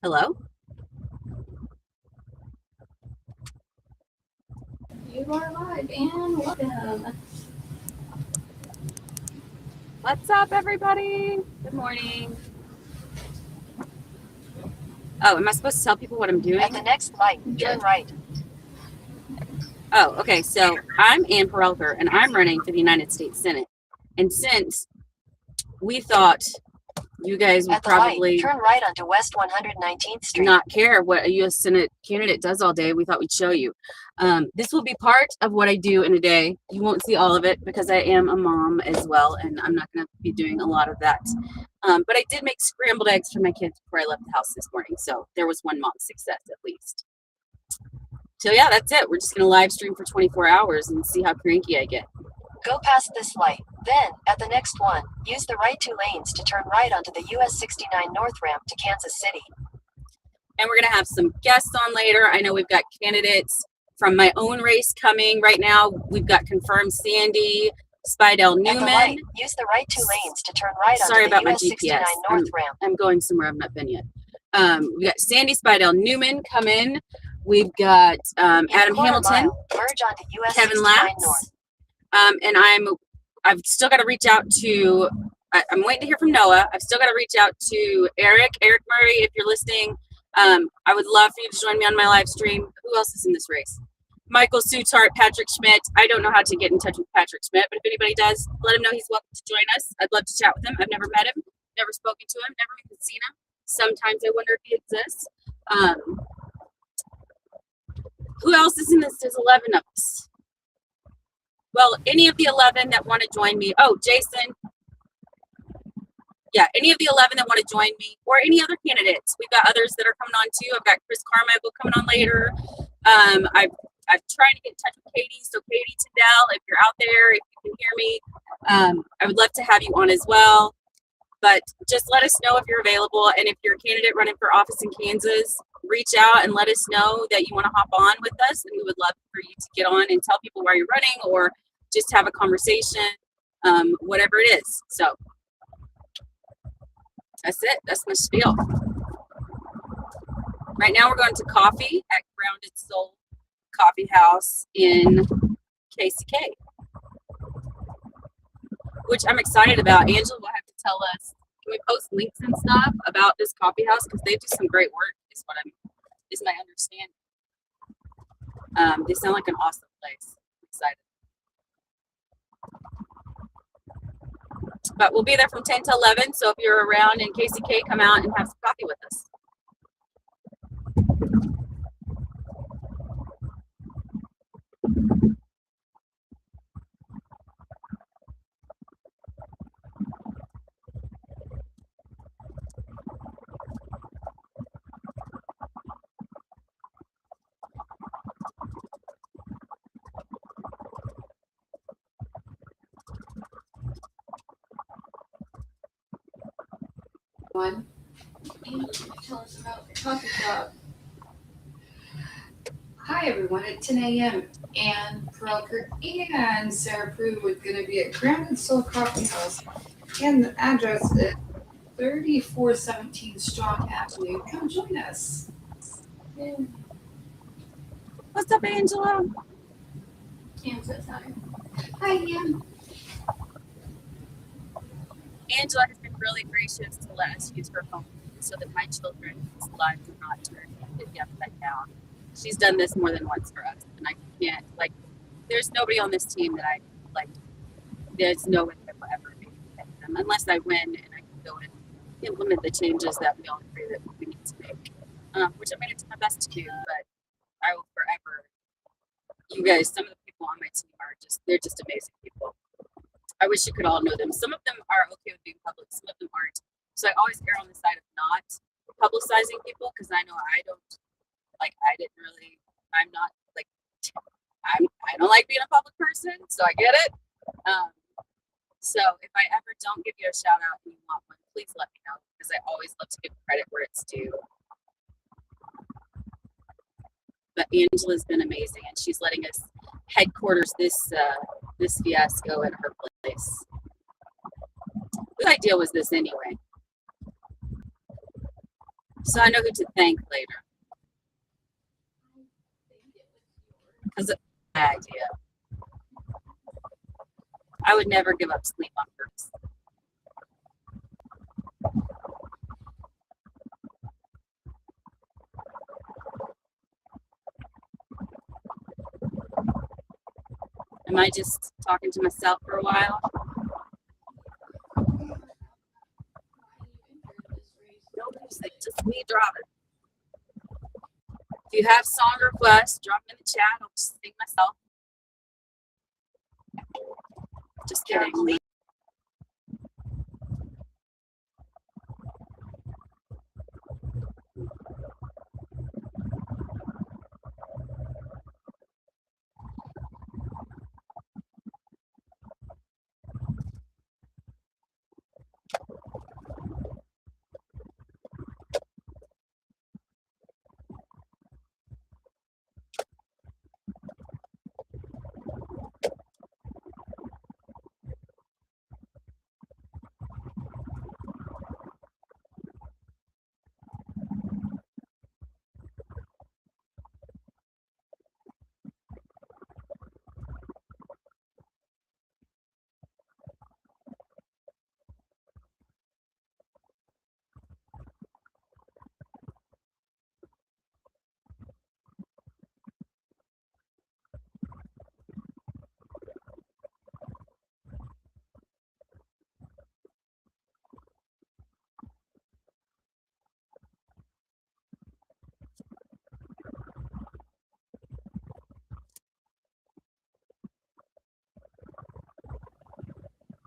Hello? You are live and welcome. What's up, everybody? Good morning. Oh, am I supposed to tell people what I'm doing? At the next light, turn right. Oh, okay. So I'm Ann Perelker, and I'm running for the United States Senate. And since we thought you guys would At the probably light, turn right onto West 119th Street. not care what a U.S. Senate candidate does all day, we thought we'd show you. This will be part of what I do in a day. You won't see all of it because I am a mom as well, and I'm not going to be doing a lot of that. But I did make scrambled eggs for my kids before I left the house this morning, so there was one mom success at least. So yeah, that's it. We're just going to live stream for 24 hours and see how cranky I get. Go past this light. Then, at the next one, use the right 2 lanes to turn right onto the US 69 North ramp to Kansas City. And we're going to have some guests on later. I know we've got candidates from my own race coming right now. We've got confirmed Sandy, Spidell Newman. At the light, use the right 2 lanes to turn right Sorry onto the about US my 69 GPS. North ramp. I'm going somewhere I've not been yet. We got Sandy, Spidell Newman come in. We've got Adam Hamilton, merge onto US Kevin 69 Latz, North. and I've still got to reach out to. I'm waiting to hear from Noah. I've still got to reach out to Eric Murray, if you're listening. I would love for you to join me on my live stream. Who else is in this race? Michael Sutart, Patrick Schmidt. I don't know how to get in touch with Patrick Schmidt, but if anybody does, let him know he's welcome to join us. I'd love to chat with him. I've never met him, never spoken to him, never even seen him. Sometimes I wonder if he exists. Who else is in this? There's 11 of us. Well, any of the 11 that want to join me. Oh, Jason. Yeah, any of the 11 that want to join me, or any other candidates. We've got others that are coming on too. I've got Chris Carmichael coming on later. I've tried to get in touch with Katie. So Katie Tindell, if you're out there, if you can hear me, I would love to have you on as well. But just let us know if you're available, and if you're a candidate running for office in Kansas, reach out and let us know that you want to hop on with us, and we would love for you to get on and tell people why you're running, or just have a conversation, whatever it is. So that's it. That's my spiel. Right now we're going to coffee at Grounded Soul Coffee House in KCK, which I'm excited about. Angela will have to tell us. Can we post links and stuff about this coffee house, because they do some great work? Is my understanding. They sound like an awesome place. I'm excited. But we'll be there from 10 to 11. So if you're around in KCK, come out and have some coffee with us. One. And tell us about the coffee shop. Hi everyone, at 10 a.m. Ann Perelker and Sarah Prue is going to be at Grounded Soul Coffee House, and the address is 3417 Strong Avenue. Come join us. Yeah. What's up, Angela? Ann says hi. Hi, Ann. Angela has been really gracious to let us use her phone so that my children's lives are not turned upside down. She's done this more than once for us, and I can't, there's nobody on this team that there's no way that will ever be them unless I win and I can go and implement the changes that we all agree that we need to make, which I'm going to do my best to do, but I will forever. You guys, some of the people on my team they're just amazing people. I wish you could all know them. Some of them are okay with being public, some of them aren't. So I always err on the side of not publicizing people, because I know I don't like being a public person, so I get it. So if I ever don't give you a shout out and you want one, please let me know, because I always love to give credit where it's due. But Angela's been amazing, and she's letting us headquarters this fiasco at her place. Whose idea was this anyway? So I know who to thank later. Because it's a bad idea. I would never give up sleep on purpose. Am I just talking to myself for a while? Just me driving. If you have song requests, drop them in the chat. I'll just sing myself. Just kidding.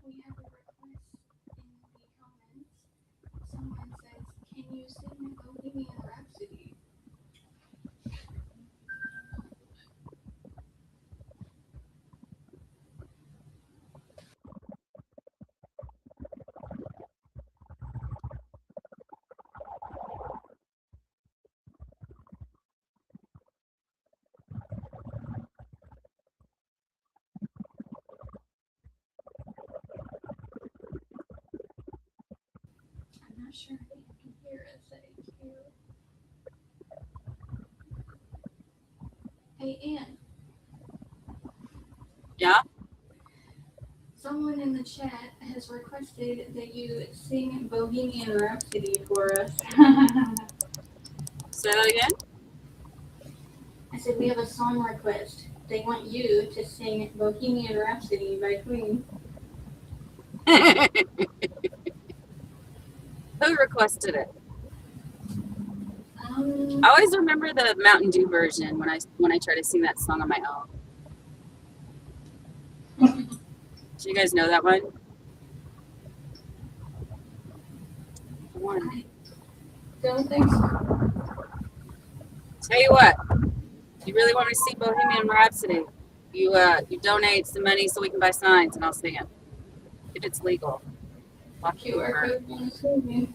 We have a request in the comments. Someone says, "Can you sing Bohemian Rhapsody?" I'm not sure if you can hear us. Hey, Ann. Yeah? Someone in the chat has requested that you sing Bohemian Rhapsody for us. Say that again? I said we have a song request. They want you to sing Bohemian Rhapsody by Queen. Who requested it? Um, I always remember the Mountain Dew version when I try to sing that song on my own. Do you guys know that one? I don't think so. Tell you what, if you really want me to see Bohemian Rhapsody, you donate some money so we can buy signs and I'll sing it. If it's legal. QR code on the screen.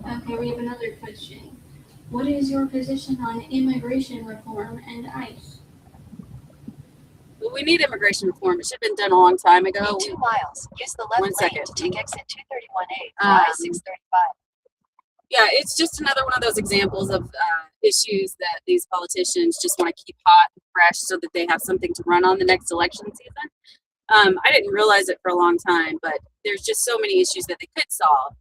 Okay, we have another question. What is your position on immigration reform and ICE? Well, we need immigration reform. It should have been done a long time ago. In 2 miles, use the left 1 lane second. to take exit 231A for I-635. Yeah, it's just another one of those examples of issues that these politicians just want to keep hot and fresh so that they have something to run on the next election season. I didn't realize it for a long time, but there's just so many issues that they could solve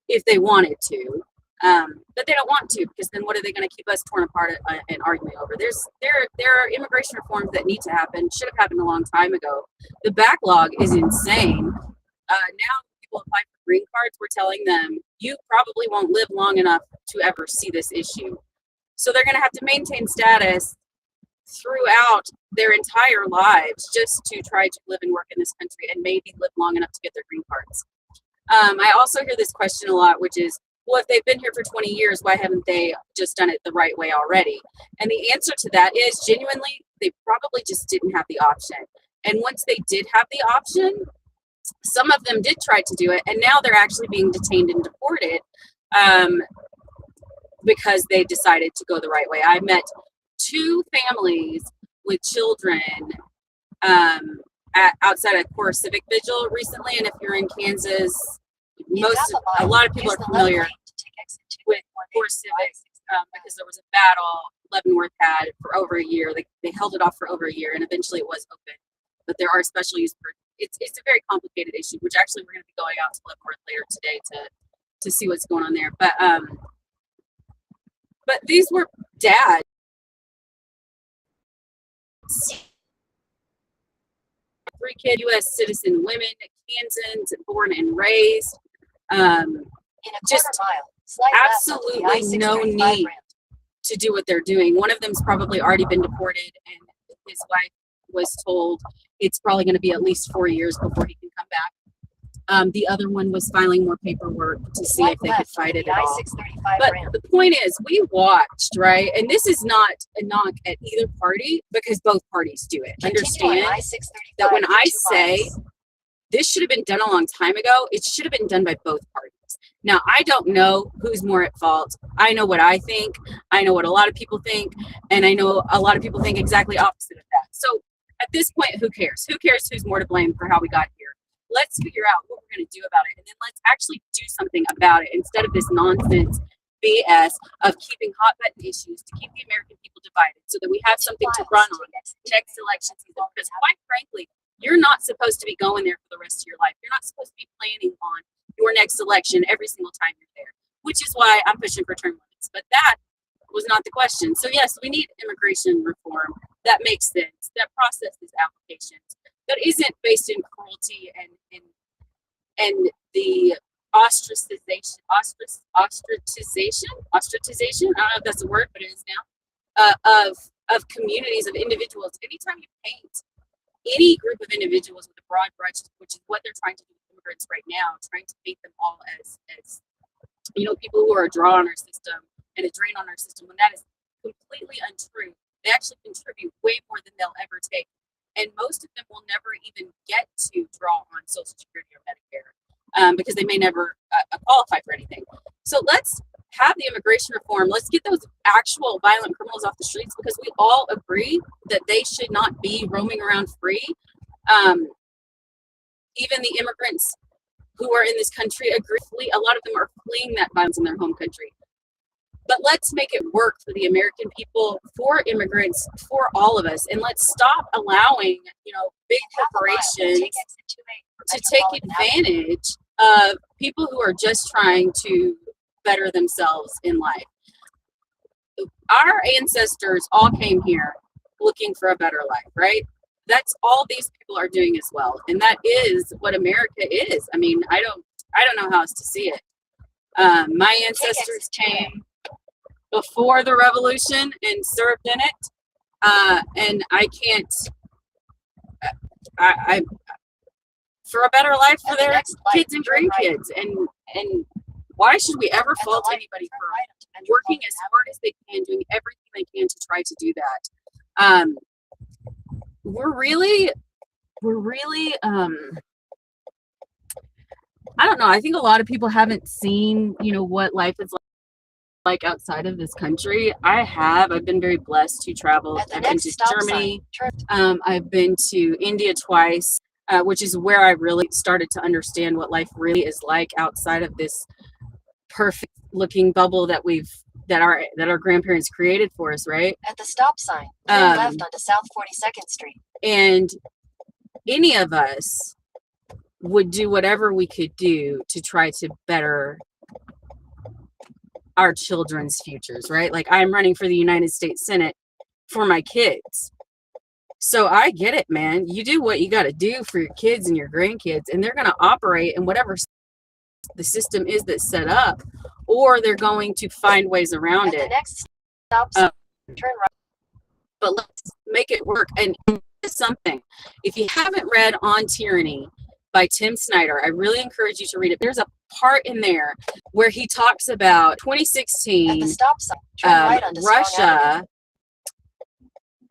if they wanted to, but they don't want to, because then what are they going to keep us torn apart and arguing over? There are immigration reforms that need to happen, should have happened a long time ago. The backlog is insane. Now people apply for green cards, we're telling them you probably won't live long enough to ever see this issue. So they're going to have to maintain status throughout their entire lives just to try to live and work in this country and maybe live long enough to get their green cards. I also hear this question a lot, which is, well, if they've been here for 20 years, why haven't they just done it the right way already? And the answer to that is, genuinely, they probably just didn't have the option. And once they did have the option, some of them did try to do it, and now they're actually being detained and deported because they decided to go the right way. I met 2 families with children outside a core civic vigil recently, and if you're in Kansas, a lot of people are familiar with Core Civic because there was a battle Leavenworth had for over a year. They held it off for over a year, and eventually it was open. But there are special use for it's a very complicated issue, which actually we're going to be going out to Leavenworth later today to see what's going on there. But these were dads, 3 kid U.S. citizen women, Kansans, born and raised. Just absolutely no need to do what they're doing. One of them's probably already been deported, and his wife was told it's probably going to be at least 4 years before he can come back. The other one was filing more paperwork to see if they could fight it at all. But the point is, we watched, right? And this is not a knock at either party because both parties do it. Understand that when I say this should have been done a long time ago, it should have been done by both parties. Now, I don't know who's more at fault. I know what I think. I know what a lot of people think. And I know a lot of people think exactly opposite of that. So at this point, who cares? Who cares who's more to blame for how we got here? Let's figure out what we're going to do about it. And then let's actually do something about it instead of this nonsense BS of keeping hot button issues to keep the American people divided so that we have something to run on next election season. Because quite frankly, you're not supposed to be going there for the rest of your life. You're not supposed to be planning on your next election every single time you're there, which is why I'm pushing for term limits. But that was not the question. So yes, we need immigration reform. That makes sense. That processes applications. That isn't based in cruelty and the ostracization. I don't know if that's a word, but it is now. Of communities, of individuals. Anytime you paint any group of individuals with a broad brush, which is what they're trying to do with immigrants right now, trying to paint them all as people who are a draw on our system and a drain on our system, when that is completely untrue. They actually contribute way more than they'll ever take. And most of them will never even get to draw on Social Security or Medicare because they may never qualify for anything. So let's have the immigration reform. Let's get those actual violent criminals off the streets because we all agree that they should not be roaming around free. Even the immigrants who are in this country agree. A lot of them are fleeing that violence in their home country. But let's make it work for the American people, for immigrants, for all of us. And let's stop allowing, big corporations to take advantage of people who are just trying to better themselves in life. Our ancestors all came here looking for a better life, right? That's all these people are doing as well. And that is what America is. I mean, I don't know how else to see it. My ancestors came before the revolution and served in it. And I can't, I for a better life for their kids and grandkids. And why should we ever fault anybody for working as hard as they can, doing everything they can to try to do that? We're really, I don't know. I think a lot of people haven't seen, what life is like outside of this country. I've been very blessed to travel. I've been to Germany. I've been to India twice, which is where I really started to understand what life really is like outside of this perfect looking bubble that our grandparents created for us, right? At the stop sign, turn left onto South 42nd Street. And any of us would do whatever we could do to try to better our children's futures, right? Like I'm running for the United States Senate for my kids. So I get it, man. You do what you got to do for your kids and your grandkids, and they're going to operate in whatever the system is that's set up, or they're going to find ways around it. The next stop sign, turn right. But let's make it work. And something, if you haven't read On Tyranny by Tim Snyder, I really encourage you to read it. There's a part in there where he talks about 2016 At the stop sign, turn right onto Russia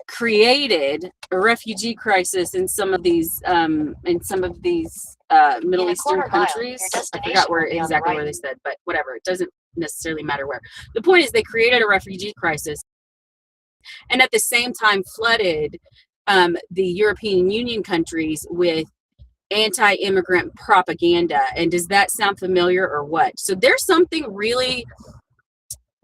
created a refugee crisis in some of these Middle Eastern countries. I forgot exactly where they said, but whatever, it doesn't necessarily matter where. The point is they created a refugee crisis and at the same time flooded the European Union countries with anti-immigrant propaganda. And does that sound familiar or what? So there's something really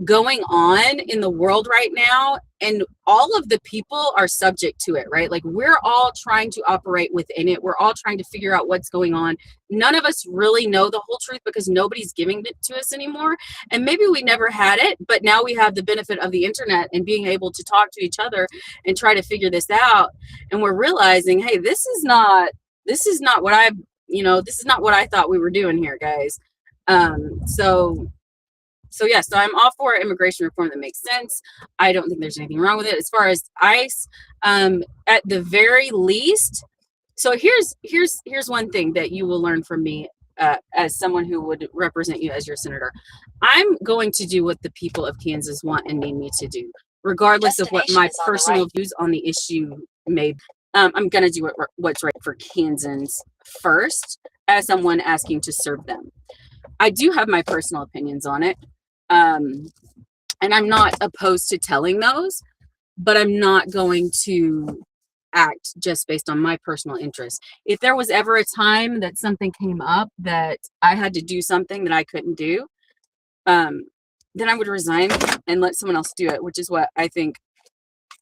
going on in the world right now, and all of the people are subject to it, right? Like, we're all trying to operate within it. We're all trying to figure out what's going on. None of us really know the whole truth because nobody's giving it to us anymore. And maybe we never had it, but now we have the benefit of the internet and being able to talk to each other and try to figure this out. And we're realizing, hey, this is not what this is not what I thought we were doing here, guys. So I'm all for immigration reform that makes sense. I don't think there's anything wrong with it. As far as ICE, at the very least, so here's one thing that you will learn from me as someone who would represent you as your senator. I'm going to do what the people of Kansas want and need me to do, regardless of what my personal views on the issue may be. I'm going to do what's right for Kansans first, as someone asking to serve them. I do have my personal opinions on it. And I'm not opposed to telling those, but I'm not going to act just based on my personal interest. If there was ever a time that something came up that I had to do something that I couldn't do, then I would resign and let someone else do it, which is what I think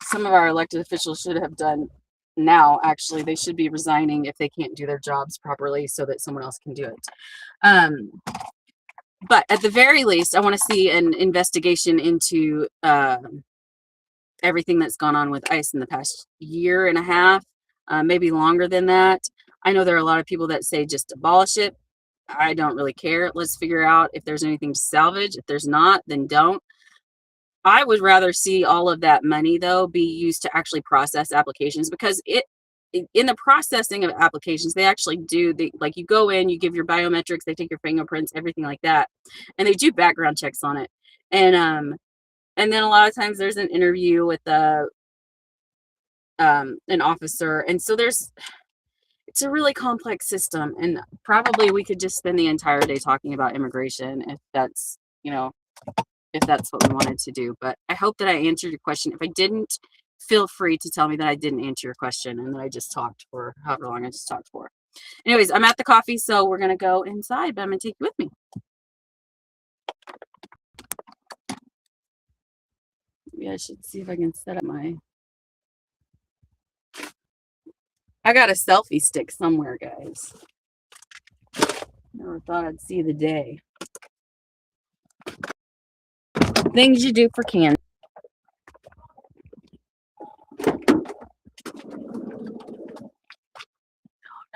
some of our elected officials should have done now. Actually, they should be resigning if they can't do their jobs properly so that someone else can do it. But at the very least, I want to see an investigation into everything that's gone on with ICE in the past year and a half, maybe longer than that. I know there are a lot of people that say just abolish it. I don't really care. Let's figure out if there's anything to salvage. If there's not, then don't. I would rather see all of that money, though, be used to actually process applications, because in the processing of applications, they actually do like, you go in, you give your biometrics, they take your fingerprints, everything like that, and they do background checks on it. And then a lot of times there's an interview with an officer, and so it's a really complex system, and probably we could just spend the entire day talking about immigration if that's what we wanted to do. But I hope that I answered your question. If I didn't, feel free to tell me that I didn't answer your question and that I just talked for however long I just talked for. Anyways, I'm at the coffee, so we're going to go inside, but I'm going to take you with me. Maybe I should see if I can set up I got a selfie stick somewhere, guys. Never thought I'd see the day. Things you do for Kansas.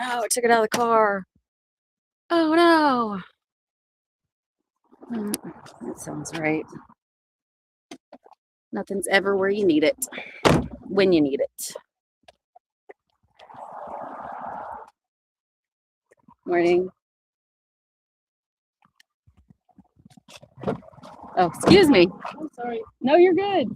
Oh, I took it out of the car. Oh, no. That sounds right. Nothing's ever where you need it, when you need it. Morning. Oh, excuse me. I'm sorry. No, you're good.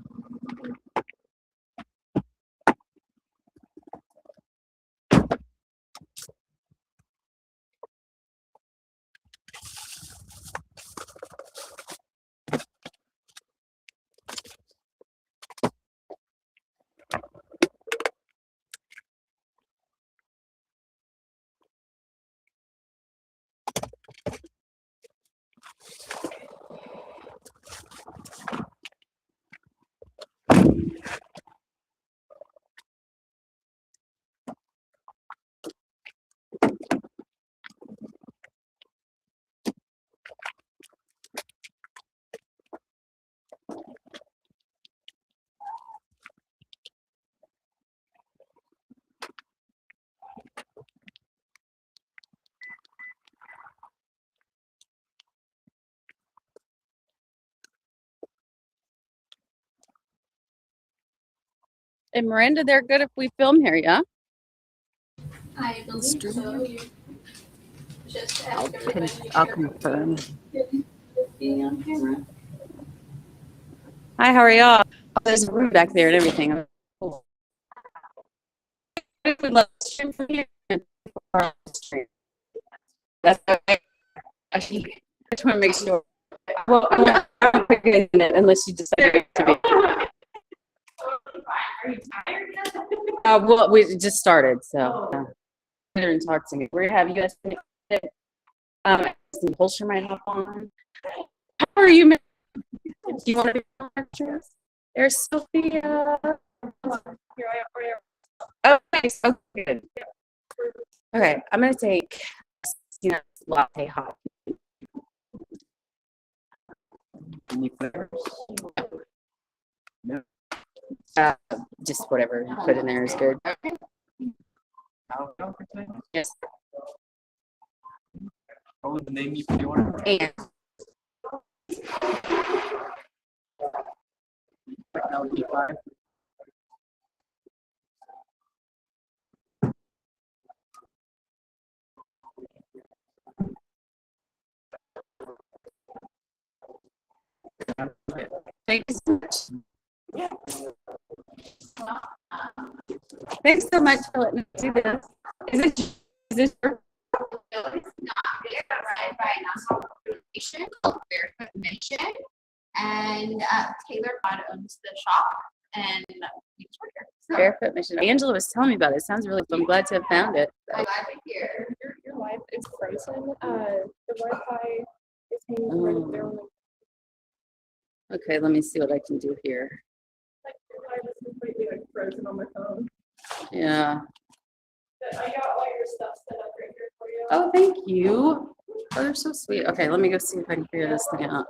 And Miranda, they're good if we film here, yeah? I believe so. Just ask everybody. I'll confirm. Being on camera. Hi, how are y'all? Oh, there's a room back there and everything. Cool. I would love to stream from here. That's okay. I just want to make sure. Well, I'm quick in it unless you decide to be. Well, we just started, so there and talk to me. We're gonna have US some Holster might hop on. How are you? Do you want to be on actress? There's Sophia. Okay, so good. Okay, I'm gonna take latte hot. Any flavors? No. Just whatever you put in there is good. Yes. What was the name you put the order? And Technology 5. thank you so much. Thanks so much for letting me do this. Is this your It's not verified by National Foundation called Barefoot Mission, and Taylor Bott owns the shop, and we just work here. So Barefoot Mission? Angela was telling me about it. It sounds really. I'm glad to have found it. I'm glad to hear. Your live is frozen. The Wi-Fi is hanging right up there on the Okay, let me see what I can do here. like your live is completely like frozen on my phone. Yeah. But I got all your stuff set up right here for you. Oh, thank you. Oh, they're so sweet. Okay, let me go see if I can figure this thing out.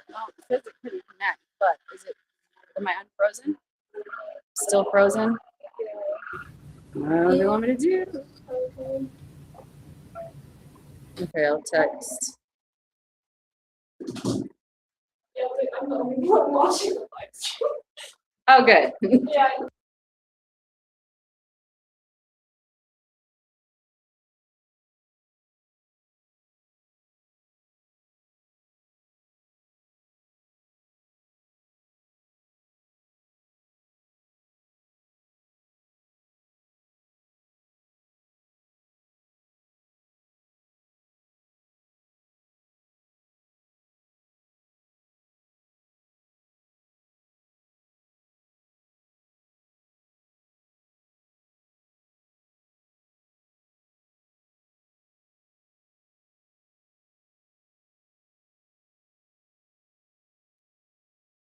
Well, it says it couldn't connect, but am I unfrozen? Still frozen? What do you want me to do? Okay, I'll text. Yeah, I'm the only one watching the live stream. Oh, good. Yeah.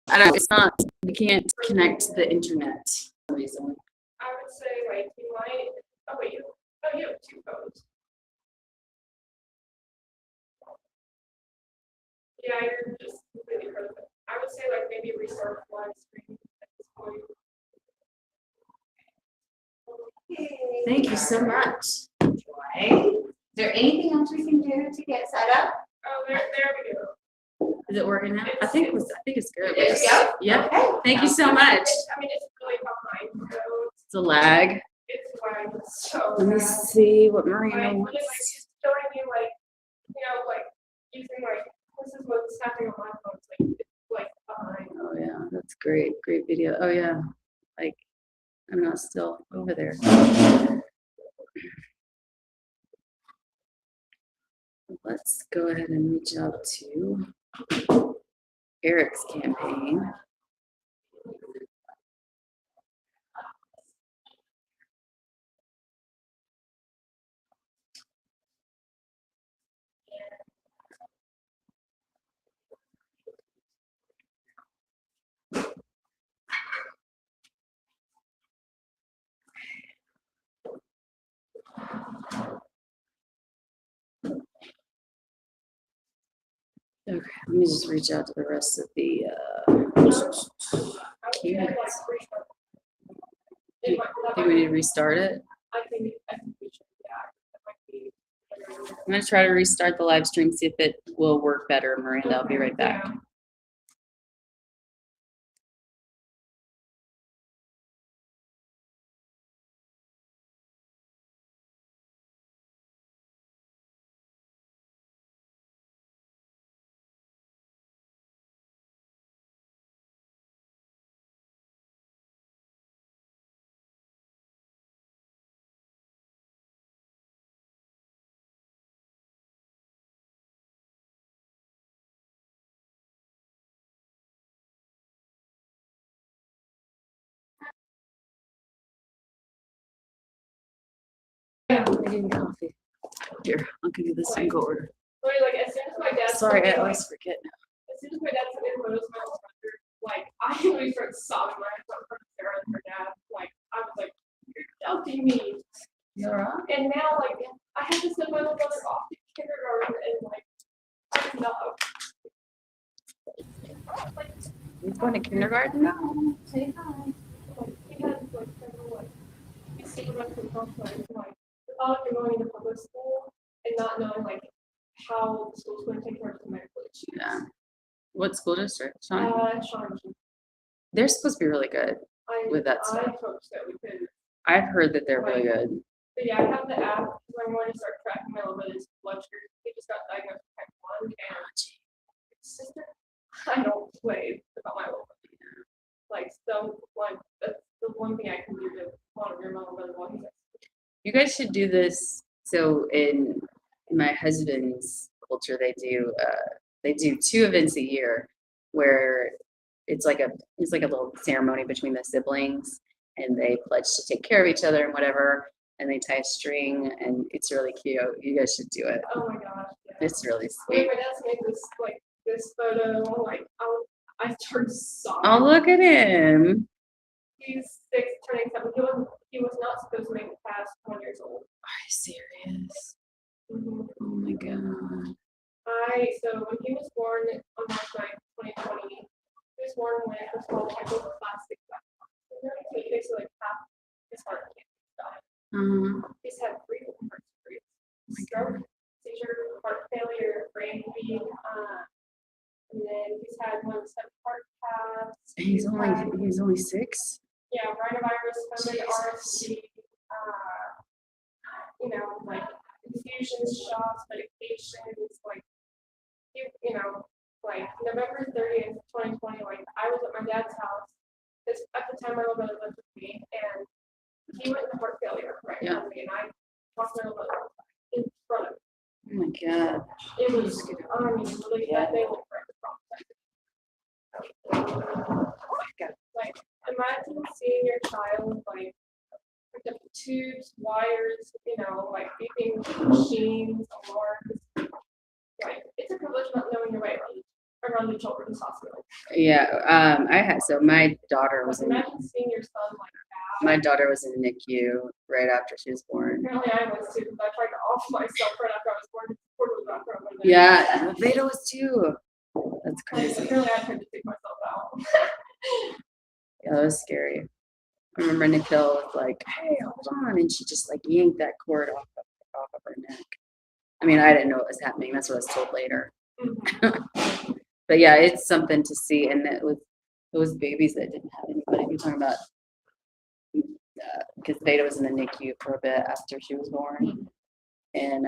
It's not, we can't connect to the internet for some reason. I would say like you might. Oh wait, you have 2 phones. Yeah, you're just completely frozen. I would say like maybe restart the live stream at this point. Thank you so much. Is there anything else we can do to get set up? Oh, there we go. Is it working now? I think it's good. There you go. Yeah. Okay. Thank you so much. It's really behind, so It's a lag. it's fine. So Let me see what Marina like, wants. just showing you like, like using like, this is what's happening on my phone. It's like behind. Oh yeah, that's great. Great video. Oh yeah. Like I'm not still over there. Let's go ahead and reach out to Eric's campaign. Okay, let me just reach out to the rest of the candidates. It might- I think we need to restart it. I think we should, yeah. That might be. I'm gonna try to restart the live stream, see if it will work better, Miranda. I'll be right back. Yeah. I'm getting coffee. Here, I'll give you this and go order. Literally, like as soon as my dad Sorry, told I me, always forget. as soon as my dad sent me the photos of my little brother, like I literally started sobbing my eyes out in front of Sarah and her dad. Like I was like, "You're dumping me." You're right. And now, like I had to send my little brother off to kindergarten, and like I'm not. Like, He's going to kindergarten now. Say hi. like he had like several like he's super much from housewife, like the thought of going into public school and not knowing like how the school's going to take care of the medical issues. Yeah. What school district? Sean? Sean, They're supposed to be really good. With that I stuff. hope that we could. I've heard that they're really good. But yeah, I have the app because I'm going to start tracking my little brother's blood sugar. He just got diagnosed with type 1, and it's just I don't play about my little brother. Like, so like that's the one thing I can do to monitor my little brother while he's at school. You guys should do this. So in my husband's culture, they do 2 events a year where it's like a little ceremony between the siblings, and they pledge to take care of each other and whatever, and they tie a string, and it's really cute. You guys should do it. Oh my gosh, yeah. It's really Wait, sweet. my dad's made this photo. Like I started sobbing. Oh, look at him. He's 6, turning 7. He was not supposed to make it past 1 years old. Are you serious? Mm-hmm. Oh my god. So when he was born on March 9th, 2020, he was born with what's called hypoplastic left. So basically like half his heart can't die. He's had 3 open heart surgeries: stroke, seizure, heart failure, brain bleed, and then he's had 1 of 7 heart caths. He's only 6. Yeah, rhinovirus, COVID, RSV, like infusions, shots, medications, like like November 30th, 2020, like I was at my dad's house. Because at the time my little brother lived with me, and he went into heart failure right in front of me, and I watched my little brother in front of me. Oh my god. It was, really that day was like imagine seeing your child like the tubes, wires, like beeping machines, alarms. Like it's a privilege not knowing your way around the children's hospital. Yeah, my daughter was in Imagine seeing your son like that. my daughter was in NICU right after she was born. Apparently I was too, because I tried to off myself right after I was born. Portal was not from it. Yeah, Veda was too. That's Like, crazy. apparently I tried to take myself out. Yeah, that was scary. I remember Nikhil was like, "Hey, hold on," and she just like yanked that cord off of her neck. I mean, I didn't know what was happening. That's what I was told later. Mhm. But yeah, it's something to see, and it was babies that didn't have anybody. You're talking about because Veda was in the NICU for a bit after she was born, and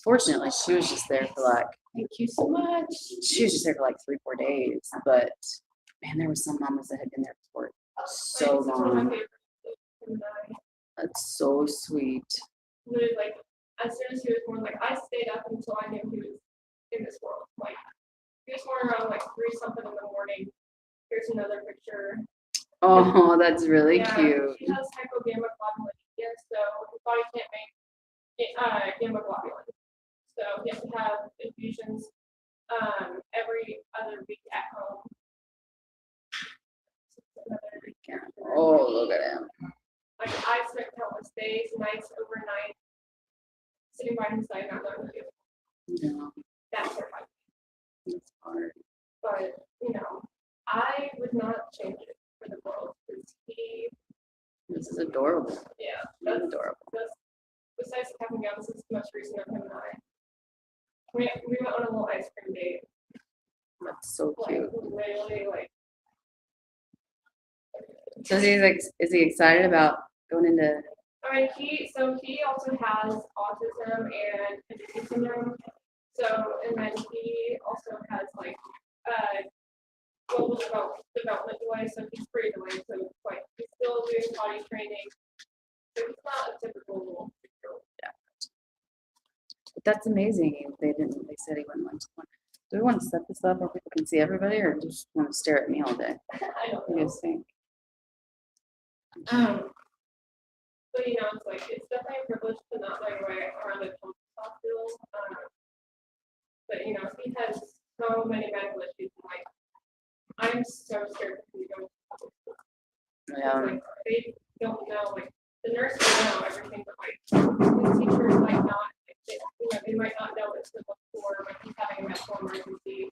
fortunately, she was just there for like. Thank you so much. She was just there for like 3-4 days, but man, there were some mamas that had been there for so It's one of my long. favorites. And That's so sweet. literally, like, as soon as he was born, like, I stayed up until I knew he was in this world. Like, he was born around like 3 something in the morning. Here's another picture. Oh, that's really Yeah, cute. He has hypogammaglobulinemia, so his body can't make gamma globulin. So he has to have infusions every other week at home. Oh, look at him. Like I spent countless days, nights, overnight, sitting by his side, not knowing who. No, That's terrifying. it's hard. But I would not change it for the world because This is adorable. yeah, That's that's adorable. besides having down, this is the most recent of him and I. We went on a little ice cream date. That's so Like cute. literally, like. So is he excited about going into? I mean, he also has autism and Huntington syndrome. So, and then he also has like global development delay. So he's pretty delayed. So it's like he's still doing potty training. So he's not a typical 6-year-old. But that's amazing. They said he went to one. Do we want to set this up where people can see everybody, or just want to stare at me all day? I don't What do you know. guys think? But you know, it's like, it's definitely a privilege to not like right around a children's hospital. But you know, he has so many medical issues. And, like, I'm so scared for him to go. Yeah. Like, they don't know, like, the nurses know everything, but like, the teachers might not, like, they might not know what to look for, like, he's having a medical emergency.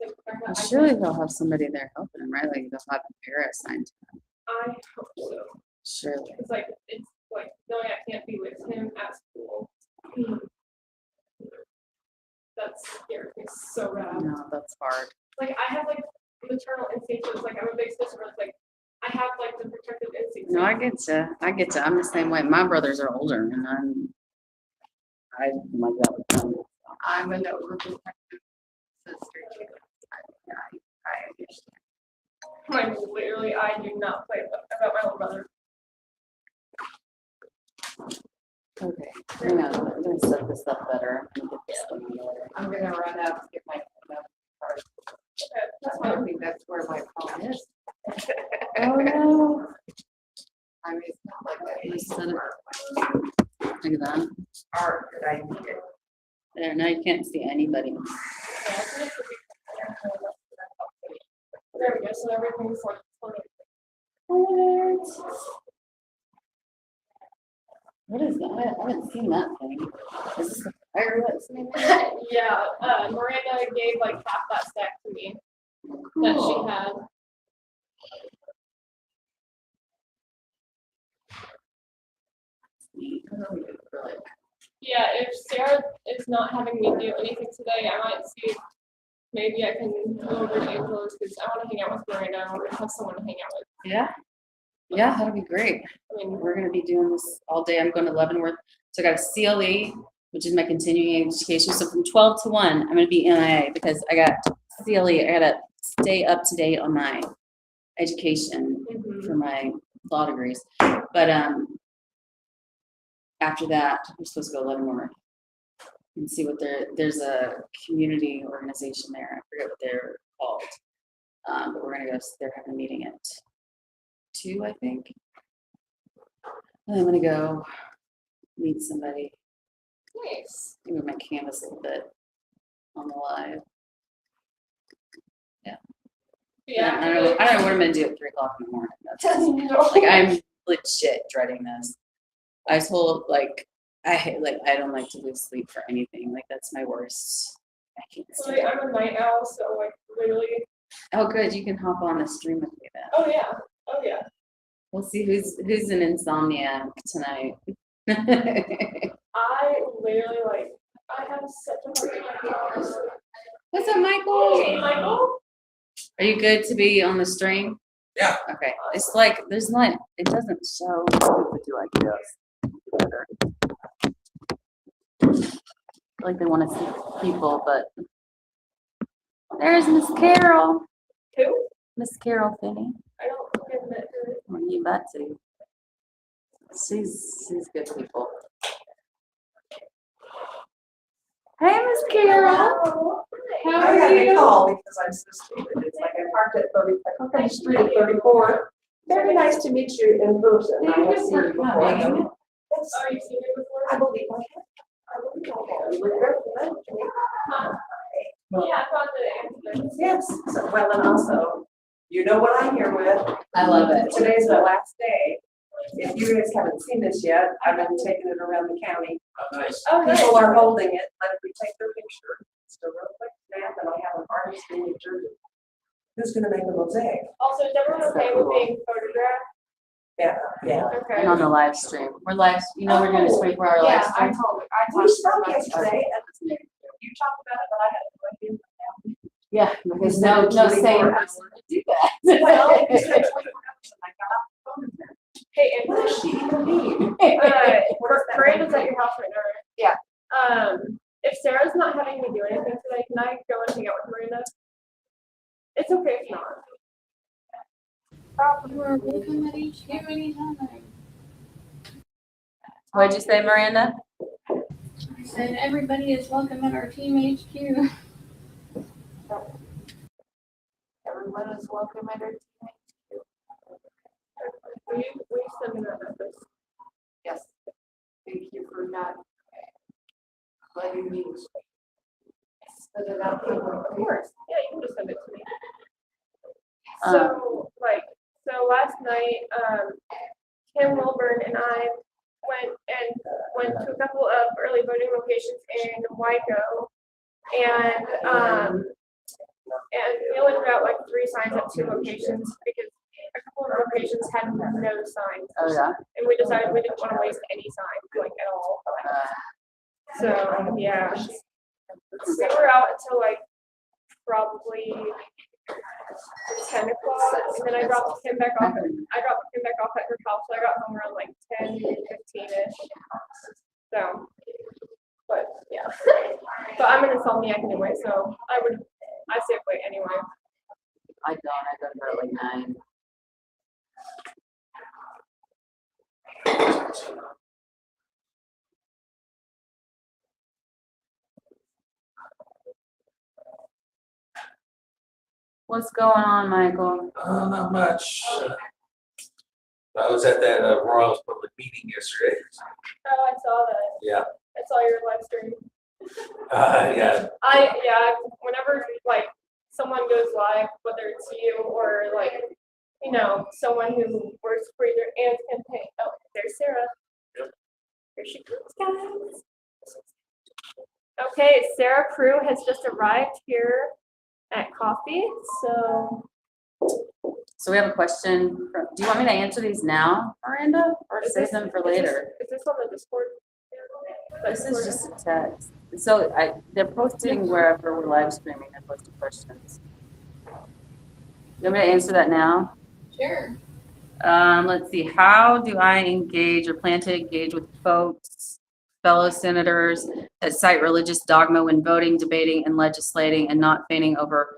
Like, Well, surely they'll have somebody there helping him, right? Like they'll have a para assigned to him. I hope so. Surely. It's like, knowing I can't be with him at school. That scares me so bad. No, that's hard. Like, I have like maternal instincts, it's like, I'm a big sister, but it's like, I have like the protective instincts. No, I get you. I get you. I'm the same way. My brothers are older, and I like that with them. I'm an overprotective sister too. I understand. Like, literally, I do not play about my little brother. Okay, hang on. I'm gonna set this up better. I'm gonna get this thing in order. I'm gonna run out and get my phone card. Okay, that's I fine. don't think that's where my phone is. Oh no. I mean, it's not like that. Just set it. Look at that. Art that I needed. There, now you can't see anybody. There we go, so everything's like. What is that? I haven't seen that thing. Is this a fire that's in there? Yeah, Miranda gave like half that stack to me that she had. Yeah, if Sarah is not having me do anything today, I might see if maybe I can go over to Angelo's because I want to hang out with Miranda. I want to have someone to hang out with. Yeah. Yeah, that'll be great. I mean, We're gonna be doing this all day. I'm going to Leavenworth. So I got a CLE, which is my continuing education. So from 12 to 1, I'm gonna be MIA because I got CLE. I gotta stay up to date on my education for my law degrees. But after that, we're supposed to go to Leavenworth and see what there's a community organization there. I forget what they're called. But we're gonna go, they're having a meeting at 2, I think. And I'm gonna go meet somebody, nice. move my canvas a little bit on the live. Yeah, I don't know what I'm gonna do at 3 o'clock in the morning. That's like, I'm legit dreading this. I told, like, I don't like to lose sleep for anything. Like, that's my worst. I can't sleep. I'm a night owl, so like literally. Oh, good. You can hop on the stream with me then. Oh yeah. Oh yeah. We'll see who's an insomniac tonight. I literally like. I have such a hard time. What's up, Michael? Hey, Michael. Are you good to be on the stream? Yeah. Okay. It's like there's not. It doesn't show. To do like this. Better. Like they want to see people, but there's Miss Carol. Who? Miss Carol Finney. I don't think I've met her. Well, you bet to. She's good people. Hey, Miss Carol. How I are had to you? call because I'm so stupid. It's like I parked at 30, I parked on the street at 34. Very nice to meet you in person. I have seen you before. Coming. Yes, Oh, you've seen it before? I believe I have. I believe I have. You were very familiar to me. Huh. Yeah, I thought that answer. Yes, so, well, and also, you know what I'm here with. I love it. Today's the last day. If you guys haven't seen this yet, I've been taking it around the county. Nice. Oh, nice. People are holding it, letting me take their picture. It's a real quick snap, and I have an artist in New Jersey. Who's gonna make a mosaic? Also, is everyone okay with being photographed? Yeah, yeah. Okay. And on the live stream. We're live, you know, we're doing a 24-hour live Yeah, I stream. told her. We spoke yesterday, and you talked about it, but I had no idea. Yeah, because Instead no of sane 24 person hours. would do Well, that. instead of 24 hours, I got off the phone and said, Hey, what Andrew. does she even mean? Miranda's at your house right now, right? Yeah. If Sarah's not having me do anything today, can I go and hang out with Miranda? It's okay if not. You are welcome at HQ anytime. What'd you say, Miranda? I said everybody is welcome at our team HQ. Everyone is welcome at our team HQ. Will you send me that message? By any means. Put it out there. Of course, yeah, you can just send it to me. Um, So last night, Kim Wilburn and I went to a couple of early voting locations in Waco, and we only put out like 3 signs at 2 locations because a couple of locations had no signs. Oh, yeah? And we decided we didn't want to waste any signs, like at all. So, yeah. We were out until like probably 10 o'clock, and then I dropped Kim back off. I dropped Kim back off at her house, so I got home around like 10:15ish. So, but yeah. But I'm an insomniac anyway, so I stay up late anyway. I don't. I go to bed at like 9. What's going on, Michael? Not much. I was at that Royals public meeting yesterday. Oh, I saw that. Yeah. I saw your live stream. Yeah. Whenever like someone goes live, whether it's you or like, someone who works for your aunt's campaign. Oh, there's Sarah. Yep. Here she comes, guys. Okay, Sarah Prue has just arrived here at coffee, so. So we have a question. Do you want me to answer these now, Miranda, or save them for later? Is this on the Discord? This is just a text. So they're posting wherever we're live streaming. They're posting questions. You want me to answer that now? Sure. Let's see. How do I engage or plan to engage with folks, fellow senators that cite religious dogma when voting, debating, and legislating, and not fainting over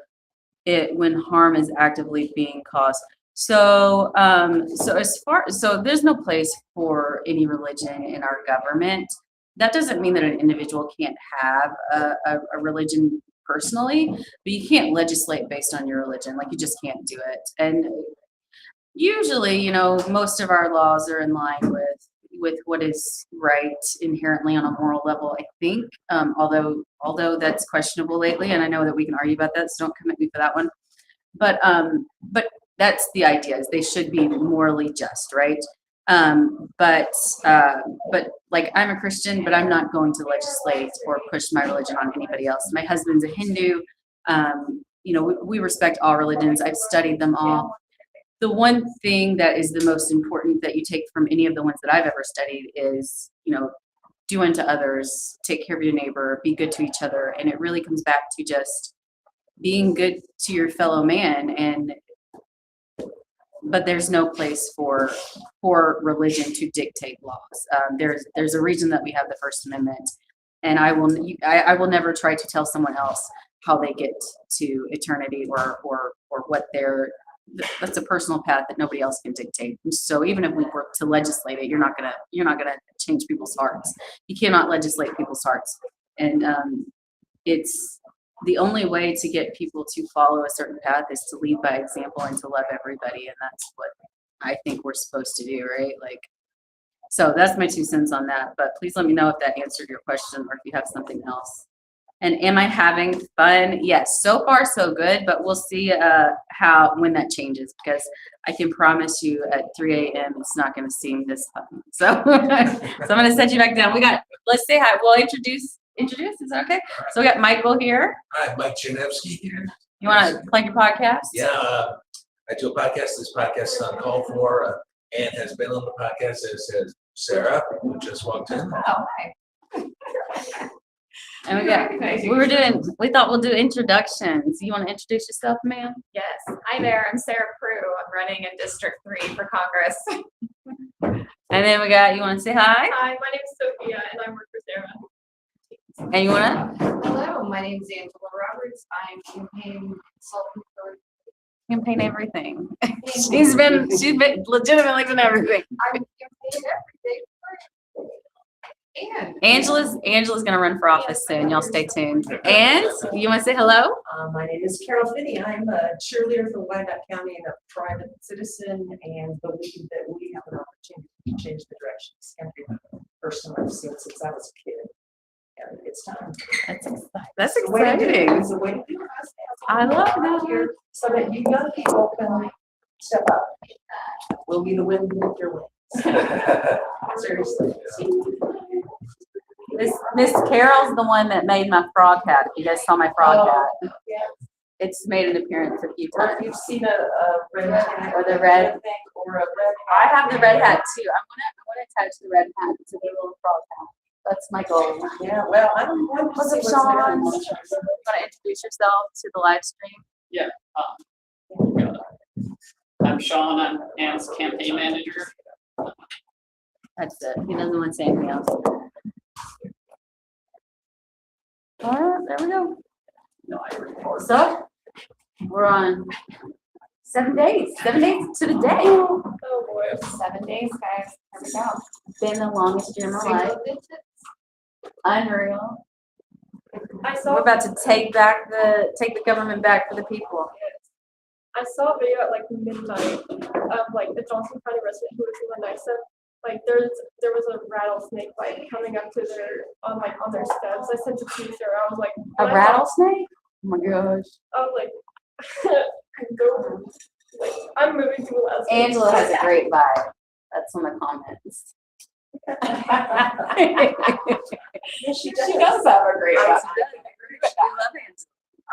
it when harm is actively being caused? So, so there's no place for any religion in our government. That doesn't mean that an individual can't have a religion personally, but you can't legislate based on your religion. Like, you just can't do it. And usually, most of our laws are in line with what is right inherently on a moral level, I think. Although that's questionable lately, and I know that we can argue about that, so don't come at me for that one. But that's the idea, is they should be morally just, right? But like, I'm a Christian, but I'm not going to legislate or push my religion on anybody else. My husband's a Hindu. We respect all religions. I've studied them all. The one thing that is the most important that you take from any of the ones that I've ever studied is, do unto others, take care of your neighbor, be good to each other. And it really comes back to just being good to your fellow man. But there's no place for religion to dictate laws. There's a reason that we have the First Amendment, and I will never try to tell someone else how they get to eternity or what that's a personal path that nobody else can dictate. So even if we work to legislate it, you're not gonna change people's hearts. You cannot legislate people's hearts, and it's the only way to get people to follow a certain path is to lead by example and to love everybody, and that's what I think we're supposed to do, right? Like, so that's my 2 cents on that. But please let me know if that answered your question or if you have something else. And am I having fun? Yes, so far so good, but we'll see when that changes, because I can promise you at 3 a.m. it's not going to seem this fun. So, so I'm going to set you back down. Let's say hi. We'll introduce. Is that okay? So we got Michael here. Hi, Mike Janevsky here. You want to plug your podcast? Yeah, I do a podcast. This podcast is uncalled for. Ann has been on the podcast, as Sarah, who just walked in. Oh, hi. And we thought we'll do introductions. You want to introduce yourself, ma'am? Yes. Hi there. I'm Sarah Prue. I'm running in District 3 for Congress. And then you want to say hi? Hi, my name is Sophia, and I work for Sarah. And you want to? Hello, my name is Angela Roberts. I'm campaign consultant for Campaign everything. She's been legitimately done everything. I'm campaign everything. And Angela's gonna run for office soon. Y'all stay tuned. And you want to say hello? My name is Carol Finney. I'm a cheerleader for Wyandotte County and a private citizen, and believe that we have an opportunity to change the direction of this country. First time I've seen since I was a kid. And it's time. That's It's the way to do it. exciting. It's the way to do it. I love that. Here, so that you young people can step up. We'll be the wind with your wings. Seriously. Miss Carol's the one that made my frog hat. If you guys saw my frog hat, Yeah. it's made an appearance a few Or if times. you've seen a red hat. Or the red. I think, or a red. I have the red hat too. I want to attach the red hat to the little frog hat. That's my goal. Yeah, well, I don't want to What's see up, what's Sean? next. You want to introduce yourself to the live stream? I'm Sean, I'm Ann's campaign manager. That's it. He doesn't want to say anything else. All right, there we go. No, I report. So we're on 7 days to the day. Oh, boy. 7 days, guys. Here we go. Been the longest year of my life. Unreal. I saw. We're about to take the government back for the people. I saw a video at like midnight of like the Johnson County resident who was in the Nysa. Like there was a rattlesnake like coming up to their on their steps. I sent it to you, Sarah. I was like, A when I rattlesnake? Oh my gosh. I was like, go. Like I'm moving to Alaska. Angela has a great vibe. That's on the comments. Yes, she She does have a great I one. love Angela.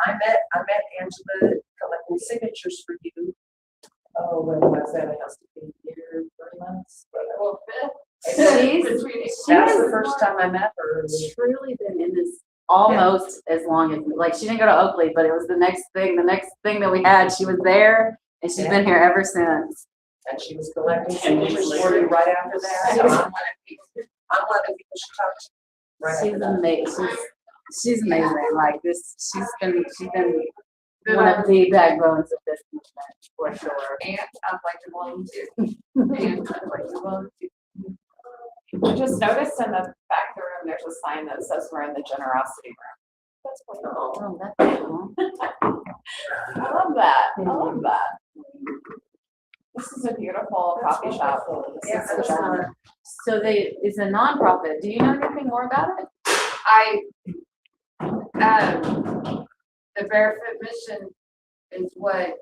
I met Angela collecting signatures for you. Oh, when was that? It has to be a year, 3 months. That's the first time I met her. Truly been in this almost as long as, like, she didn't go to Oakley, but it was the next thing that we had. She was there and she's been here ever since. And she was collecting signatures for you right after that. I'm one of the people she talked to. Right She's after that. amazing. She's amazing. Like this, she's been one of the backbones of this movement for sure. And I'd like to volunteer. And I'd like to volunteer. I just noticed in the back of the room, there's a sign that says we're in the generosity room. That's funny. Oh, that's cool. I love that. I love that. This is a beautiful coffee shop. Yeah, So, that's fun. so it's a nonprofit. Do you know anything more about it? The Barefoot Mission is what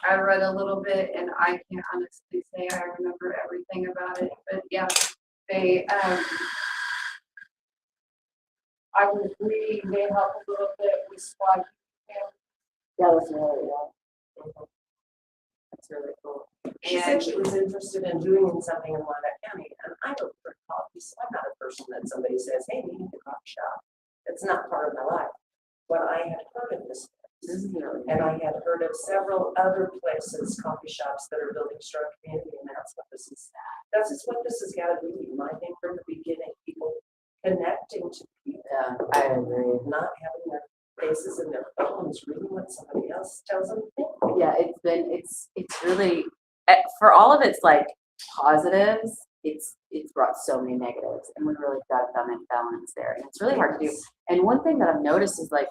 I read a little bit, and I can't honestly say I remember everything about it, but yeah, they, I would agree, they help a little bit with squad. Yeah, that's really cool. That's really cool. She said she was interested in doing something in Wyandotte County, and I don't drink coffee, so I'm not a person that somebody says, hey, we need a coffee shop. It's not part of my life. But I had heard of this, and I had heard of several other places, coffee shops that are building strong community, and that's what this is. That's just what this has got to be. I think from the beginning, people connecting to people. Yeah, I agree. Not having their faces in their phones, reading what somebody else tells them. Yeah, it's really, for all of its like positives, it's brought so many negatives, and we really got to find that balance there, and it's really hard to do. And one thing that I've noticed is like,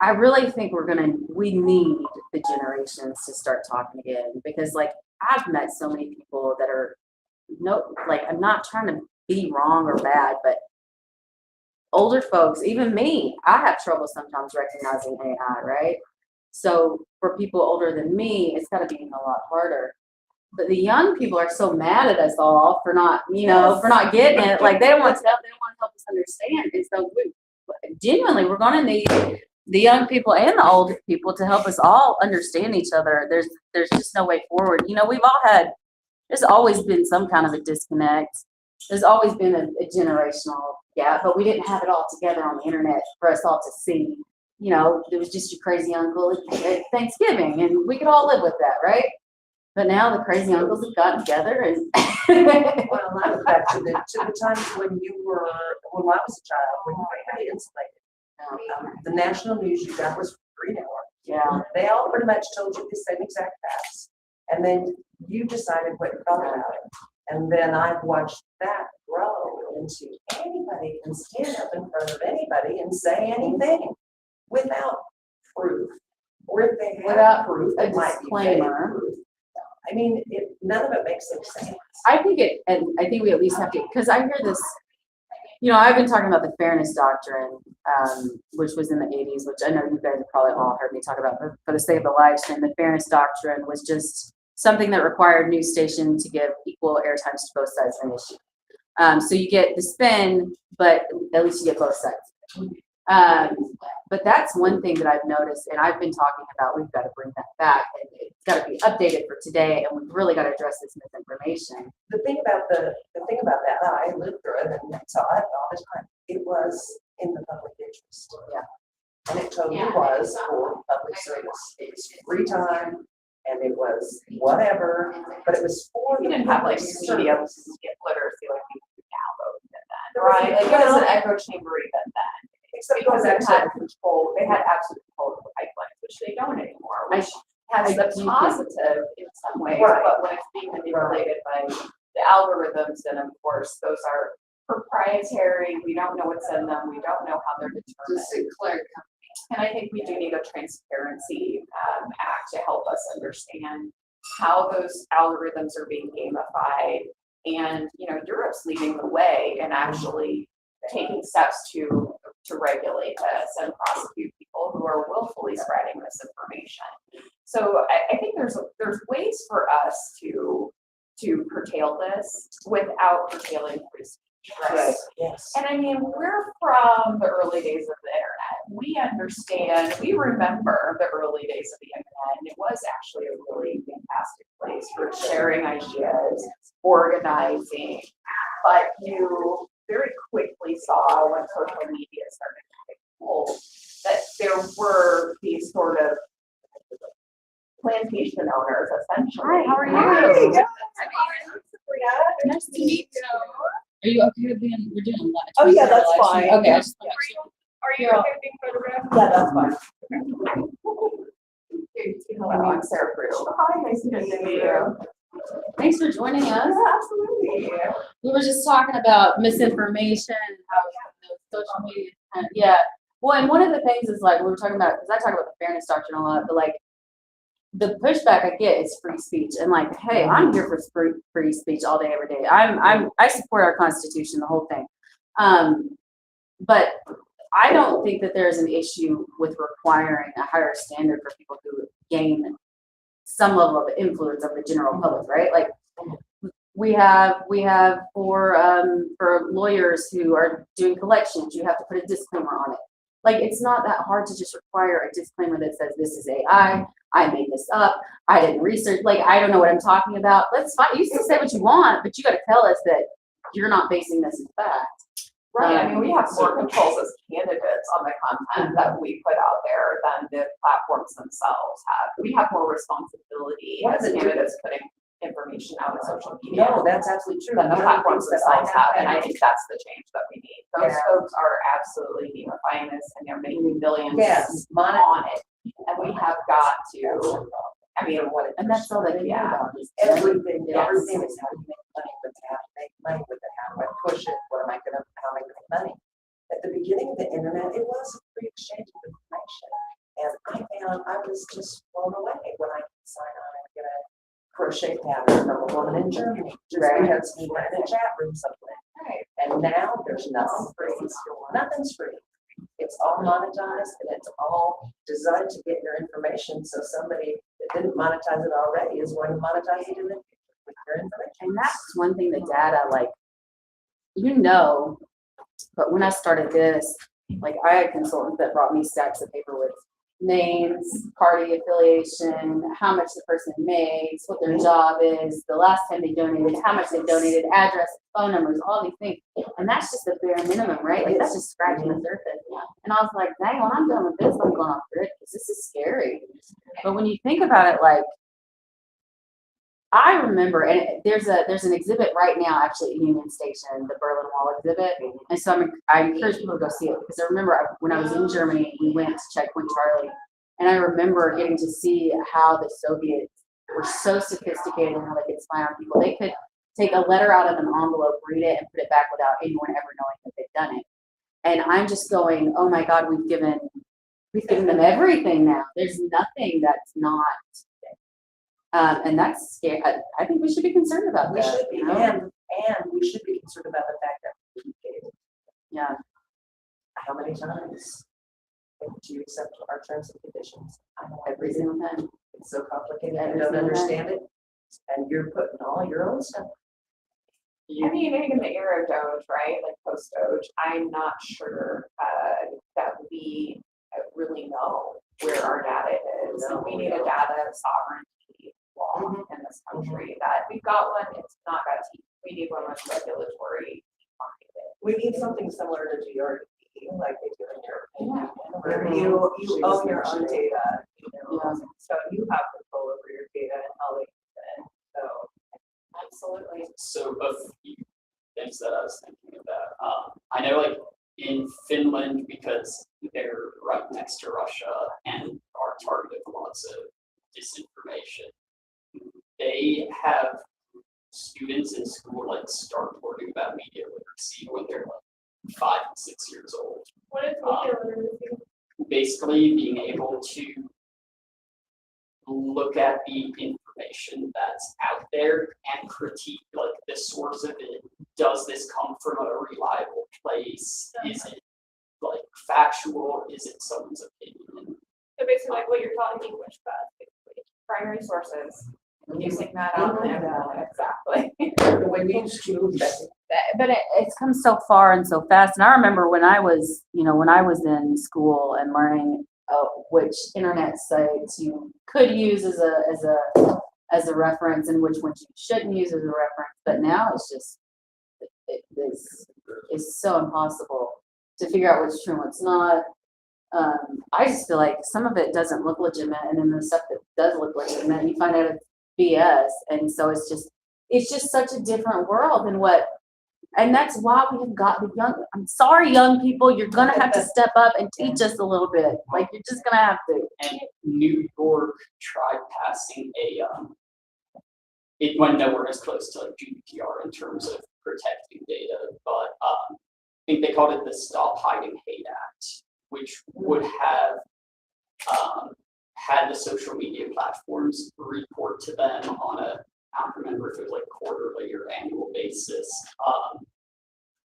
I really think we need the generations to start talking again, because like I've met so many people that are I'm not trying to be wrong or bad, but older folks, even me, I have trouble sometimes recognizing AI, right? So for people older than me, it's got to be even a lot harder. But the young people are so mad at us all for not, for not getting it. Like they don't want to help us understand. And so genuinely, we're going to need the young people and the old people to help us all understand each other. There's just no way forward. There's always been some kind of a disconnect. There's always been a generational gap, but we didn't have it all together on the internet for us all to see. It was just your crazy uncle at Thanksgiving, and we could all live with that, right? But now the crazy uncles have gotten together and Well, I was back to the times when I was a child, when you were highly insulated. The national news you got was Free Network. yeah. They all pretty much told you the same exact facts. And then you decided what you thought about it. And then I've watched that grow into anybody can stand up in front of anybody and say anything without proof. Or if they have Without proof, a it might be disclaimer. fake proof. I mean, none of it makes any sense. I think we at least have to, because I hear this I've been talking about the fairness doctrine, which was in the 80s, which I know you guys have probably all heard me talk about, but for the sake of the live stream, the fairness doctrine was just something that required news stations to give equal airtime to both sides of an issue. So you get the spin, but at least you get both sides. But that's one thing that I've noticed, and I've been talking about, we've got to bring that back, and it's got to be updated for today, and we've really got to address this misinformation. The thing about that, I lived through it and saw it all the time. It was in the public interest. Yeah. And it totally was for public service. It was free time and it was whatever, but it was for We the didn't have like public media service. get literacy like we do now, though, even then, right? Like it was an echo chamber even then. Except Because going they back had to control, they had absolute control of the pipelines, which they don't anymore, which has I the do think- positive in some ways, Right. but when it's being manipulated by the algorithms, then of course, those are proprietary, we don't know what's in them, we don't know how they're determined. Sinclair And I think we do need a transparency act to help us understand how those algorithms are being gamified. And, Europe's leading the way and actually taking steps to regulate this and prosecute people who are willfully spreading misinformation. So I think there's ways for us to curtail this without curtailing free speech. Right. yes. And I mean, we're from the early days of the internet. We understand, we remember the early days of the internet, and it was actually a really fantastic place for sharing ideas, organizing. But you very quickly saw when social media started to take hold that there were these sort of plantation owners, essentially. Hi, how are you? Hi. Nice to meet you. Are you okay with we're doing a live? Oh, yeah, that's fine. Okay, I Yeah. just want to make sure. Are you Yeah. okay being photographed? Yeah, that's fine. Hello, I'm Sarah Brew. Hi, nice to meet you. Thanks for joining us. Absolutely. We were just talking about misinformation and how social media, yeah. Well, and one of the things is like, we were talking about, because I talk about the fairness doctrine a lot, but like, the pushback I get is free speech, and like, hey, I'm here for free speech all day, every day. I support our Constitution, the whole thing. But I don't think that there's an issue with requiring a higher standard for people who gain some level of influence over the general public, right? Like, we have for lawyers who are doing collections, you have to put a disclaimer on it. Like, it's not that hard to just require a disclaimer that says this is AI. I made this up. I didn't research. Like, I don't know what I'm talking about. That's fine. You can say what you want, but you got to tell us that you're not basing this in fact. Right, I mean, we have more controls as candidates on the content that we put out there than the platforms themselves have. We have more responsibility What as is it? candidates putting information out on social media No, that's absolutely true. than the platforms themselves have, and I think think that's the change that we need. Those Yeah. folks are absolutely gamifying this, and they're making billions Yes, on it, and we have got to, I mean, And that's all they care Yeah. about. Is everything Yes. is how you make money with it, how to make money with it, how do I push it, how am I make money? At the beginning of the internet, it was a free exchange of information. And I was just blown away when I could sign on and get a crochet pattern from a woman in Germany, just Right. because we were in a chat room somewhere. Right. And now there's nothing free. Nothing's free. It's all monetized and it's all designed to get your information. So somebody that didn't monetize it already is going to monetize it in the future with your information. And that's one thing, the data, like, but when I started this, like, I had consultants that brought me stacks of paper with names, party affiliation, how much the person makes, what their job is, the last time they donated, how much they donated, address, phone numbers, all these things. And that's just the bare minimum, right? Like, that's just scratching the surface. And I was like, dang, when I'm done with this, I'm going off grid because this is scary. But when you think about it, like, I remember, and there's an exhibit right now actually in Union Station, the Berlin Wall exhibit, and so I encourage people to go see it because I remember when I was in Germany, we went to Checkpoint Charlie, and I remember getting to see how the Soviets were so sophisticated in how they could spy on people. They could take a letter out of an envelope, read it, and put it back without anyone ever knowing that they'd done it. And I'm just going, oh my God, we've given them everything now. There's nothing that's not. And that's scary. I think we should be concerned about We that. should be, you know? and we should be concerned about the fact that we gave many times? Do you accept our terms and conditions? I don't Every single time. It's so complicated, I Every don't single understand it, and you're putting all your own stuff. I mean, I think in the era of Doge, right, like post Doge, I'm not sure that we really know where our data is. And we need a data sovereignty law in this country that we've got one, it's not got teeth. We need one with regulatory behind it. We need something similar to GRDP, like they do in Europe. Yeah. Where you own your own data, you know, so you have control over your data and how they use it, so. Absolutely. So a few things that I was thinking about. I know like in Finland, because they're right next to Russia and are targeted for lots of disinformation, they have students in school like start learning about media literacy when they're like 5 and 6 years old. What is media literacy? Basically being able to look at the information that's out there and critique like the source of it. Does this come from a reliable place? Is it like factual? Is it someone's opinion? So basically like what you're taught in English class, basically. Primary sources, using that on there, exactly. The way we used to, But it's come so far and so fast. And I remember when I was, when I was in school and learning which internet sites you could use as a reference and which ones you shouldn't use as a reference. But now it's just, it's so impossible to figure out what's true and what's not. I just feel like some of it doesn't look legitimate, and then the stuff that does look legitimate, you find out it's BS. And so it's just such a different world than and that's why we have got the young. I'm sorry, young people, you're gonna have to step up and teach us a little bit. Like you're just gonna have to. And New York tried passing it went nowhere as close to like GDPR in terms of protecting data, but I think they called it the Stop Hiding Hate Act, which would have had the social media platforms report to them on I don't remember if it was like quarterly or annual basis,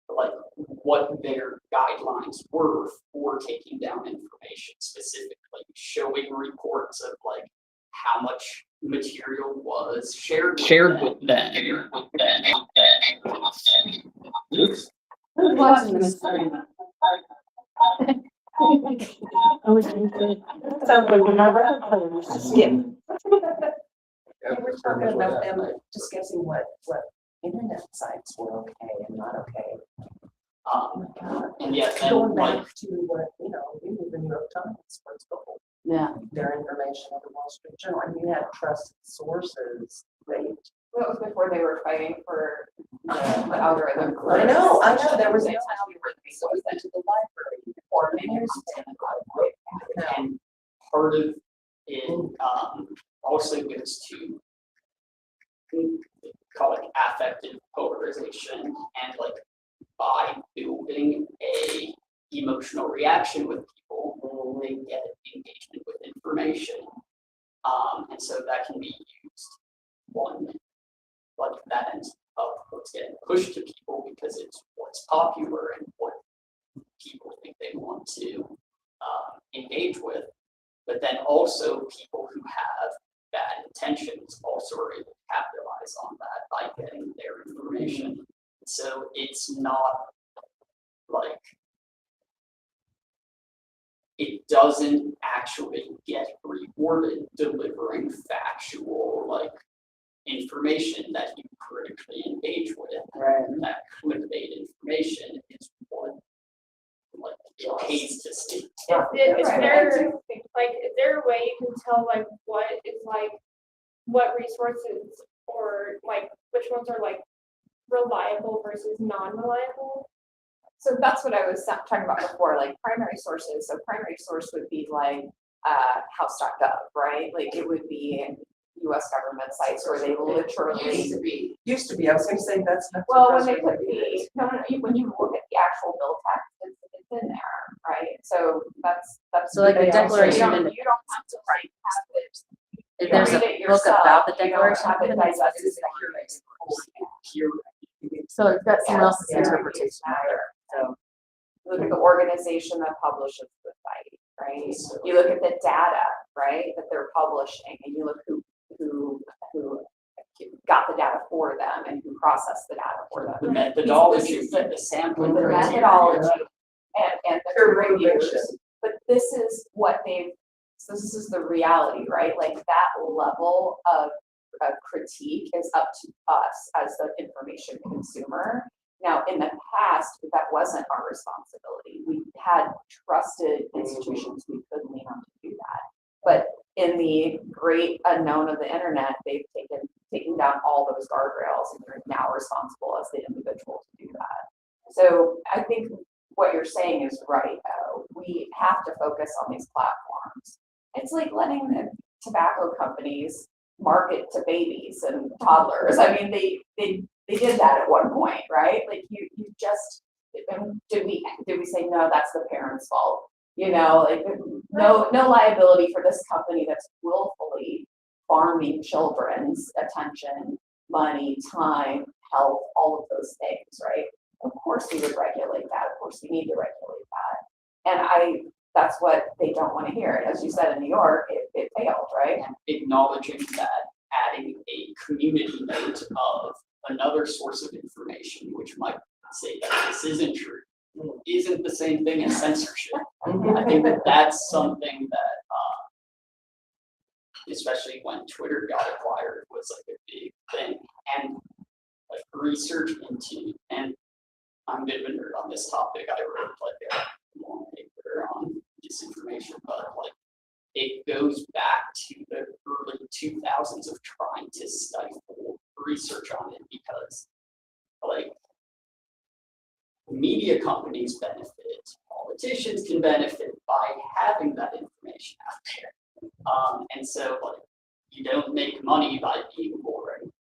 like what their guidelines were for taking down information, specifically showing reports of like how much material was shared with them. Who's watching this? sounds like remember? Yeah. We were talking about them discussing what internet sites were okay and not okay. And yeah, then Going like back to what, we need the New York Times, for example, Yeah. their information of the Wall Street Journal, and you had trusted sources, right? That was before they were fighting for the algorithm. I know, there was. They no were to the library or and part of it also goes to call it affective polarization, and like by building a emotional reaction with people, they get engagement with information, and so that can be used like that ends up what's getting pushed to people because it's what's popular and what people think they want to engage with. But then also people who have bad intentions also are able to capitalize on that by getting their information. So it's not like it doesn't actually get rewarded delivering factual like information that you critically engage with. Right. And that clickbait information is what like it pays to see. Is there a way you can tell like what is like what resources or like which ones are like reliable versus non-reliable? So that's what I was talking about before, like primary sources. So primary source would be like house.gov, right? Like it would be US government sites where they literally Used to be, I was gonna say that's not. well, when they put when you look at the actual bill text, it's in there, right? So that's So like the Declaration you of don't have to write it. If there's a Read it book yourself, about the you don't Declaration have of it Independence, digested. so it's got someone else's Yeah. interpretation. So look at the organization that publishes the site, right? You look at the data, right, that they're publishing, and you look who got the data for them and who processed the data for them. The methodology, the sampling The criteria. methodology and the Peer reviews. revision. But this is what so this is the reality, right? Like that level of critique is up to us as the information consumer. Now, in the past, that wasn't our responsibility. We had trusted institutions we could lean on to do that. But in the great unknown of the internet, they've taken down all those guardrails, and you're now responsible as the individual to do that. So I think what you're saying is right, though. We have to focus on these platforms. It's like letting the tobacco companies market to babies and toddlers. I mean, they did that at one point, right? Like you just, did we say, no, that's the parents' fault? You know, like no liability for this company that's willfully farming children's attention, money, time, health, all of those things, right? Of course we would regulate that. Of course we need to regulate that. And that's what they don't want to hear. As you said in New York, it failed, right? Acknowledging that adding a community note of another source of information, which might say that this isn't true, isn't the same thing as censorship. I think that's something that, especially when Twitter got acquired, was like a big thing. And like research into, and I'm a bit of a nerd on this topic. I wrote like a long paper on disinformation, but like it goes back to the early 2000s of trying to stifle research on it, because like media companies benefit, politicians can benefit by having that information out there. And so like you don't make money by being boring.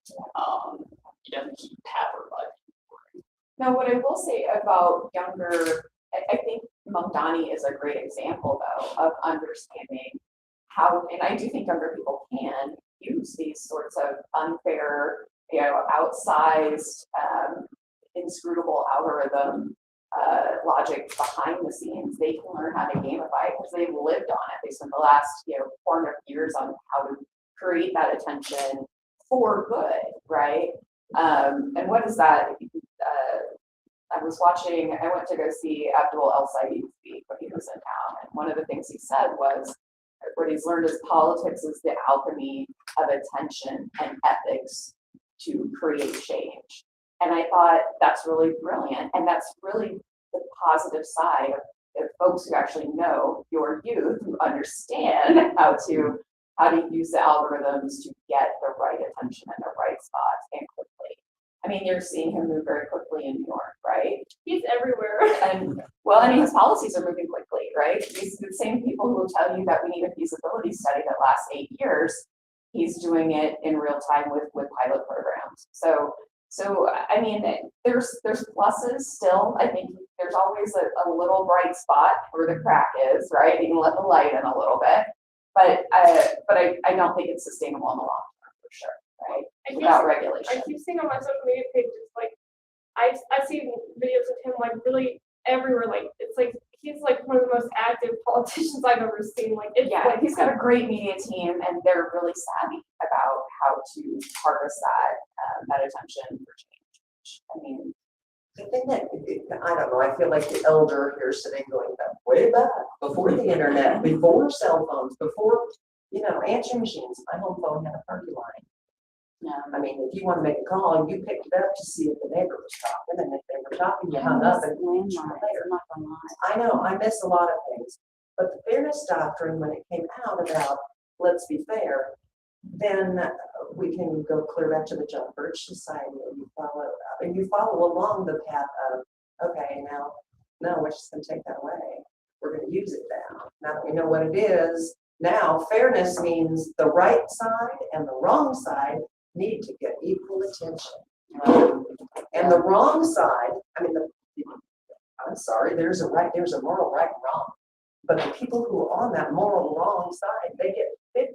You don't keep power by being boring. Now, what I will say about younger, I think Mamdani is a great example, though, of understanding how, and I do think younger people can use these sorts of unfair, outsized, inscrutable algorithm logic behind the scenes. They can learn how to gamify it because they've lived on it. They spent the last 400 years on how to create that attention for good, right? And what is that? I went to go see Abdul El-Said speak when he was in town, and one of the things he said was, what he's learned is politics is the alchemy of attention and ethics to create change. And I thought that's really brilliant, and that's really the positive side of folks who actually know your youth, who understand how to use the algorithms to get the right attention in the right spots and quickly. I mean, you're seeing him move very quickly in New York, right? He's everywhere. And his policies are moving quickly, right? These the same people who will tell you that we need a feasibility study that lasts 8 years. He's doing it in real time with pilot programs. So I mean, there's pluses still. I think there's always a little bright spot where the crack is, right? You can let the light in a little bit, but I don't think it's sustainable in the long term for sure, right? Without regulation. I keep seeing on my social media pages, like I've seen videos of him like really everywhere. Like it's like he's like one of the most active politicians I've ever seen. Like Like he's got a great media team, and they're really savvy about how to harvest that attention for change. I mean, the thing that, I don't know, I feel like the elder here sitting going back, way back, before the internet, before cell phones, before, answering machines. My home phone had a party line. I mean, if you want to make a call, you picked it up to see if the neighbor was talking, and if they were talking, you hung up and later. I know, I miss a lot of things, but the fairness doctrine, when it came out about let's be fair, then we can go clear back to the John Birch Society, and you follow along the path of, okay, now, no, we're just going to take that away. We're going to use it now. Now that we know what it is, now fairness means the right side and the wrong side need to get equal attention. And the wrong side, I'm sorry, there's a moral right and wrong. But the people who are on that moral wrong side, they get 50%,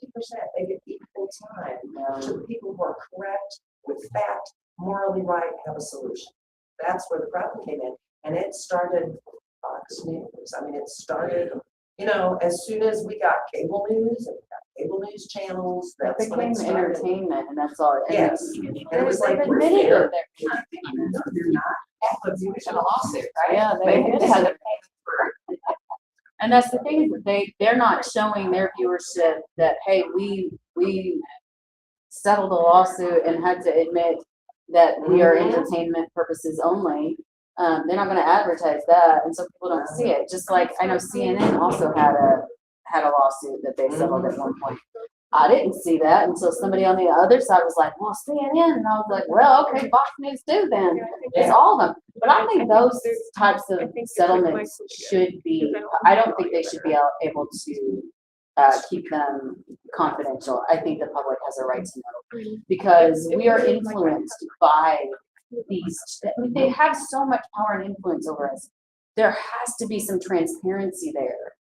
they get equal time to the people who are correct, with fact, morally right, have a solution. That's where the problem came in. And it started Fox News. I mean, it started, as soon as we got cable news and we got cable news channels, It that's when became it started. entertainment, and that's all. And Yes, and it was like, we're admitted fair. it. No, you're not. But you In a lawsuit, right? Yeah, they had to pay for. And that's the thing, is that they're not showing their viewership that, hey, we settled a lawsuit and had to admit that we are entertainment purposes only. They're not gonna advertise that, and so people don't see it. Just like I know CNN also had a lawsuit that they settled at one point. I didn't see that until somebody on the other side was like, well, CNN, and I was like, well, okay, Fox News too then. It's all of them. But I think those types of settlements should be, I don't think they should be able to keep them confidential. I think the public has a right to know, because we are influenced by these, they have so much power and influence over us. There has to be some transparency there.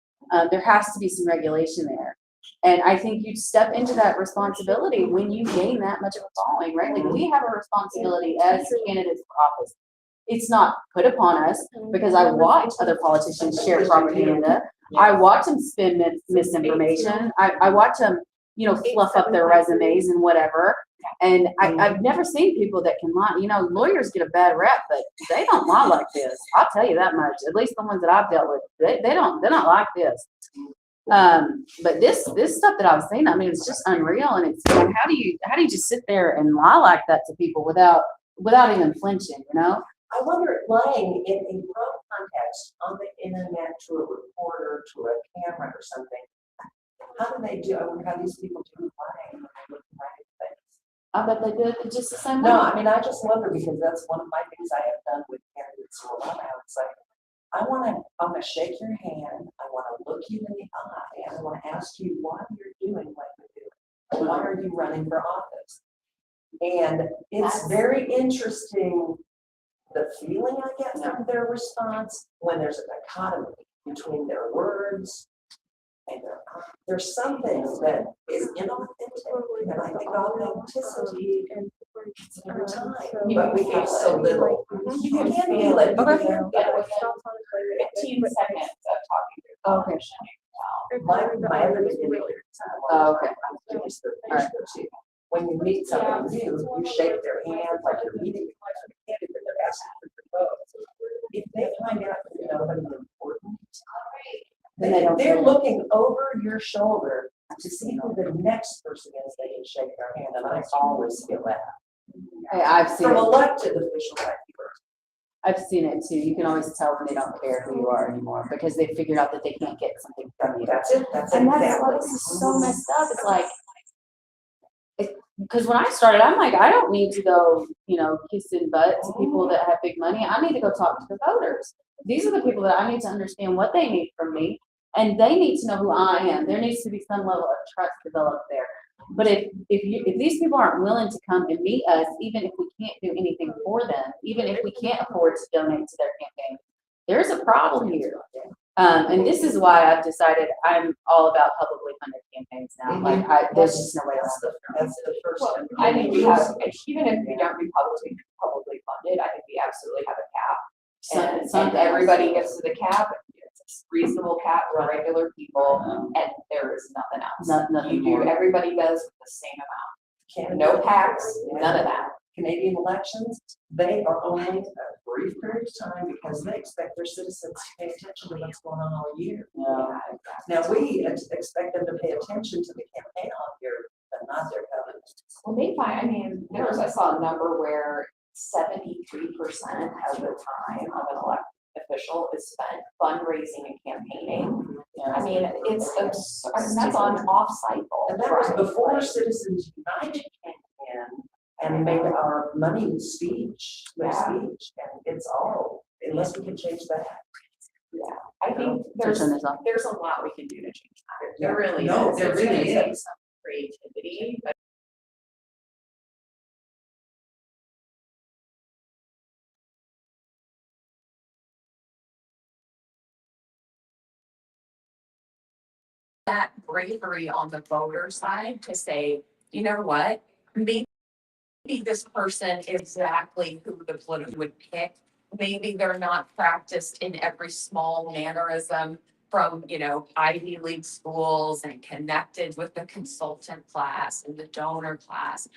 There has to be some regulation there. And I think you step into that responsibility when you gain that much of a following, right? Like, we have a responsibility as candidates for office. It's not put upon us, because I watch other politicians share propaganda. I watch them spin misinformation. I watch them, fluff up their resumes and whatever. And I've never seen people that can lie. Lawyers get a bad rap, but they don't lie like this. I'll tell you that much. At least the ones that I've dealt with, they're not like this. But this stuff that I've seen, I mean, it's just unreal. And it's like, how do you just sit there and lie like that to people without even flinching, I wonder if lying in a broad context on the internet to a reporter, to a camera or something, how do they do? I wonder how these people do lying. I bet they did it just the same way. No, I mean, I just wonder, because that's one of my things I have done with candidates who are on. It's like, I'm gonna shake your hand. I want to look you in the eye, and I want to ask you why you're doing what you're doing. Why are you running for office? And it's very interesting, the feeling I get from their response when there's a dichotomy between their words and there's something that is inauthentic, and I think authenticity every time, but we have so little. You can feel it. Okay. Yeah, within 15 seconds of talking to the Okay. politician. My other beginning. Oh, okay. When you meet someone new, you shake their hand like you're meeting a candidate, they're asking for your vote. If they find out that you're nobody important, they're looking over your shoulder to see who the next person is they can shake their hand, and I always feel that. Hey, I've seen From it. elected officials like you. I've seen it too. You can always tell when they don't care who you are anymore, because they figured out that they can't get something from you. That's it. That's And exactly. that's why this is so messed up. It's like, because when I started, I'm like, I don't need to go, kissing butt to people that have big money. I need to go talk to the voters. These are the people that I need to understand what they need from me, and they need to know who I am. There needs to be some level of trust developed there. But if these people aren't willing to come and meet us, even if we can't do anything for them, even if we can't afford to donate to their campaign, there's a problem here. And this is why I've decided I'm all about publicly funded campaigns now. Like, there's just no way around it. That's the first Well, one. I think we have, even if we don't be publicly funded, I think we absolutely have a cap. And everybody gets to the cap. It's a reasonable cap for regular people, and there is nothing else. Nothing You more. do, everybody does the same amount. No PACs, none of that. Canadian elections, they are only a brief period of time because they expect their citizens to pay attention to what's going on all year. Yeah. Now, we expect them to pay attention to the campaign all year, but not their government. Well, they find, I saw a number where 73% of the time of an elected official is spent fundraising and campaigning. I mean, it's absurd. That's on off cycle. And that was before Citizens United came in and made our money speech, their speech, and it's all, unless we can change that. Yeah, I think there's a lot we can do to change that. There really No, is. there It's really gonna take is. some creativity, but that bravery on the voter side to say, you know what, maybe this person is exactly who the political would pick maybe they're not practiced in every small mannerism from, Ivy League schools and connected with the consultant class and the donor class.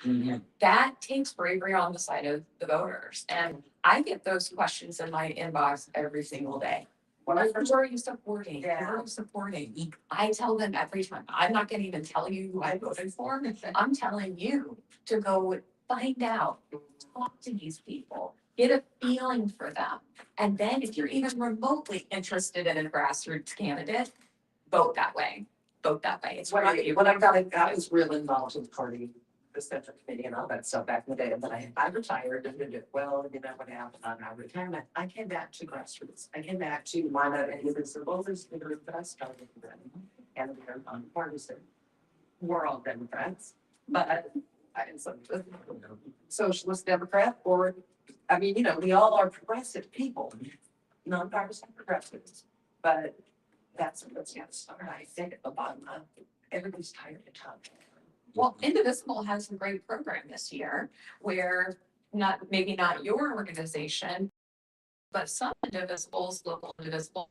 That takes bravery on the side of the voters. And I get those questions in my inbox every single day. Who are you supporting? Who are you supporting? I tell them every time, I'm not gonna even tell you who I voted for. I'm telling you to go find out, talk to these people, get a feeling for them. And then if you're even remotely interested in a grassroots candidate, vote that way. Vote that way. It's When really. I was real involved in the party, the central committee and all that stuff back in the day, and then I retired and did it. Well, you know what happened on my retirement? I came back to grassroots. I came back to why not indivisible is the group that I started with, and we're nonpartisan. We're all Democrats, but I'm socialist Democrat, or, I mean, we all are progressive people, nonpartisan progressives, but that's what's started. I think at the bottom of everybody's tired of talking. Well, Indivisible has a great program this year where maybe not your organization, but some indivisibles, local indivisibles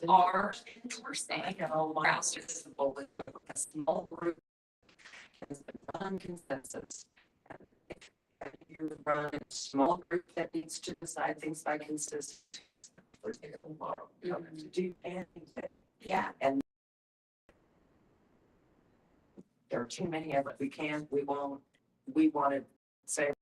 are endorsing grassroots. A small group has been on consensus. And if you run a small group that needs to decide things by consensus, for example, you don't have to do anything. Yeah. And there are too many of it. We can't, we won't, we want to say.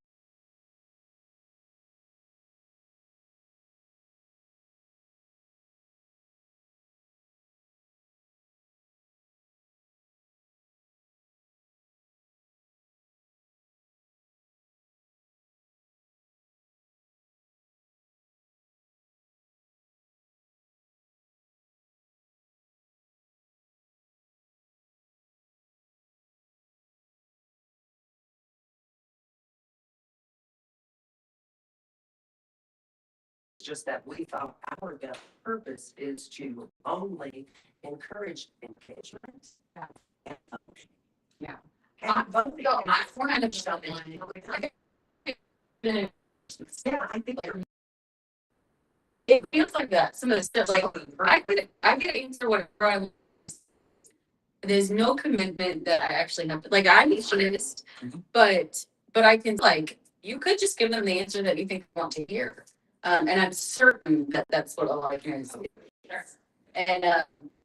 Just that we thought our purpose is to only encourage engagement. And voting. Yeah. And voting. So we're kind of jumping. Yeah, I think It feels like that. Some of the stuff, like I could answer whatever I want. There's no commitment that I actually have to, like, I'm honest, but I can, like, you could just give them the answer that you think they want to hear. And I'm certain that that's what a lot of parents do. And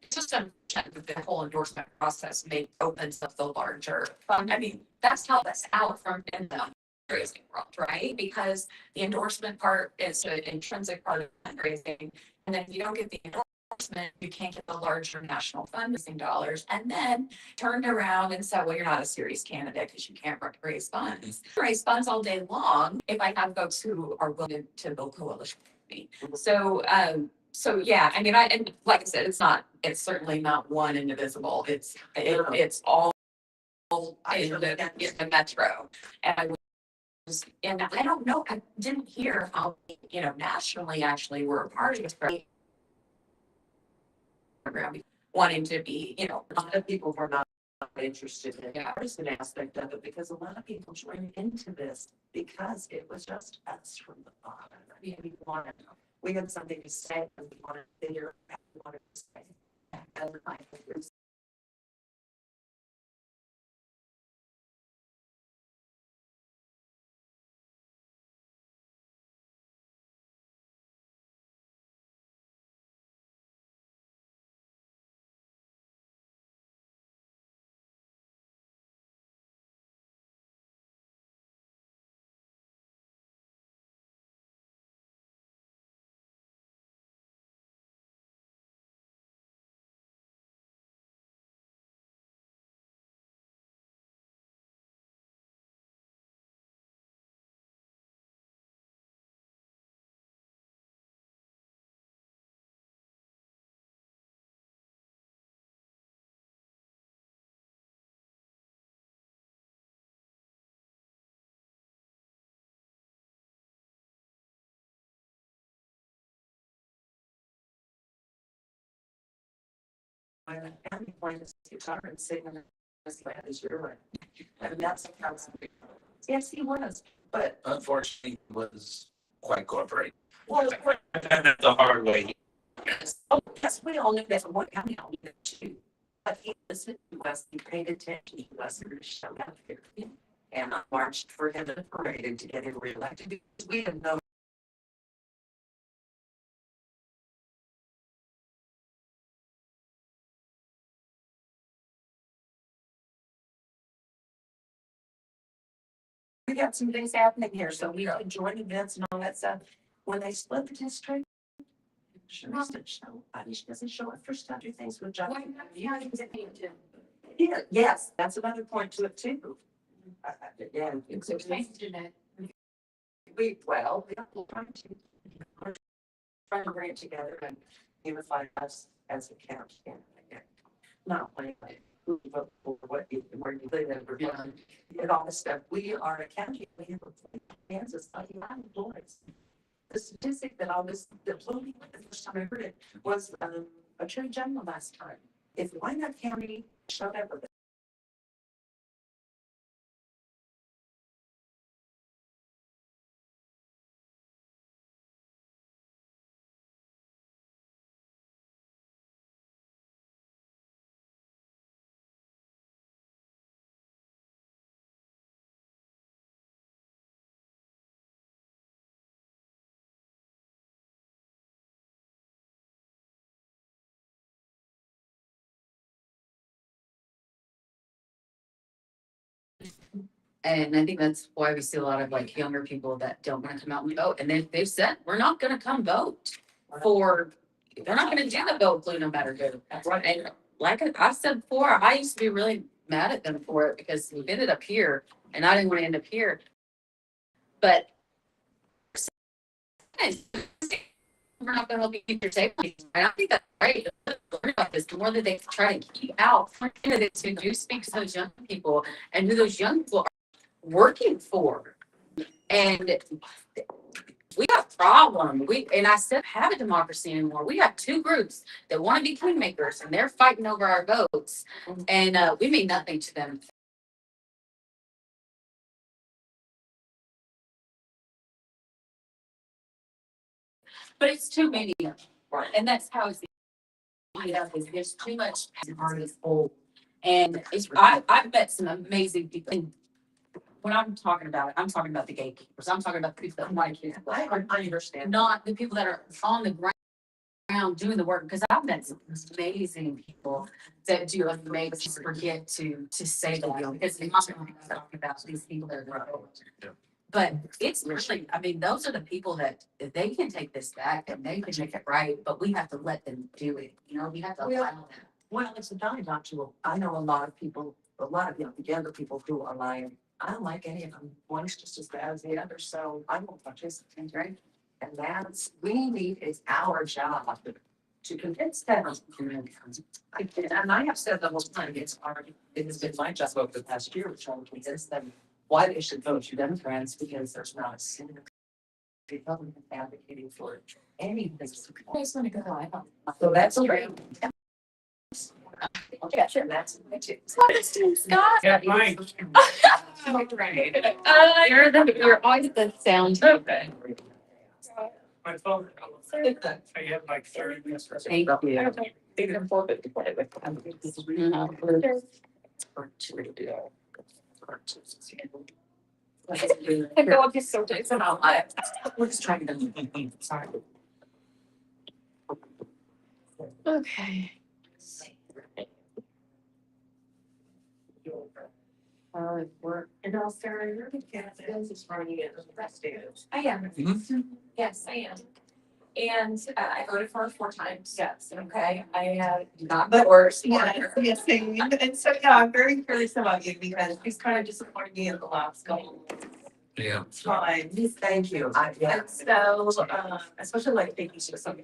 it's just unfortunate that the whole endorsement process opens up the larger fund. I mean, that's how that's out from in the fundraising world, right? Because the endorsement part is an intrinsic part of fundraising. And then if you don't get the endorsement, you can't get the larger national fundraising dollars. And then turned around and said, well, you're not a serious candidate because you can't raise funds. Raise funds all day long if I have folks who are willing to build coalition with me. So yeah, I mean, and like I said, it's certainly not one indivisible. It's all in the metro. And I don't know, I didn't hear how, nationally actually we're a part of this program, wanting to be, a lot of people were not interested in the partisan aspect of it because a lot of people joined into this because it was just us from the bottom. I mean, we had something to say and we wanted to figure out what we wanted to say. And I think there's my family playing this guitar and singing as bad as your right. I mean, that's a council. Yes, he was, but Unfortunately, it was quite corporate. That's the hard way. Oh, yes, we all knew that from what county all knew that too. But he listened to us, he paid attention, he wasn't showed up here. And I marched for him and paraded to get him reelected because we didn't know. We got some things happening here, so we could join events and all that stuff. When they split the district, sure doesn't show, she doesn't show up for stuff, do things with John. Yeah, yes, that's another point to it too. Yeah, it's okay. Well, we are trying to bring it together and unify us as a county. Not like vote for what you, where you live and all this stuff. We are a county. We have a Kansas, 99 employees. The statistic that I was deploying the first time I heard it was Attorney General last time. If Wyandotte County showed up with it. And I think that's why we see a lot of like younger people that don't want to come out and vote. And they've said, we're not gonna come vote for, they're not gonna do the vote blue no matter who. And like I've said before, I used to be really mad at them for it because we ended up here and I didn't want to end up here. But we're not gonna help you keep your safety. And I think that's right. Learn about this. The more that they try to keep out candidates who do speak to those young people and who those young people are working for. And we got a problem. And I said have a democracy anymore. We got two groups that want to be kingmakers and they're fighting over our votes. And we mean nothing to them. But it's too many of them. And that's how it's there's too much already old. And it's I've met some amazing people. And when I'm talking about it, I'm talking about the gatekeepers. I'm talking about the people that want to. I understand. Not the people that are on the ground doing the work. Because I've met some amazing people that do amazing. Forget to say that because I'm talking about these people that are. But it's really, I mean, those are the people that if they can take this back and they can make it right, but we have to let them do it. You know, we have to allow them. Well, it's a dialogue. I know a lot of people, a lot of the younger people who are lying. I don't like any of them. One's just as bad as the other, so I won't participate, right? And that's, we need, it's our job to convince them. And I have said the whole time, it has been my job over the past year, trying to convince them why they should vote for Democrats, because there's not a single Republican advocating for anything. So that's great. Okay, sure, that's my too. Scott. Yeah, mine. You're always the sound. Okay. My phone. I have like 30 minutes. Thank you. I feel like it's so different. We're just trying to. Sorry. Okay. Work. And also, Sarah, you're is running it as a representative. I am. Yes, I am. And I voted for her 4 times. Yes. Okay, I have not The worse. Yes, and so, yeah, I'm very curious about you because he's kind of disappointed me in the last couple. Yeah. Time. Thank you. And so, especially like thinking to some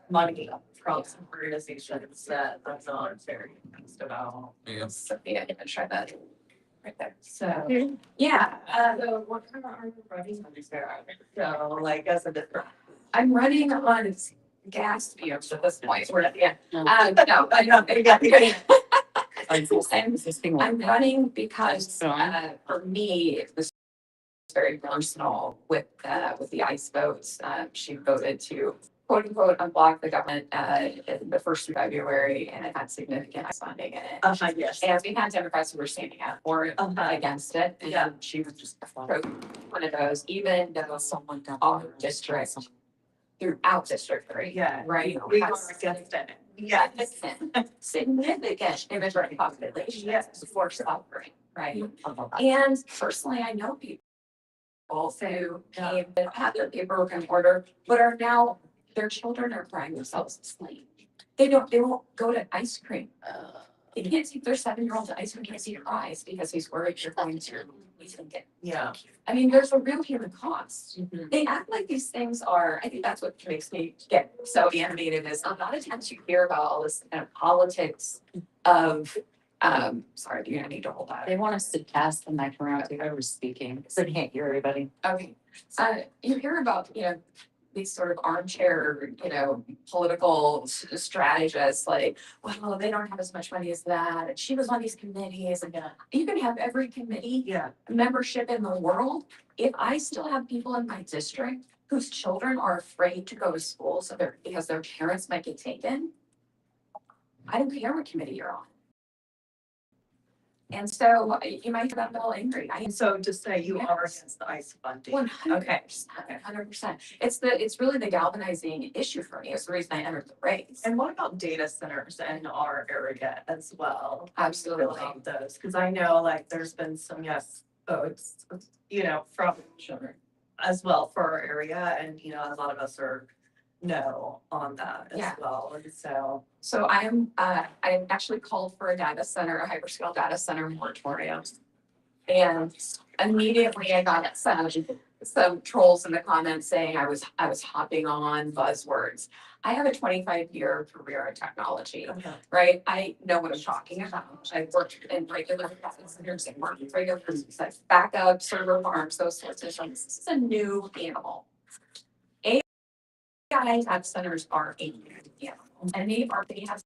money from some organizations that I'm not very interested about. Yeah. Sophia, I'm gonna try that right there. So, yeah, So what kind of are you running on this there? So like as a different. I'm running on gas fumes at this point. We're at, yeah. No, I'm running because, for me, the very personal with the ICE votes. She voted to quote unquote unblock the government in the first of February, and it had significant ICE funding in it. Yes. And we had Democrats who were standing up for it, against it, and Yeah. she was just one of those, even though Someone down our there. district, throughout District 3. Yeah. Right? We are has against it. Yeah. significant immigrant population. Yes. For suffering, right? And personally, I know people who came that had their paperwork in order, but are now, their children are crying themselves to sleep. They won't go to ice cream. They can't take their 7-year-old to ice cream because he cries because he's worried you're going to, he's gonna get. Yeah. I mean, there's a real human cost. Mhm. They act like these things are, I think that's what makes me get so animated is a lot of times you hear about all this kind of politics of, sorry, do you need to hold that? They want us to pass the mic around to whoever's speaking, so they can't hear everybody. Okay, you hear about, these sort of armchair, political strategists, like, well, they don't have as much money as that, and she was on these committees, and you can have every committee Yeah. membership in the world. If I still have people in my district whose children are afraid to go to school, because their parents might get taken, I don't care what committee you're on. And so you might get a little angry. And so to say you are against the ICE funding. 100%. It's really the galvanizing issue for me. It's the reason I entered the race. And what about data centers in our area as well? Absolutely. About those, because I know like there's been some votes, from as well for our area, and a lot of us are no on that as well. And So I actually called for a data center, a hyperscale data center moratorium. And immediately I got some trolls in the comments saying I was hopping on buzzwords. I have a 25-year career in technology, right? I know what I'm talking about. I've worked in regular data centers and worked in regular backup server farms, those sorts of things. This is a new animal. AI data centers are a new animal, and they have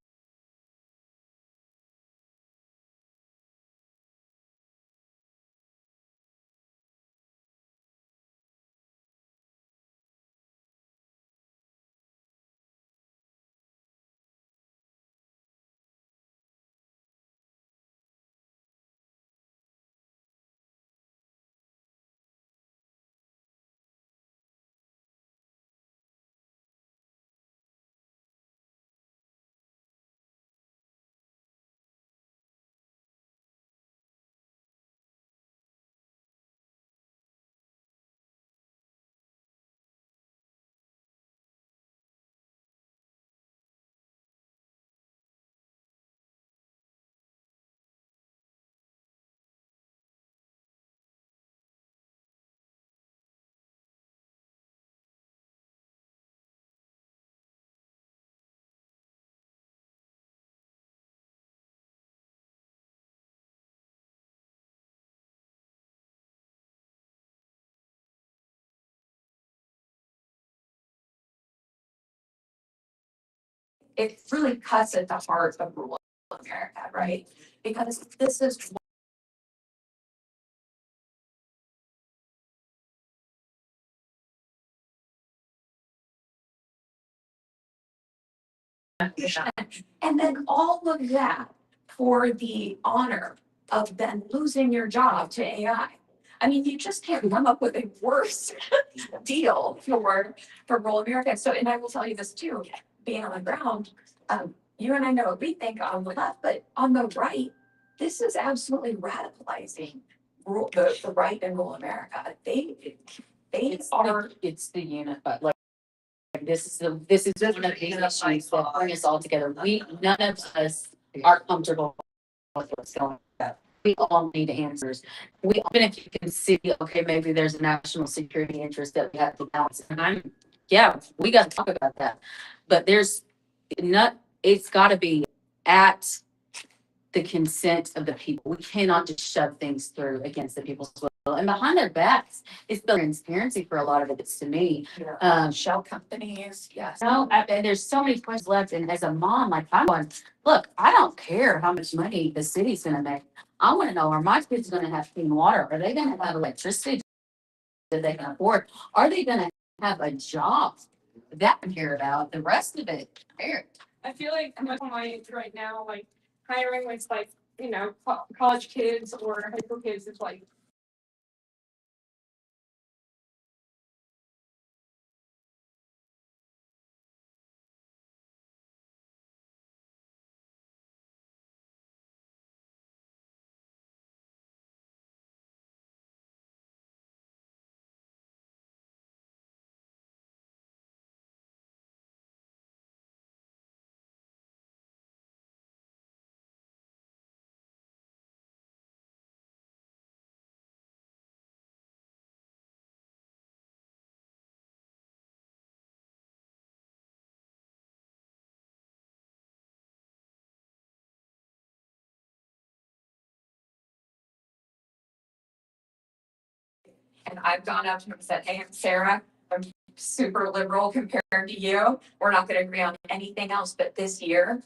it really cuts at the heart of rural America, right? Because this is and then all of that for the honor of then losing your job to AI. I mean, you just can't come up with a worse deal for rural America. So, and I will tell you this too, being on the ground, you and I know what we think on the left, but on the right, this is absolutely radicalizing the right in rural America. It's the unit, but like this is one of the issues that bring us all together. None of us are comfortable with what's going on. We all need answers. Even if you can see, okay, maybe there's a national security interest that we have to balance. And we got to talk about that. But it's got to be at the consent of the people. We cannot just shove things through against the people's will. And behind their backs, it's the transparency for a lot of it, to me. Shell companies, yes. And there's so many questions left. And as a mom, like I'm going, look, I don't care how much money the city's gonna make. I want to know, are my kids gonna have clean water? Are they gonna have electricity? that they can afford. Are they gonna have a job that I care about? The rest of it, care. I feel like I'm at my age right now, like hiring with like, you know, college kids or high school kids is like. And I've gone up to him and said, hey, I'm Sarah, I'm super liberal compared to you. We're not gonna agree on anything else, but this year,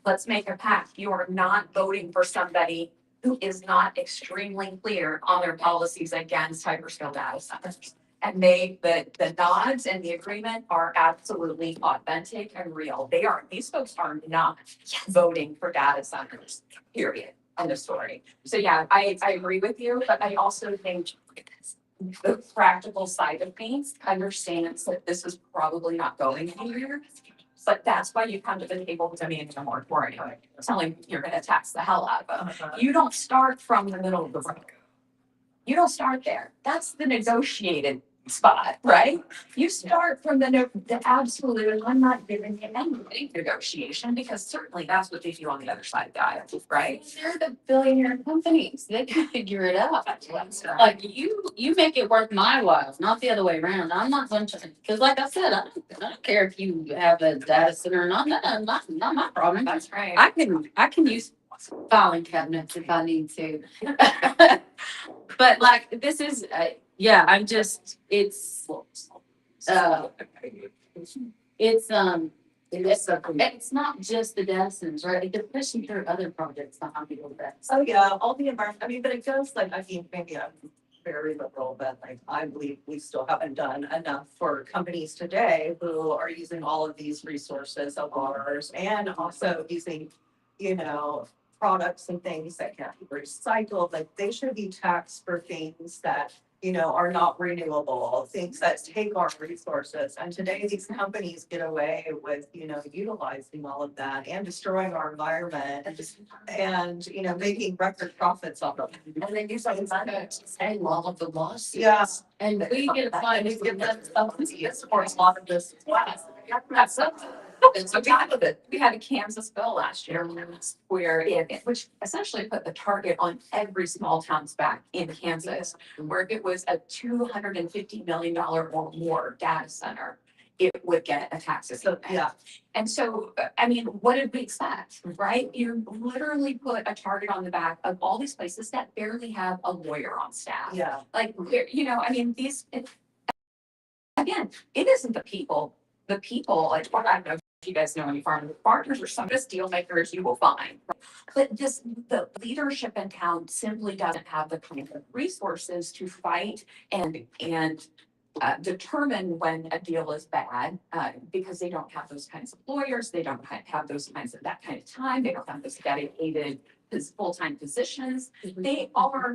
let's make a pact. You are not voting for somebody who is not extremely clear on their policies against hyperscale data centers. And the nods and the agreement are absolutely authentic and real. These folks are not voting for data centers, period, end of story. So yeah, I agree with you, but I also think the practical side of things understands that this is probably not going anywhere. But that's why you come to the table with me in a moratorium, telling you're gonna tax the hell out of them. You don't start from the middle of the road. You don't start there. That's the negotiated spot, right? You start from the absolute, and I'm not giving you any negotiation, because certainly that's what they do on the other side of the aisle, right? They're the billionaire companies. They can figure it out. Like you make it worth my while, not the other way around. I'm not going to, because like I said, I don't care if you have a data center or not. Not my problem. That's right. I can use filing cabinets if I need to. But like this is, yeah, I'm just, it's it's not just the data centers, right? They're pushing through other projects behind the that. Oh, yeah, all the environment, I mean, but it feels like, I mean, maybe I'm very liberal, but like, I believe we still haven't done enough for companies today who are using all of these resources of ours and also using, you know, products and things that can't be recycled, like they should be taxed for things that, you know, are not renewable, things that take our resources. And today these companies get away with, you know, utilizing all of that and destroying our environment and, you know, making record profits off of it. And then you start to say all of the lawsuits. Yeah. And we get fined for that stuff. It supports a lot of this. That's And so we had a Kansas bill last year which essentially put the target on every small town's back in Kansas, where it was a $250 million or more data center, it would get a tax. So, yeah. And so, I mean, what did we expect, right? You literally put a target on the back of all these places that barely have a lawyer on staff. Yeah. Like, you know, I mean, again, it isn't the people, like, I don't know if you guys know any farmers or some of the steel makers you will find. But just the leadership in town simply doesn't have the kind of resources to fight and determine when a deal is bad, because they don't have those kinds of lawyers, they don't have those kinds of that kind of time, they don't have those dedicated full-time positions. They are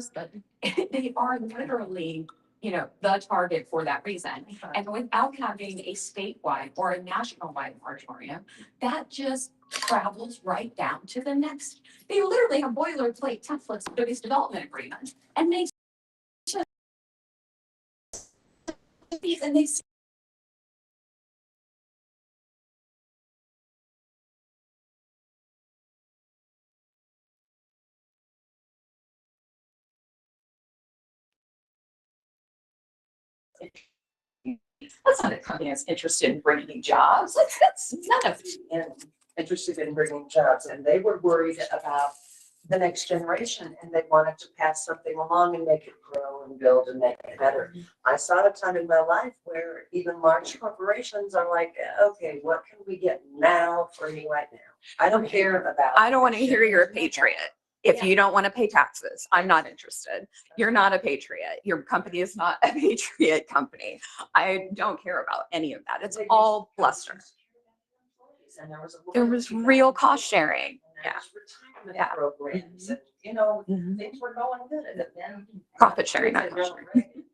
literally, you know, the target for that reason. And without having a statewide or a national-wide moratorium, that just travels right down to the next. They literally have boilerplate templates for these development agreements, and they that's not a company that's interested in bringing jobs. That's not a. And interested in bringing jobs, and they were worried about the next generation, and they wanted to pass something along and make it grow and build and make it better. I saw a time in my life where even large corporations are like, okay, what can we get now for you right now? I don't care about. I don't want to hear you're a patriot. If you don't want to pay taxes, I'm not interested. You're not a patriot. Your company is not a patriot company. I don't care about any of that. It's all bluster. And there was There was real cost sharing. Yeah. Retirement Yeah. programs, and, you know, Mhm. things were going good, and then. Profit sharing, not cost sharing.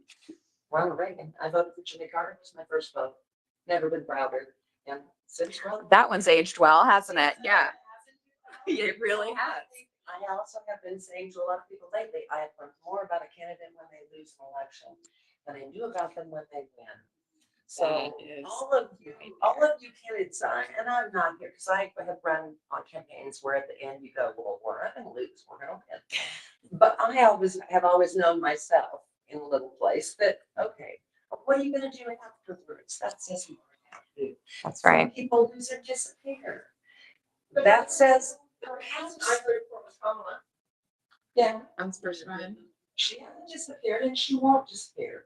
Ronald Reagan, I voted for Jimmy Carter, it was my first vote, never been prouder, and since Ronald. That one's aged well, hasn't it? Yeah. It really has. I also have been saying to a lot of people lately, I have learned more about a candidate when they lose an election than I do about them when they win. So all of you candidates, and I'm not here, because I have run on campaigns where at the end you go, well, we're not gonna lose, we're gonna win. But I have always known myself in a little place that, okay, what are you gonna do afterwards? That says more about you. That's Some right. people lose and disappear. That says perhaps. I heard from Kamala. Yeah, I'm persuaded. she hasn't disappeared and she won't disappear.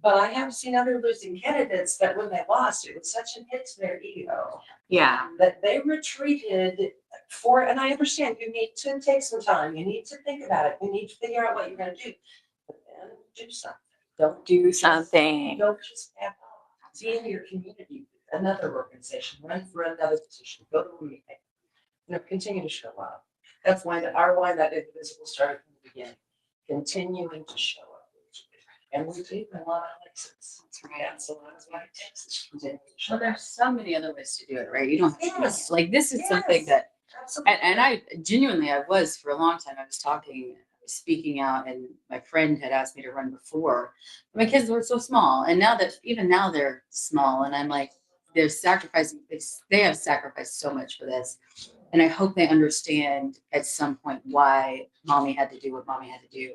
But I have seen other losing candidates that when they lost, it was such a hit to their ego Yeah. that they retreated for, and I understand you need to take some time, you need to think about it, you need to figure out what you're gonna do. But then do something. Don't Do something. Don't just back off. Be in your community, another organization, run for another position, go to a meeting. You know, continue to show up. That's why that indivisible started from the beginning, continuing to show up. And we do a lot of places. That's right. That's a lot of why it takes us to continue to show Well, up. there's so many other ways to do it, right? You don't have to, Yes. like, this is something Yes. that, Absolutely. and I genuinely, I was for a long time, I was speaking out, and my friend had asked me to run before. My kids were so small, and even now they're small, and I'm like, they're sacrificing, they have sacrificed so much for this. And I hope they understand at some point why mommy had to do what mommy had to do.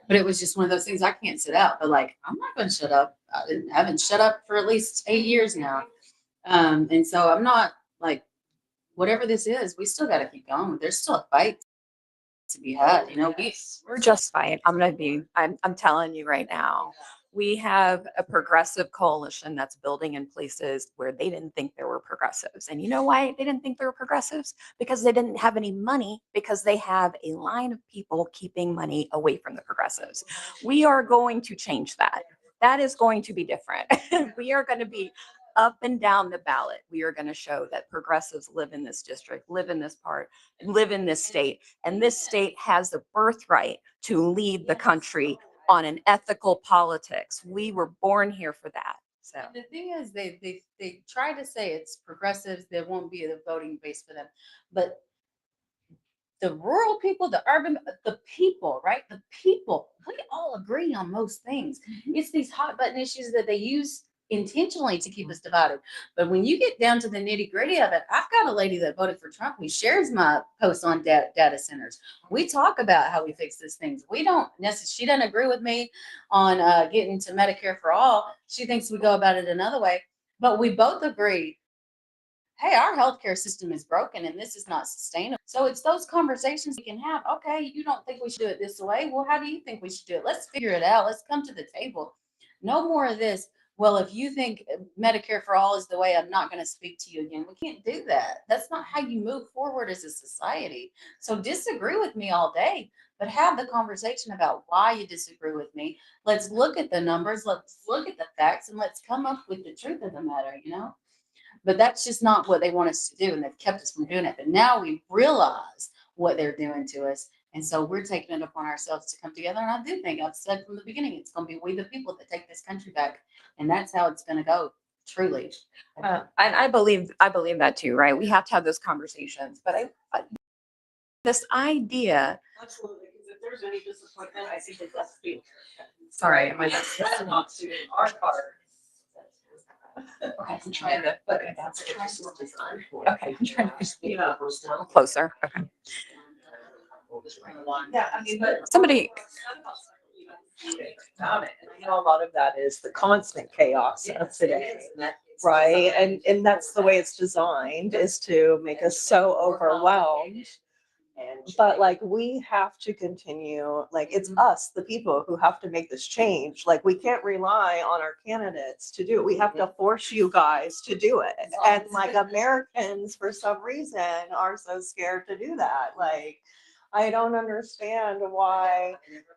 But it was just one of those things I can't sit out. But like, I'm not going to shut up. I haven't shut up for at least 8 years now. And so I'm not like, whatever this is, we still got to keep going. There's still a fight to be had. You know, We're just fine. I'm telling you right now, we have a progressive coalition that's building in places where they didn't think there were progressives. And you know why they didn't think there were progressives? Because they didn't have any money, because they have a line of people keeping money away from the progressives. We are going to change that. That is going to be different. We are going to be up and down the ballot. We are going to show that progressives live in this district, live in this part, live in this state. And this state has the birthright to lead the country on an ethical politics. We were born here for that. So the thing is, they try to say it's progressives. There won't be a voting base for them, but the rural people, the urban, the people, right? The people, we all agree on most things. It's these hot button issues that they use intentionally to keep us divided. But when you get down to the nitty gritty of it, I've got a lady that voted for Trump who shares my posts on data centers. We talk about how we fix these things. We don't necessarily, she doesn't agree with me on getting to Medicare for all. She thinks we go about it another way, but we both agree, hey, our healthcare system is broken and this is not sustainable. So it's those conversations we can have. Okay, you don't think we should do it this way. Well, how do you think we should do it? Let's figure it out. Let's come to the table. No more of this. Well, if you think Medicare for all is the way, I'm not going to speak to you again. We can't do that. That's not how you move forward as a society. So disagree with me all day, but have the conversation about why you disagree with me. Let's look at the numbers. Let's look at the facts, and let's come up with the truth of the matter, you know? But that's just not what they want us to do, and they've kept us from doing it. But now we realize what they're doing to us, and so we're taking it upon ourselves to come together. And I do think, I've said from the beginning, it's going to be we the people that take this country back, and that's how it's going to go. Truly, and I believe that too, right? We have to have those conversations. But this idea. Absolutely, because if there's any disappointment, I think it has to be. Sorry, that's not to our part. Okay, I'm trying to. Okay, that's what it's designed for. Okay, I'm trying to You know, closer. Okay. yeah, I mean, but. Somebody. About it. And I know a lot of that is the constant chaos of today, right? And that's the way it's designed, is to make us so overwhelmed. But like, we have to continue, like, it's us, the people, who have to make this change. Like, we can't rely on our candidates to do it. We have to force you guys to do it. And like, Americans, for some reason, are so scared to do that. Like, I don't understand why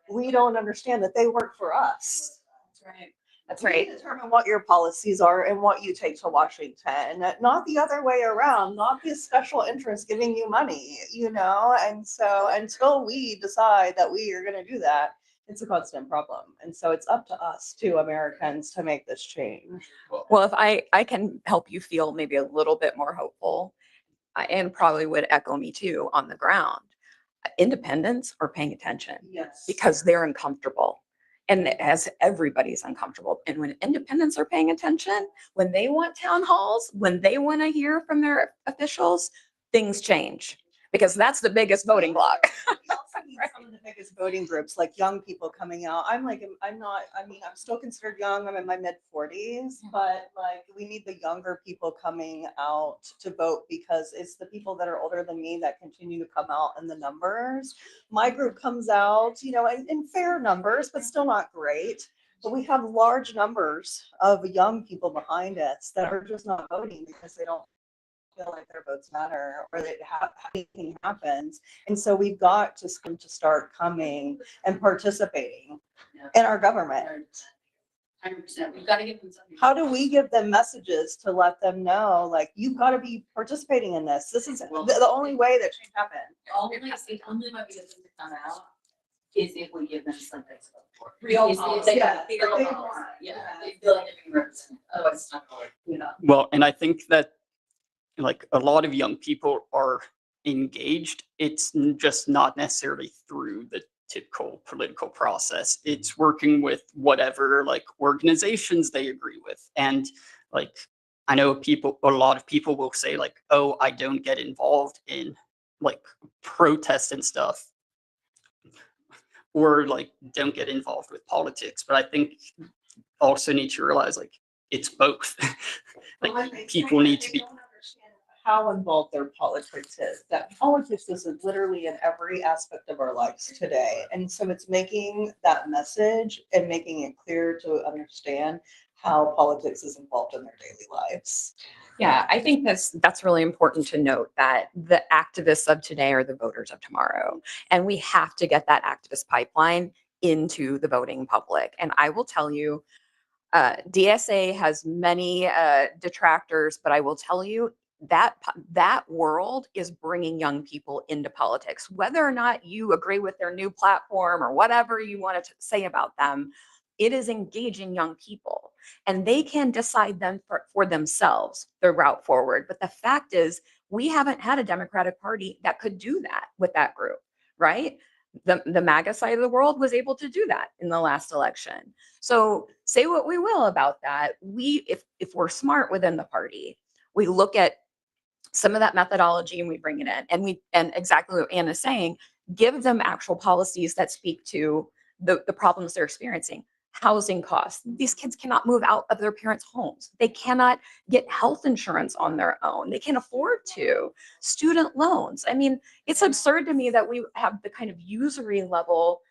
we don't understand that they work for us. That's right. That's We right. determine what your policies are and what you take to Washington, not the other way around, not the special interest giving you money, And so until we decide that we are going to do that, it's a constant problem. And so it's up to us, to Americans, to make this change. Well, if I can help you feel maybe a little bit more hopeful, and probably would echo me too on the ground, independents are paying attention Yes. because they're uncomfortable. And as everybody's uncomfortable. And when independents are paying attention, when they want town halls, when they want to hear from their officials, things change. Because that's the biggest voting block. We also need some of the biggest voting groups, like young people coming out. I'm still considered young. I'm in my mid 40s, but like we need the younger people coming out to vote because it's the people that are older than me that continue to come out in the numbers. My group comes out, in fair numbers, but still not great. But we have large numbers of young people behind us that are just not voting because they don't feel like their votes matter or that anything happens. And so we've got to start coming and participating in our government. 100%. We've got to give them something. How do we give them messages to let them know, like, you've got to be participating in this? This is the only way that change happens. Only way we get them to come out is if we give them something to vote for. Real Is if policy. they Yeah. feel Real like- policy. Yeah, they feel like they're being represented. Otherwise, it's not going to work. Well, and I think that like a lot of young people are engaged. It's just not necessarily through the typical political process. It's working with whatever like organizations they agree with. And like, I know a lot of people will say like, oh, I don't get involved in like protests and stuff, or like don't get involved with politics. But I think also need to realize like it's both. Like people need to be. They don't understand how involved their politics is. That politics is literally in every aspect of our lives today. And so it's making that message and making it clear to understand how politics is involved in their daily lives. Yeah, I think that's really important to note that the activists of today are the voters of tomorrow. And we have to get that activist pipeline into the voting public. And I will tell you, DSA has many detractors, but I will tell you that world is bringing young people into politics. Whether or not you agree with their new platform or whatever you want to say about them, it is engaging young people, and they can decide them for themselves their route forward. But the fact is, we haven't had a Democratic Party that could do that with that group, right? The MAGA side of the world was able to do that in the last election. So say what we will about that. If we're smart within the party, we look at some of that methodology and we bring it in, and exactly what Anna's saying, give them actual policies that speak to the problems they're experiencing. Housing costs. These kids cannot move out of their parents' homes. They cannot get health insurance on their own. They can't afford to. Student loans. I mean, it's absurd to me that we have the kind of usury level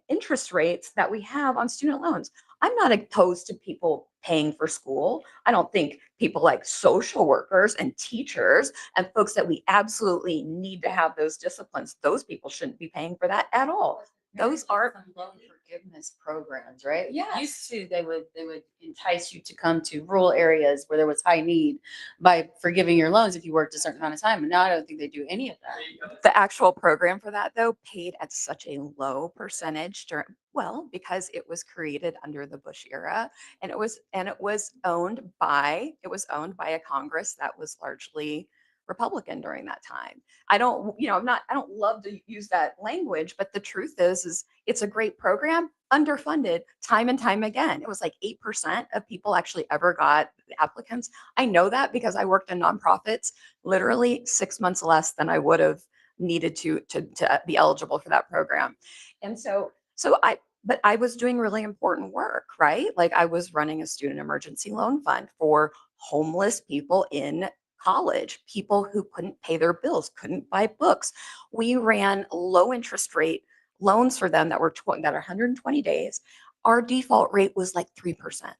interest rates that we have on student loans. I'm not opposed to people paying for school. I don't think people like social workers and teachers and folks that we absolutely need to have those disciplines, those people shouldn't be paying for that at all. Those are loan forgiveness programs, right? Yes. Used to, they would entice you to come to rural areas where there was high need by forgiving your loans if you worked a certain amount of time. And now I don't think they do any of that. The actual program for that, though, paid at such a low percentage because it was created under the Bush era, and it was owned by a Congress that was largely Republican during that time. I don't love to use that language, but the truth is it's a great program, underfunded time and time again. It was like 8% of people actually ever got applicants. I know that because I worked in nonprofits, literally 6 months less than I would have needed to be eligible for that program. And but I was doing really important work, right? Like I was running a student emergency loan fund for homeless people in college, people who couldn't pay their bills, couldn't buy books. We ran low interest rate loans for them that are 120 days. Our default rate was like 3%.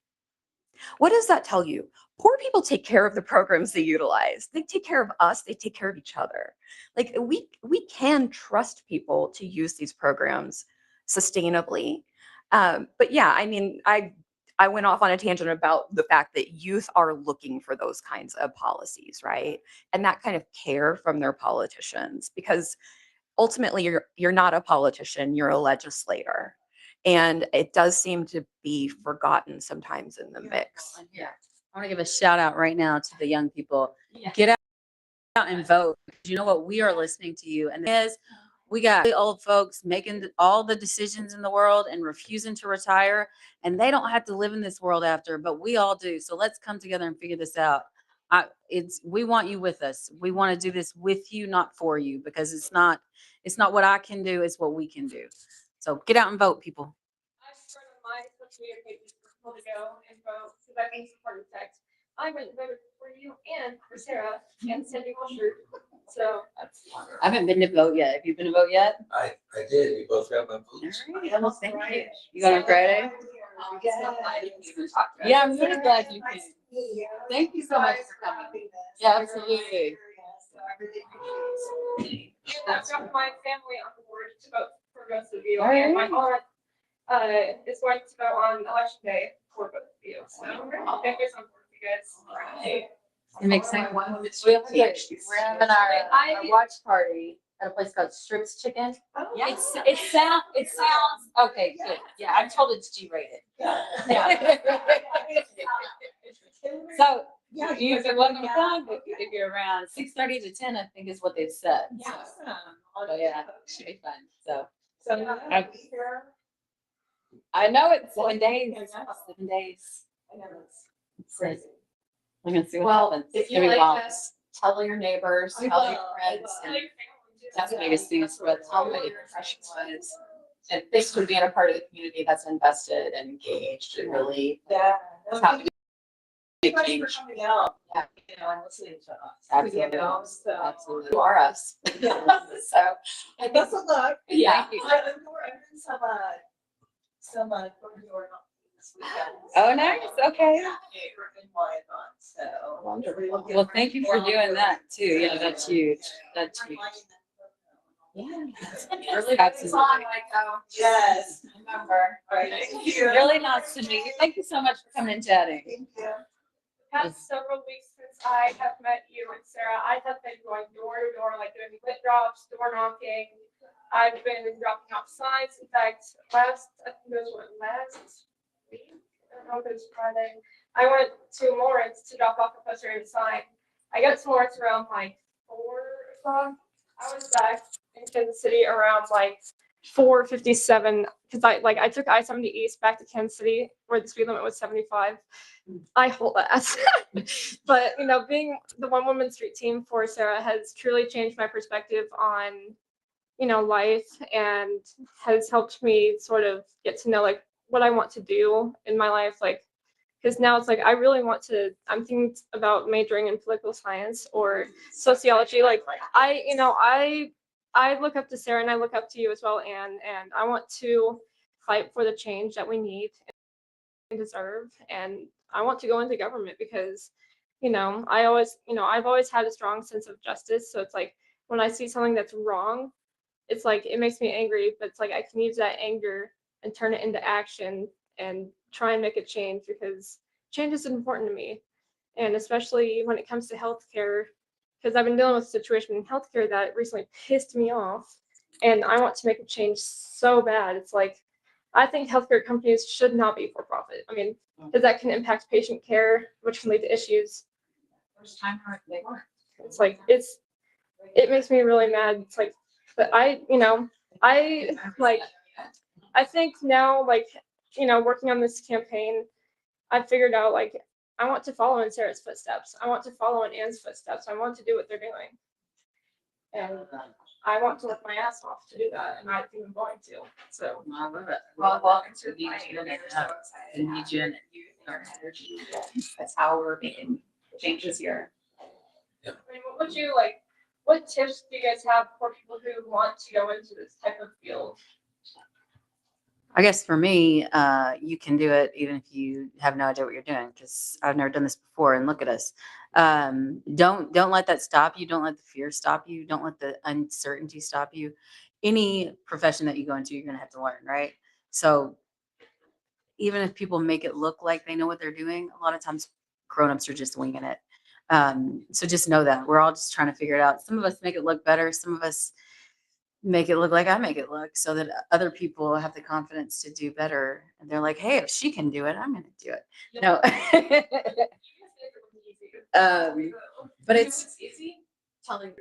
What does that tell you? Poor people take care of the programs they utilize. They take care of us. They take care of each other. Like we can trust people to use these programs sustainably. But yeah, I mean, I went off on a tangent about the fact that youth are looking for those kinds of policies, right? And that kind of care from their politicians, because ultimately you're not a politician, you're a legislator. And it does seem to be forgotten sometimes in the mix. Yeah. I want to give a shout out right now to the young people. Get out and vote. You know what? We are listening to you. And is we got old folks making all the decisions in the world and refusing to retire. And they don't have to live in this world after, but we all do. So let's come together and figure this out. We want you with us. We want to do this with you, not for you, because it's not what I can do, it's what we can do. So get out and vote, people. I started my social media pages for people to go and vote, because I think it's important to text. I went and voted for you and for Sarah and Cindy Wilshire. So that's I haven't been to vote yet. Have you been to vote yet? I did. We both got my boots. Well, thank you. You got on Friday? Yeah, I'm really glad you came. Thank you so much for coming. Yeah, absolutely. I've got my family on board to vote for both of you. All right. And my aunt is going to vote on election day for both of you. So I'll get this on board with you guys. It makes sense. We're having our watch party at a place called Strips Chicken. It sounds okay. Good. Yeah, I'm told it's G-rated. So you can welcome to come if you're around 6:30 to 10. I think is what they've said. So yeah, it should be fun. So I know it's 7 days. 7 days. I know it's crazy. I'm gonna see what happens. If you like this, tell your neighbors, tell your friends. And That's the biggest thing is what tell what your impression was. And thanks for being a part of the community that's invested and engaged and really having a big change. Coming out, Yeah. you know, and listening to us. Absolutely. You know, so. Absolutely. You are us. So And best of luck. yeah. Thank you. I know some from your this weekend. Oh, nice. Okay. In my thoughts, so. Wonderful. Well, thank you for doing that too. Yeah, that's huge. That's huge. Yeah. Absolutely. Yes. Remember. All right. Thank you. Really nice to meet you. Thank you so much for coming and chatting. Thank you. past several weeks since I have met you and Sarah, I have been going door to door, like doing lit drops, door knocking. I've been dropping off signs. In fact, last week, I don't know if it was Friday, I went to Lawrence to drop off a poster and a sign. I got to Lawrence around like 4 o'clock. I was back in Kansas City around like 4:57 because I took I-70 East back to Kansas City where the speed limit was 75. I hold that. But being the one woman street team for Sarah has truly changed my perspective on life and has helped me sort of get to know like what I want to do in my life, like because now it's like I really want to. I'm thinking about majoring in political science or sociology. Like I look up to Sarah and I look up to you as well, Anne, and I want to fight for the change that we need and deserve. And I want to go into government because, I've always had a strong sense of justice. So it's like when I see something that's wrong, it's like it makes me angry, but it's like I can use that anger and turn it into action and try and make a change because change is important to me. And especially when it comes to healthcare, because I've been dealing with a situation in healthcare that recently pissed me off, and I want to make a change so bad. It's like I think healthcare companies should not be for profit. I mean, because that can impact patient care, which can lead to issues. It's like it makes me really mad. It's like, but I think now, working on this campaign, I figured out I want to follow in Sarah's footsteps. I want to follow in Anne's footsteps. I want to do what they're doing. And I want to work my ass off to do that, and I think I'm going to. So I love it. Well, welcome to the energy. That's how we're making changes here. I mean, what would you what tips do you guys have for people who want to go into this type of field? I guess for me, you can do it even if you have no idea what you're doing, because I've never done this before. And look at us. Don't let that stop you. Don't let the fear stop you. Don't let the uncertainty stop you. Any profession that you go into, you're gonna have to learn, right? So even if people make it look like they know what they're doing, a lot of times grown-ups are just winging it. So just know that we're all just trying to figure it out. Some of us make it look better. Some of us make it look like I make it look, so that other people have the confidence to do better. And they're like, hey, if she can do it, I'm going to do it. No. But it's easy telling.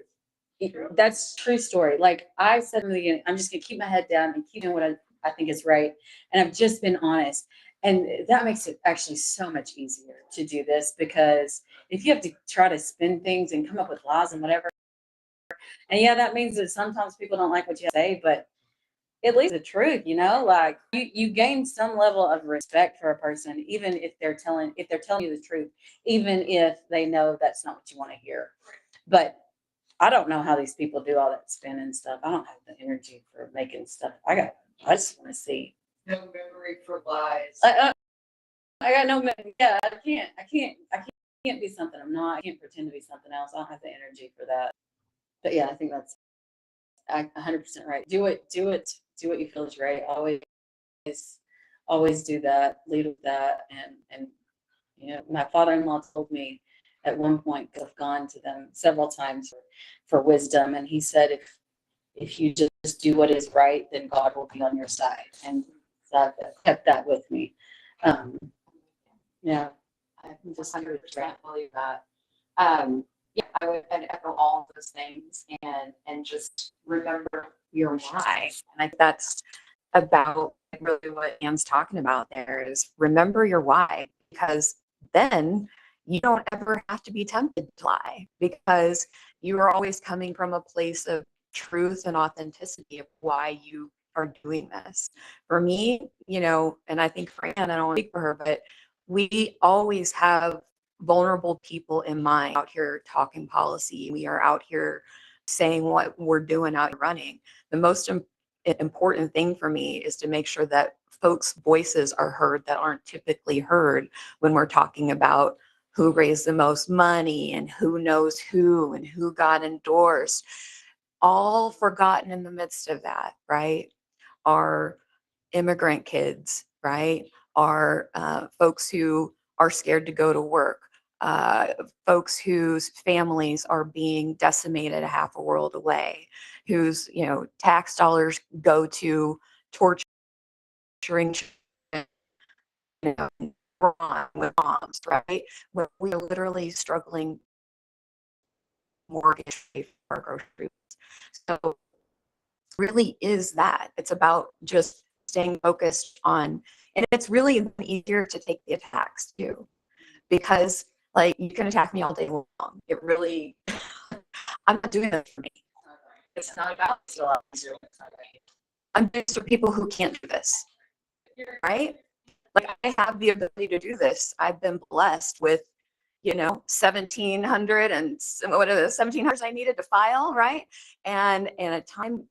that's true story. Like I said in the beginning, I'm just going to keep my head down and keep doing what I think is right. And I've just been honest. And that makes it actually so much easier to do this, because if you have to try to spin things and come up with laws and whatever, and yeah, that means that sometimes people don't like what you say, but at least the truth, like you gain some level of respect for a person, even if they're telling you the truth, even if they know that's not what you want to hear. But I don't know how these people do all that spin and stuff. I don't have the energy for making stuff. I just want to see. No memory for lies. I got no, yeah, I can't be something I'm not. I can't pretend to be something else. I don't have the energy for that. But yeah, I think that's 100% right. Do what you feel is right. Always do that. Lead with that. And my father-in-law told me at one point, I've gone to them several times for wisdom, and he said, if you just do what is right, then God will be on your side. And so I've kept that with me. Yeah, I can just 100% believe that. Yeah, I would echo all of those things and just remember Your why. And I think that's about really what Anne's talking about there, is remember your why, because then you don't ever have to be tempted to lie, because you are always coming from a place of truth and authenticity of why you are doing this. For me, and I think for Anne, I don't want to speak for her, but we always have vulnerable people in mind out here talking policy. We are out here saying what we're doing out here running. The most important thing for me is to make sure that folks' voices are heard that aren't typically heard when we're talking about who raised the most money and who knows who and who got endorsed. All forgotten in the midst of that, right, are immigrant kids, right? Are folks who are scared to go to work, folks whose families are being decimated a half a world away, whose tax dollars go to torturing children, with moms, right? Where we are literally struggling mortgage for our groceries. So really is that. It's about just staying focused on, and it's really easier to take the attacks too, because like you can attack me all day long. It really, I'm not doing that for me. It's not about still out. I'm doing this for people who can't do this, right? Like I have the ability to do this. I've been blessed with 1,700 and what are the 1,700s I needed to file, right? And a time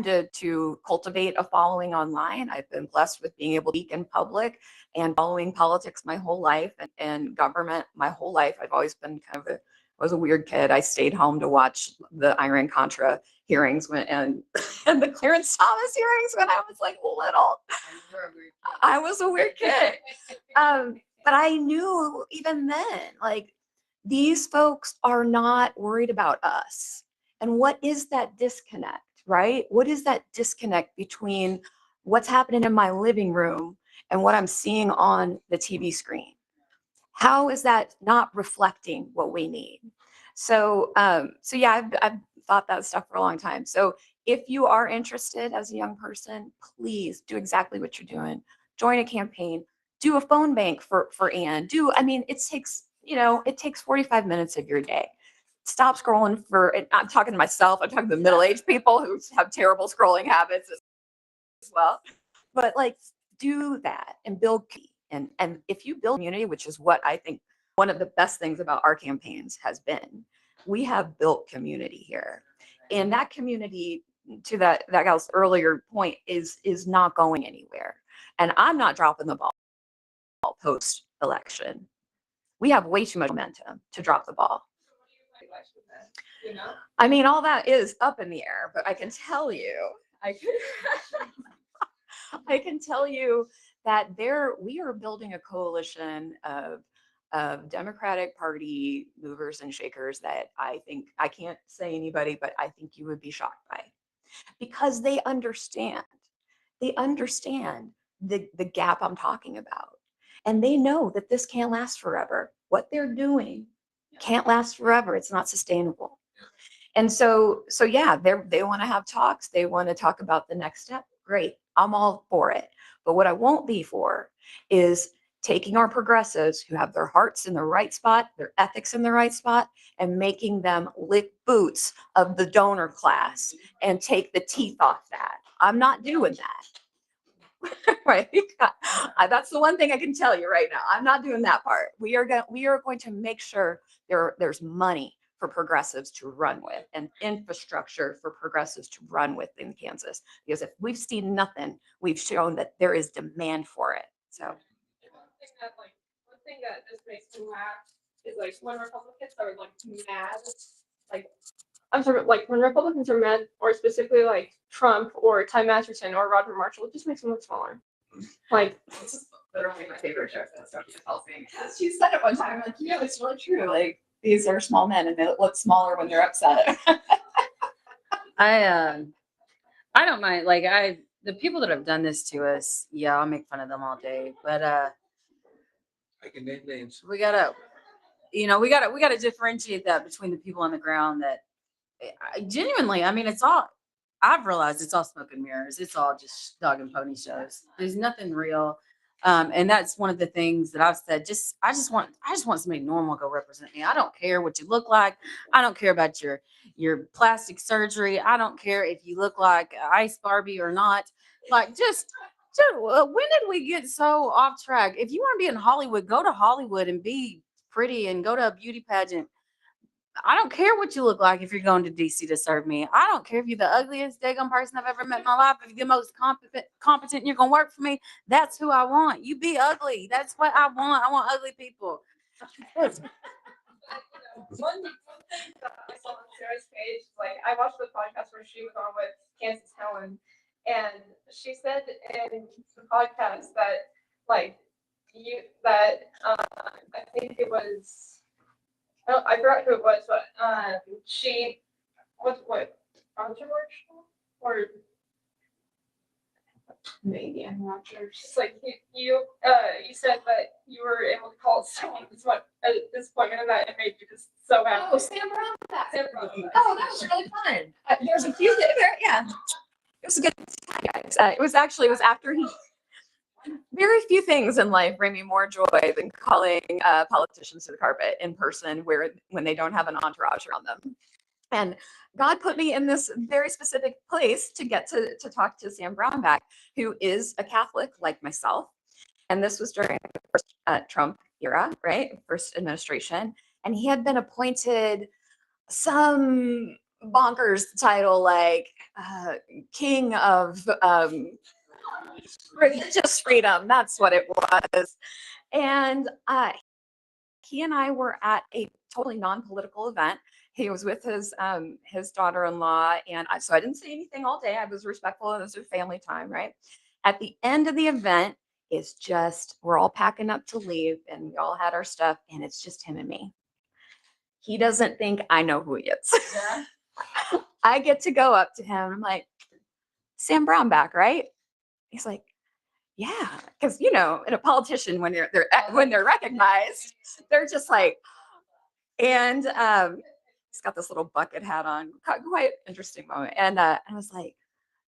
to cultivate a following online. I've been blessed with being able to speak in public and following politics my whole life and government my whole life. I've always been I was a weird kid. I stayed home to watch the Iran-Contra hearings and the Clarence Thomas hearings when I was like little. I was a weird kid. But I knew even then, like, these folks are not worried about us. And what is that disconnect, right? What is that disconnect between what's happening in my living room and what I'm seeing on the TV screen? How is that not reflecting what we need? So, yeah, I've thought that stuff for a long time. So if you are interested as a young person, please do exactly what you're doing. Join a campaign, do a phone bank for Anne. It takes 45 minutes of your day. Stop scrolling I'm talking to myself, I'm talking to middle-aged people who have terrible scrolling habits as well. But like, do that and build. And if you build community, which is what I think one of the best things about our campaigns has been, we have built community here. And that community to that gal's earlier point is not going anywhere. And I'm not dropping the ball post election. We have way too much momentum to drop the ball. I mean, all that is up in the air, but I can tell you, I can tell you that we are building a coalition of Democratic Party movers and shakers that I think, I can't say anybody, but I think you would be shocked by, because they understand the gap I'm talking about. And they know that this can't last forever. What they're doing can't last forever. It's not sustainable. And so yeah, they want to have talks. They want to talk about the next step. Great. I'm all for it. But what I won't be for is taking our progressives who have their hearts in the right spot, their ethics in the right spot, and making them lick boots of the donor class and take the teeth off that. I'm not doing that. Right? That's the one thing I can tell you right now. I'm not doing that part. We are going to make sure there's money for progressives to run with and infrastructure for progressives to run with in Kansas. Because if we've seen nothing, we've shown that there is demand for it. So One thing that just makes me laugh is like when Republicans are like mad, like I'm sorry, like when Republicans are mad, or specifically like Trump or Ty Masterson or Roger Marshall, it just makes them look smaller. Like it's just literally my favorite joke that Sophia tells me. She said it one time, like, yeah, it's really true. Like, these are small men and they look smaller when they're upset. I don't mind. Like the people that have done this to us, yeah, I'll make fun of them all day. But I can name names. we gotta differentiate that between the people on the ground that genuinely, I mean, I've realized it's all smoke and mirrors. It's all just dog and pony shows. There's nothing real. And that's one of the things that I've said. I just want somebody normal to go represent me. I don't care what you look like. I don't care about your plastic surgery. I don't care if you look like Ice Barbie or not. Like, just when did we get so off track? If you want to be in Hollywood, go to Hollywood and be pretty and go to a beauty pageant. I don't care what you look like if you're going to DC to serve me. I don't care if you're the ugliest daggone person I've ever met in my life. If you're the most competent and you're going to work for me, that's who I want. You be ugly. That's what I want. I want ugly people. one thing that I saw on Sarah's page, like I watched the podcast where she was on with Kansas Helen, and she said in the podcast that I think it was. I forgot who it was, but she was what controversial or maybe I'm not sure. She's like you said that you were able to call someone a disappointment, and that it made you just so happy. Oh, Sam Brown. Sam Brown. Oh, that was really fun. There's a few there. Yeah, it was a good time, guys. It was after he. Very few things in life bring me more joy than calling politicians to the carpet in person when they don't have an entourage around them. And God put me in this very specific place to get to talk to Sam Brownback, who is a Catholic like myself. And this was during the first Trump era, right? First administration. And he had been appointed some bonkers title like King of religious freedom. That's what it was. And he and I were at a totally non-political event. He was with his daughter-in-law, and so I didn't say anything all day. I was respectful. It was a family time, right? At the end of the event, it's just we're all packing up to leave, and we all had our stuff, and it's just him and me. He doesn't think I know who he is. Yeah. I get to go up to him. I'm like, Sam Brownback, right? He's like, yeah, because in a politician when they're recognized, they're just like, and he's got this little bucket hat on, quite interesting moment. And I was like,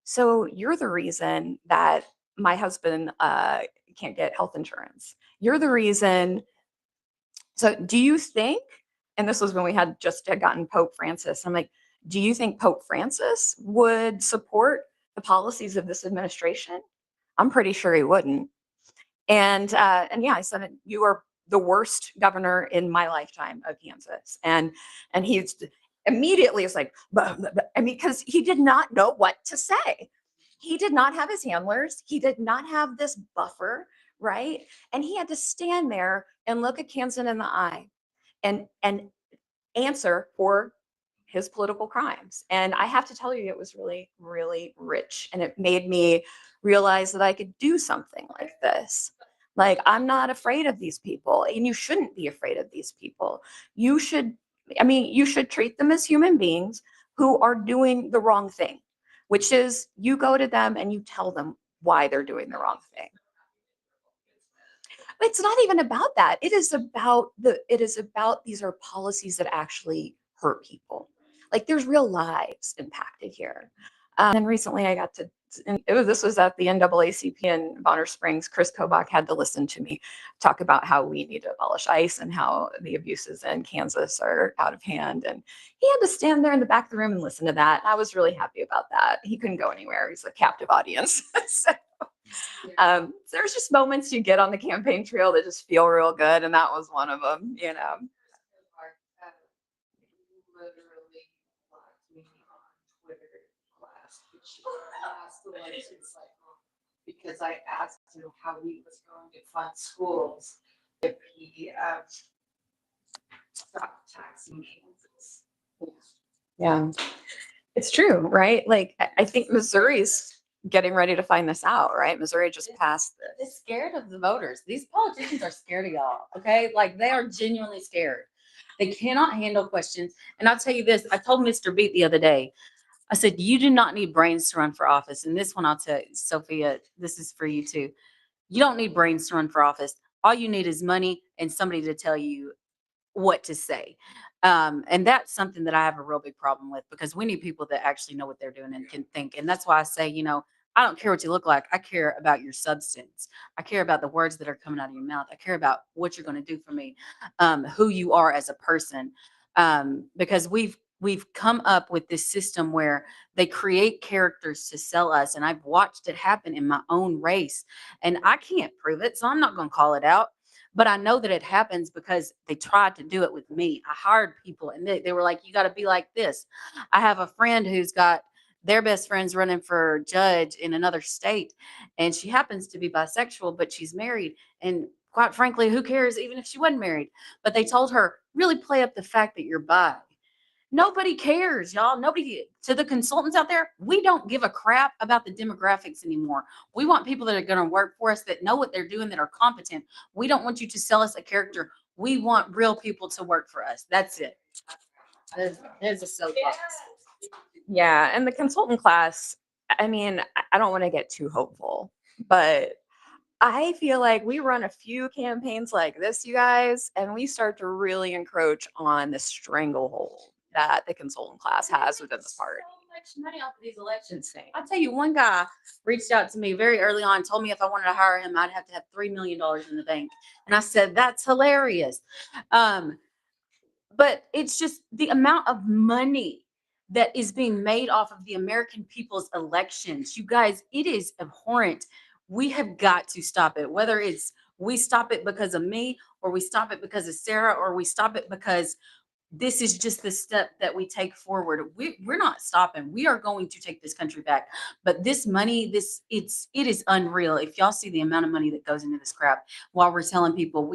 so you're the reason that my husband can't get health insurance. You're the reason. So do you think? And this was when we had just gotten Pope Francis. I'm like, do you think Pope Francis would support the policies of this administration? I'm pretty sure he wouldn't. And yeah, I said, you are the worst governor in my lifetime of Kansas. And he's, immediately is like, I mean, because he did not know what to say. He did not have his handlers. He did not have this buffer, right? And he had to stand there and look at Kansan in the eye and answer for his political crimes. And I have to tell you, it was really, really rich. And it made me realize that I could do something like this. Like, I'm not afraid of these people, and you shouldn't be afraid of these people. You should, I mean, you should treat them as human beings who are doing the wrong thing, which is you go to them and you tell them why they're doing the wrong thing. It's not even about that. It is about these are policies that actually hurt people. Like, there's real lives impacted here. And recently I got to, and this was at the NAACP in Bonner Springs. Chris Kobach had to listen to me talk about how we need to abolish ICE and how the abuses in Kansas are out of hand. And he had to stand there in the back of the room and listen to that. I was really happy about that. He couldn't go anywhere. He's a captive audience. So, there's just moments you get on the campaign trail that just feel real good, and that was one of them, you know. Literally blocked me on Twitter last election cycle because I asked him how he was going to fund schools if he stopped taxing Kansas. Yeah, it's true, right? Like, I think Missouri's getting ready to find this out, right? Missouri just passed this. They're scared of the voters. These politicians are scared of y'all. Okay. Like, they are genuinely scared. They cannot handle questions. And I'll tell you this, I told Mr. Beat the other day, I said, you do not need brains to run for office. And this one, I'll tell you, Sophia, this is for you too. You don't need brains to run for office. All you need is money and somebody to tell you what to say. And that's something that I have a real big problem with, because we need people that actually know what they're doing and can think. And that's why I say, you know, I don't care what you look like. I care about your substance. I care about the words that are coming out of your mouth. I care about what you're going to do for me, who you are as a person. Because we've come up with this system where they create characters to sell us. And I've watched it happen in my own race, and I can't prove it. So I'm not going to call it out. But I know that it happens because they tried to do it with me. I hired people and they were like, you got to be like this. I have a friend who's got their best friends running for judge in another state, and she happens to be bisexual, but she's married. And quite frankly, who cares even if she wasn't married? But they told her, really play up the fact that you're bi. Nobody cares, y'all. Nobody, to the consultants out there, we don't give a crap about the demographics anymore. We want people that are going to work for us, that know what they're doing, that are competent. We don't want you to sell us a character. We want real people to work for us. That's it. There's a soapbox. Yeah, and the consultant class, I mean, I don't want to get too hopeful, but I feel like we run a few campaigns like this, you guys, and we start to really encroach on the stranglehold that the consultant class has within the party. So much money off of these elections. I'll tell you, one guy reached out to me very early on, told me if I wanted to hire him, I'd have to have $3 million in the bank. And I said, that's hilarious. But it's just the amount of money that is being made off of the American people's elections. You guys, it is abhorrent. We have got to stop it, whether it's we stop it because of me, or we stop it because of Sarah, or we stop it because this is just the step that we take forward. We're not stopping. We are going to take this country back. But this money, it is unreal. If y'all see the amount of money that goes into this crap, while we're telling people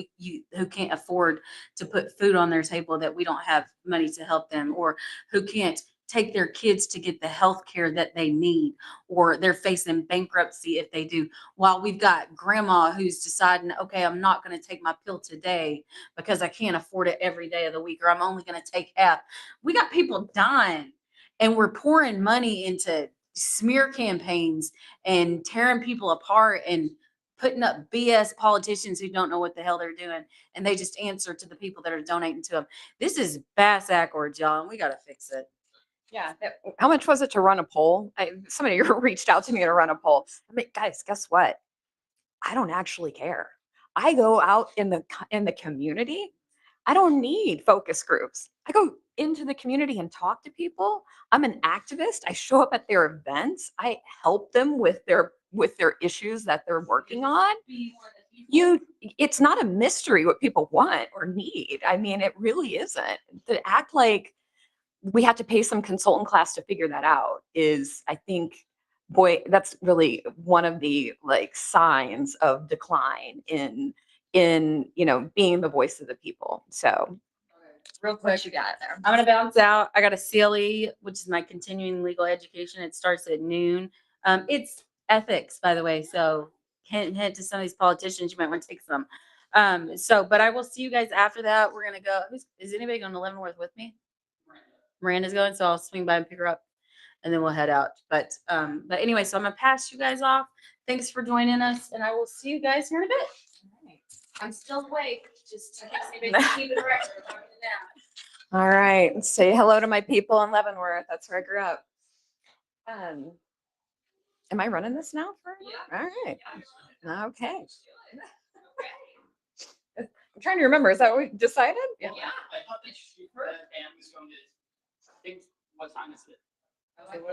who can't afford to put food on their table, that we don't have money to help them, or who can't take their kids to get the health care that they need, or they're facing bankruptcy if they do, while we've got grandma who's deciding, okay, I'm not going to take my pill today because I can't afford it every day of the week, or I'm only going to take half. We got people dying, and we're pouring money into smear campaigns and tearing people apart and putting up BS politicians who don't know what the hell they're doing, and they just answer to the people that are donating to them. This is bass backwards, y'all, and we got to fix it. Yeah. How much was it to run a poll? Somebody reached out to me to run a poll. I mean, guys, guess what? I don't actually care. I go out in the community. I don't need focus groups. I go into the community and talk to people. I'm an activist. I show up at their events. I help them with their issues that they're working on. It's not a mystery what people want or need. I mean, it really isn't. To act like we have to pay some consultant class to figure that out is, I think, boy, that's really one of the like signs of decline in, being the voice of the people. So Real quick, what you got there? I'm gonna bounce out. I got a CLE, which is my continuing legal education. It starts at noon. It's ethics, by the way. So hint to some of these politicians, you might want to take some. But I will see you guys after that. We're gonna go. Is anybody going to Leavenworth with me? Miranda's going, so I'll swing by and pick her up, and then we'll head out. But anyway, so I'm gonna pass you guys off. Thanks for joining us, and I will see you guys here in a bit. I'm still awake, just in case anybody's keeping the record. I'm talking now. all right, say hello to my people in Leavenworth. That's where I grew up. Am I running this now for you? All right. Okay. I'm trying to remember. Is that what we decided? Yeah, I thought that she Anne was going to, I think, what time is it?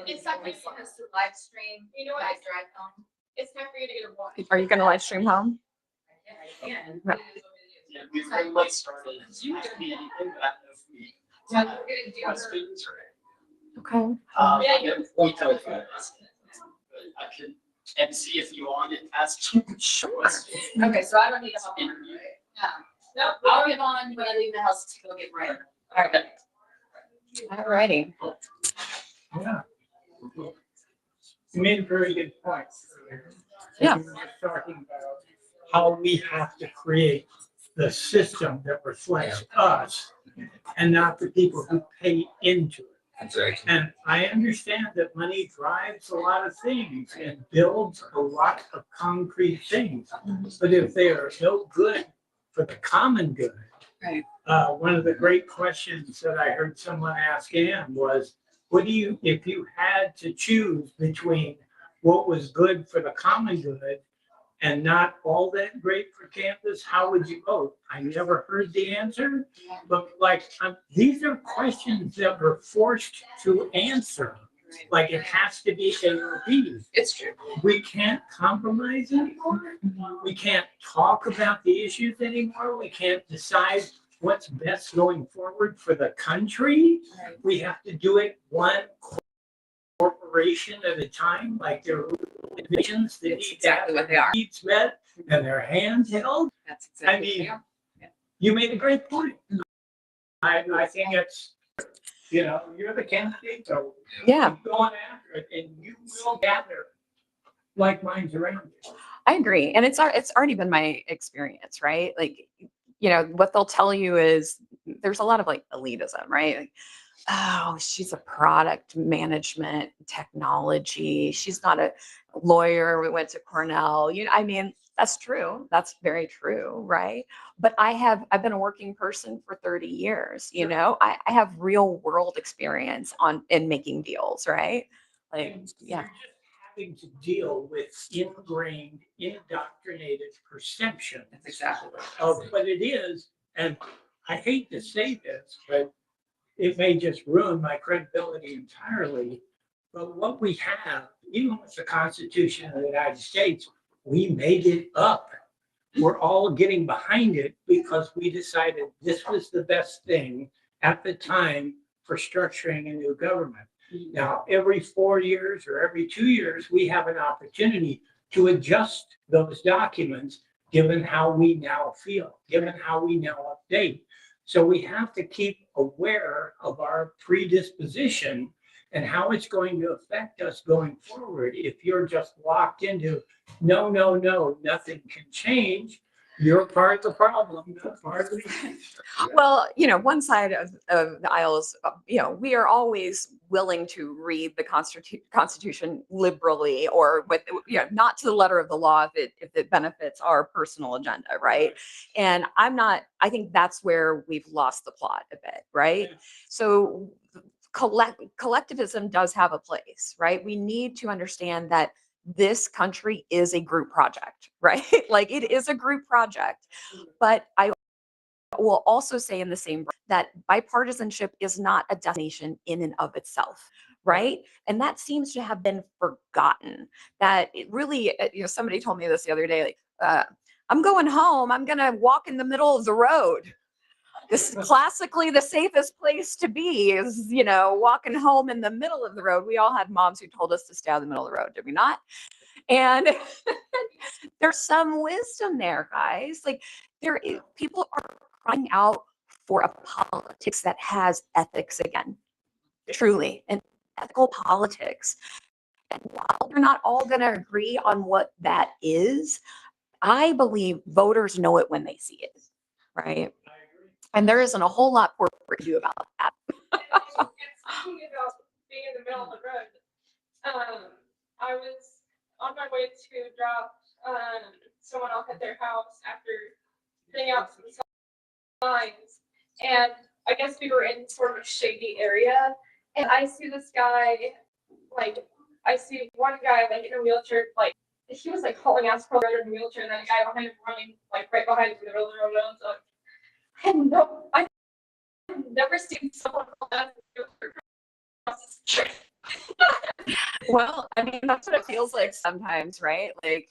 It's time for us to live stream. You know what? I drive home. It's time for you to get a walk. Are you going to live stream home? Yeah, we very much started. You could be anything, but I don't know if we. Yeah, we're gonna do questions or. Okay. Yeah, we talked about this. But I could MC if you want and ask you. Sure. Okay, so I don't need to hop on. Yeah. Nope, I'll get on when I leave the house to go get ready. All right. All righty. Yeah. You made a very good point. Yeah. We were just talking about how we have to create the system that reflects us and not the people who pay into it. That's right. And I understand that money drives a lot of things and builds a lot of concrete things. But if they are no good for the common good, Right. One of the great questions that I heard someone ask Ann was, if you had to choose between what was good for the common good and not all that great for campus, how would you vote? I never heard the answer, but these are questions that we're forced to answer. Like it has to be A or B. It's true. We can't compromise anymore. We can't talk about the issues anymore. We can't decide what's best going forward for the country. Right. We have to do it one corporation at a time, like there are divisions that That's need exactly what they are. needs met and their hands held. That's exactly I mean, what they are. You made a great point. I think it's, you're the candidate, so Yeah. keep going after it, and you will gather like minds around you. I agree. And it's already been my experience, right? Like, what they'll tell you is there's a lot of like elitism, right? Like, oh, she's a product management technology. She's not a lawyer. We went to Cornell. I mean, that's true. That's very true, right? But I've been a working person for 30 years, I have real world experience in making deals, right? Like, And yeah. you're just having to deal with ingrained, indoctrinated perception That's exactly what of what it is. And I hate to say this, but it may just ruin my credibility entirely. But what we have, even with the Constitution of the United States, we made it up. We're all getting behind it because we decided this was the best thing at the time for structuring a new government. Now, every 4 years or every 2 years, we have an opportunity to adjust those documents, given how we now feel, given how we now update. So we have to keep aware of our predisposition and how it's going to affect us going forward. If you're just locked into, no, nothing can change, you're part of the problem, not part of the answer. Well, one side of the aisle is, we are always willing to read the Constitution liberally or with, not to the letter of the law if it benefits our personal agenda, right? And I think that's where we've lost the plot a bit, right? Yeah. So collectivism does have a place, right? We need to understand that this country is a group project, right? Like it is a group project. But I will also say in the same breath that bipartisanship is not a destination in and of itself, right? And that seems to have been forgotten. That it really, somebody told me this the other day, like, I'm going home, I'm going to walk in the middle of the road. This is classically the safest place to be is, you know, walking home in the middle of the road. We all had moms who told us to stay out of the middle of the road, did we not? And there's some wisdom there, guys. Like people are crying out for a politics that has ethics again, truly, and ethical politics. And while we're not all going to agree on what that is, I believe voters know it when they see it, right? And there isn't a whole lot for to do about that. Speaking about being in the middle of the road, I was on my way to drop someone off at their house after putting out some signs, and I guess we were in sort of a shady area, and I see this guy, like, I see one guy like in a wheelchair, like he was like hauling ass for in a wheelchair, and then a guy behind him running like right behind him in the middle of the road. And I was like, I've never seen someone hold that across the street. Well, I mean, that's what it feels like sometimes, right? Like,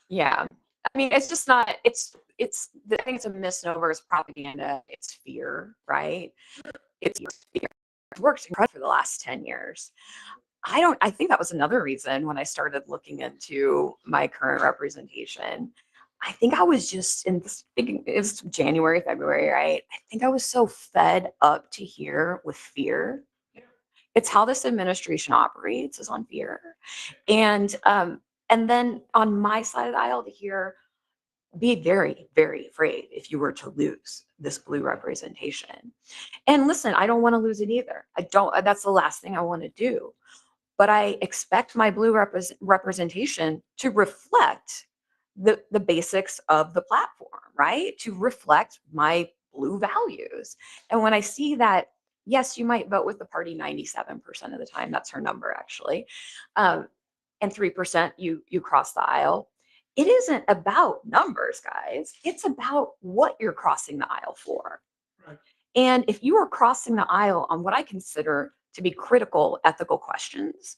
yeah. I mean, it's just not, I think it's a misnomer, it's propaganda, it's fear, right? It's fear. It worked incredibly for the last 10 years. I think that was another reason when I started looking into my current representation. I think I was just in this big, it was January, February, right? I think I was so fed up to here with fear. It's how this administration operates, is on fear. And then on my side of the aisle to hear, be very, very afraid if you were to lose this blue representation. And listen, I don't want to lose it either. That's the last thing I want to do. But I expect my blue representation to reflect the basics of the platform, right? To reflect my blue values. And when I see that, yes, you might vote with the party 97% of the time, that's her number actually, and 3% you cross the aisle. It isn't about numbers, guys. It's about what you're crossing the aisle for. Right. And if you are crossing the aisle on what I consider to be critical ethical questions,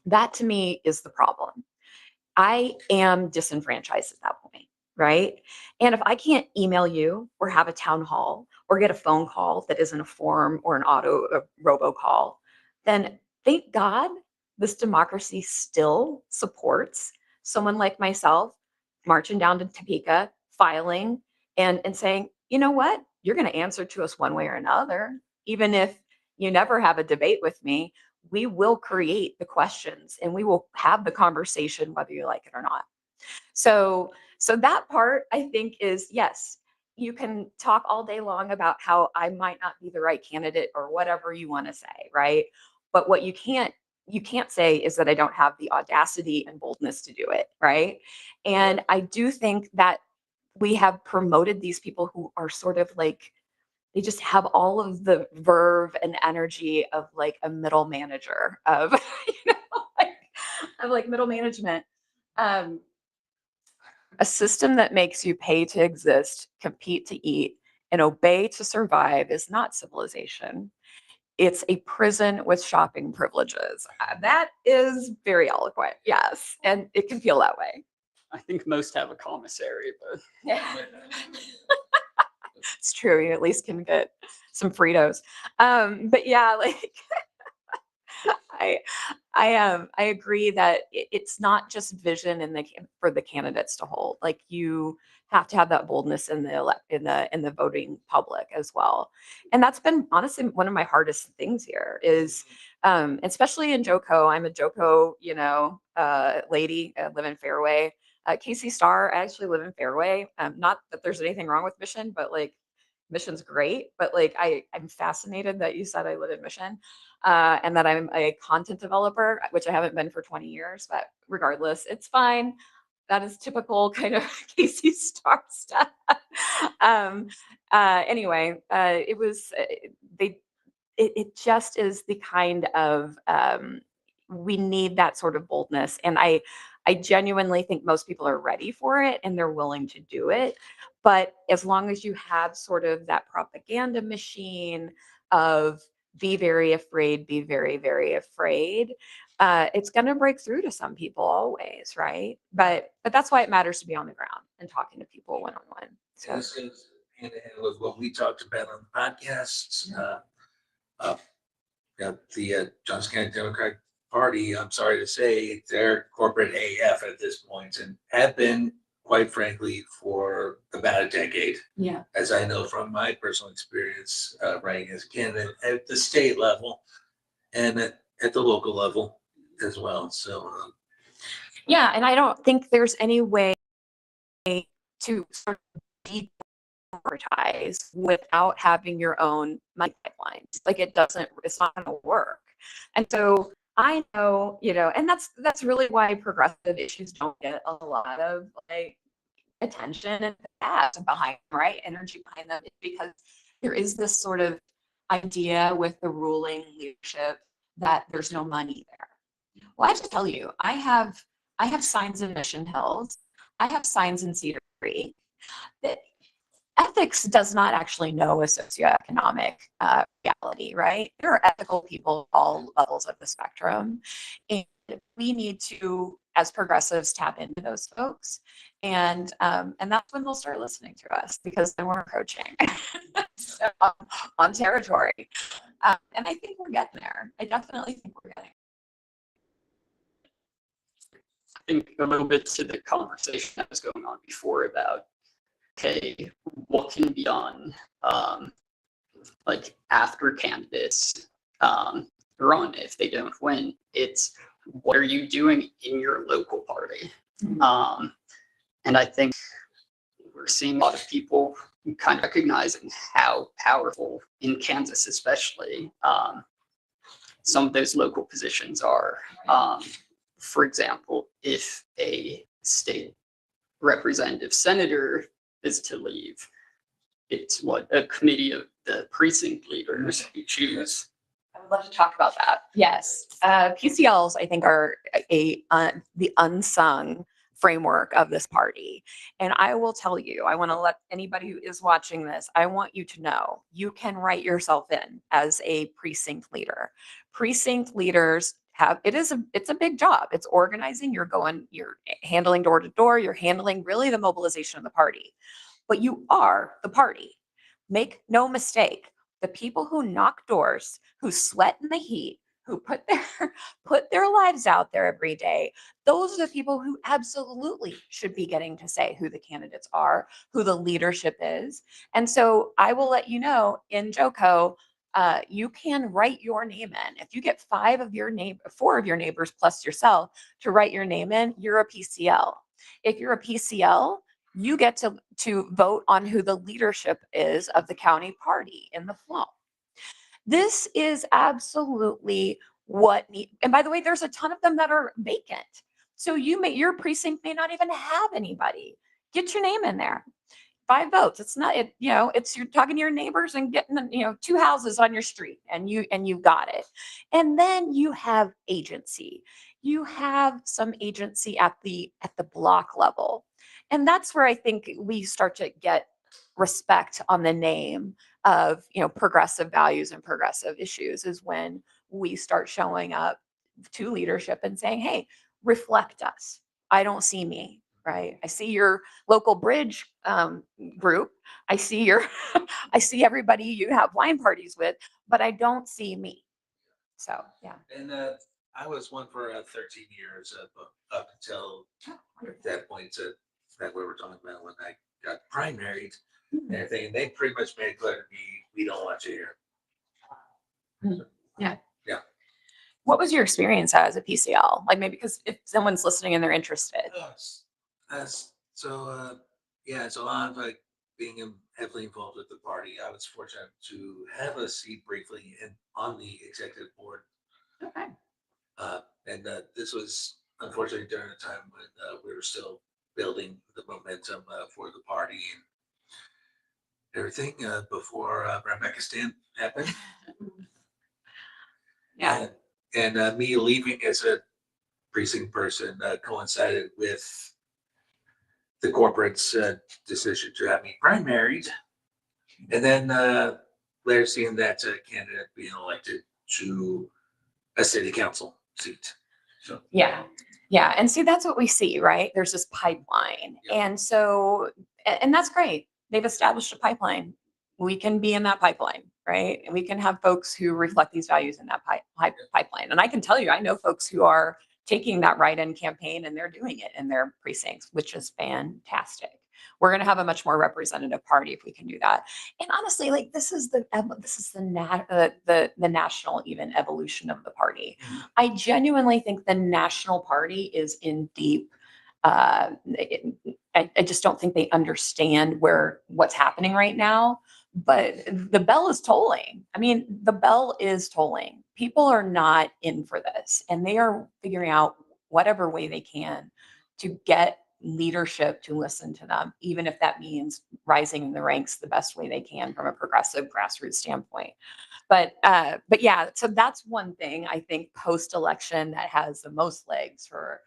that to me is the problem. I am disenfranchised at that point, right? And if I can't email you or have a town hall or get a phone call that isn't a form or a robocall, then thank God this democracy still supports someone like myself marching down to Topeka, filing and saying, you know what, you're going to answer to us one way or another, even if you never have a debate with me. We will create the questions and we will have the conversation whether you like it or not. So that part I think is, yes, you can talk all day long about how I might not be the right candidate or whatever you want to say, right? But what you can't say is that I don't have the audacity and boldness to do it, right? And I do think that we have promoted these people who are sort of like, they just have all of the verve and energy of like a middle manager of, like middle management. A system that makes you pay to exist, compete to eat, and obey to survive is not civilization. It's a prison with shopping privileges. That is very eloquent, yes, and it can feel that way. I think most have a commissary, but Yeah. It's true. You at least can get some Fritos. But yeah, like I agree that it's not just vision for the candidates to hold. Like you have to have that boldness in the voting public as well. And that's been honestly one of my hardest things here is, especially in JoCo. I'm a JoCo, lady. I live in Fairway. Casey Starr, I actually live in Fairway. Not that there's anything wrong with Mission, but like Mission's great. But like I'm fascinated that you said I live in Mission. And that I'm a content developer, which I haven't been for 20 years, but regardless, it's fine. That is typical kind of Casey Starr stuff. Anyway, it just is the kind of, we need that sort of boldness. And I genuinely think most people are ready for it and they're willing to do it. But as long as you have sort of that propaganda machine of, be very afraid, be very, very afraid. It's going to break through to some people always, right? But that's why it matters to be on the ground and talking to people one-on-one. So This is hand in hand with what we talked about on the podcasts. The Johnson County Democratic Party, I'm sorry to say, they're corporate AF at this point and have been, quite frankly, for about a decade. Yeah. As I know from my personal experience running as a candidate at the state level and at the local level as well. So, Yeah, and I don't think there's any way to sort of deprioritize without having your own money pipelines. Like it's not going to work. And so I know, and that's really why progressive issues don't get a lot of like attention and ads behind them, right? Energy behind them, because there is this sort of idea with the ruling leadership that there's no money there. Well, I have to tell you, I have signs in Mission Hills. I have signs in Cedar Creek. That ethics does not actually know a socioeconomic reality, right? There are ethical people at all levels of the spectrum, and we need to, as progressives, tap into those folks, and that's when they'll start listening to us, because then we're approaching so, on territory, and I think we're getting there. I definitely think we're getting. I think a little bit to the conversation that was going on before about, okay, what can be done, like after candidates run if they don't win. It's what are you doing in your local party? And I think we're seeing a lot of people kind of recognizing how powerful in Kansas, especially, some of those local positions are. For example, if a state representative senator is to leave, it's what a committee of the precinct leaders who choose. I would love to talk about that. Yes, PCLs I think are the unsung framework of this party. And I will tell you, I want to let anybody who is watching this, I want you to know you can write yourself in as a precinct leader. Precinct leaders it's a big job. It's organizing, you're handling door to door, you're handling really the mobilization of the party. But you are the party. Make no mistake, the people who knock doors, who sweat in the heat, who put their lives out there every day, those are the people who absolutely should be getting to say who the candidates are, who the leadership is. And so I will let you know, in JoCo, you can write your name in. If you get 4 of your neighbors plus yourself to write your name in, you're a PCL. If you're a PCL, you get to vote on who the leadership is of the county party in the flow. This is absolutely and by the way, there's a ton of them that are vacant. So your precinct may not even have anybody. Get your name in there. 5 votes. It's not, it's you're talking to your neighbors and getting, 2 houses on your street, and you've got it. And then you have agency. You have some agency at the block level. And that's where I think we start to get respect on the name of, progressive values and progressive issues, is when we start showing up to leadership and saying, hey, reflect us. I don't see me. Right. I see your local bridge group. I see I see everybody you have wine parties with, but I don't see me. So, yeah. And I was one for 13 years up until that point that we were talking about when I got primaried and everything. And they pretty much made it clear to me, we don't want you here. Yeah. Yeah. What was your experience as a PCL? Like, maybe because if someone's listening and they're interested. So I'm like being heavily involved with the party. I was fortunate to have a seat briefly on the executive board. Okay. And this was unfortunately during a time when we were still building the momentum for the party and everything before Rebecca Stan happened. Yeah. And me leaving as a precinct person coincided with the corporate's decision to have me primaried, and then later seeing that candidate being elected to a city council seat. So yeah, and see, that's what we see, right? There's this pipeline, and so, and that's great. they've established a pipeline. We can be in that pipeline, right? And we can have folks who reflect these values in that pipeline. And I can tell you, I know folks who are taking that write-in campaign and they're doing it in their precincts, which is fantastic. We're going to have a much more representative party if we can do that. And honestly, like this is the national even evolution of the party. I genuinely think the national party is in deep. I just don't think they understand what's happening right now. But the bell is tolling. I mean, the bell is tolling. People are not in for this, and they are figuring out whatever way they can to get leadership to listen to them, even if that means rising in the ranks the best way they can from a progressive grassroots standpoint. But yeah, so that's one thing I think post-election that has the most legs for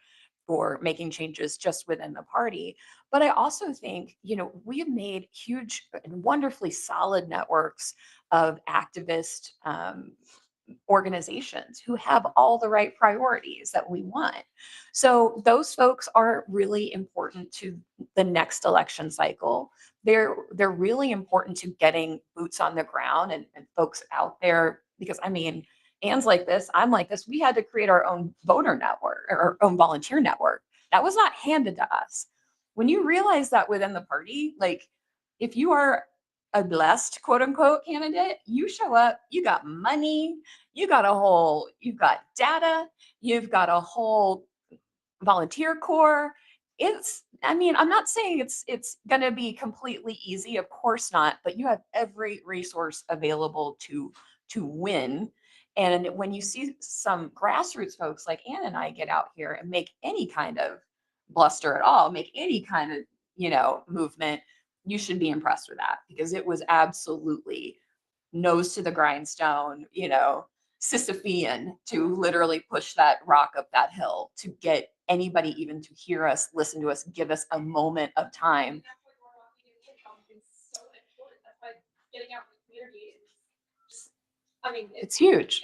making changes just within the party. But I also think, we have made huge and wonderfully solid networks of activist organizations who have all the right priorities that we want. So those folks are really important to the next election cycle. They're really important to getting boots on the ground and folks out there, because I mean, Anne's like this, I'm like this. We had to create our own voter network or our own volunteer network. That was not handed to us. When you realize that within the party, like if you are a blessed quote unquote candidate, you show up, you got money, you've got data, you've got a whole volunteer corps. I'm not saying it's going to be completely easy, of course not, but you have every resource available to win. And when you see some grassroots folks like Ann and I get out here and make any kind of bluster at all, make any kind of, movement, you should be impressed with that, because it was absolutely nose to the grindstone, Sisyphean to literally push that rock up that hill to get anybody even to hear us, listen to us, give us a moment of time. It's huge.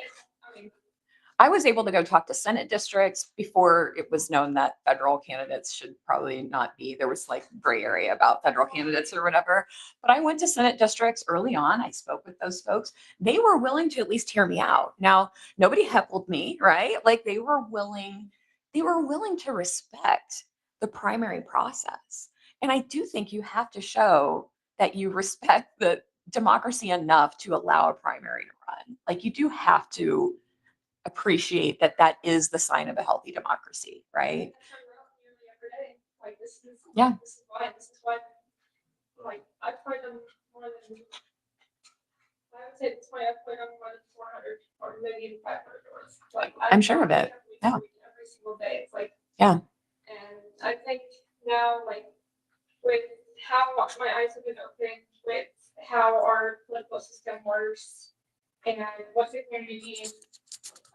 I was able to go talk to Senate districts before it was known that federal candidates should probably not be. There was like gray area about federal candidates or whatever. But I went to Senate districts early on. I spoke with those folks. They were willing to at least hear me out. Now, nobody heckled me, right? Like they were willing to respect the primary process. And I do think you have to show that you respect the democracy enough to allow a primary to run. Like you do have to appreciate that is the sign of a healthy democracy, right? Like this is Yeah. This is why like I've played them more than I would say it's why I've played on more than 400 or maybe even 500 doors. Like I'm sure of it. Yeah. Every single day. It's like yeah. And I think now, like with how my eyes have been opened, with how our political system works, and what the community needs,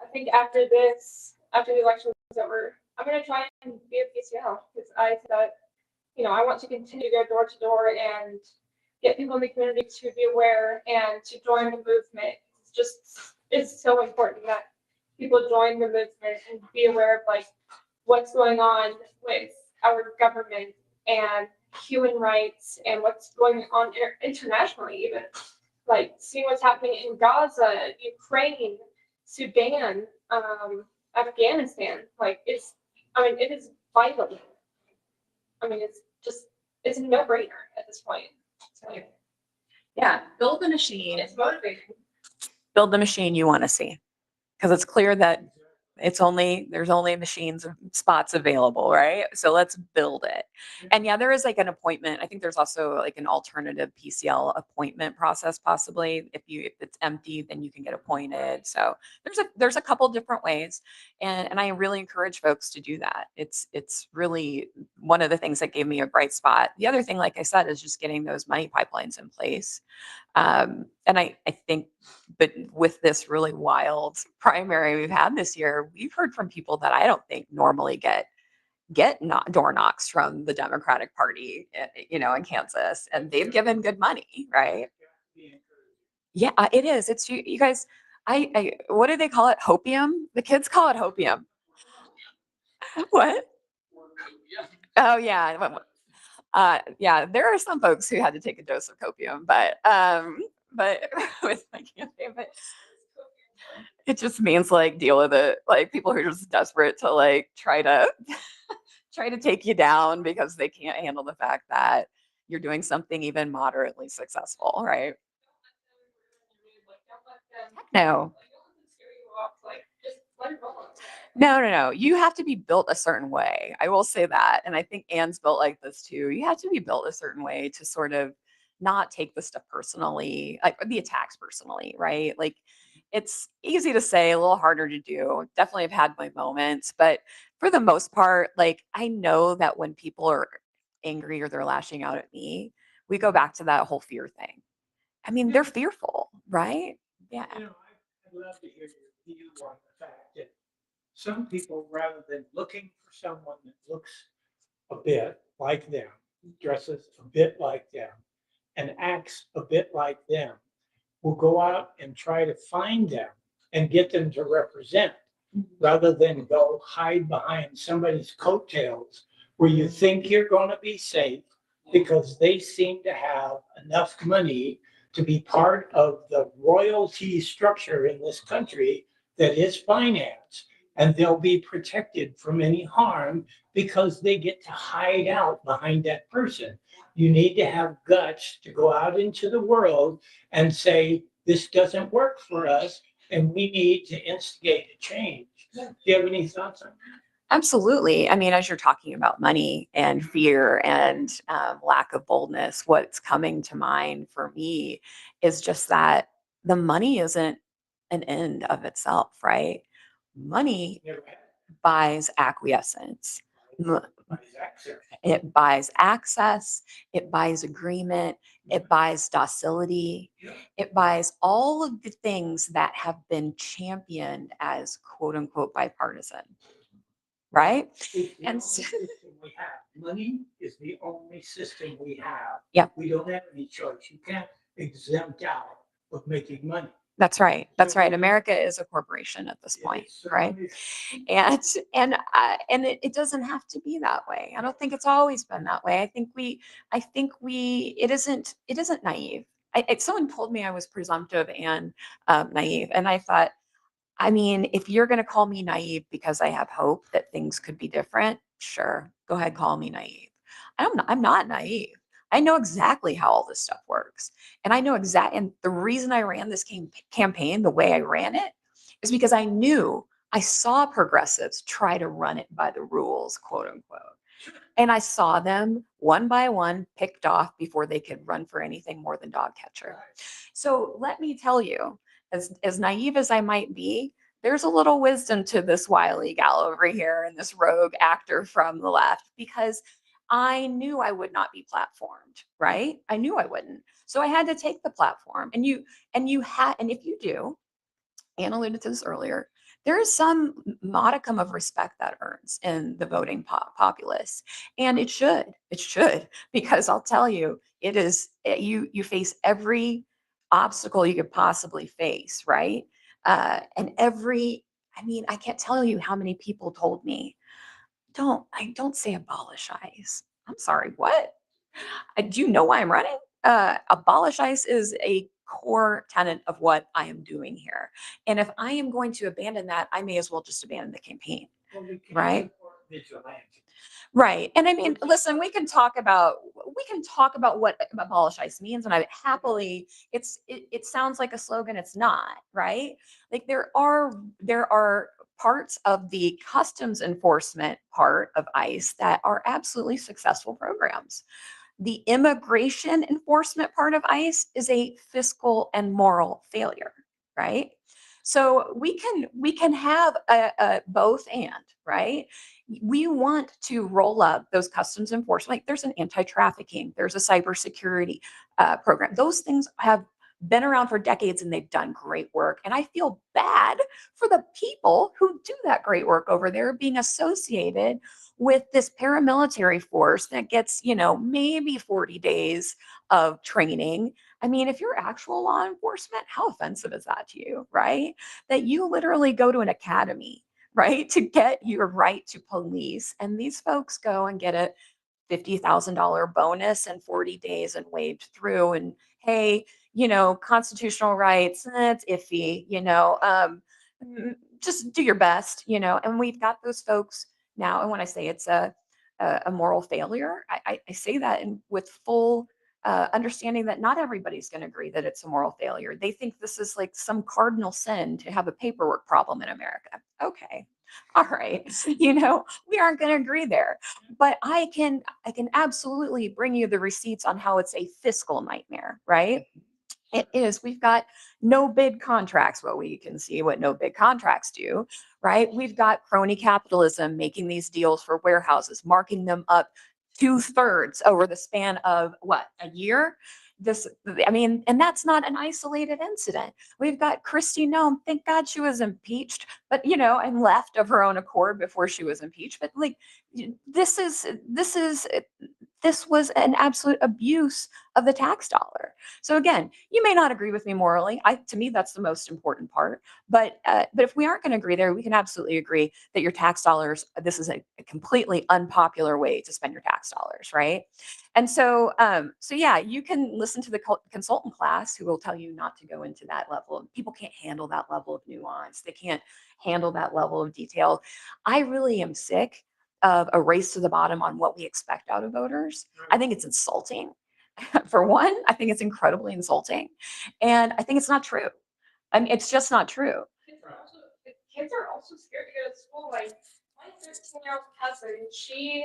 I think after the election is over, I'm going to try and be a PCL, because I thought, I want to continue to go door to door and get people in the community to be aware and to join the movement. It's so important that people join the movement and be aware of like what's going on with our government and human rights and what's going on internationally, even like seeing what's happening in Gaza, Ukraine, Sudan, Afghanistan. Like it is vital. It's a no-brainer at this point. So, Yeah, build the machine. it's motivating. Build the machine you want to see, because it's clear that there's only machines and spots available, right? So let's build it. And yeah, there is like an appointment. I think there's also like an alternative PCL appointment process, possibly. If it's empty, then you can get appointed. So there's a couple different ways, and I really encourage folks to do that. It's really one of the things that gave me a bright spot. The other thing, like I said, is just getting those money pipelines in place. And I think, but with this really wild primary we've had this year, we've heard from people that I don't think normally get door knocks from the Democratic Party, in Kansas, and they've given good money, right? Yeah, it is. It's you guys. What do they call it? Hopium? The kids call it hopium. What? Oh yeah. Yeah, there are some folks who had to take a dose of copium, but with my campaign, but it just means like deal with it. Like people who are just desperate to like try to try to take you down because they can't handle the fact that you're doing something even moderately successful, right? No. No. You have to be built a certain way. I will say that. And I think Anne's built like this too. You have to be built a certain way to sort of not take the stuff personally, like the attacks personally, right? Like it's easy to say, a little harder to do. Definitely have had my moments, but for the most part, like I know that when people are angry or they're lashing out at me, we go back to that whole fear thing. I mean, they're fearful, right? Yeah. You know, I'd love to hear your view on the fact that some people, rather than looking for someone that looks a bit like them, dresses a bit like them, and acts a bit like them, will go out and try to find them and get them to represent, rather than go hide behind somebody's coattails where you think you're going to be safe because they seem to have enough money to be part of the royalty structure in this country that is finance. And they'll be protected from any harm because they get to hide out behind that person. You need to have guts to go out into the world and say, this doesn't work for us, and we need to instigate a change. Do you have any thoughts on that? Absolutely. I mean, as you're talking about money and fear and lack of boldness, what's coming to mind for me is just that the money isn't an end of itself, right? Money buys acquiescence. It buys access, it buys agreement, it buys docility, it buys all of the things that have been championed as quote unquote bipartisan, right? And so, We have. Money is the only system we have. Yep. We don't have any choice. You can't exempt out of making money. That's right. That's right. America is a corporation at this point, right? And it doesn't have to be that way. I don't think it's always been that way. I think it isn't naive. Someone told me I was presumptive and naive, and I thought, I mean, if you're going to call me naive because I have hope that things could be different, sure, go ahead, call me naive. I'm not naive. I know exactly how all this stuff works. And I know and the reason I ran this campaign the way I ran it is because I saw progressives try to run it by the rules, quote unquote. And I saw them one by one picked off before they could run for anything more than dog catcher. So let me tell you, as naive as I might be, there's a little wisdom to this wily gal over here and this rogue actor from the left, because I knew I would not be platformed, right? I knew I wouldn't. So I had to take the platform. And if you do, Anne alluded to this earlier, there is some modicum of respect that earns in the voting populace. And it should, because I'll tell you, you face every obstacle you could possibly face, right? And I mean, I can't tell you how many people told me, don't say abolish ICE. I'm sorry, what? Do you know why I'm running? Abolish ICE is a core tenet of what I am doing here. And if I am going to abandon that, I may as well just abandon the campaign. Right? Right. And I mean, listen, we can talk about what abolish ICE means. And I happily, it sounds like a slogan. It's not, right? Like there are parts of the customs enforcement part of ICE that are absolutely successful programs. The immigration enforcement part of ICE is a fiscal and moral failure, right? So we can have a both and, right? We want to roll up those customs enforcement. Like there's an anti-trafficking, there's a cybersecurity program. Those things have been around for decades and they've done great work. And I feel bad for the people who do that great work over there being associated with this paramilitary force that gets, maybe 40 days of training. I mean, if you're actual law enforcement, how offensive is that to you, right? That you literally go to an academy, right, to get your right to police. And these folks go and get it $50,000 bonus and 40 days and waved through. And hey, constitutional rights, it's iffy, just do your best, and we've got those folks now. And when I say it's a moral failure, I say that with full understanding that not everybody's going to agree that it's a moral failure. They think this is like some cardinal sin to have a paperwork problem in America. Okay. All right. We aren't going to agree there, but I can absolutely bring you the receipts on how it's a fiscal nightmare, right? It is. We've got no bid contracts. Well, we can see what no bid contracts do, right? We've got crony capitalism making these deals for warehouses, marking them up 2/3 over the span of what, a year? And that's not an isolated incident. We've got Kristi Noem. Thank God she was impeached, but and left of her own accord before she was impeached. But like, this was an absolute abuse of the tax dollar. So again, you may not agree with me morally. To me, that's the most important part. But if we aren't going to agree there, we can absolutely agree that your tax dollars, this is a completely unpopular way to spend your tax dollars, right? And so yeah, you can listen to the consultant class who will tell you not to go into that level. People can't handle that level of nuance. They can't handle that level of detail. I really am sick of a race to the bottom on what we expect out of voters. I think it's insulting. For one, I think it's incredibly insulting. And I think it's not true. I mean, it's just not true. Kids are also scared to go to school. Like my 13-year-old cousin, she,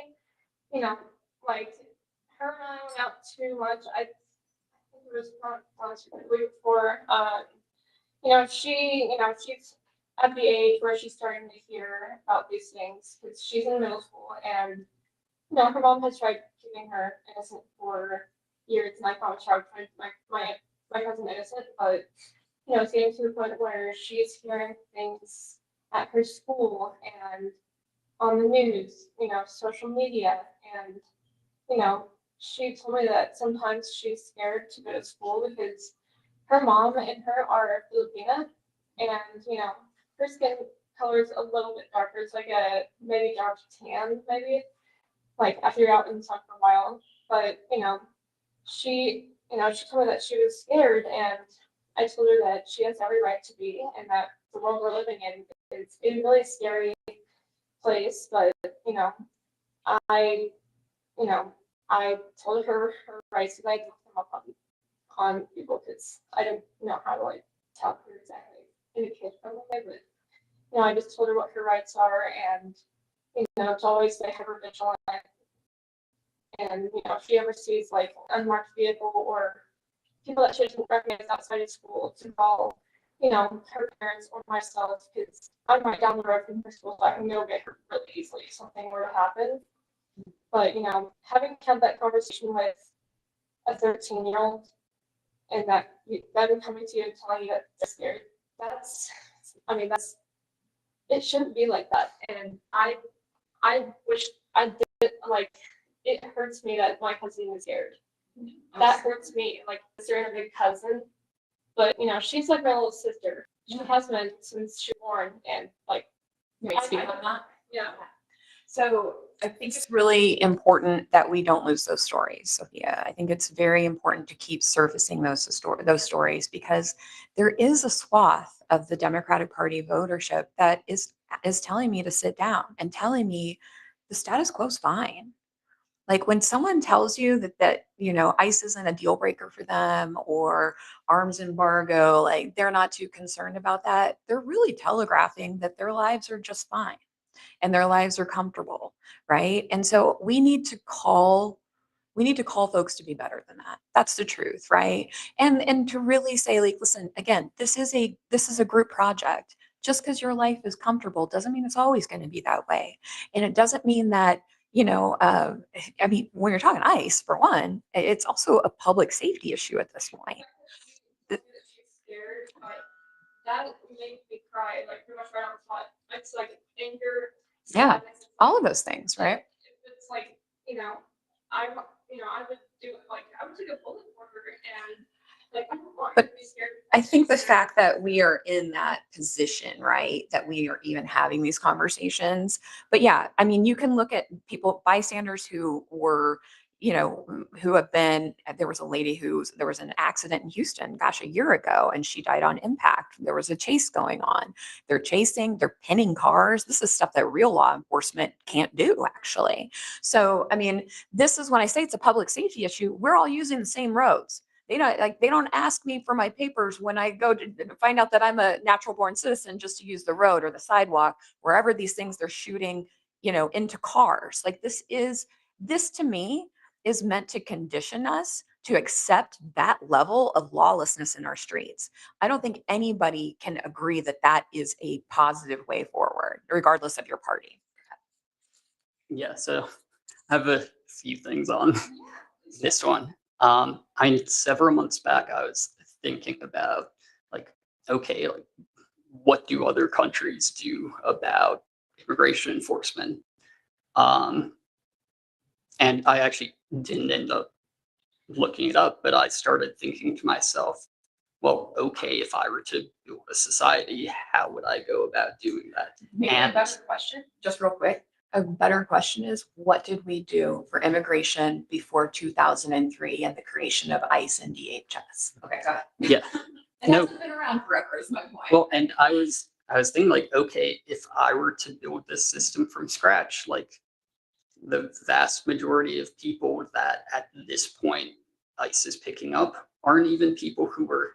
like her and I went out too much. I think it was last week, the week before. She's at the age where she's starting to hear about these things because she's in middle school, and her mom has tried keeping her innocent for years, and I promise her I would try my cousin innocent, but it's getting to the point where she's hearing things at her school and on the news, social media, and she told me that sometimes she's scared to go to school because her mom and her are Filipina, and her skin color is a little bit darker. It's like a maybe dark tan, maybe, like after you're out in the sun for a while. But she told me that she was scared, and I told her that she has every right to be, and that the world we're living in is a really scary place. But I told her rights, and I looked them up on Google because I didn't know how to tell her exactly in a kid friendly way. But I just told her what her rights are, and it's always stay hyper vigilant. And if she ever sees like unmarked vehicle or people that she doesn't recognize outside of school, to call her parents or myself, because I'm right down the road from her school, so I can go get her really easily if something were to happen. But having had that conversation with a 13-year-old, and them coming to you and telling you that they're scared, it shouldn't be like that. And I wish I did. Like, it hurts me that my cousin is scared. That hurts me, like considering a big cousin. But she's like my little sister. She has been since she was born, and like, Speak on that. yeah. So I think it's really important that we don't lose those stories, Sophia. I think it's very important to keep surfacing those stories, because there is a swath of the Democratic Party votership that is telling me to sit down and telling me the status quo is fine. Like when someone tells you that ICE isn't a deal breaker for them, or arms embargo, like they're not too concerned about that, they're really telegraphing that their lives are just fine and their lives are comfortable, right? And so we need to call folks to be better than that. That's the truth, right? And to really say, like, listen, again, this is a group project. Just because your life is comfortable doesn't mean it's always going to be that way. And it doesn't mean that, when you're talking ICE, for one, it's also a public safety issue at this point. She's scared, but that made me cry, like pretty much right on the spot. It's like anger. Yeah, sadness. all of those things, right? It's like, I would do it, like, I would take a bullet for her, and like, I don't want But I think the fact that we are in that position, right, that we are even having these conversations. But yeah, I mean, you can look at people, bystanders who were, you know, who have been, there was a lady there was an accident in Houston, gosh, a year ago, and she died on impact. There was a chase going on. They're chasing, they're pinning cars. This is stuff that real law enforcement can't do, actually. So, I mean, this is when I say it's a public safety issue. We're all using the same roads. They don't ask me for my papers when I go to find out that I'm a natural born citizen just to use the road or the sidewalk, wherever these things they're shooting, you know, into cars. Like this to me is meant to condition us to accept that level of lawlessness in our streets. I don't think anybody can agree that that is a positive way forward, regardless of your party. Yeah, so I have a few things on this one. I mean, several months back, I was thinking about like, okay, like what do other countries do about immigration enforcement? And I actually didn't end up looking it up, but I started thinking to myself, well, okay, if I were to build a society, how would I go about doing that? Maybe a better question, just real quick. A better question is, what did we do for immigration before 2003 and the creation of ICE and DHS? Okay, go ahead. Yeah. And No. that's been around forever, is my point. Well, and I was thinking like, okay, if I were to build this system from scratch, like the vast majority of people that at this point ICE is picking up aren't even people who were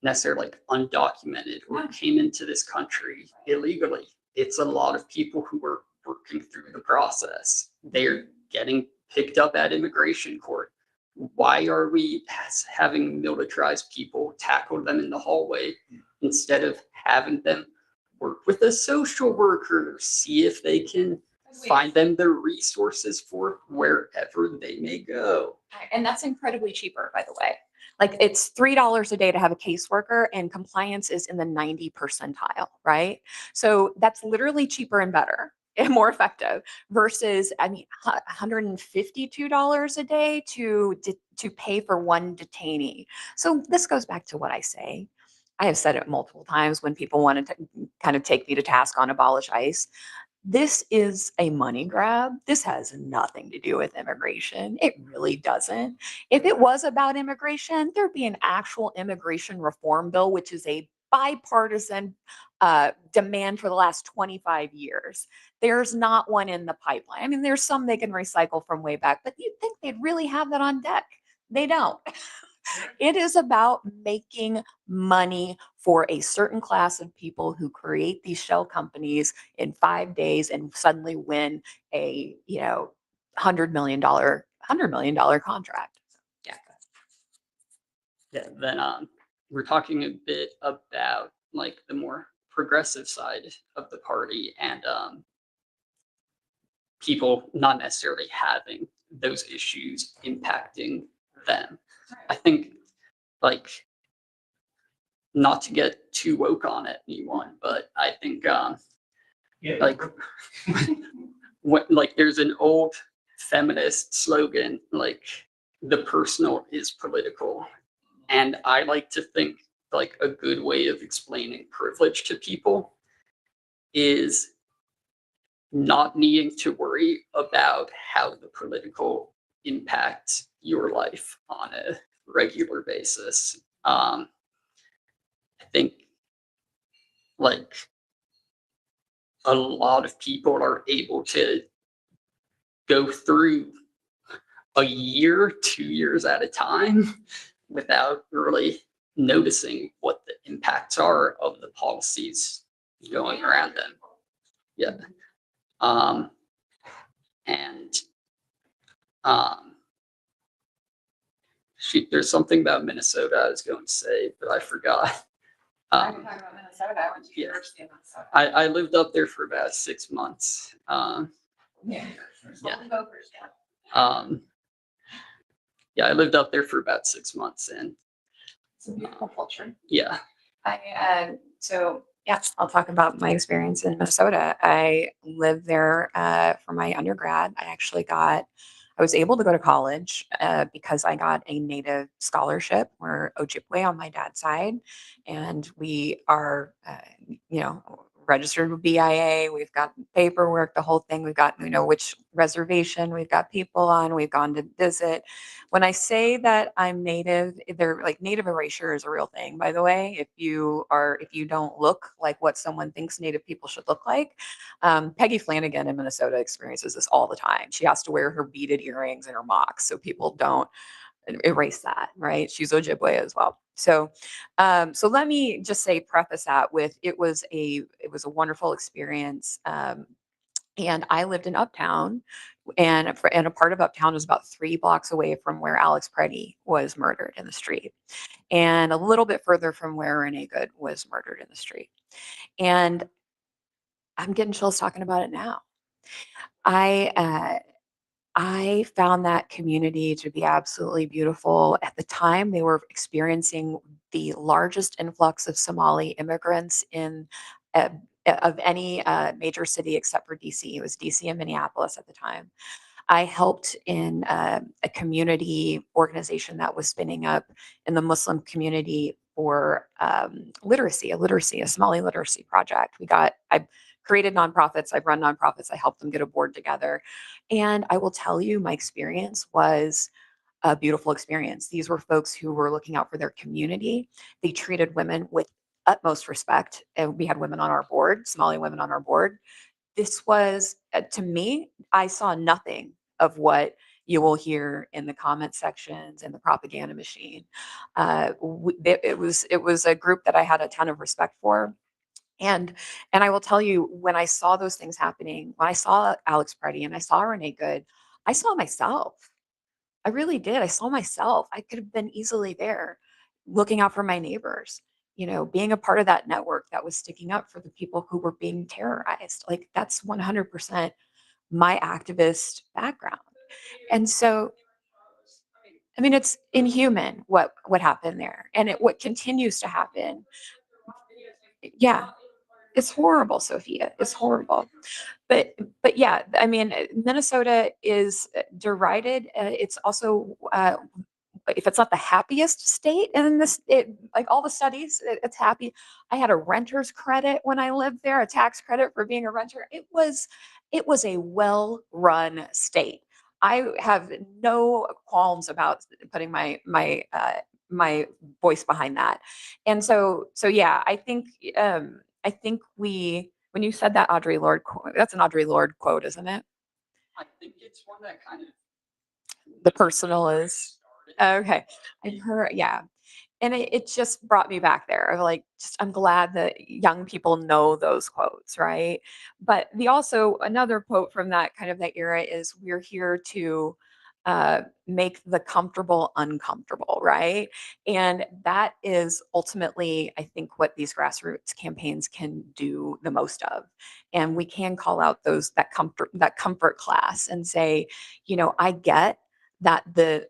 necessarily like undocumented or came into this country illegally. It's a lot of people who were working through the process. They're getting picked up at immigration court. Why are we having militarized people tackle them in the hallway instead of having them work with a social worker, see if they can find them the resources for wherever they may go? And that's incredibly cheaper, by the way. Like it's $3 a day to have a caseworker, and compliance is in the 90 percentile, right? So that's literally cheaper and better and more effective versus, I mean, $152 a day to pay for one detainee. So this goes back to what I say. I have said it multiple times when people wanted to kind of take me to task on abolish ICE. This is a money grab. This has nothing to do with immigration. It really doesn't. If it was about immigration, there'd be an actual immigration reform bill, which is a bipartisan demand for the last 25 years. There's not one in the pipeline. I mean, there's some they can recycle from way back, but you'd think they'd really have that on deck. They don't. It is about making money for a certain class of people who create these shell companies in 5 days and suddenly win a, you know, $100 million contract. Yeah. Yeah, then we're talking a bit about like the more progressive side of the party and people not necessarily having those issues impacting them. I think like not to get too woke on it, anyone, but I think like what like there's an old feminist slogan like the personal is political, and I like to think like a good way of explaining privilege to people is not needing to worry about how the political impacts your life on a regular basis. I think like a lot of people are able to go through a year, 2 years at a time without really noticing what the impacts are of the policies going around them. Yeah. And there's something about Minnesota I was going to say, but I forgot. I can talk about Minnesota. I went to university in Minnesota. I lived up there for about 6 months. Yeah. Yeah. Yeah, I lived up there for about 6 months, and It's a beautiful culture. yeah. So yeah, I'll talk about my experience in Minnesota. I lived there for my undergrad. I I was able to go to college because I got a Native scholarship. We're Ojibwe on my dad's side, and we are, registered with BIA. We've got paperwork, the whole thing. We've got, which reservation we've got people on. We've gone to visit. When I say that I'm Native, they're like Native erasure is a real thing, by the way. If you don't look like what someone thinks Native people should look like, Peggy Flanagan in Minnesota experiences this all the time. She has to wear her beaded earrings and her mocks so people don't erase that, right? She's Ojibwe as well. So, so let me just say, preface that with it was a wonderful experience. And I lived in Uptown, and a part of Uptown was about 3 blocks away from where Alex Preddy was murdered in the street, and a little bit further from where Renee Good was murdered in the street. And I'm getting chills talking about it now. I found that community to be absolutely beautiful. At the time, they were experiencing the largest influx of Somali immigrants uh, of any major city except for DC. It was DC and Minneapolis at the time. I helped in a community organization that was spinning up in the Muslim community for a Somali literacy project. I created nonprofits, I've run nonprofits, I helped them get a board together. And I will tell you, my experience was a beautiful experience. These were folks who were looking out for their community. They treated women with utmost respect. And we had women on our board, Somali women on our board. This was, to me, I saw nothing of what you will hear in the comment sections and the propaganda machine. It was a group that I had a ton of respect for. And I will tell you, when I saw those things happening, when I saw Alex Preddy and I saw Renee Good, I saw myself. I really did. I saw myself. I could have been easily there, looking out for my neighbors, being a part of that network that was sticking up for the people who were being terrorized. Like, that's 100% my activist background. And so, I mean, it's inhuman what happened there, and what continues to happen. Yeah, it's horrible, Sophia. It's horrible. But yeah, I mean, Minnesota is derided. It's also if it's not the happiest state in this, like all the studies, it's happy. I had a renter's credit when I lived there, a tax credit for being a renter. It was a well-run state. I have no qualms about putting my voice behind that. And so yeah, I think when you said that Audre Lorde quote, that's an Audre Lorde quote, isn't it? I think it's one that kind of The personal is okay. I've heard, yeah. And it just brought me back there. Like, I'm glad that young people know those quotes, right? But another quote from that era is, we're here to make the comfortable uncomfortable, right? And that is ultimately, I think, what these grassroots campaigns can do the most of. And we can call out that comfort class and say, I get that the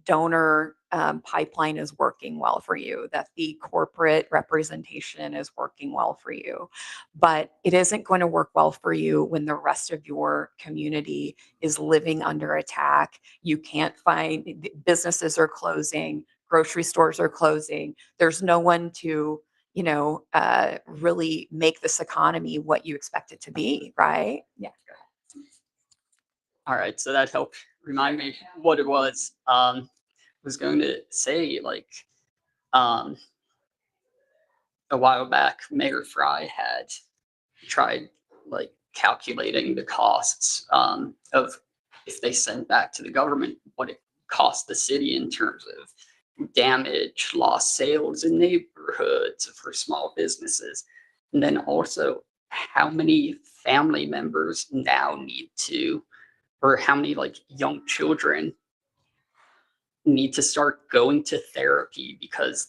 donor pipeline is working well for you, that the corporate representation is working well for you, but it isn't going to work well for you when the rest of your community is living under attack. You can't find, businesses are closing, grocery stores are closing. There's no one to really make this economy what you expect it to be, right? Yeah. all right. So that helped remind me what it was. Was going to say, like, a while back, Mayor Fry had tried, like, calculating the costs of, if they sent back to the government, what it cost the city in terms of damage, lost sales in neighborhoods for small businesses, and then also how many family members now need to, or how many, like, young children need to start going to therapy, because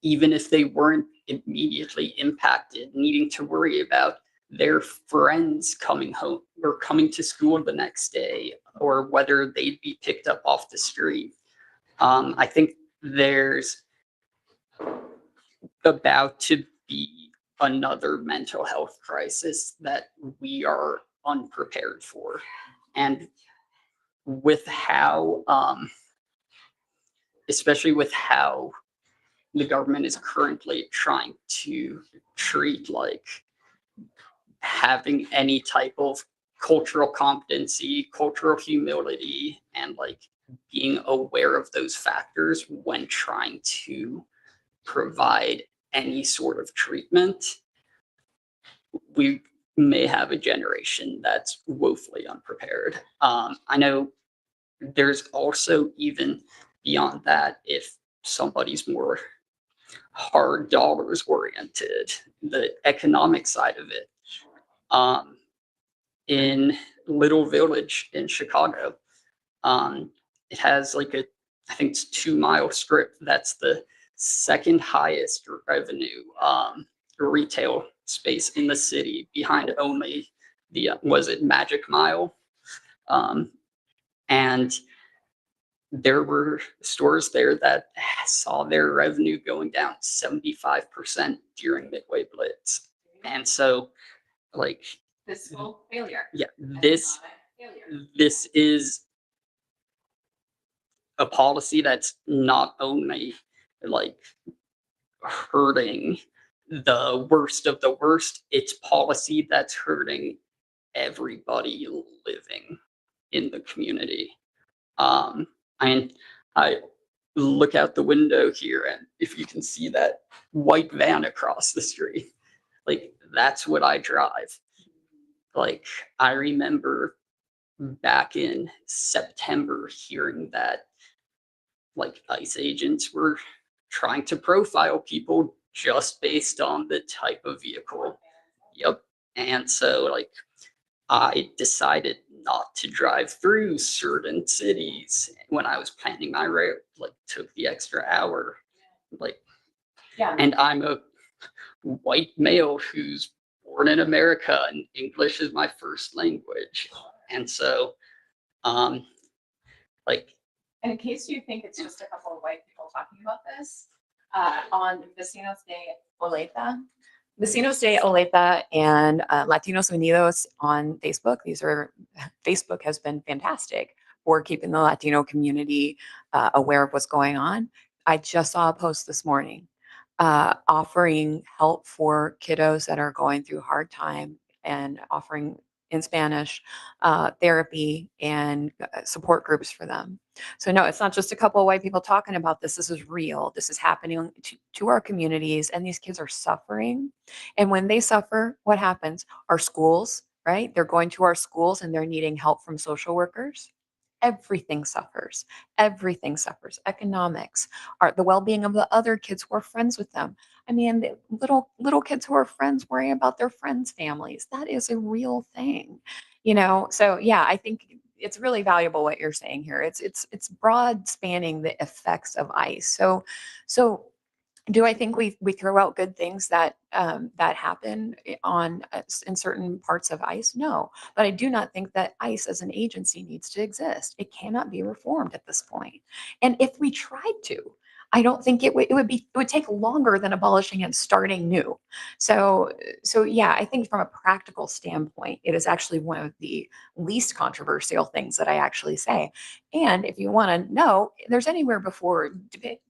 even if they weren't immediately impacted, needing to worry about their friends coming home or coming to school the next day, or whether they'd be picked up off the street. I think there's about to be another mental health crisis that we are unprepared for. And with how, especially with how the government is currently trying to treat like having any type of cultural competency, cultural humility, and like being aware of those factors when trying to provide any sort of treatment, we may have a generation that's woefully unprepared. I know there's also even beyond that, if somebody's more hard dollars oriented, the economic side of it. In Little Village in Chicago, it has like a, I think it's 2 mile strip. That's the second highest revenue retail space in the city, behind only the was it Magic Mile, and there were stores there that saw their revenue going down 75% during Midway Blitz. And so, like, Fiscal failure. yeah, Economic failure. this is a policy that's not only like hurting the worst of the worst, it's policy that's hurting everybody living in the community. And I look out the window here, and if you can see that white van across the street, like that's what I drive. Like I remember back in September hearing that like ICE agents were trying to profile people just based on the type of vehicle. Yep. And so like I decided not to drive through certain cities when I was planning my route, like took the extra hour. Like, Yeah. and I'm a white male who's born in America and English is my first language. And so, like, And in case you think it's just a couple of white people talking about this, on Vecinos de Oleta and Latinos Unidos on Facebook. Facebook has been fantastic for keeping the Latino community aware of what's going on. I just saw a post this morning offering help for kiddos that are going through hard time and offering in Spanish therapy and support groups for them. So no, it's not just a couple of white people talking about this. This is real. This is happening to our communities, and these kids are suffering. And when they suffer, what happens? Our schools, right? They're going to our schools and they're needing help from social workers. Everything suffers. Everything suffers. Economics, the well-being of the other kids who are friends with them. I mean, the little kids who are friends worrying about their friends' families. That is a real thing, you know. So yeah, I think it's really valuable what you're saying here. It's broad spanning the effects of ICE. So do I think we throw out good things that that happen in certain parts of ICE? No, but I do not think that ICE as an agency needs to exist. It cannot be reformed at this point. And if we tried to, I don't think it would take longer than abolishing and starting new. So yeah, I think from a practical standpoint, it is actually one of the least controversial things that I actually say. And if you want to know, there's anywhere before,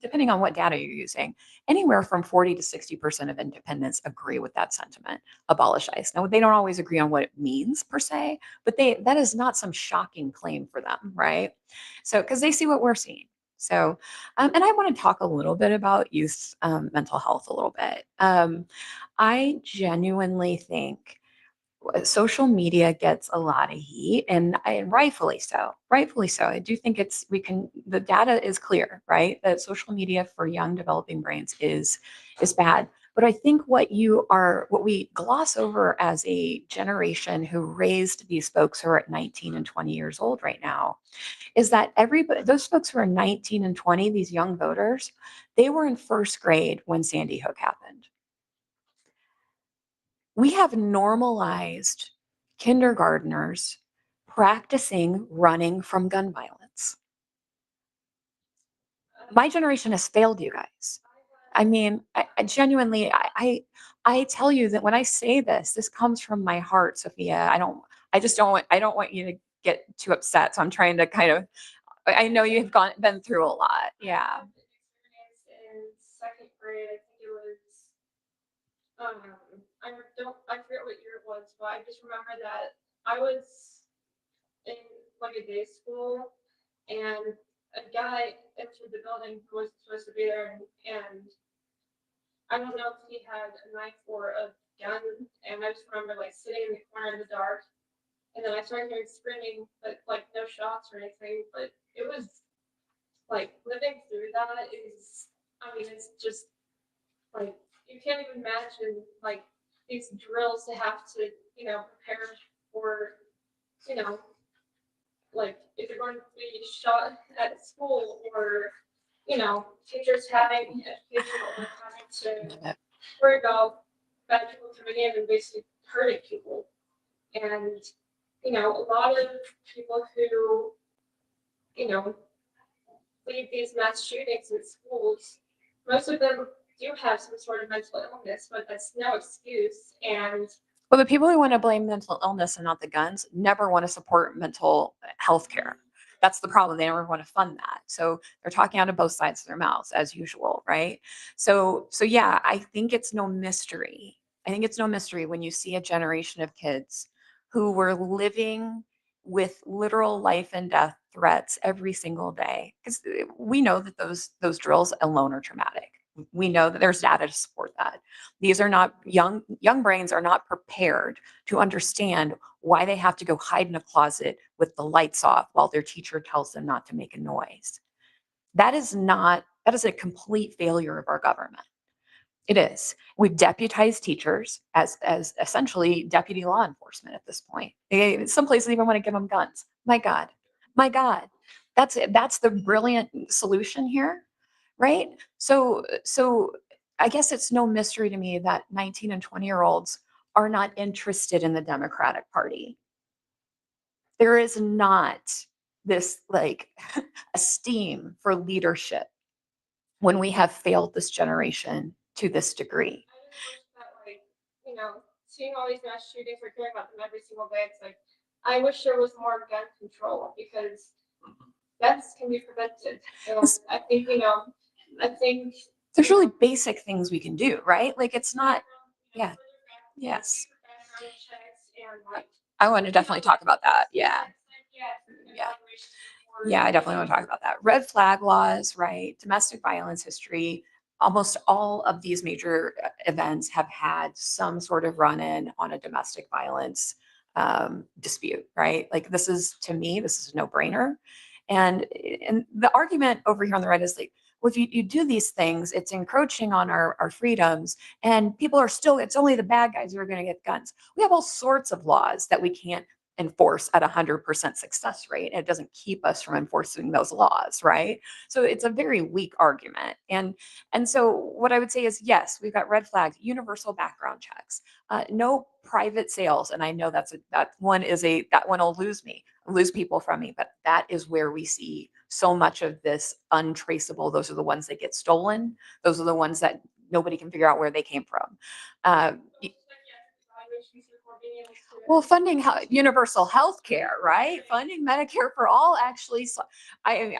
depending on what data you're using, anywhere from 40 to 60% of independents agree with that sentiment, abolish ICE. Now, they don't always agree on what it means per se, but that is not some shocking claim for them, right? So, because they see what we're seeing. So, and I want to talk a little bit about youth mental health a little bit. I genuinely think social media gets a lot of heat, and rightfully so. Rightfully so. I do think the data is clear, right? That social media for young developing brains is bad. But I think what we gloss over as a generation who raised these folks who are at 19 and 20 years old right now is that those folks who are 19 and 20, these young voters, they were in first grade when Sandy Hook happened. We have normalized kindergartners practicing running from gun violence. My generation has failed you guys. I mean, I genuinely, I tell you that when I say this comes from my heart, Sophia. I don't want you to get too upset. So I'm trying to kind of, I know you've been through a lot. Yeah. In second grade, I think it was, I forget what year it was, but I just remember that I was in like a day school and a guy entered the building who wasn't supposed to be there and I don't know if he had a knife or a gun, and I just remember like sitting in the corner in the dark, and then I started hearing screaming, but like no shots or anything. But it was like living through that is, I mean, it's just like you can't even imagine like these drills to have to, prepare for, you know, like if you're going to be shot at school or teachers having educational or having to worry about bad people coming in and basically hurting people. And, a lot of people who, lead these mass shootings in schools, most of them do have some sort of mental illness, but that's no excuse. And Well, the people who want to blame mental illness and not the guns never want to support mental health care. That's the problem. They never want to fund that. So they're talking out of both sides of their mouths as usual, right? So yeah, I think it's no mystery. I think it's no mystery when you see a generation of kids who were living with literal life and death threats every single day. Because we know that those drills alone are traumatic. We know that there's data to support that. These are not young brains are not prepared to understand why they have to go hide in a closet with the lights off while their teacher tells them not to make a noise. That is a complete failure of our government. It is. We've deputized teachers as essentially deputy law enforcement at this point. Some places even want to give them guns. My God. My God. That's the brilliant solution here, right? So I guess it's no mystery to me that 19 and 20-year-olds are not interested in the Democratic Party. There is not this like esteem for leadership when we have failed this generation to this degree. that, like, seeing all these mass shootings, we're hearing about them every single day. It's like, I wish there was more gun control because deaths can be prevented. And I think, There's really basic things we can do, right? Like it's not, yeah, yes. I want to definitely talk about that. Yeah. Yeah, I definitely want to talk about that. Red flag laws, right? Domestic violence history. Almost all of these major events have had some sort of run-in on a domestic violence dispute, right? Like to me, this is a no-brainer. And the argument over here on the right is like, well, if you do these things, it's encroaching on our freedoms and people are still, it's only the bad guys who are going to get guns. We have all sorts of laws that we can't enforce at 100% success rate. It doesn't keep us from enforcing those laws, right? So it's a very weak argument. And so what I would say is, yes, we've got red flags, universal background checks, no private sales. And I know that one will lose people from me, but that is where we see so much of this untraceable. Those are the ones that get stolen. Those are the ones that nobody can figure out where they came from. Well, funding universal health care, right? Funding Medicare for all actually,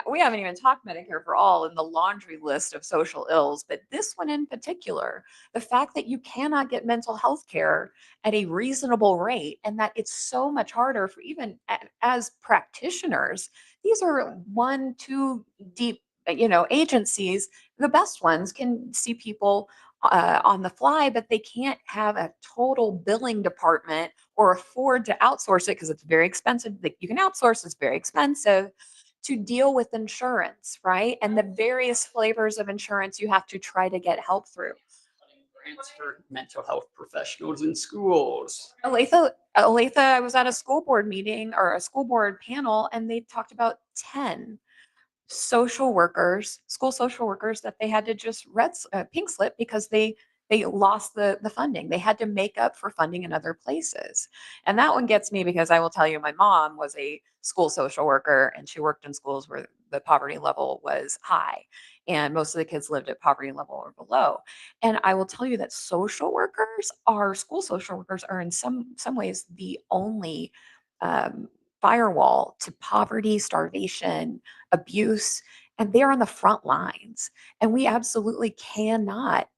we haven't even talked Medicare for all in the laundry list of social ills, but this one in particular, the fact that you cannot get mental health care at a reasonable rate and that it's so much harder for even as practitioners, these are 1-2 deep, agencies. The best ones can see people on the fly, but they can't have a total billing department or afford to outsource it because it's very expensive. You can outsource, it's very expensive to deal with insurance, right? And the various flavors of insurance you have to try to get help through. Grants for mental health professionals in schools. Aletha, I was at a school board meeting or a school board panel, and they talked about 10 social workers, school social workers that they had to just pink slip because they lost the funding. They had to make up for funding in other places. And that one gets me because I will tell you, my mom was a school social worker and she worked in schools where the poverty level was high. And most of the kids lived at poverty level or below. And I will tell you that school social workers are in some ways the only firewall to poverty, starvation, abuse, and they're on the front lines. And we absolutely cannot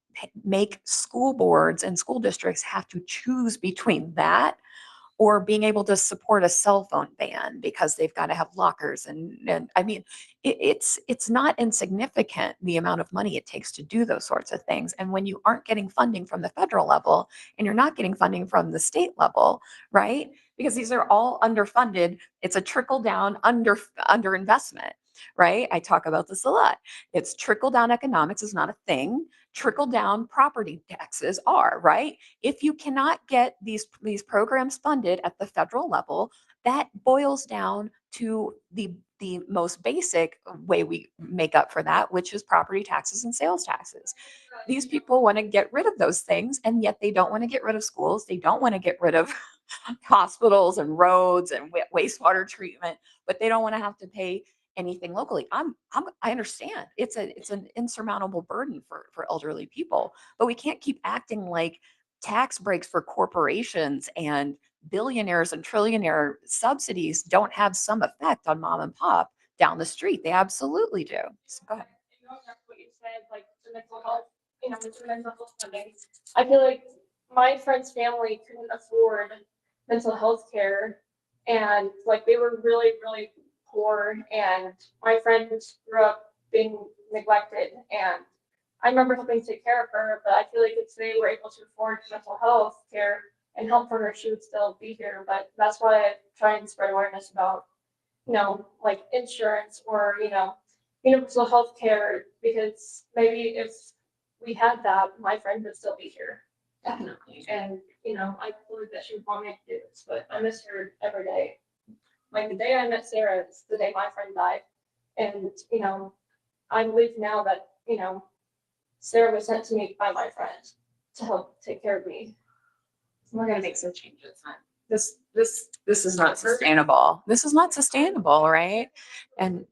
make school boards and school districts have to choose between that or being able to support a cell phone ban because they've got to have lockers. And I mean, it's not insignificant the amount of money it takes to do those sorts of things. And when you aren't getting funding from the federal level and you're not getting funding from the state level, right? Because these are all underfunded. It's a trickle down under investment, right? I talk about this a lot. It's trickle down economics is not a thing. Trickle down property taxes are, right? If you cannot get these programs funded at the federal level, that boils down to the most basic way we make up for that, which is property taxes and sales taxes. These people want to get rid of those things, and yet they don't want to get rid of schools. They don't want to get rid of hospitals and roads and wastewater treatment, but they don't want to have to pay anything locally. I understand it's an insurmountable burden for elderly people, but we can't keep acting like tax breaks for corporations and billionaires and trillionaire subsidies don't have some effect on mom and pop down the street. They absolutely do. So go ahead. What you said, like the mental health, the mental health funding. I feel like my friend's family couldn't afford mental health care, and like they were really, really poor, and my friend grew up being neglected, and I remember helping take care of her, but I feel like if they were able to afford mental health care and help for her, she would still be here. But that's why I try and spread awareness about, like insurance or, universal health care, because maybe if we had that, my friend would still be here. Definitely. And, I believe that she would want me to do this, but I miss her every day. Like the day I met Sarah, it's the day my friend died. And, I believe now that, Sarah was sent to me by my friend to help take care of me. We're gonna make some changes. This is not sustainable. This is not sustainable, right? And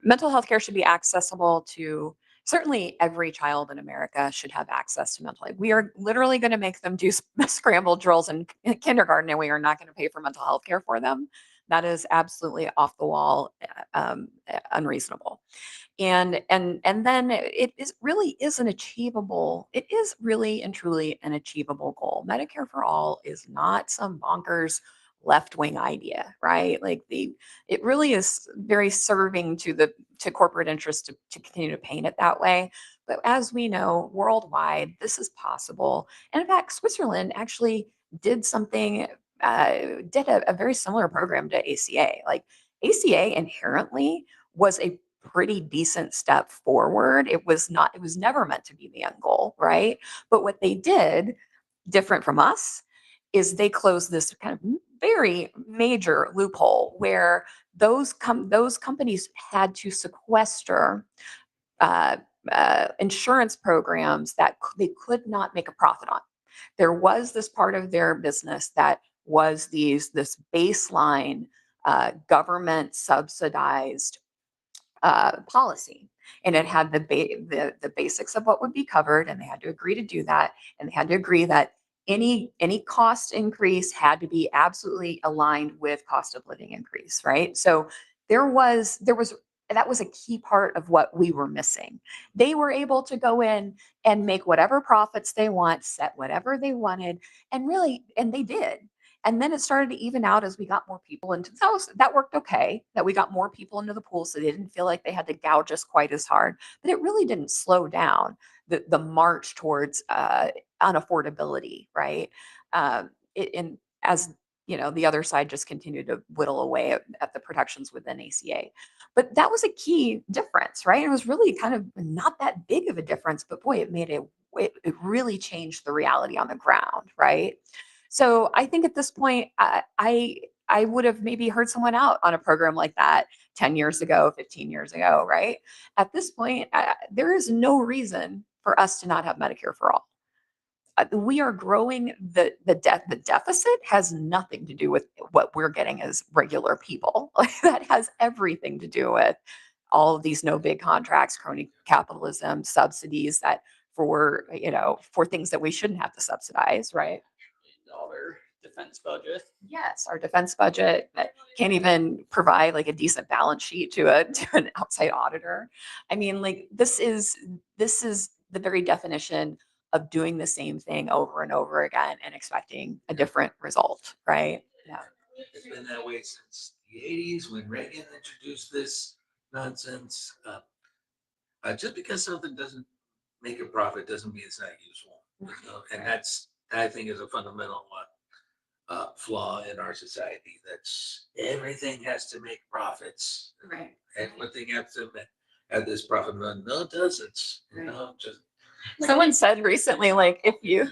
mental health care should be accessible to certainly every child in America should have access to mental health. We are literally going to make them do scrambled drills in kindergarten, and we are not going to pay for mental health care for them. That is absolutely off the wall, unreasonable. And then really is an achievable, it is really and truly an achievable goal. Medicare for all is not some bonkers left-wing idea, right? Like it really is very serving to corporate interests to continue to paint it that way. But as we know, worldwide, this is possible. And in fact, Switzerland actually did something, did a very similar program to ACA. Like ACA inherently was a pretty decent step forward. It was never meant to be the end goal, right? But what they did, different from us, is they closed this kind of very major loophole where those companies had to sequester insurance programs that they could not make a profit on. There was this part of their business that was this baseline government subsidized policy, and it had the basics of what would be covered, and they had to agree to do that, and they had to agree that any cost increase had to be absolutely aligned with cost of living increase, right? So there was that was a key part of what we were missing. They were able to go in and make whatever profits they want, set whatever they wanted, and they did. And then it started to even out as we got more people into the house. That worked okay, that we got more people into the pool, so they didn't feel like they had to gouge us quite as hard. But it really didn't slow down the march towards unaffordability, right? And as the other side just continued to whittle away at the protections within ACA. But that was a key difference, right? It was really kind of not that big of a difference, but boy, it really changed the reality on the ground, right? So I think at this point, I would have maybe heard someone out on a program like that 10 years ago, 15 years ago, right? At this point, there is no reason for us to not have Medicare for all. We are growing the deficit has nothing to do with what we're getting as regular people. Like that has everything to do with all of these no big contracts, crony capitalism, subsidies for things that we shouldn't have to subsidize, right? Dollar defense budget. Yes, our defense budget that can't even provide like a decent balance sheet to to an outside auditor. I mean, like this is the very definition of doing the same thing over and over again and expecting a different result, right? Yeah. It's been that way since the eighties when Reagan introduced this nonsense. Just because something doesn't make a profit doesn't mean it's not useful. You know? And that's, I think, is a fundamental flaw in our society. That's everything has to make profits. Right. And one thing has to have this profit. No, it doesn't. You Right. know, just Someone said recently, like, if you,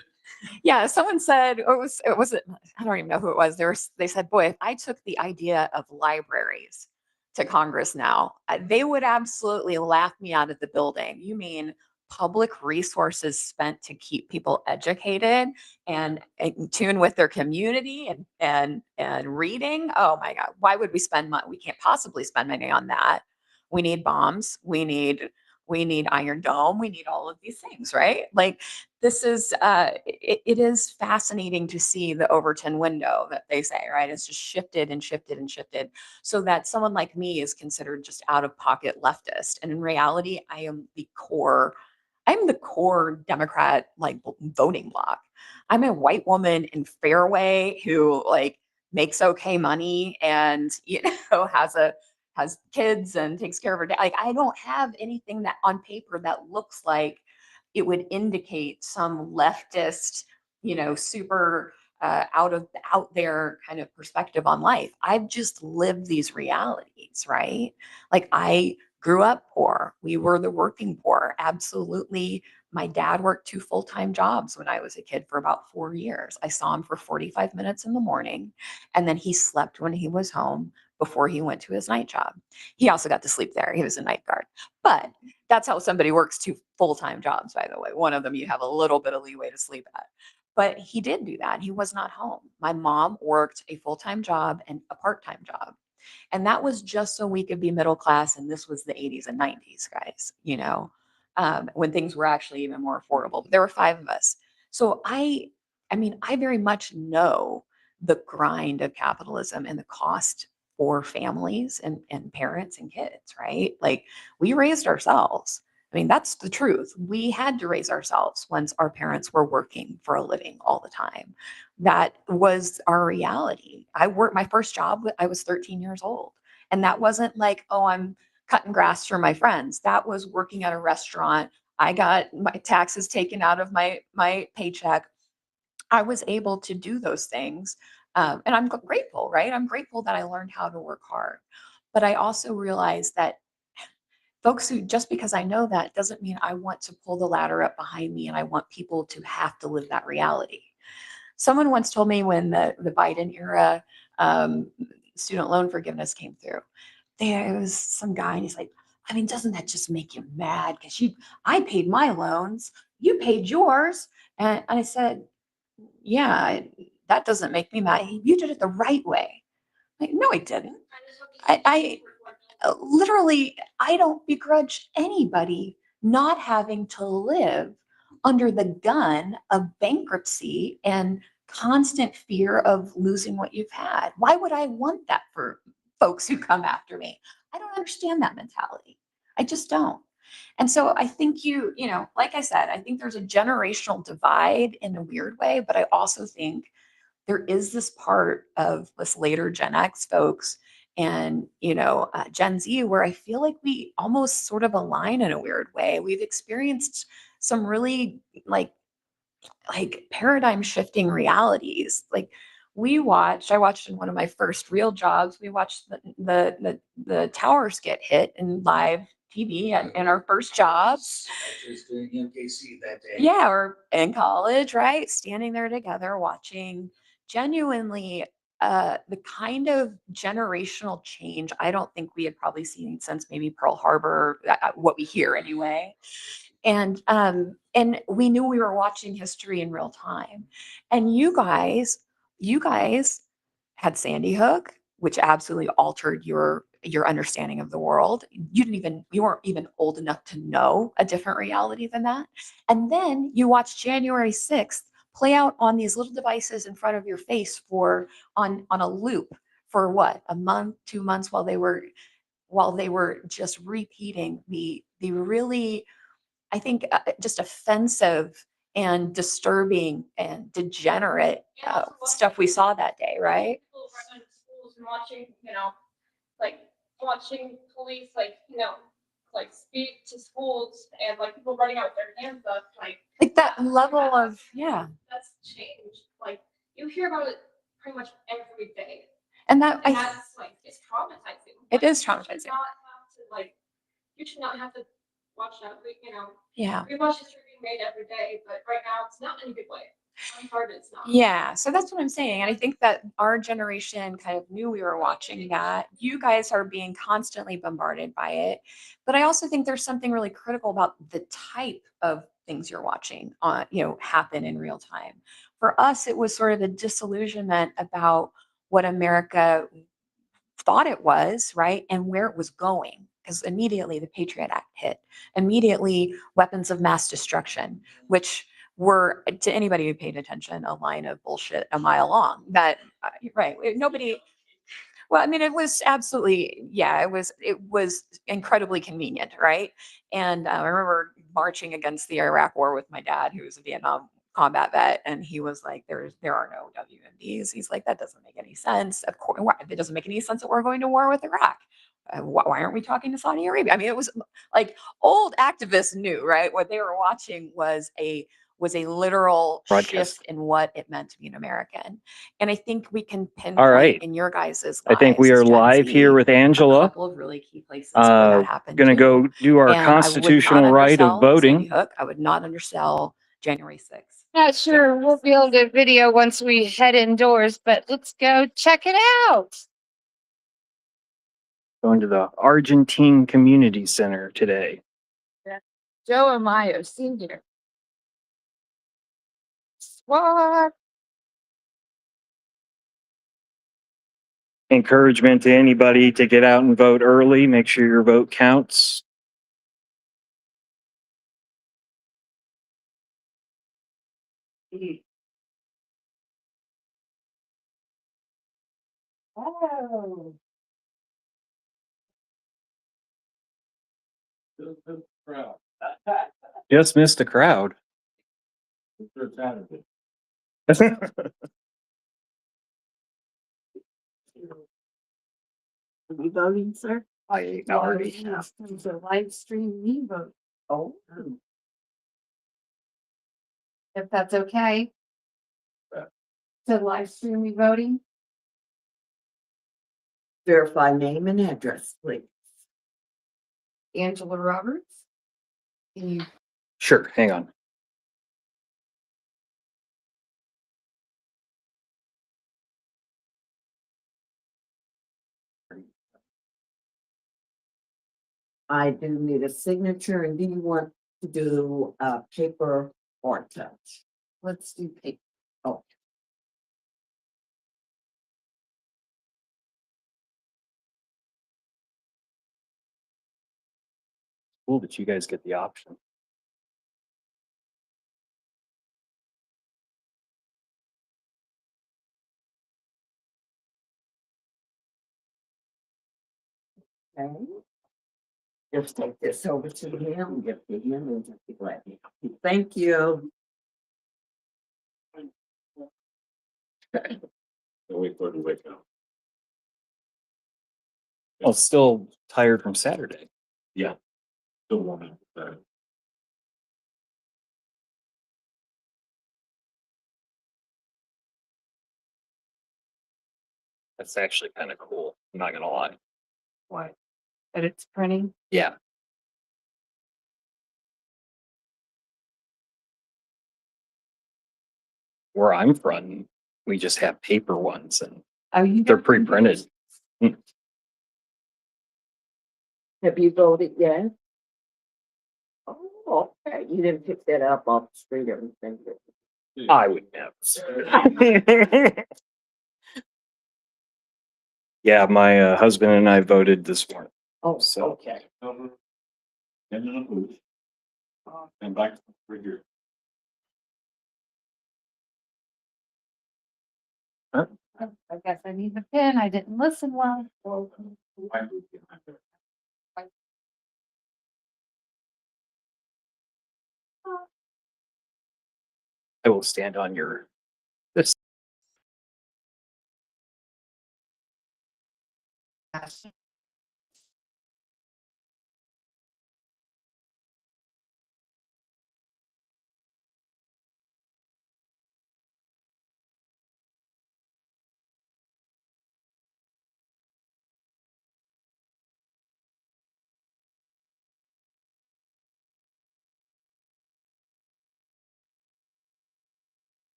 yeah, someone said, or was it, I don't even know who it was. They said, boy, if I took the idea of libraries to Congress now, they would absolutely laugh me out of the building. You mean public resources spent to keep people educated and in tune with their community and reading? Oh my God, why would we spend money? We can't possibly spend money on that. We need bombs. We need Iron Dome. We need all of these things, right? Like this is, it is fascinating to see the Overton window that they say, right? It's just shifted and shifted and shifted so that someone like me is considered just out of pocket leftist. And in reality, I'm the core Democrat, like voting bloc. I'm a white woman in Fairway who like makes okay money and, you know, has kids and takes care of her dad. Like I don't have anything that on paper that looks like it would indicate some leftist, you know, super out there kind of perspective on life. I've just lived these realities, right? Like I grew up poor. We were the working poor. Absolutely. My dad worked 2 full-time jobs when I was a kid for about 4 years. I saw him for 45 minutes in the morning, and then he slept when he was home before he went to his night job. He also got to sleep there. He was a night guard. But that's how somebody works 2 full-time jobs, by the way. One of them you have a little bit of leeway to sleep at. But he did do that. He was not home. My mom worked a full-time job and a part-time job. And that was just so we could be middle class. And this was the 80s and 90s, guys, you know, when things were actually even more affordable. But there were 5 of us. So I mean, I very much know the grind of capitalism and the cost for families and parents and kids, right? Like we raised ourselves. I mean, that's the truth. We had to raise ourselves once our parents were working for a living all the time. That was our reality. I worked my first job, I was 13 years old. And that wasn't like, oh, I'm cutting grass for my friends. That was working at a restaurant. I got my taxes taken out of my paycheck. I was able to do those things. And I'm grateful, right? I'm grateful that I learned how to work hard. But I also realized that folks who, just because I know that doesn't mean I want to pull the ladder up behind me and I want people to have to live that reality. Someone once told me when the Biden era student loan forgiveness came through, there was some guy and he's like, I mean, doesn't that just make you mad? Because I paid my loans, you paid yours. And I said, yeah, that doesn't make me mad. You did it the right way. Like, no, I didn't. I literally, I don't begrudge anybody not having to live under the gun of bankruptcy and constant fear of losing what you've had. Why would I want that for folks who come after me? I don't understand that mentality. I just don't. And so I think you know, like I said, I think there's a generational divide in a weird way, but I also think there is this part of this later Gen X folks and, you know, Gen Z where I feel like we almost sort of align in a weird way. We've experienced some really like paradigm shifting realities. Like I watched in one of my first real jobs, we watched the towers get hit in live TV in our first jobs. just doing MKC that day. Yeah, or in college, right? Standing there together, watching genuinely the kind of generational change I don't think we had probably seen since maybe Pearl Harbor, what we hear anyway. And we knew we were watching history in real time. And you guys had Sandy Hook, which absolutely altered your understanding of the world. You weren't even old enough to know a different reality than that. And then you watched January 6th play out on these little devices in front of your face on a loop for what, a month, 2 months, while they were just repeating the really, I think, just offensive and disturbing and degenerate stuff we saw that day, right? People running to schools and watching, like watching police, like speak to schools and like people running out with their hands up, Like that level of, yeah. that's changed. Like you hear about it pretty much every day. And that, And that's like, it's traumatizing. it is You traumatizing. should not have to you should not have to watch that, Yeah. We watch history being made every day, but right now it's not in a good way. I'm hard, it's not. Yeah, so that's what I'm saying. And I think that our generation kind of knew we were watching that. You guys are being constantly bombarded by it. But I also think there's something really critical about the type of things you're watching happen in real time. For us, it was sort of a disillusionment about what America thought it was, right? And where it was going. Because immediately the Patriot Act hit, immediately weapons of mass destruction, which were, to anybody who paid attention, a line of bullshit a mile long. That, right, nobody, well, I mean, it was absolutely, yeah, it was incredibly convenient, right? And I remember marching against the Iraq War with my dad, who was a Vietnam combat vet, and he was like, there are no WMDs. He's like, that doesn't make any sense. Of course, it doesn't make any sense that we're going to war with Iraq. Why aren't we talking to Saudi Arabia? I mean, it was like old activists knew, right? What they were watching was a literal Broadcast. shift in what it meant to be an American. And I think we can pinpoint All right. in your guys' lives. I think we as are Gen live Z, here with a Angela. couple of really key places where that happened. Gonna too. go do our And I would not constitutional right of undersell Sandy voting. Hook. I would not undersell January 6th. Not sure we'll be able to video once we head indoors, but let's go check it out. Going to the Argentine Community Center today. Joe Amayo, Sr. SWAT. Encouragement to anybody to get out and vote early. Make sure your vote counts. Oh. Just missed the crowd. Are we voting, sir? I already have. There's a live stream me vote. Oh. If that's okay. To live stream me voting. Verify name and address, please. Angela Roberts. Can you Sure, hang on. I do need a signature, and do you want to do paper or touch? let's do paper. Oh. Cool that you guys get the option. Okay. Just take this over to him, give to him, and just be glad to help you. Thank you. Wait for it to wake up. Well, still tired from Saturday. Yeah. Still warming. That's actually kind of cool. I'm not gonna lie. What? That it's printing? Yeah. Where I'm from, we just have paper ones and they're pre-printed. Have you voted yet? Oh, okay. You didn't pick that up off the street or anything. I would never. Yeah, my husband and I voted this morning. Oh, so okay. And back for here. I guess I need the pen. I didn't listen well. I will stand on your this.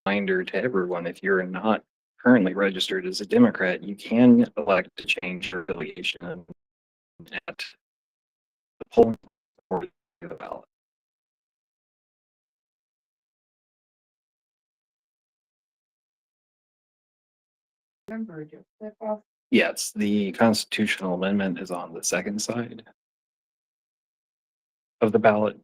Reminder to everyone, if you're not currently registered as a Democrat, you can elect to change your affiliation at the polling or the ballot. Yes, the constitutional amendment is on the second side of the ballot.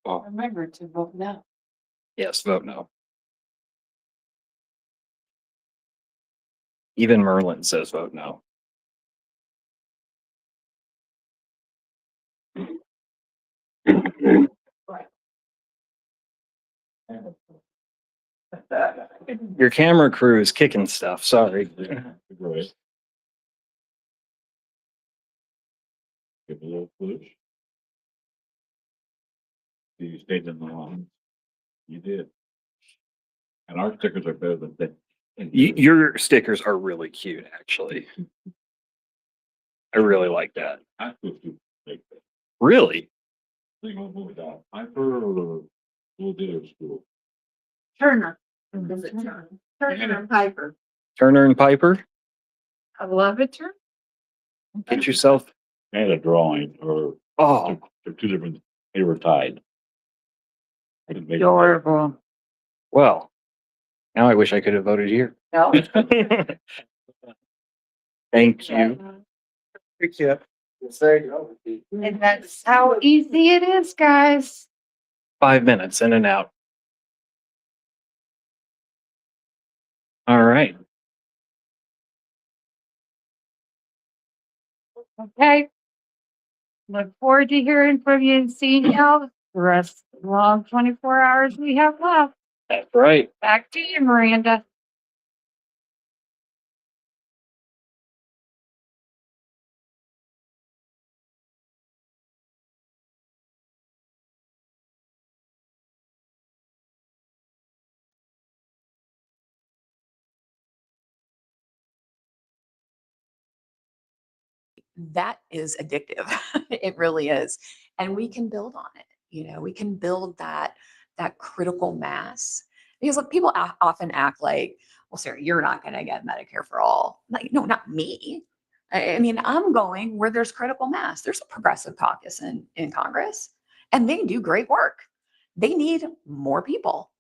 Oh, Remember to vote no. yes, vote no. Even Merlin says vote no. Your camera crew is kicking stuff. Sorry. Right. Give a little push. You stayed in the line. You did. And our stickers are better than that. Your stickers are really cute, actually. I really like that. I'm supposed to make that. Really? They gonna move it out. I'm for full day of school. Turner. Is it Turner? Turner and Piper. Turner and Piper, I love it, Turner. get yourself. And a drawing or. Oh, They're two different, they were tied. Couldn't make it. Adorable. well, now I wish I could have voted here. No. Thank you. Thank you. And that's how easy it is, guys. 5 minutes in and out. All right. Okay. Look forward to hearing from you and seeing you the rest of the long 24 hours we have left. That's right. Back to you, Miranda. That is addictive. It really is. And we can build on it. We can build that critical mass. Because look, people often act like, well, Sarah, you're not going to get Medicare for all. Like, no, not me. I mean, I'm going where there's critical mass. There's a progressive caucus in Congress, and they do great work. They need more people.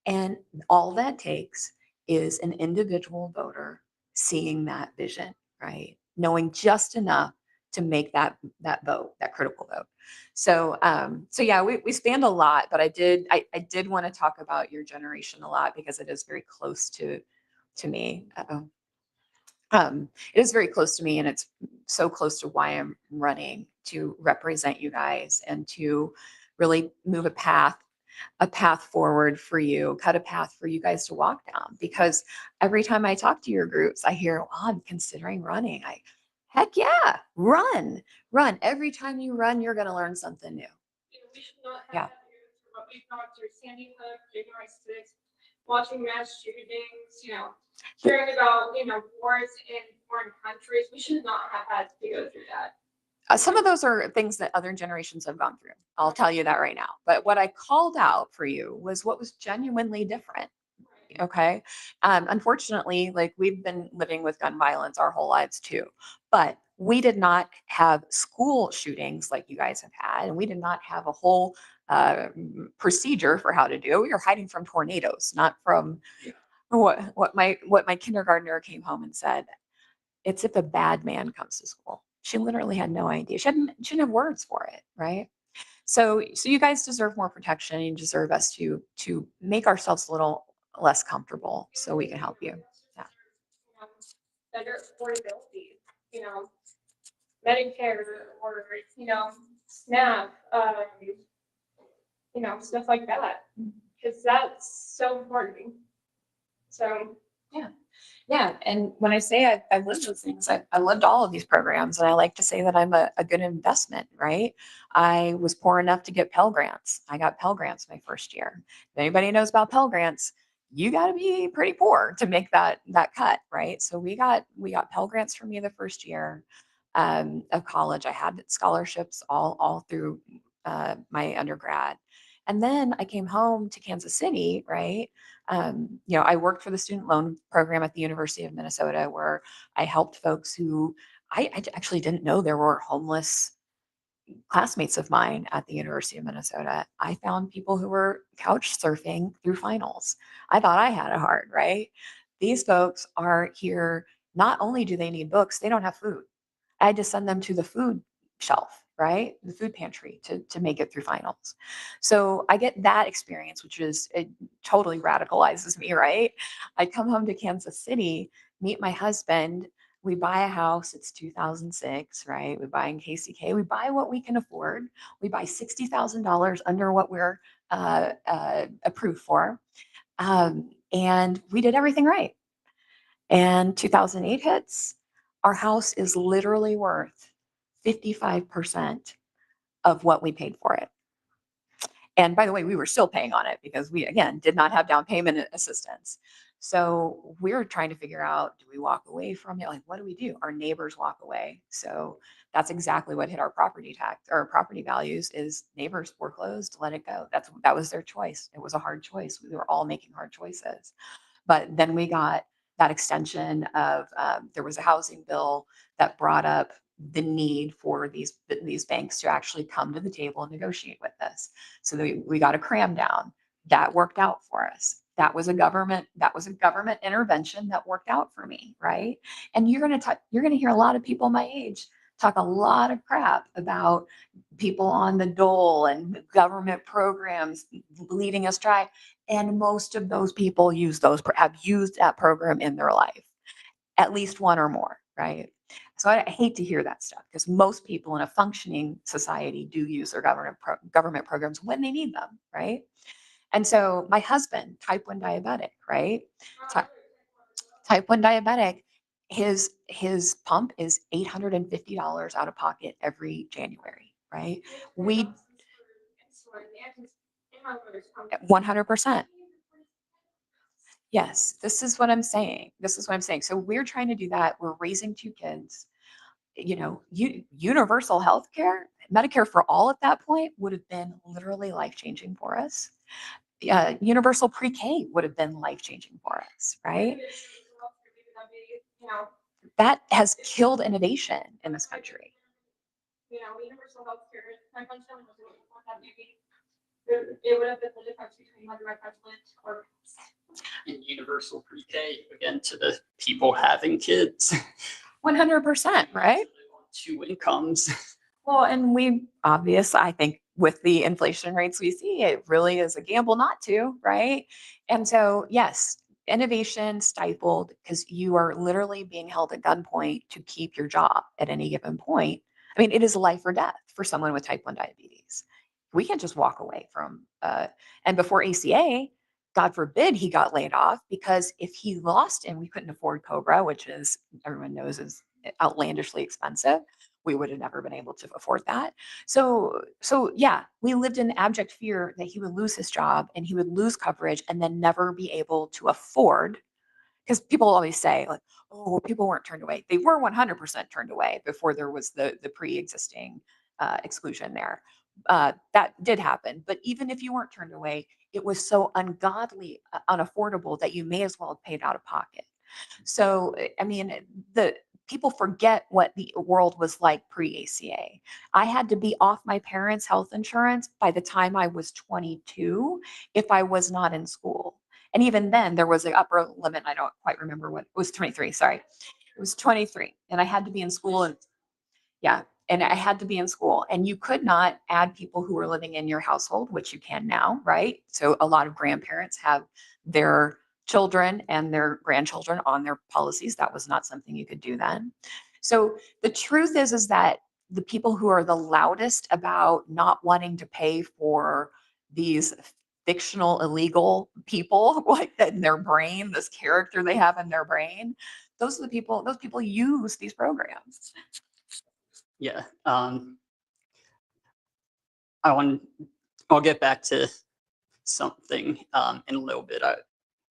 And all that takes is an individual voter seeing that vision, right? Knowing just enough to make that vote, that critical vote. So yeah, we stand a lot, but I did want to talk about your generation a lot because it is very close to me. It is very close to me, and it's so close to why I'm running, to represent you guys and to really move a path forward for you, cut a path for you guys to walk down. Because every time I talk to your groups, I hear, oh, I'm considering running. Heck yeah, run. Every time you run, you're going to learn something new. We should not have Yeah. that here, what we've gone through Sandy Hook, January 6th, watching mass shootings, hearing about, wars in foreign countries. We should not have had to go through that. Some of those are things that other generations have gone through. I'll tell you that right now. But what I called out for you was what was genuinely different. Okay. Unfortunately, like we've been living with gun violence our whole lives too, but we did not have school shootings like you guys have had, and we did not have a whole procedure for how to do it. We were hiding from tornadoes, not from what my kindergartner came home and said. It's if a bad man comes to school. She literally had no idea. She didn't have words for it, right? So you guys deserve more protection. You deserve us to make ourselves a little less comfortable so we can help you. Yeah. Better affordability, Medicare or, SNAP, stuff like that. Because that's so important. So, Yeah. And when I say I've lived those things, I lived all of these programs, and I like to say that I'm a good investment, right? I was poor enough to get Pell Grants. I got Pell Grants my first year. If anybody knows about Pell Grants, you got to be pretty poor to make that cut, right? So we got Pell Grants for me the first year of college. I had scholarships all through my undergrad. And then I came home to Kansas City, right? I worked for the student loan program at the University of Minnesota, where I helped folks who I actually didn't know there were homeless classmates of mine at the University of Minnesota. I found people who were couch surfing through finals. I thought I had it hard, right? These folks are here. Not only do they need books, they don't have food. I had to send them to the food shelf, right? The food pantry to make it through finals. So I get that experience, which it totally radicalizes me, right? I come home to Kansas City, meet my husband. We buy a house. It's 2006, right? We buy in KCK. We buy what we can afford. We buy $60,000 under what we're approved for. And we did everything right. And 2008 hits. Our house is literally worth 55% of what we paid for it. And by the way, we were still paying on it because we, again, did not have down payment assistance. So we were trying to figure out, do we walk away from it? Like, what do we do? Our neighbors walk away. So that's exactly what hit our property tax or property values is neighbors foreclosed, let it go. That was their choice. It was a hard choice. We were all making hard choices. But then we got that extension of there was a housing bill that brought up the need for these banks to actually come to the table and negotiate with us. So we got a cram down. That worked out for us. That was a government intervention that worked out for me, right? And you're gonna hear a lot of people my age talk a lot of crap about people on the dole and government programs leading us dry. And most of those people have used that program in their life, at least one or more, right? So I hate to hear that stuff because most people in a functioning society do use their government programs when they need them, right? And so my husband, type 1 diabetic, right? Type 1 diabetic, his pump is $850 out of pocket every January, right? We 100%. Yes, this is what I'm saying. So we're trying to do that. We're raising 2 kids. Universal health care, Medicare for all at that point would have been literally life-changing for us. Universal pre-K would have been life-changing for us, right? That has killed innovation in this country. Universal health care, my function was maybe it would have been the difference between whether my president or And universal pre-K, again, to the people having kids. 100%, right? 2 incomes. Well, and I think with the inflation rates we see, it really is a gamble not to, right? And so, yes, innovation stifled because you are literally being held at gunpoint to keep your job at any given point. I mean, it is life or death for someone with type 1 diabetes. We can't just walk away from, and before ACA, God forbid he got laid off because if he lost and we couldn't afford Cobra, which is, everyone knows is outlandishly expensive, we would have never been able to afford that. So yeah, we lived in abject fear that he would lose his job and he would lose coverage and then never be able to afford, because people always say like, oh, well, people weren't turned away. They were 100% turned away before there was the pre-existing exclusion there. That did happen. But even if you weren't turned away, it was so ungodly, unaffordable that you may as well have paid out of pocket. So, I mean, the people forget what the world was like pre-ACA. I had to be off my parents' health insurance by the time I was 22 if I was not in school. And even then, there was an upper limit. I don't quite remember what it was. 23. Sorry, it was 23, and I had to be in school. And yeah, and I had to be in school, and you could not add people who were living in your household, which you can now, right? So a lot of grandparents have their children and their grandchildren on their policies. That was not something you could do then. So the truth is that the people who are the loudest about not wanting to pay for these fictional illegal people like that in their brain, this character they have in their brain, those people use these programs. Yeah. I'll get back to something in a little bit.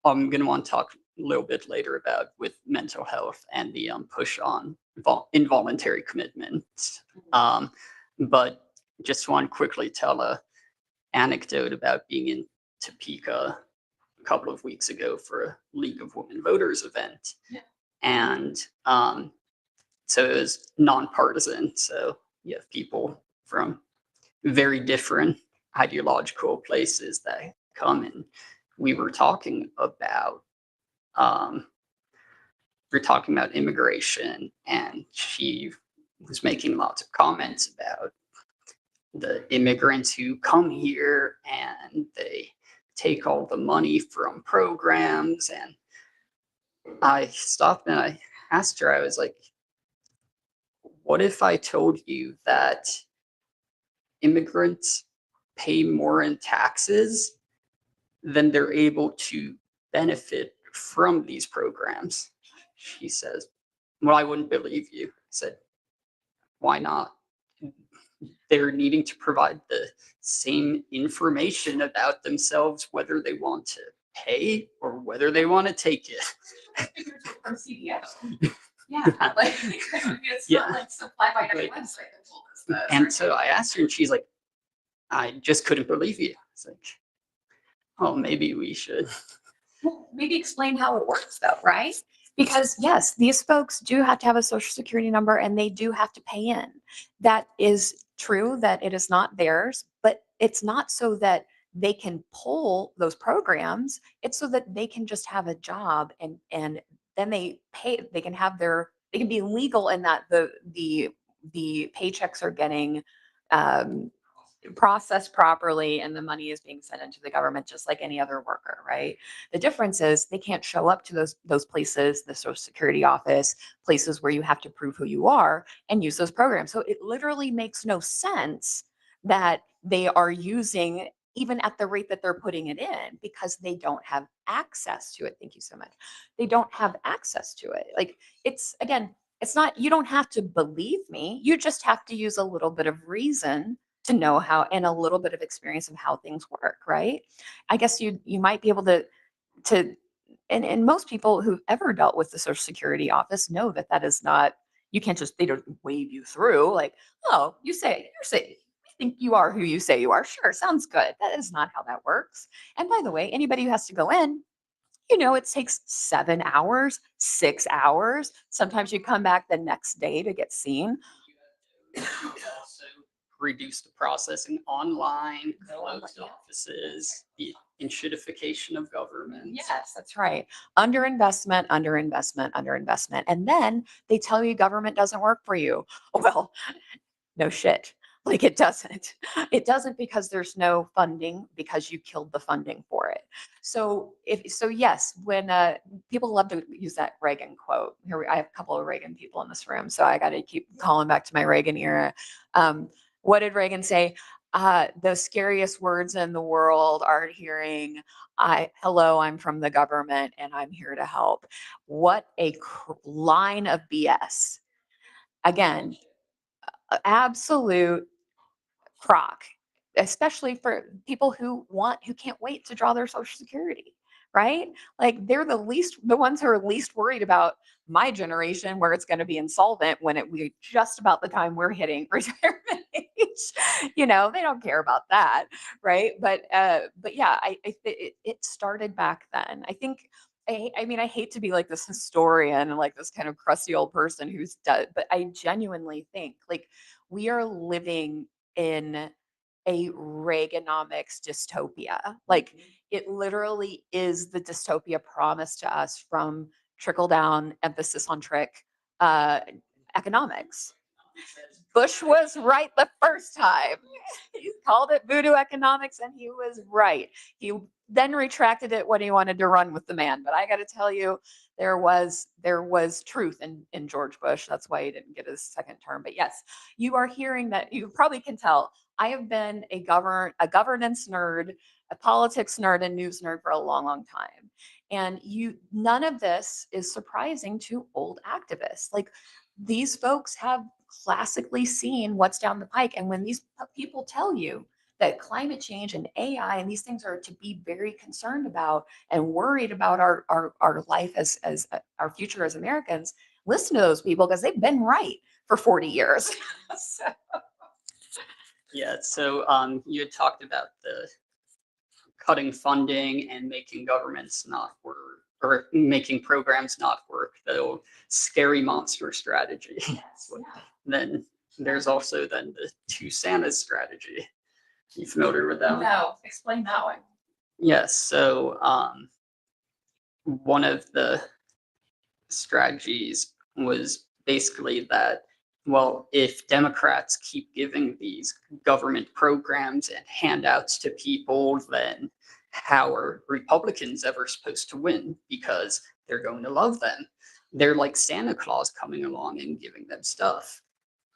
I'm going to want to talk a little bit later about with mental health and the push on involuntary commitment. But just want to quickly tell a anecdote about being in Topeka a couple of weeks ago for a League of Women Voters event. Yeah. And so it was nonpartisan. So you have people from very different ideological places that come, and we were talking about immigration, and she was making lots of comments about the immigrants who come here and they take all the money from programs. And I stopped and I asked her, I was like, what if I told you that immigrants pay more in taxes than they're able to benefit from these programs? She says, well, I wouldn't believe you. I said, why not? They're needing to provide the same information about themselves, whether they want to pay or whether they want to take it. From CDS. Yeah, like it's Yeah. not like supply by every website that told us this. And so I asked her, and she's like, I just couldn't believe you. It's like, oh, maybe we should. Well, maybe explain how it works though, right? Because yes, these folks do have to have a social security number and they do have to pay in. That is true that it is not theirs, but it's not so that they can pull those programs. It's so that they can just have a job and then they can have they can be legal in that the paychecks are getting processed properly and the money is being sent into the government just like any other worker, right? The difference is they can't show up to those places, the Social Security office, places where you have to prove who you are and use those programs. So it literally makes no sense that they are using even at the rate that they're putting it in because they don't have access to it. Thank you so much. They don't have access to it. Like it's again, it's not, you don't have to believe me. You just have to use a little bit of reason to know how and a little bit of experience of how things work, right? I guess you might be able to and most people who've ever dealt with the Social Security office know that that is not, you can't just, they don't wave you through like, oh, you think you are who you say you are. Sure, sounds good. That is not how that works. And by the way, anybody who has to go in, it takes 7 hours, 6 hours. Sometimes you come back the next day to get seen. Also reduce the processing online, closed offices, the enshittification of government. Yes, that's right. Underinvestment, underinvestment, underinvestment. And then they tell you government doesn't work for you. Well, no shit. Like it doesn't. It doesn't because there's no funding because you killed the funding for it. So yes, when people love to use that Reagan quote. I have a couple of Reagan people in this room, so I got to keep calling back to my Reagan era. What did Reagan say? The scariest words in the world are hearing, hello, I'm from the government and I'm here to help. What a line of BS. Again, absolute crock, especially for people who can't wait to draw their Social Security, right? Like they're the ones who are least worried about my generation where it's going to be insolvent when we're just about the time we're hitting retirement age. They don't care about that, right? But yeah, it started back then. I think. I mean, I hate to be like this historian and like this kind of crusty old person who's done, but I genuinely think like we are living in a Reaganomics dystopia. Like it literally is the dystopia promised to us from trickle down emphasis on trick economics. Bush was right the first time. He called it voodoo economics and he was right. He then retracted it when he wanted to run with the man. But I got to tell you, there was truth in George Bush. That's why he didn't get his second term. But yes, you are hearing that. You probably can tell. I have been a governance nerd, a politics nerd, and news nerd for a long, long time. And none of this is surprising to old activists. Like these folks have classically seen what's down the pike. And when these people tell you that climate change and AI and these things are to be very concerned about and worried about our life as our future as Americans, listen to those people because they've been right for 40 years. So. Yeah, so you had talked about the cutting funding and making governments not work, or making programs not work, the old scary monster strategy. Yes, yeah. Then there's also then the two Santas strategy. You familiar with that one? No, explain that one. Yes, so one of the strategies was basically that, well, if Democrats keep giving these government programs and handouts to people, then how are Republicans ever supposed to win? Because they're going to love them. They're like Santa Claus coming along and giving them stuff.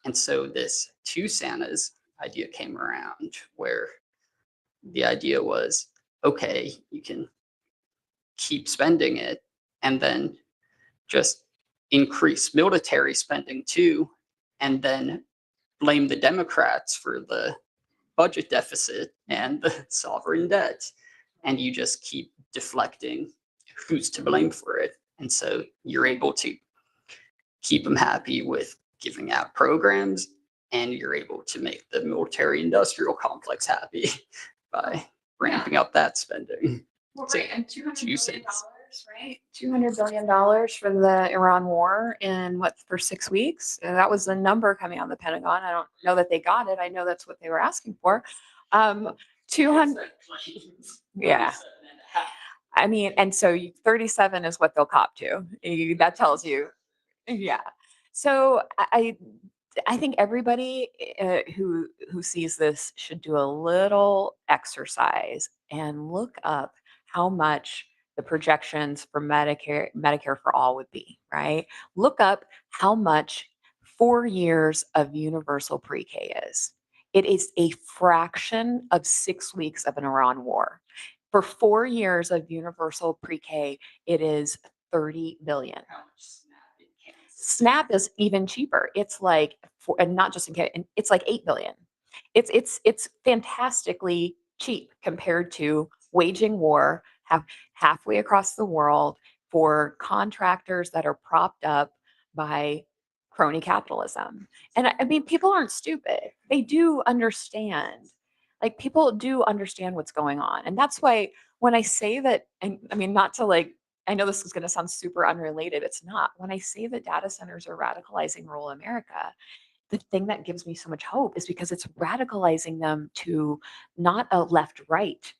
And so this two Santas idea came around, where the idea was, okay, you can keep spending it and then just increase military spending too, and then blame the Democrats for the budget deficit and the sovereign debt. And you just keep deflecting who's to blame for it. And so you're able to keep them happy with giving out programs, and you're able to make the military industrial complex happy by ramping up that spending. Well, So, right, and $200 billion, cents. right? $200 billion for the Iran war in for 6 weeks. And that was the number coming out of the Pentagon. I don't know that they got it. I know that's what they were asking for. 200. Yeah. I mean, and so 37 is what they'll cop to. That tells you. Yeah. So I think everybody who sees this should do a little exercise and look up how much the projections for Medicare for all would be, right? Look up how much 4 years of universal pre-K is. It is a fraction of 6 weeks of an Iran war. For 4 years of universal pre-K, it is 30 billion. SNAP is even cheaper. It's like, and not just in Canada, it's like 8 billion. It's fantastically cheap compared to waging war halfway across the world for contractors that are propped up by crony capitalism. And I mean, people aren't stupid. They do understand. Like people do understand what's going on. And that's why when I say that, and I mean, not to like, I know this is going to sound super unrelated. It's not. When I say that data centers are radicalizing rural America, the thing that gives me so much hope is because it's radicalizing them to not a left-right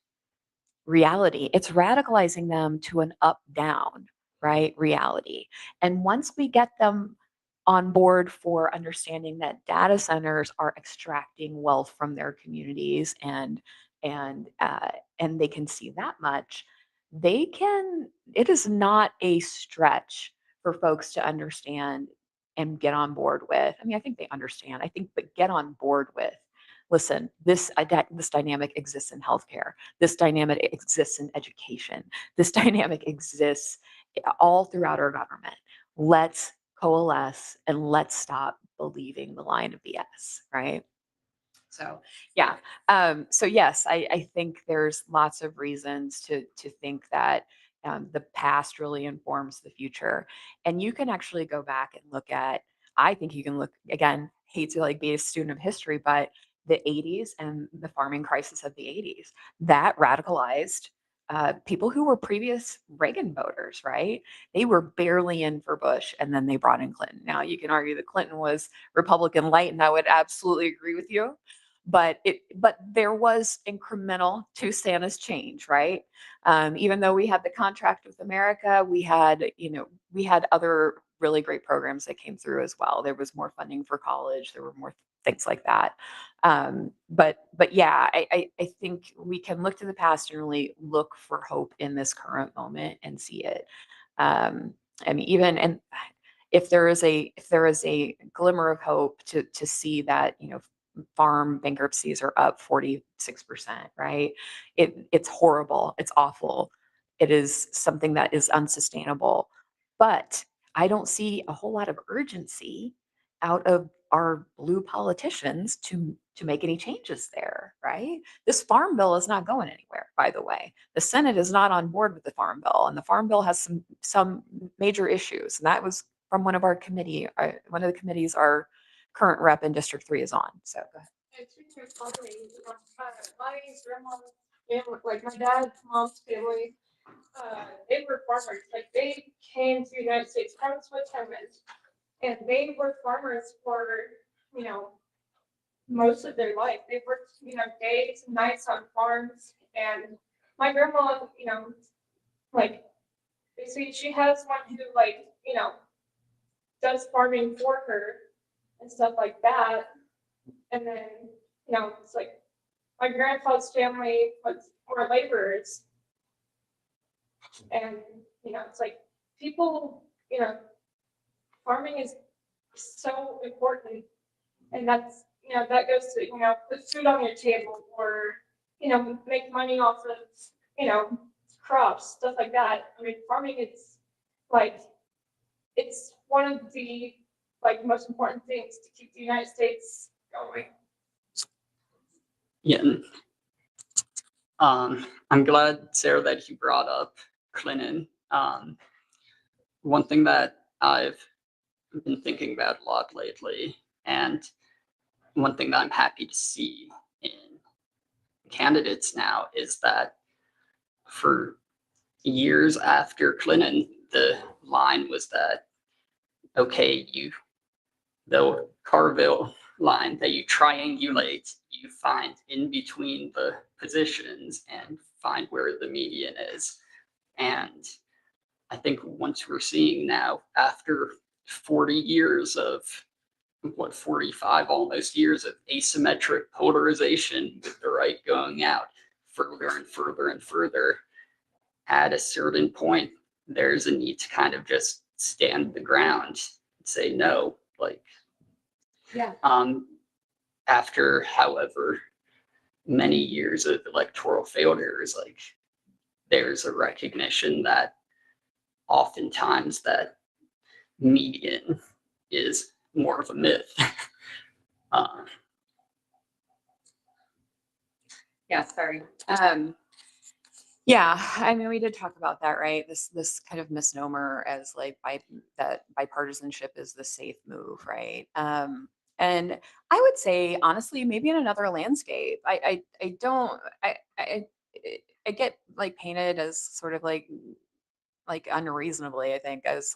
reality. It's radicalizing them to an up-down, right, reality. And once we get them on board for understanding that data centers are extracting wealth from their communities and they can see that much, it is not a stretch for folks to understand and get on board with. I mean, I think they understand, but get on board with, listen, this dynamic exists in healthcare. This dynamic exists in education. This dynamic exists all throughout our government. Let's coalesce and let's stop believing the line of BS, right? So yeah. So yes, I think there's lots of reasons to think that The past really informs the future. And you can actually go back and look at, I think you can look, again, hate to like be a student of history, but the 80s and the farming crisis of the 80s, that radicalized people who were previous Reagan voters, right? They were barely in for Bush and then they brought in Clinton. Now you can argue that Clinton was Republican light, and I would absolutely agree with you. But there was incremental to Santa's change, right? Even though we had the contract with America, we had other really great programs that came through as well. There was more funding for college. There were more things like that. But yeah, I think we can look to the past and really look for hope in this current moment and see it. I mean, and if there is a glimmer of hope to see that, farm bankruptcies are up 46%, right? It's horrible. It's awful. It is something that is unsustainable. But I don't see a whole lot of urgency out of our blue politicians to make any changes there, right? This farm bill is not going anywhere, by the way. The Senate is not on board with the farm bill, and the farm bill has some major issues. And that was from one of the committees our current rep in District 3 is on. So go ahead. It's really funny. My grandma's family, like my dad's mom's family, they were farmers. Like they came to the United States from Switzerland, and they were farmers for, you know, most of their life. They worked, days and nights on farms. And my grandma, like basically she has one who does farming for her and stuff like that. And then, it's like my grandpa's family were laborers. And, it's like people, farming is so important. And that's, that goes to, put food on your table or, make money off of, crops, stuff like that. I mean, farming is it's one of the most important things to keep the United States going. Yeah. I'm glad, Sarah, that you brought up Clinton. One thing that I've been thinking about a lot lately, and one thing that I'm happy to see in candidates now, is that for years after Clinton, the line was that, okay, the Carville line that you triangulate, you find in between the positions and find where the median is. And I think once we're seeing now, after 40 years of 45 almost years of asymmetric polarization, with the right going out further and further and further, at a certain point, there's a need to kind of just stand the ground and say no, Yeah. After however many years of electoral failures, there's a recognition that oftentimes that median is more of a myth. Yeah, sorry. Yeah, I mean, we did talk about that, right? This kind of misnomer as that bipartisanship is the safe move, right? And I would say, honestly, maybe in another landscape, I get painted as sort of unreasonably, I think, as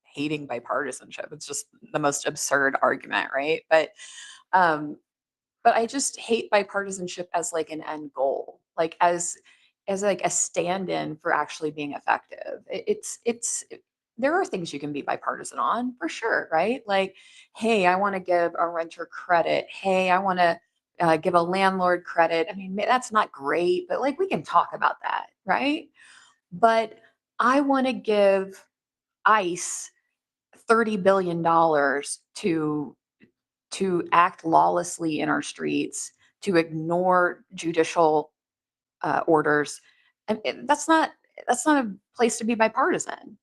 hating bipartisanship. It's just the most absurd argument, right? But I just hate bipartisanship as an end goal, as a stand-in for actually being effective. There are things you can be bipartisan on for sure, right? Hey, I want to give a renter credit. Hey, I want to give a landlord credit. I mean, that's not great, but we can talk about that, right? But I want to give ICE $30 billion to act lawlessly in our streets, to ignore judicial orders. And that's not a place to be bipartisan.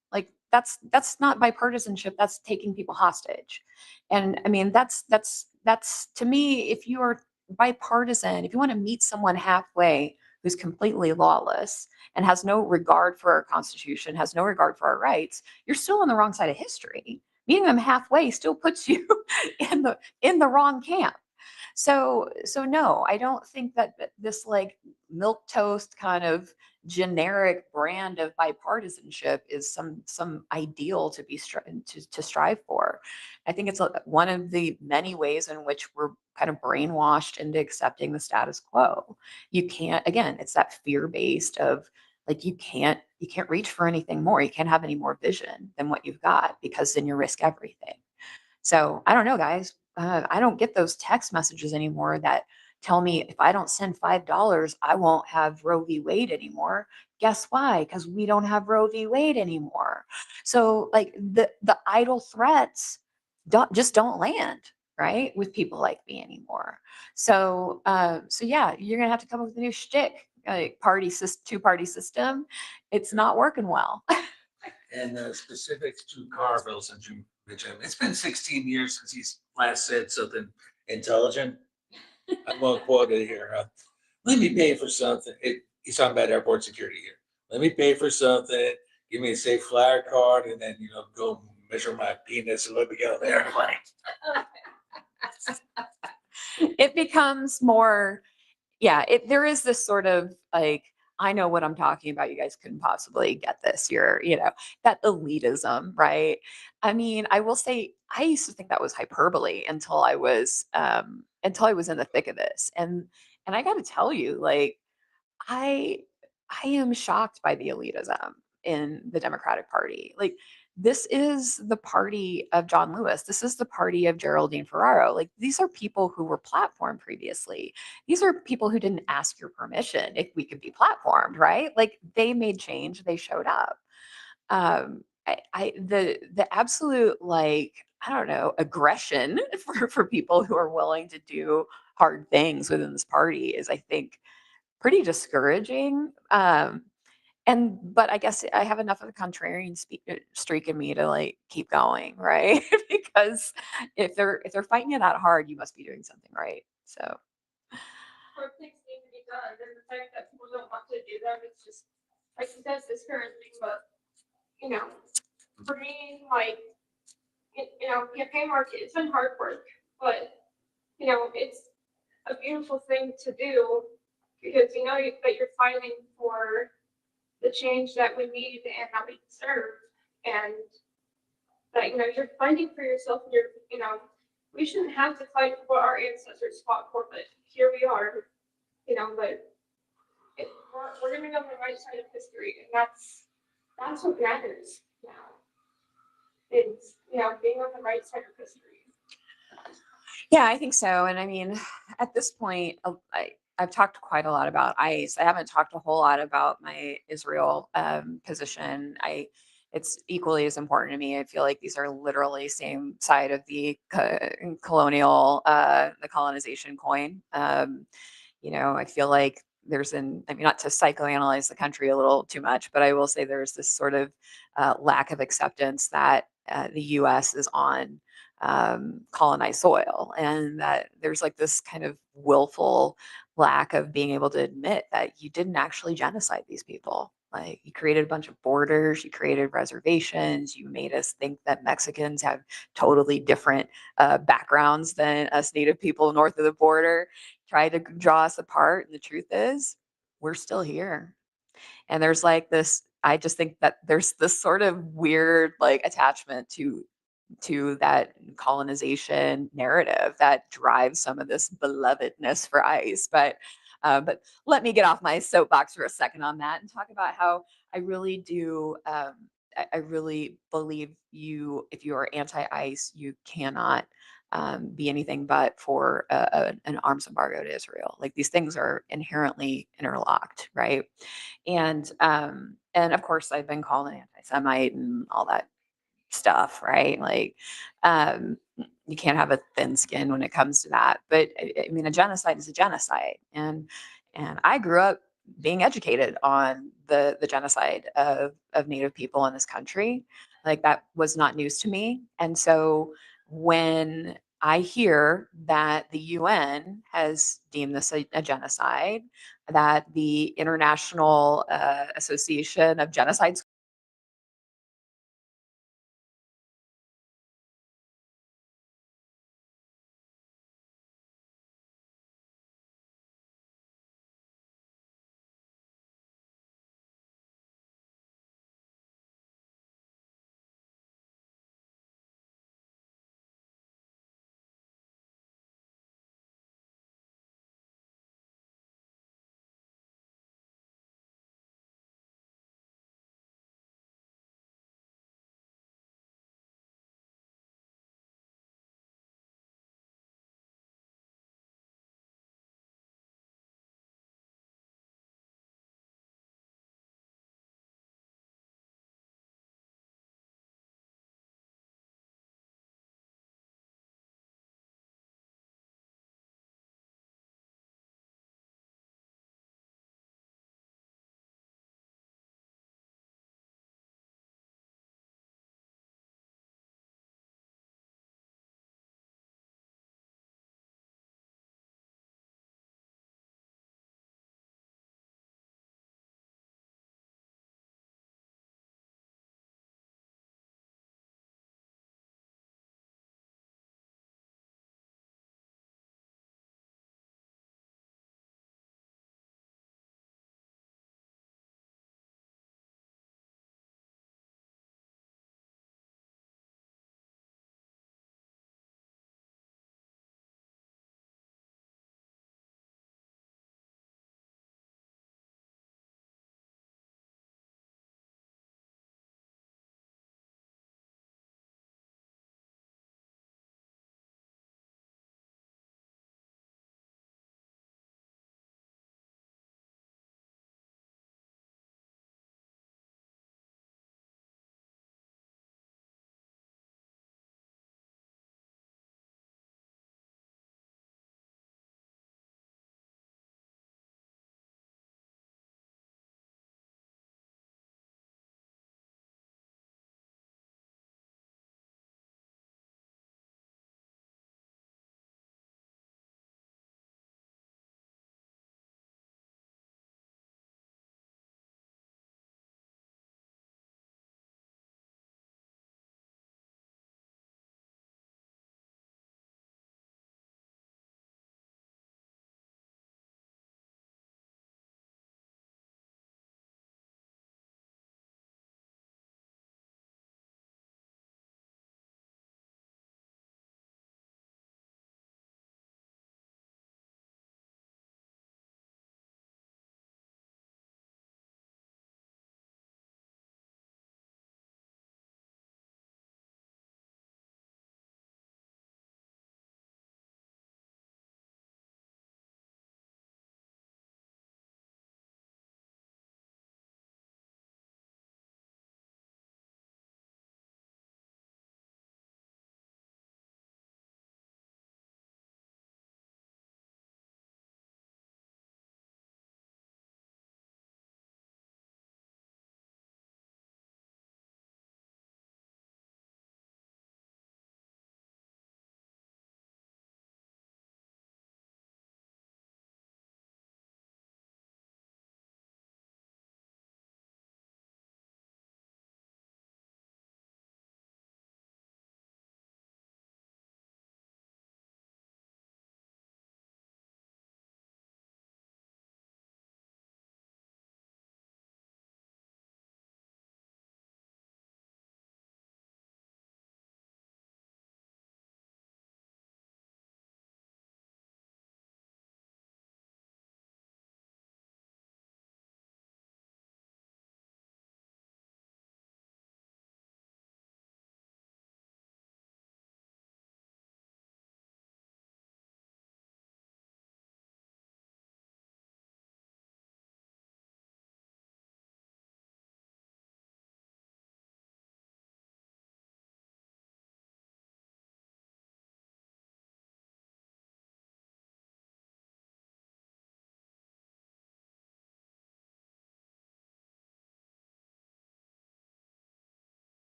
That's not bipartisanship. That's taking people hostage. And I mean, that's to me, if you are bipartisan, if you want to meet someone halfway who's completely lawless and has no regard for our Constitution, has no regard for our rights, you're still on the wrong side of history. Meeting them halfway still puts you in the wrong camp. So no, I don't think that this like milk toast kind of generic brand of bipartisanship is some ideal to be to strive for. I think it's one of the many ways in which we're kind of brainwashed into accepting the status quo. You can't, again, it's that fear-based of like you can't reach for anything more. You can't have any more vision than what you've got because then you risk everything. So I don't know, guys. I don't get those text messages anymore that tell me if I don't send $5, I won't have Roe v. Wade anymore. Guess why? Because we don't have Roe v. Wade anymore. So like the idle threats don't land right with people like me anymore. So yeah, you're gonna have to come up with a new shtick. Two-party system. It's not working well. And specifics to Carville, since you mentioned, it's been 16 years since he's last said something intelligent. I won't quote it here. Let me pay for something. He's talking about airport security here. Let me pay for something. Give me a safe flyer card, and then go measure my penis and let me get on the airplane. It becomes more, yeah. There is this sort of like, I know what I'm talking about. You guys couldn't possibly get this. That elitism, right? I mean, I will say, I used to think that was hyperbole until I was in the thick of this, and I got to tell you, like, I am shocked by the elitism in the Democratic Party. Like, this is the party of John Lewis. This is the party of Geraldine Ferraro. Like, these are people who were platformed previously. These are people who didn't ask your permission if we could be platformed, right? Like, they made change, they showed up. The absolute, like, I don't know, aggression for people who are willing to do hard things within this party is, I think, pretty discouraging. But I guess I have enough of a contrarian streak in me to like keep going, right? Because if they're fighting it that hard, you must be doing something right. So Hard things need to be done, and the fact that people don't want to do them, it's just like he does this current thing, but for me, like campaign market, it's been hard work, but it's a beautiful thing to do because that you're fighting for the change that we need and that we deserve, and that you're fighting for yourself. And we shouldn't have to fight for what our ancestors fought for, but here we are. But we're gonna be on the right side of history, and that's what matters now. It's being on the right side of history. yeah, I think so. And I mean, at this point, I've talked quite a lot about ICE. I haven't talked a whole lot about my Israel position. It's equally as important to me. I feel like these are literally same side of the colonial, the colonization coin. I feel like I mean, not to psychoanalyze the country a little too much, but I will say there's this sort of lack of acceptance that the U.S. is on colonized soil, and that there's like this kind of willful lack of being able to admit that you didn't actually genocide these people. Like, you created a bunch of borders, you created reservations, you made us think that Mexicans have totally different backgrounds than us Native people north of the border, tried to draw us apart. And the truth is, we're still here. And there's like this, I just think that there's this sort of weird like attachment to that colonization narrative that drives some of this belovedness for ICE. But let me get off my soapbox for a second on that and talk about how I really do. I really believe if you are anti-ICE, you cannot be anything but for an arms embargo to Israel. Like, these things are inherently interlocked, right? And of course, I've been called an anti-Semite and all that stuff, right? Like, you can't have a thin skin when it comes to that. But I mean, a genocide is a genocide, and I grew up being educated on the genocide of Native people in this country. Like, that was not news to me, and so when I hear that the UN has deemed this a genocide, that the International Association of Genocide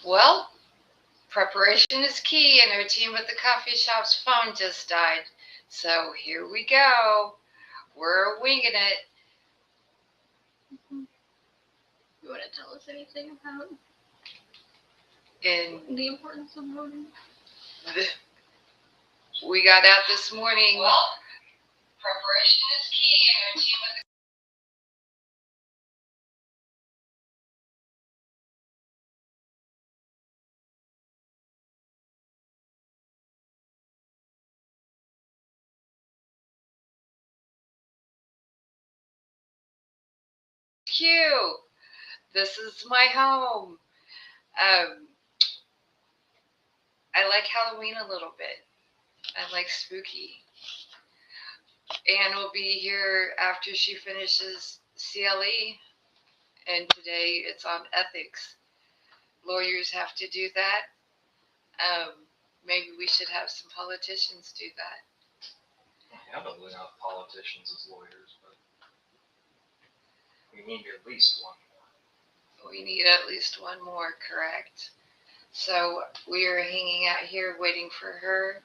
Well, preparation is key, and our team at the coffee shop's phone just died. So here we go. We're winging it. You want to tell us anything about And the importance of voting? we got out this morning. Well, Preparation is key, and our team at the Q. This is my home. I like Halloween a little bit. I like spooky. Anne will be here after she finishes CLE, and today it's on ethics. Lawyers have to do that. Maybe we should have some politicians do that. Probably not politicians as lawyers, but we need at least one. We need at least one more, correct? So we are hanging out here waiting for her.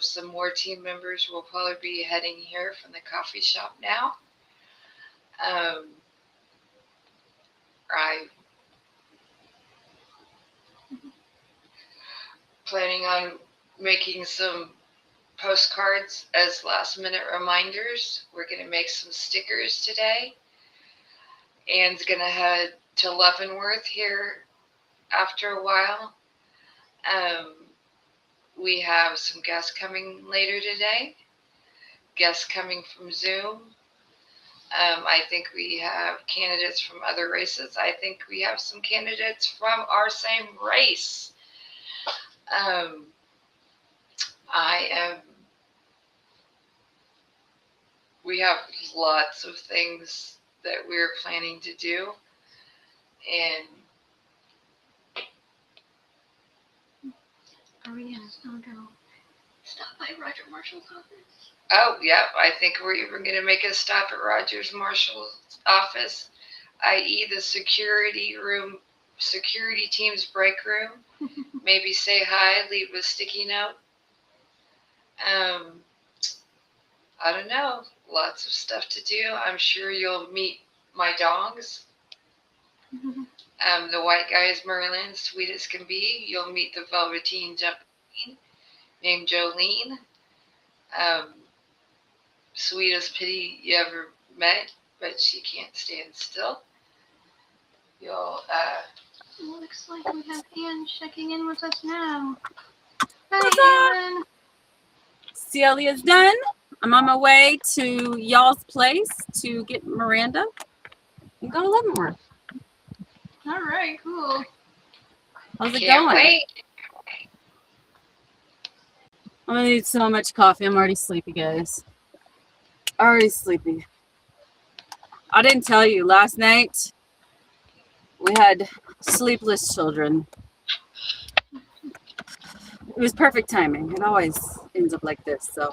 Some more team members will probably be heading here from the coffee shop now. I'm planning on making some postcards as last minute reminders. We're going to make some stickers today. Anne's going to head to Leavenworth here after a while. We have some guests coming later today. Guests coming from Zoom. I think we have candidates from other races. I think we have some candidates from our same race. We have lots of things that we're planning to do. And Are we gonna still go stop by Roger Marshall's office? oh, yeah, I think we're even going to make a stop at Rogers Marshall's office, i.e. the security team's break room. Maybe say hi, leave a sticky note. I don't know. Lots of stuff to do. I'm sure you'll meet my dogs. The white guy is Merlin, sweet as can be. You'll meet the Velveteen Jumping named Jolene. Sweetest pitty you ever met, but she can't stand still. You'll, Looks like we have Anne checking in with us now. Hi, Anne. CLE is done. I'm on my way to y'all's place to get Miranda and go to Leavenworth. All right, cool. How's it can't going? wait. I'm gonna need so much coffee. I'm already sleepy, guys. Already sleepy. I didn't tell you, last night we had sleepless children. It was perfect timing. It always ends up like this. So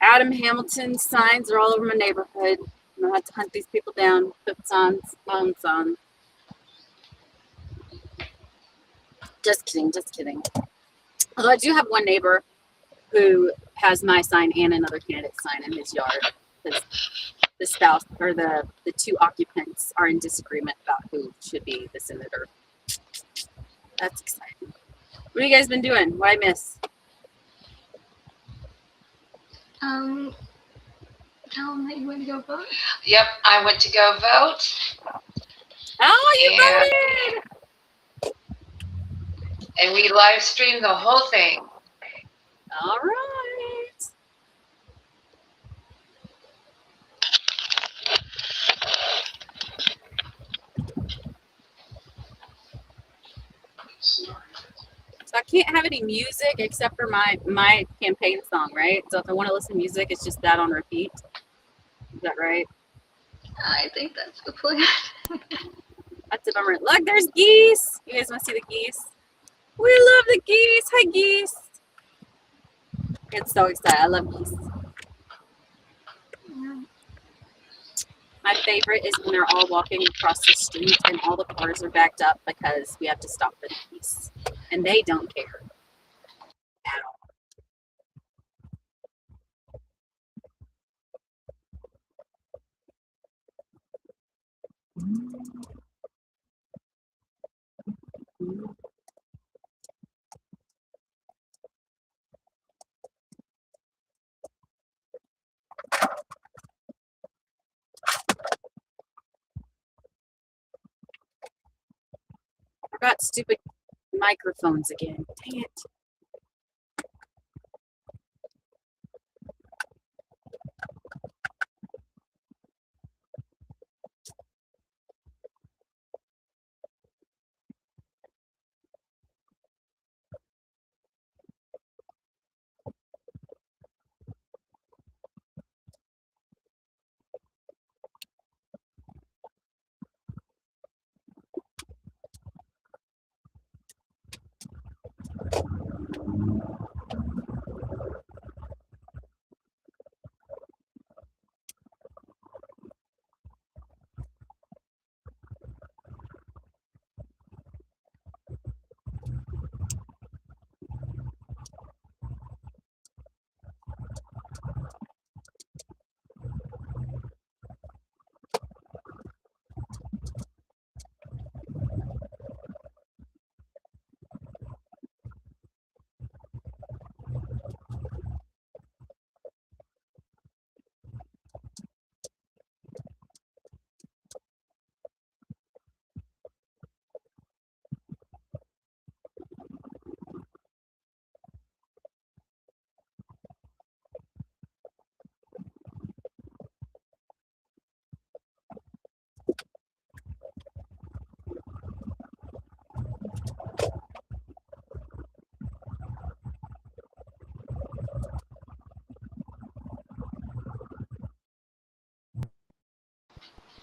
Adam Hamilton signs are all over my neighborhood. I'm gonna have to hunt these people down, put signs on. Just kidding. Although I do have one neighbor who has my sign and another candidate's sign in his yard. Because the spouse or the two occupants are in disagreement about who should be the senator. That's exciting. What have you guys been doing? What I miss? Tell them that you went to go vote. Yep, I went to go vote. Oh, you voted! And we live streamed the whole thing. All right. So I can't have any music except for my campaign song, right? So if I want to listen to music, it's just that on repeat. Is that right? I think that's the plan. That's a bummer. Look, there's geese. You guys want to see the geese? We love the geese. Hi, geese. Get so excited. I love geese. My favorite is when they're all walking across the street and all the cars are backed up because we have to stop for the police. And they don't care at all. Forgot stupid microphones again. Dang it.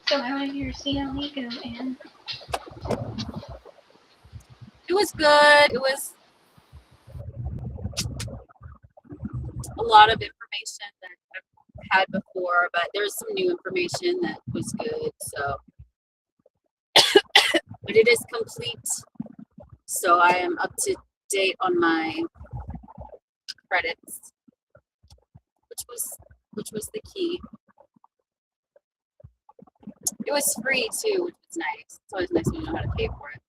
So how did your CLE go, Anne? It was good. It was a lot of information that I've had before, but there's some new information that was good. So, but it is complete. So I am up to date on my credits, which was the key. It was free too, which was nice. It's always nice when you know how to pay for it.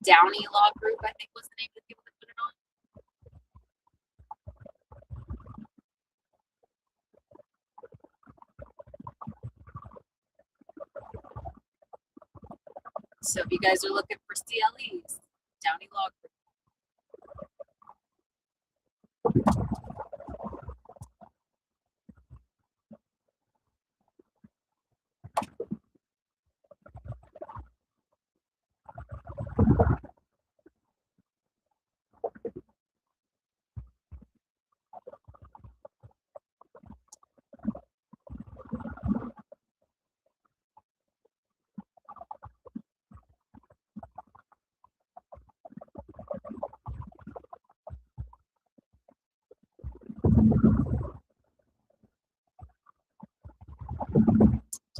Downey Law Group, I think was the name of the people that put it on. So if you guys are looking for CLEs, Downey Law Group.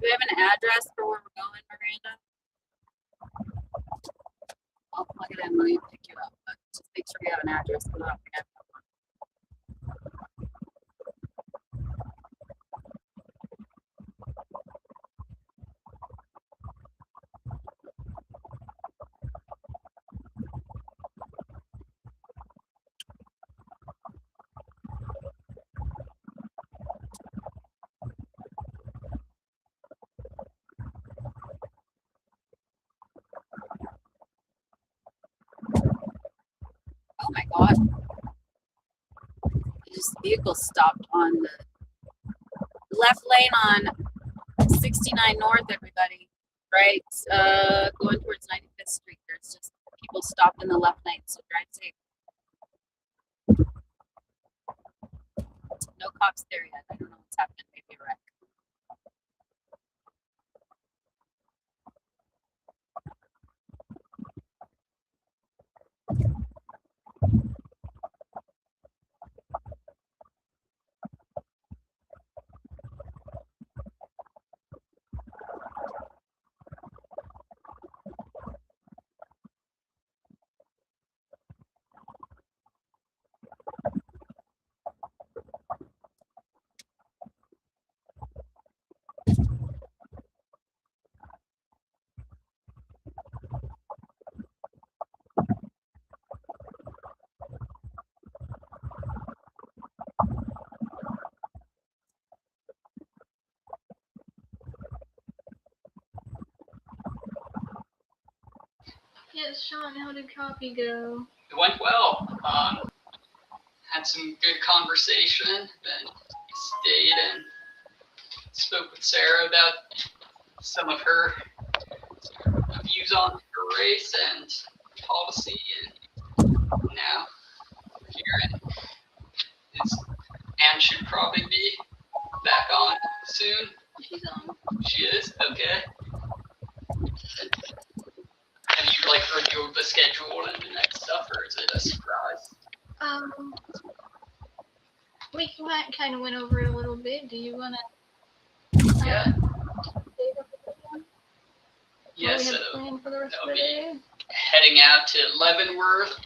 Do we have an address for where we're going, Miranda? I'll plug it in when you pick you up, but just make sure we have an address for that. Oh my God. This vehicle stopped on the left lane on 69 North, everybody. Right? Going towards 95th Street. There's just people stopped in the left lane, so drive safe. No cops there yet. I don't know what's happening. Maybe a wreck. Yes, Sean, how did coffee go? It went well. Had some good conversation. Then stayed and spoke with Sarah about some of her views on her race and policy, and now we're here. And Anne should probably be back on soon. She's on. She is? Okay. Have you like reviewed the schedule and that stuff, or is it a surprise? We kind of went over it a little bit. Do you want to? Yeah. Yes. Yes, Plan for the rest that'll of the be day? heading out to Leavenworth.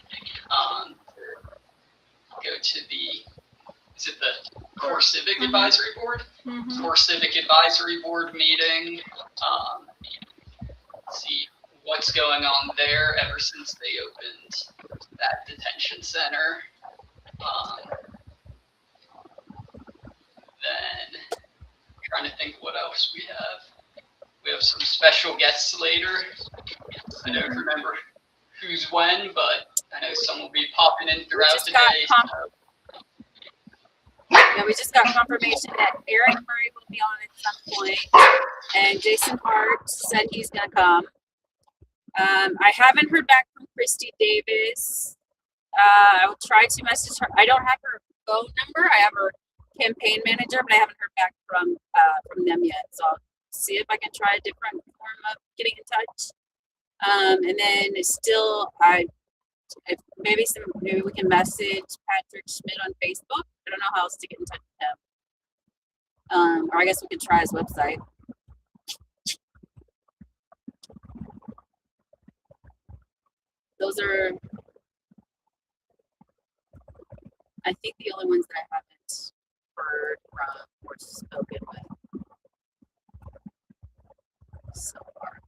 Go to is it the Core Civic Advisory Board? Core Civic Advisory Board meeting. See what's going on there ever since they opened that detention center. Then trying to think what else we have. We have some special guests later. I don't remember who's when, but I know some will be popping in throughout the day. Yeah, we just got confirmation that Eric Murray will be on at some point, and Jason Hart said he's gonna come. I haven't heard back from Christy Davis. I will try to message her. I don't have her phone number. I have her campaign manager, but I haven't heard back from them yet. So I'll see if I can try a different form of getting in touch. And then still, maybe we can message Patrick Schmidt on Facebook. I don't know how else to get in touch with him. Or I guess we could try his website. Those are, I think, the only ones that I haven't heard from or spoken with so far.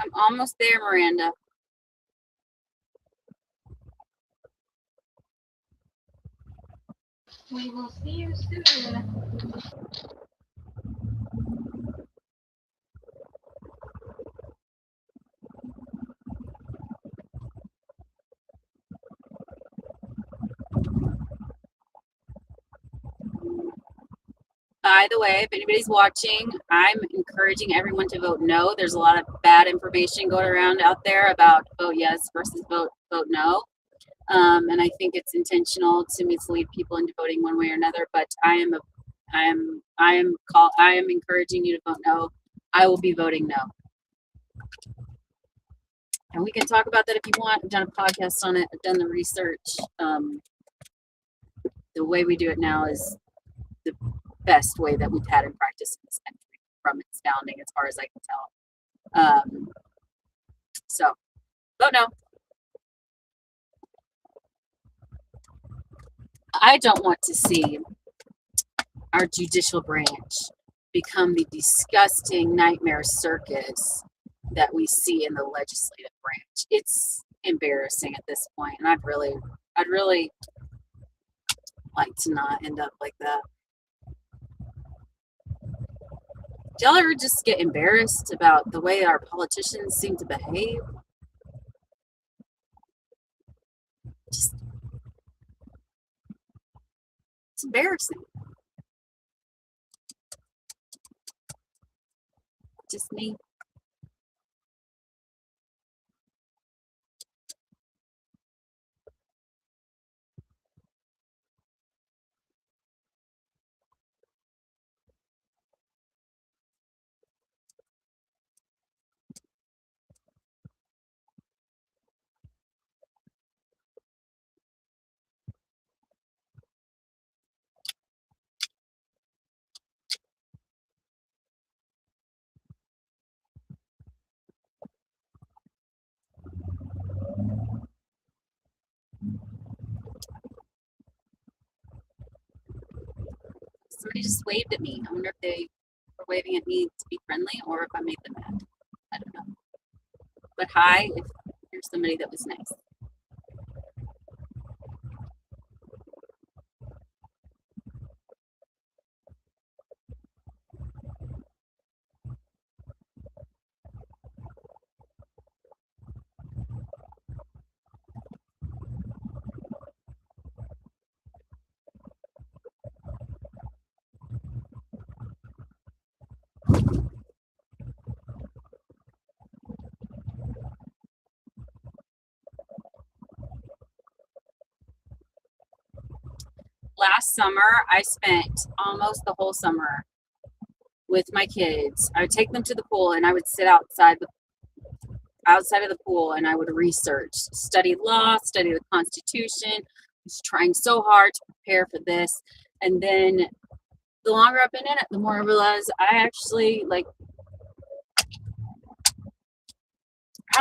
I'm almost there, Miranda. We will see you soon. By the way, if anybody's watching, I'm encouraging everyone to vote no. There's a lot of bad information going around out there about vote yes versus vote no. And I think it's intentional to mislead people into voting one way or another. But I am encouraging you to vote no. I will be voting no. And we can talk about that if you want. I've done a podcast on it. I've done the research. The way we do it now is the best way that we've had in practice in this country from its founding, as far as I can tell. So, vote no. I don't want to see our judicial branch become the disgusting nightmare circus that we see in the legislative branch. It's embarrassing at this point, and I'd really like to not end up like that. Do y'all ever just get embarrassed about the way our politicians seem to behave? Just, it's embarrassing. Just me. Somebody just waved at me. I wonder if they were waving at me to be friendly or if I made them mad. I don't know. But hi, if you're somebody that was nice. Last summer, I spent almost the whole summer with my kids. I would take them to the pool and I would sit outside of the pool and I would research, study law, study the Constitution. I was trying so hard to prepare for this. And then the longer I've been in it, the more I realize I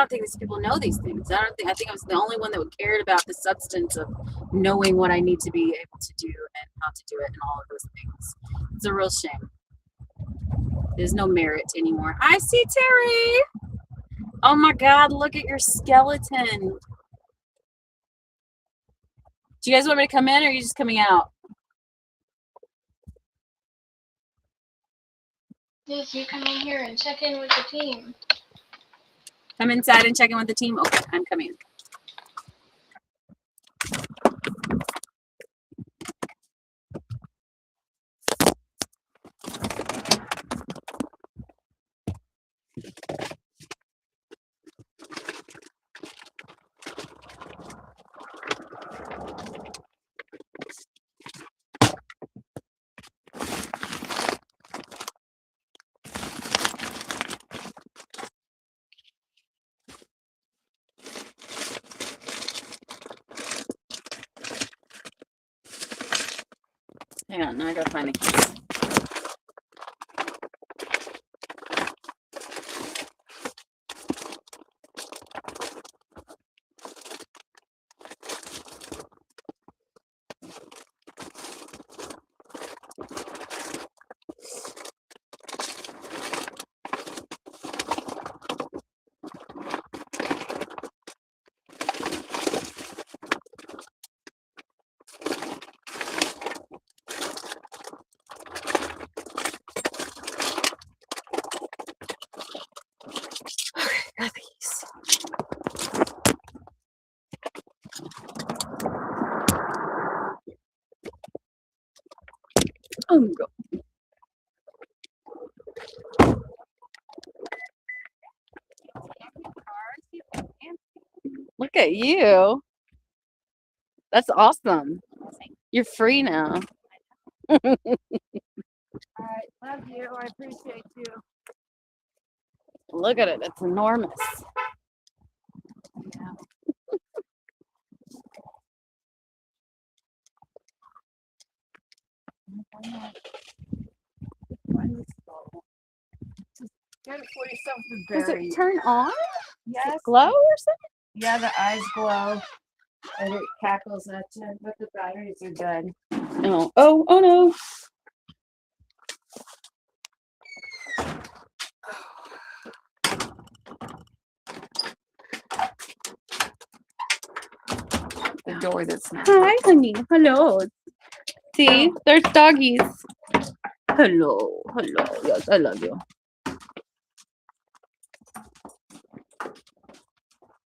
don't think these people know these things. I think I was the only one that cared about the substance of knowing what I need to be able to do and how to do it and all of those things. It's a real shame. There's no merit anymore. I see Terry. Oh my God, look at your skeleton. Do you guys want me to come in or are you just coming out? Yes, you come in here and check in with the team. Come inside and check in with the team? Okay, I'm coming. Hang on, now I gotta find the keys. along. Look at you. That's awesome. You're free now. All right, love you. I appreciate you. Look at it. It's enormous. Good for yourself the Does berry. it turn on? Yes. Glow or something? Yeah, the eyes glow and it cackles at you, but the batteries are dead. No. Oh no. The door that's not. Hi, honey. Hello. See, there's doggies. Hello. Hello. Yes, I love you.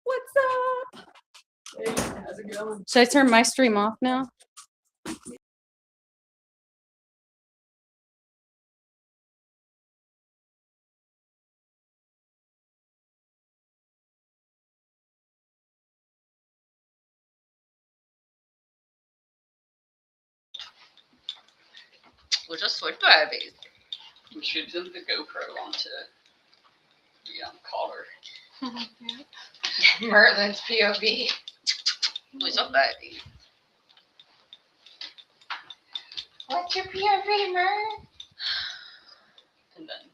What's up? Hey, how's it going? Should I turn my stream off now? We'll just switch babies. We should put the GoPro onto the collar. Merlin's POV. What's up, baby? What's your POV, Mer? And then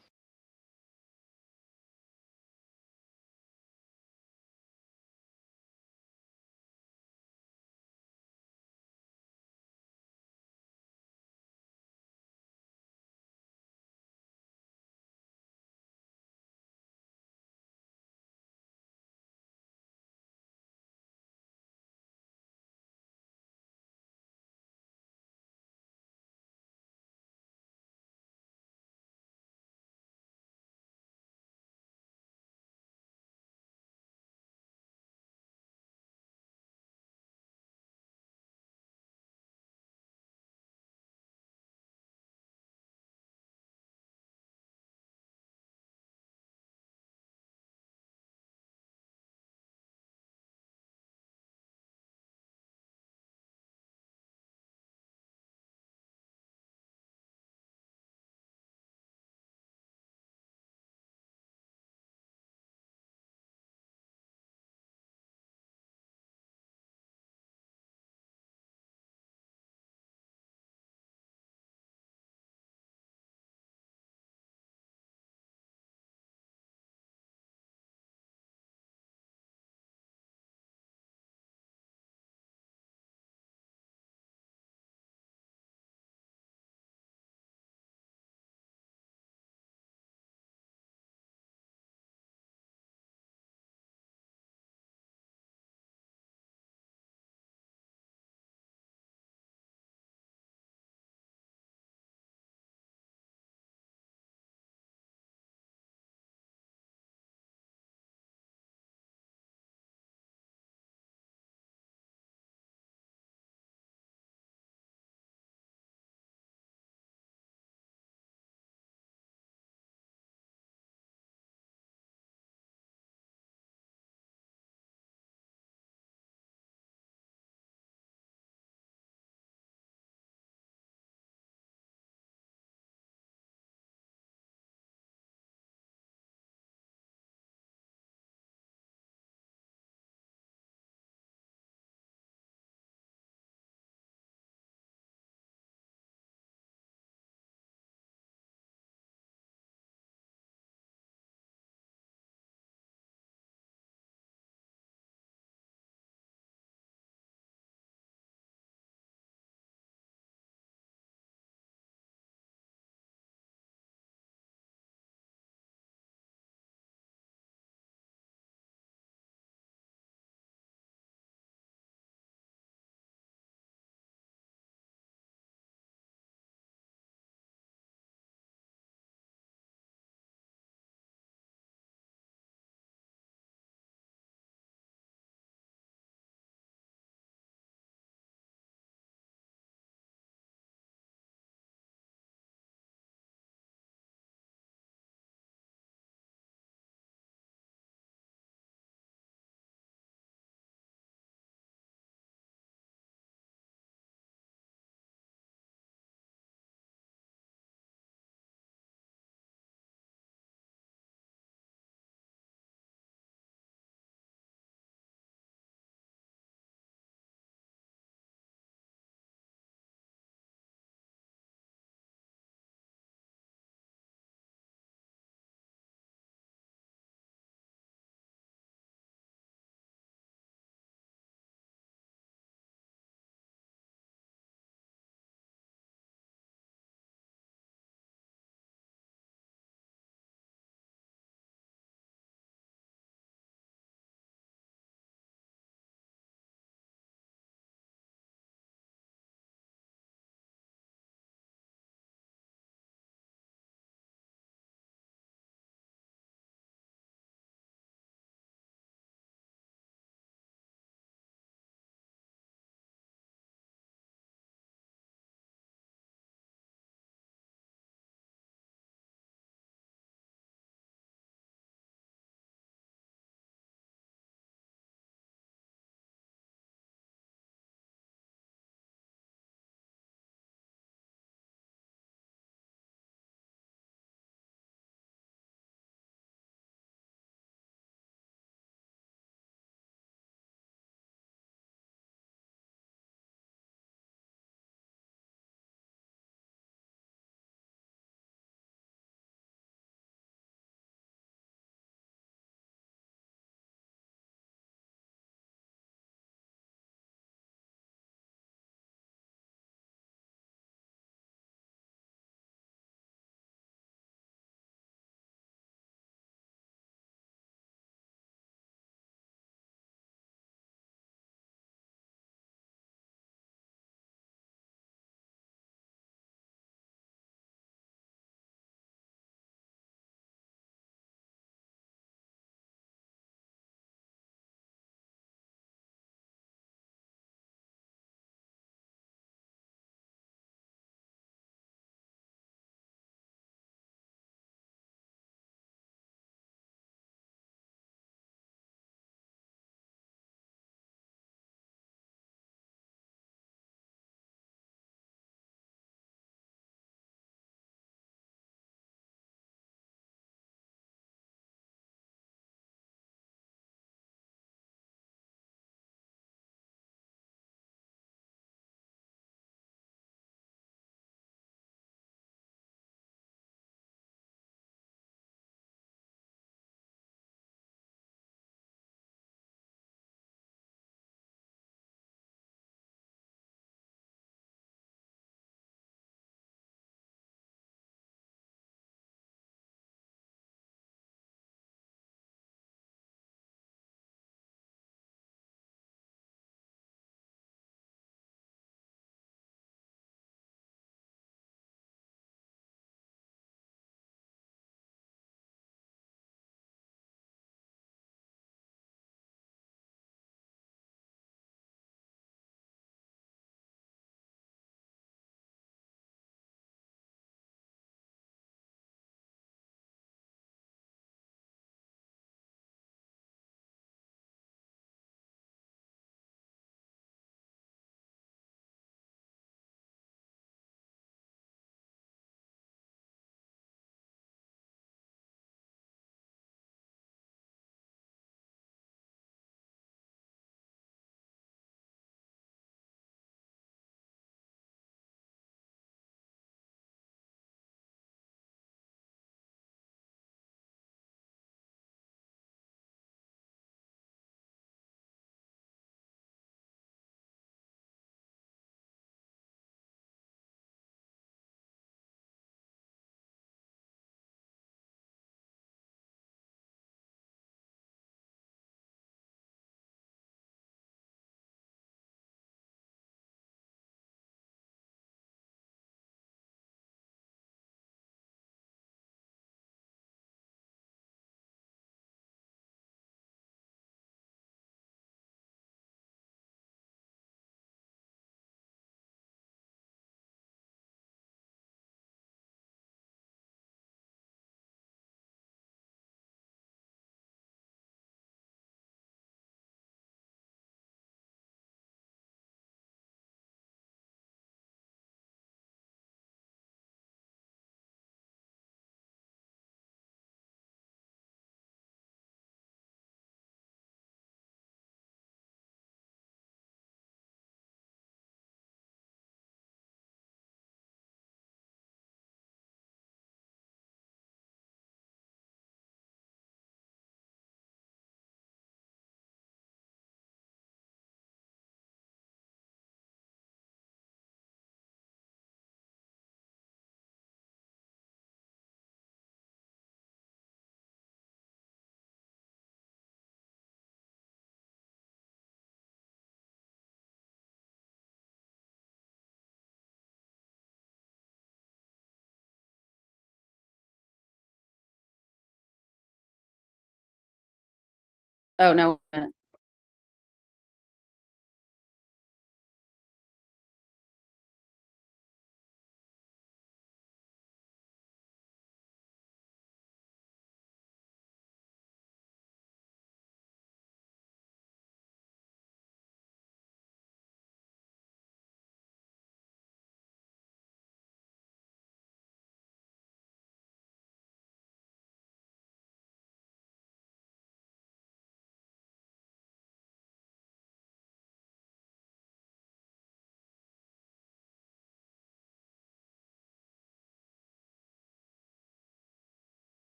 Oh, no. Wait a minute.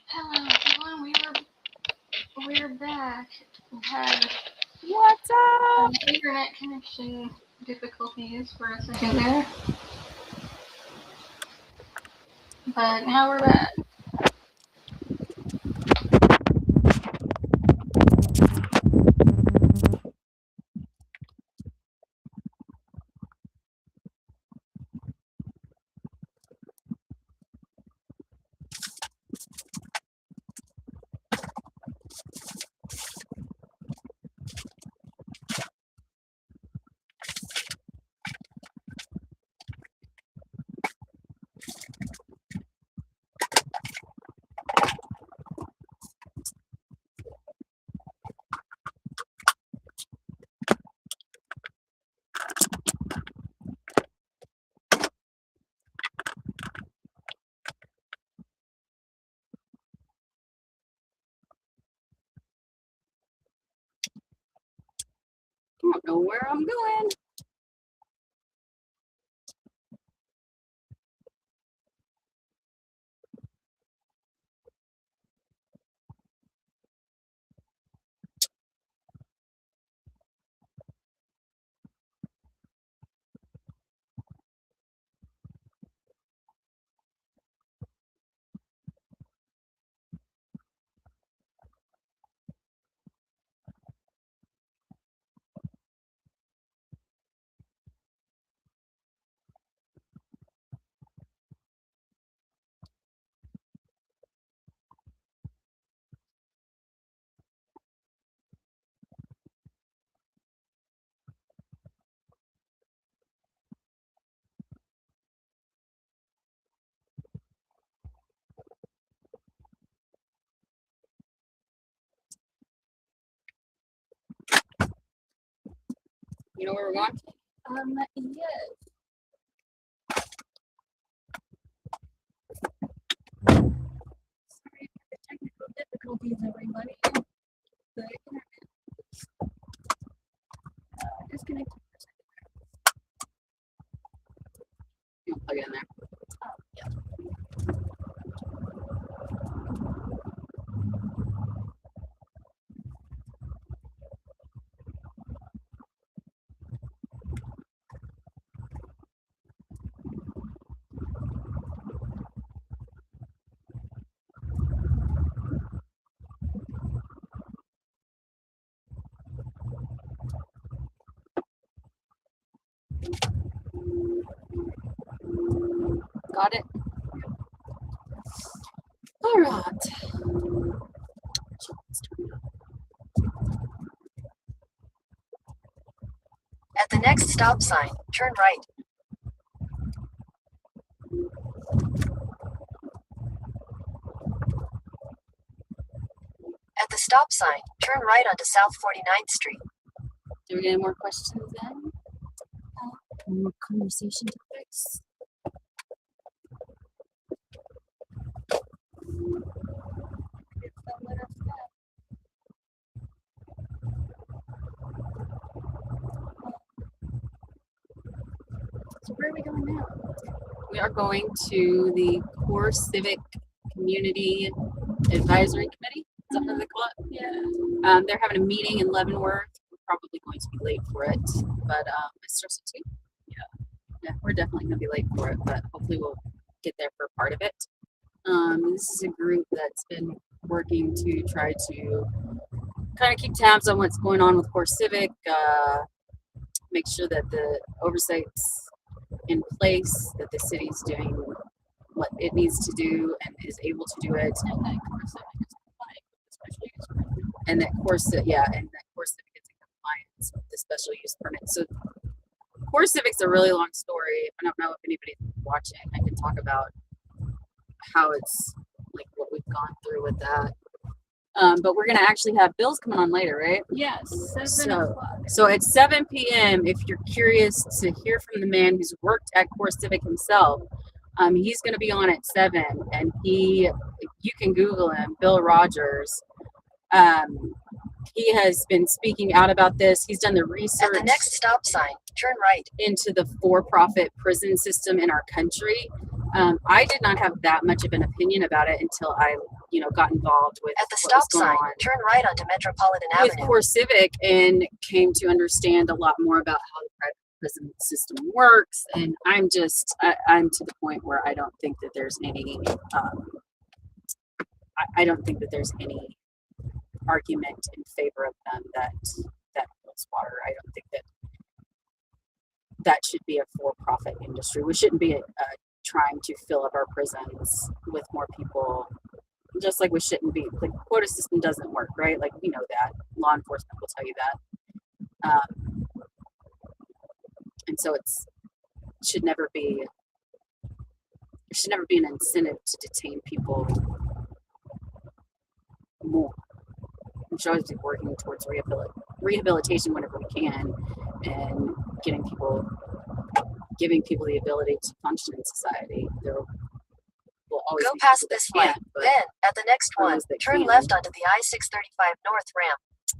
Hello, everyone. We're back. We had What's up? Internet connection difficulties for a second there, but now we're back. I don't know where I'm going. You know where we're going? Yes. Sorry for the technical difficulties, everybody. The internet is disconnected for a second. You can plug it in there. Oh, yeah. Got it? All right. At the next stop sign, turn right. At the stop sign, turn right onto South 49th Street. Do we get any more questions then? More conversation topics? So where are we going now? We are going to the Core Civic Community Advisory Committee. Is that what they call it? Yeah. They're having a meeting in Leavenworth. We're probably going to be late for it, but it starts at 2. Yeah, we're definitely going to be late for it, but hopefully we'll get there for part of it. This is a group that's been working to try to kind of keep tabs on what's going on with Core Civic, make sure that the oversight's in place, that the city's doing what it needs to do and is able to do it, and that Core Civic is compliant with the special use permit. And that Core Civic, and that Core Civic is in compliance with the special use permit. So Core Civic's a really long story. I don't know if anybody's watching. I can talk about how it's like what we've gone through with that. But we're gonna actually have Bill's coming on later, right? Yes, 7 o'clock. So at 7 p.m., if you're curious to hear from the man who's worked at Core Civic himself, he's gonna be on at 7, and you can Google him, Bill Rogers. He has been speaking out about this. He's done the research. At the next stop sign, turn right. Into the for-profit prison system in our country. I did not have that much of an opinion about it until I, got involved with At the stop sign, turn right onto Metropolitan with Avenue. Core Civic, and came to understand a lot more about how the private prison system works. And I'm to the point where I don't think that there's any. I don't think that there's any argument in favor of them that holds water. I don't think that should be a for-profit industry. We shouldn't be trying to fill up our prisons with more people, just like we shouldn't be. The quota system doesn't work, right? Like, we know that. Law enforcement will tell you that. And so it should never be an incentive to detain people more. We should always be working towards rehabilitation whenever we can, and giving people the ability to function in society. There will always Go be past people that this light. can't, but Then, at the next for one, those that turn can. left onto the I-635 North ramp.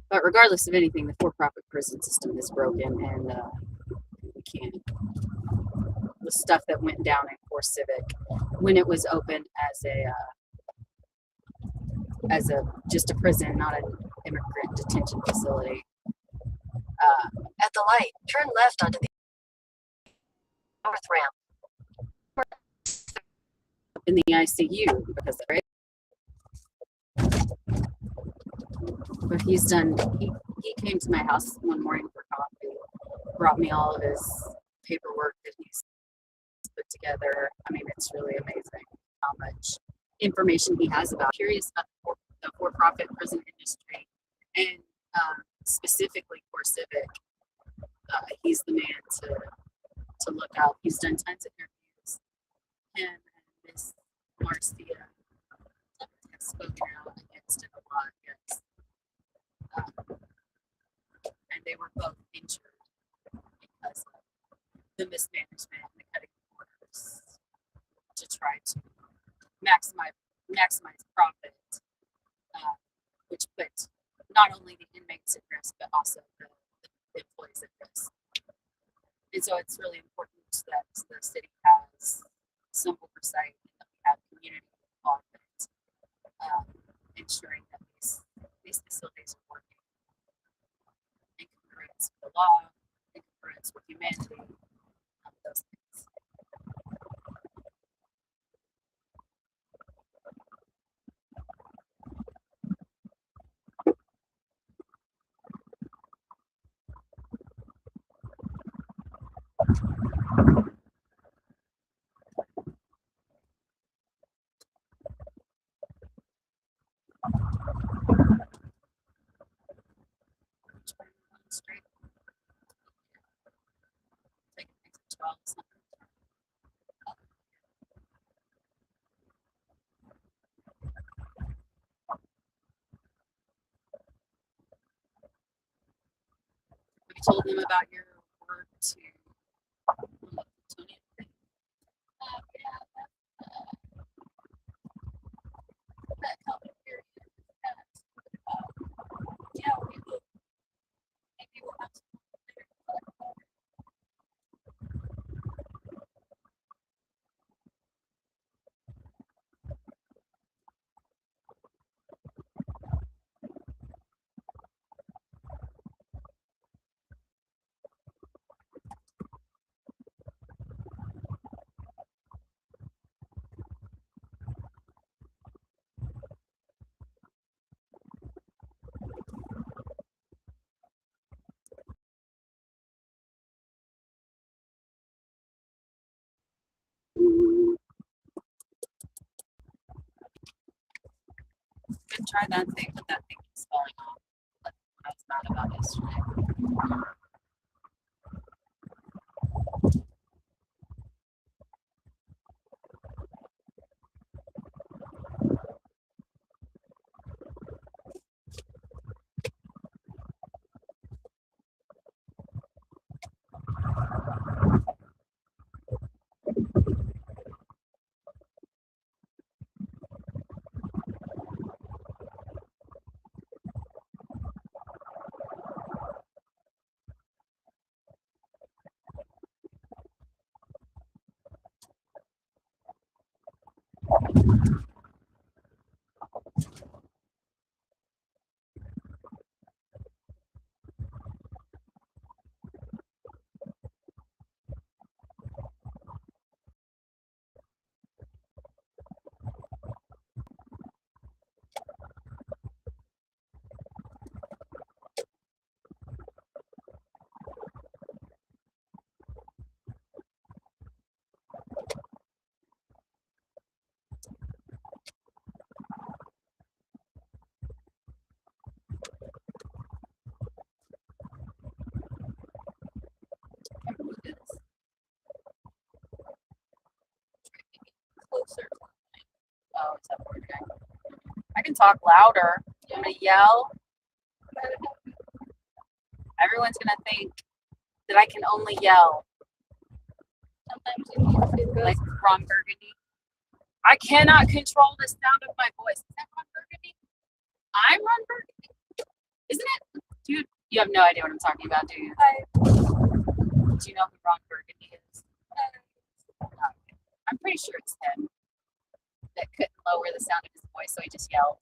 But regardless of anything, the for-profit prison system is broken, and we can't. The stuff that went down in Core Civic when it was opened as just a prison, not an immigrant detention facility. At the light, turn left onto the North ramp. In the ICU, because right. But he came to my house one morning for coffee, brought me all of his paperwork that he's put together. I mean, it's really amazing how much information he has about. Curious about the for-profit prison industry, and specifically Core Civic. He's the man to look out. He's done tons of interviews. Him and Miss Marcia have spoken out against it a lot. Yes. And they were both injured because of the mismanagement and the cutting corners to try to maximize profit, which put not only the inmates at risk, but also the employees at risk. And so it's really important that the city has some oversight and that we have community involvement, ensuring that these facilities are working in congruence with the law, in congruence with humanity, those things. Straight. Taking things to 12. We told them about your work to Tony. Yeah, that comment period. Yeah, we will. Maybe we'll have some. Could try that thing, but that thing is falling off. Like I was mad about yesterday. Closer. Oh, it's up there. I can talk louder. I'm gonna yell. Everyone's gonna think that I can only yell. Sometimes it goes like Ron Burgundy. I cannot control the sound of my voice. Is that Ron Burgundy? I'm Ron Burgundy. Isn't it? Dude, you have no idea what I'm talking about, do you? Do you know who Ron Burgundy is? I'm pretty sure it's him that couldn't lower the sound of his voice, so he just yelled.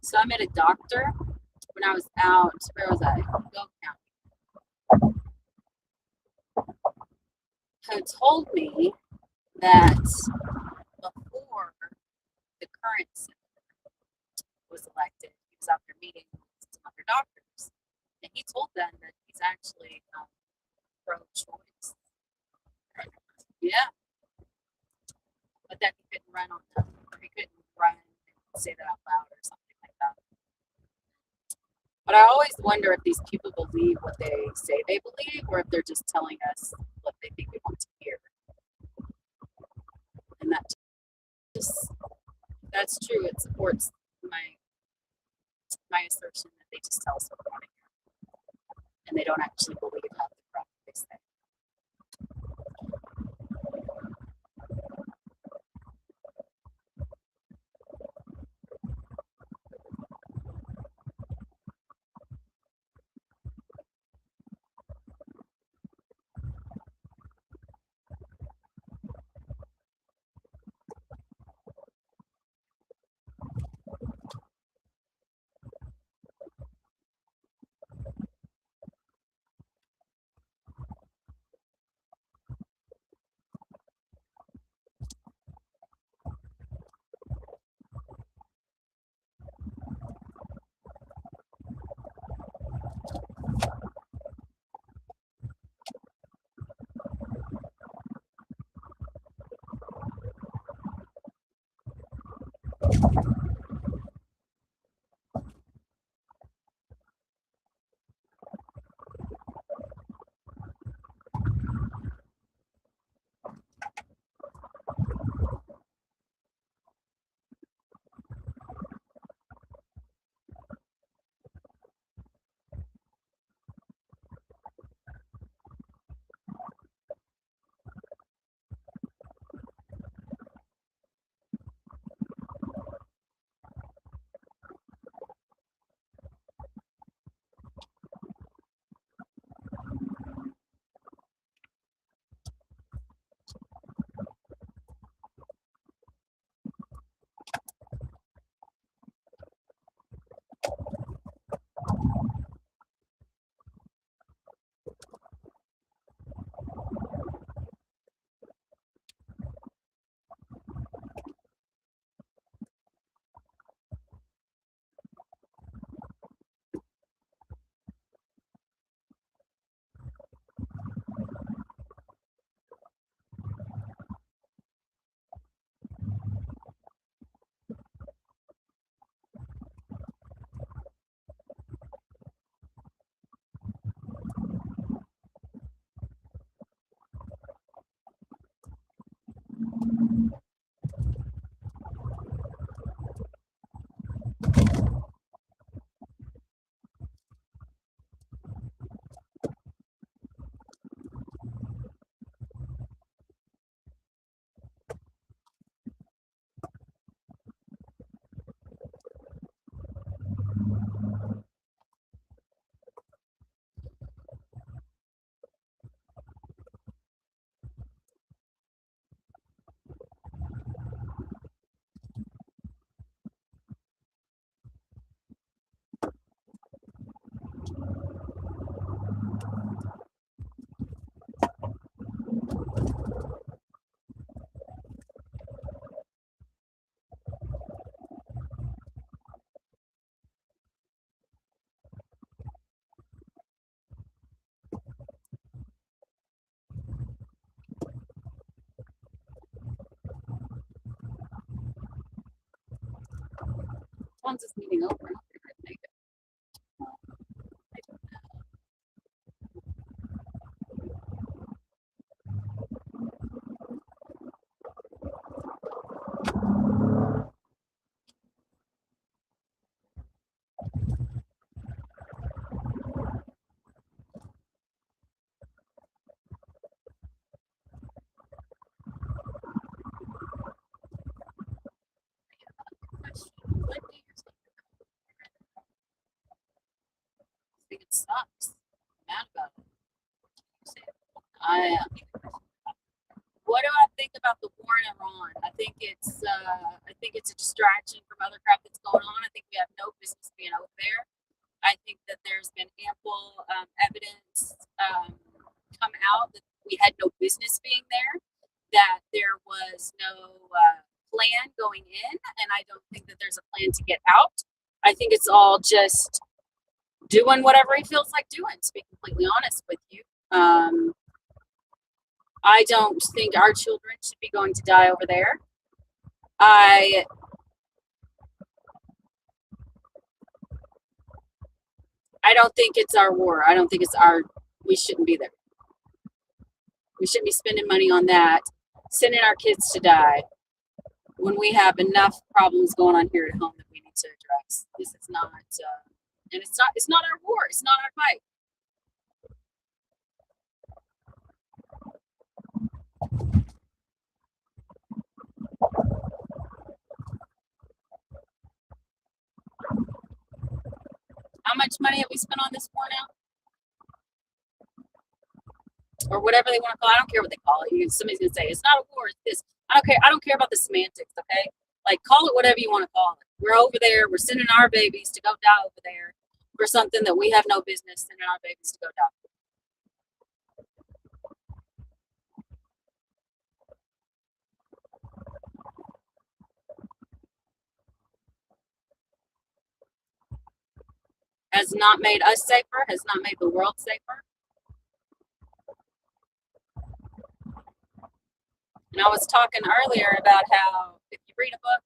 So I met a doctor when I was out, where was I? Gulf County, who told me that before the current senator was elected, he was out there meeting with some other doctors. And he told them that he's actually pro-choice. Yeah, but that he couldn't run on them, or he couldn't run and say that out loud or something like that. But I always wonder if these people believe what they say they believe, or if they're just telling us what they think we want to hear. And that just, that's true. It supports my assertion that they just tell us what we want to hear, and they don't actually believe half the crap they say. When's this meeting over? I'm not gonna make it. I don't know. What do you think? I think it sucks. I'm mad about it. I am. What do I think about about the war in Iran. I think it's a distraction from other crap that's going on. I think we have no business being over there. I think that there's been ample evidence come out that we had no business being there, that there was no plan going in, and I don't think that there's a plan to get out. I think it's all just doing whatever he feels like doing, to be completely honest with you. I don't think our children should be going to die over there. I don't think it's our war. I don't think it's we shouldn't be there. We shouldn't be spending money on that, sending our kids to die when we have enough problems going on here at home that we need to address. This is not, and it's not our war. It's not our fight. How much money have we spent on this war now? Or whatever they want to call it. I don't care what they call it. Somebody's gonna say it's not a war, it's this. I don't care. I don't care about the semantics, okay? Like, call it whatever you want to call it. We're over there, we're sending our babies to go die over there for something that we have no business sending our babies to go die. Has not made us safer, has not made the world safer. And I was talking earlier about how, if you read a book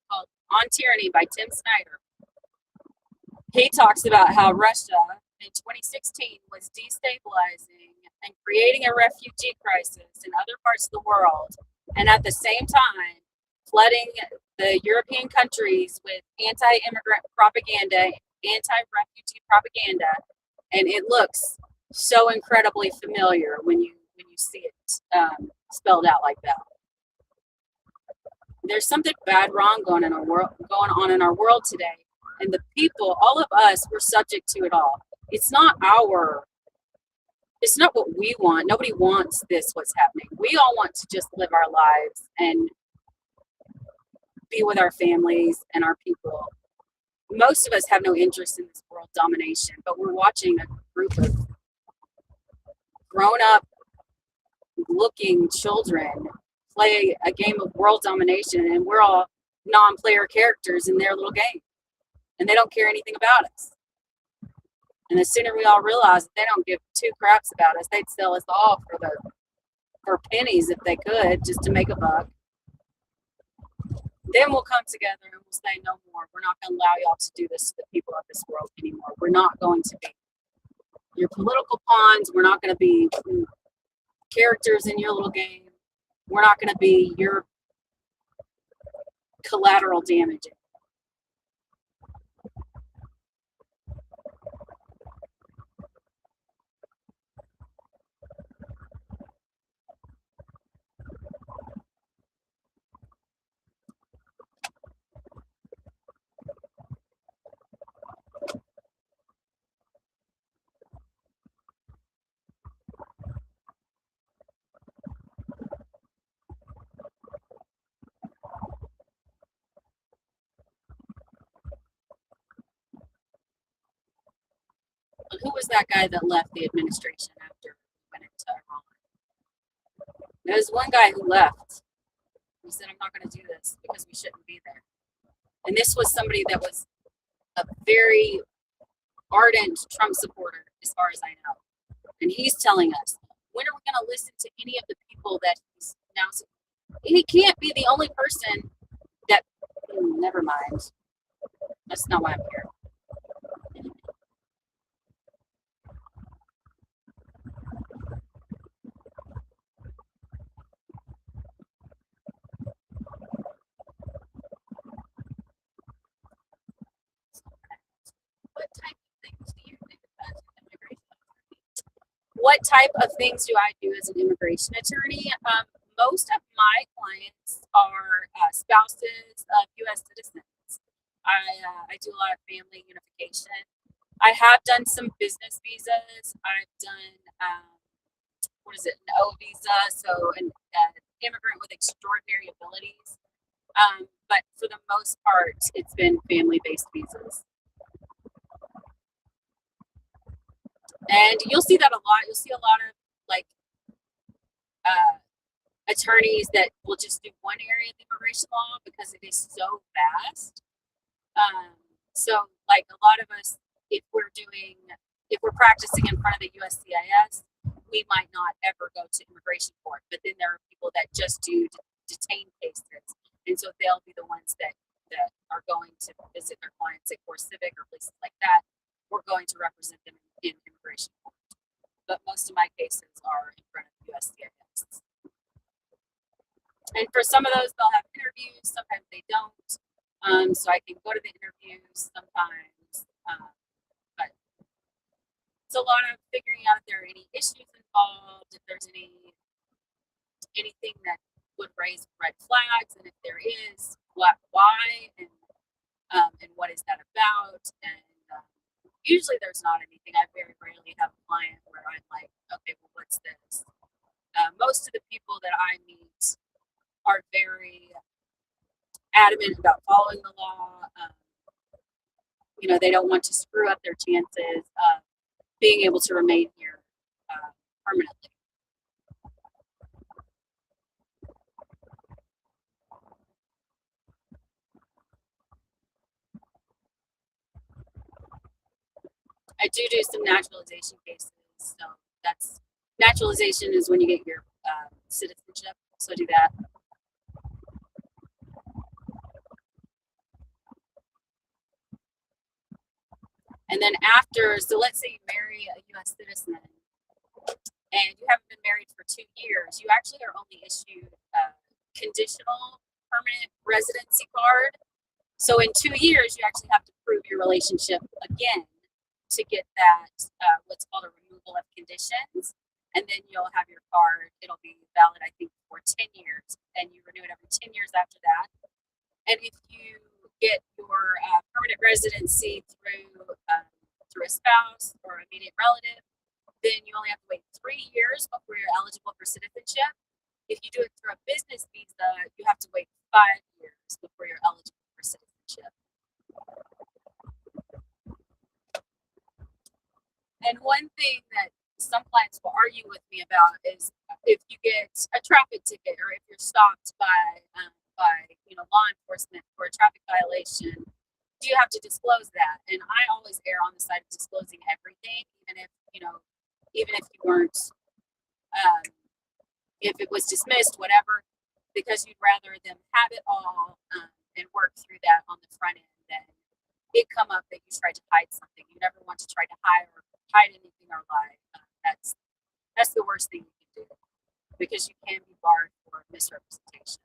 called On Tyranny by Tim Snyder, he talks about how Russia in 2016 was destabilizing and creating a refugee crisis in other parts of the world, and at the same time flooding the European countries with anti-immigrant propaganda, anti-refugee propaganda, and it looks so incredibly familiar when you see it spelled out like that. There's something bad, wrong going on in our world today, and the people, all of us, we're subject to it all. It's not what we want. Nobody wants this, what's happening. We all want to just live our lives and be with our families and our people. Most of us have no interest in this world domination, but we're watching a group of grown-up looking children play a game of world domination, and we're all non-player characters in their little game, and they don't care anything about us. And the sooner we all realize that they don't give two craps about us, they'd sell us all for pennies if they could, just to make a buck. Then we'll come together and we'll say, no more. We're not going to allow y'all to do this to the people of this world anymore. We're not going to be your political pawns. We're not going to be characters in your little game. We're not going to be your collateral damage. Who was that guy that left the administration after we went into Iran? There was one guy who left. He said, I'm not going to do this because we shouldn't be there. And this was somebody that was a very ardent Trump supporter, as far as I know. And he's telling us, when are we going to listen to any of the people that he's now supporting? He can't be the only person that, never mind. That's not why I'm here. What type of things do you think as an immigration attorney? What type of things do I do as an immigration attorney? Most of my clients are spouses of U.S. citizens. I do a lot of family unification. I have done some business visas. I've done, an O visa, so immigrant with extraordinary abilities. But for the most part, it's been family-based visas. And you'll see that a lot. You'll see a lot of like attorneys that will just do one area of immigration law because it is so vast. So like a lot of us, if we're practicing in front of the USCIS, we might not ever go to immigration court. But then there are people that just do detained cases, and so they'll be the ones that are going to visit their clients at Core Civic or places like that. We're going to represent them in immigration court. But most of my cases are in front of USCIS. And for some of those, they'll have interviews. Sometimes they don't. So I can go to the interviews sometimes. But it's a lot of figuring out if there are any issues involved, if there's anything that would raise red flags, and if there is, why, and what is that about? And usually there's not anything. I very rarely have a client where I'm like, okay, well, what's this? Most of the people that I meet are very adamant about following the law. They don't want to screw up their chances of being able to remain here permanently. I do some naturalization cases. So naturalization is when you get your citizenship. So I do that. And then so let's say you marry a U.S. citizen and you haven't been married for 2 years, you actually are only issued a conditional permanent residency card. So in 2 years, you actually have to prove your relationship again to get that, what's called a removal of conditions. And then you'll have your card. It'll be valid, I think, for 10 years. And you renew it every 10 years after that. And if you get your permanent residency through a spouse or immediate relative, then you only have to wait 3 years before you're eligible for citizenship. If you do it through a business visa, you have to wait 5 years before you're eligible for citizenship. And one thing that some clients will argue with me about is if you get a traffic ticket or if you're stopped by law enforcement for a traffic violation, do you have to disclose that? And I always err on the side of disclosing everything, even if you weren't, if it was dismissed, whatever, because you'd rather them have it all and work through that on the front end than it come up that you tried to hide something. You never want to try to hide anything or lie. That's the worst thing you can do because you can be barred for misrepresentation.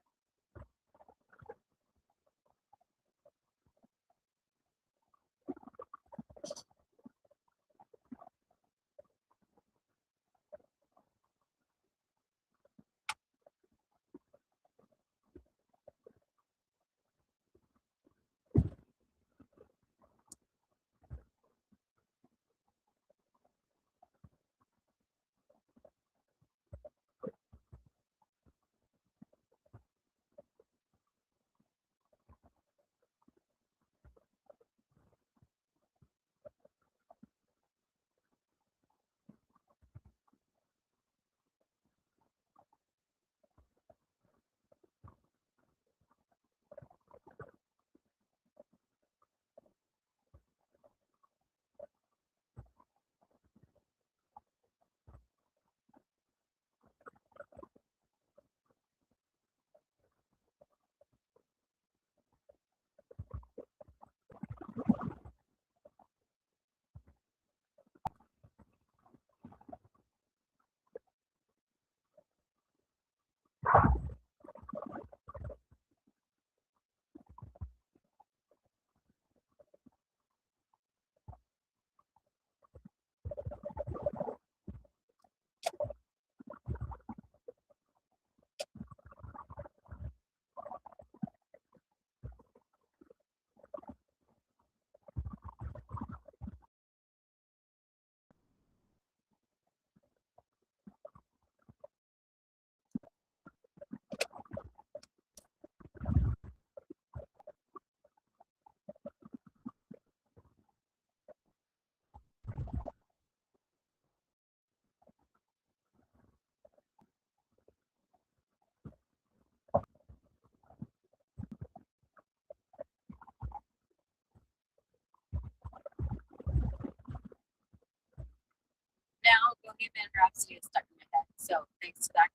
Bohemian Rhapsody is stuck in my head. So thanks to that.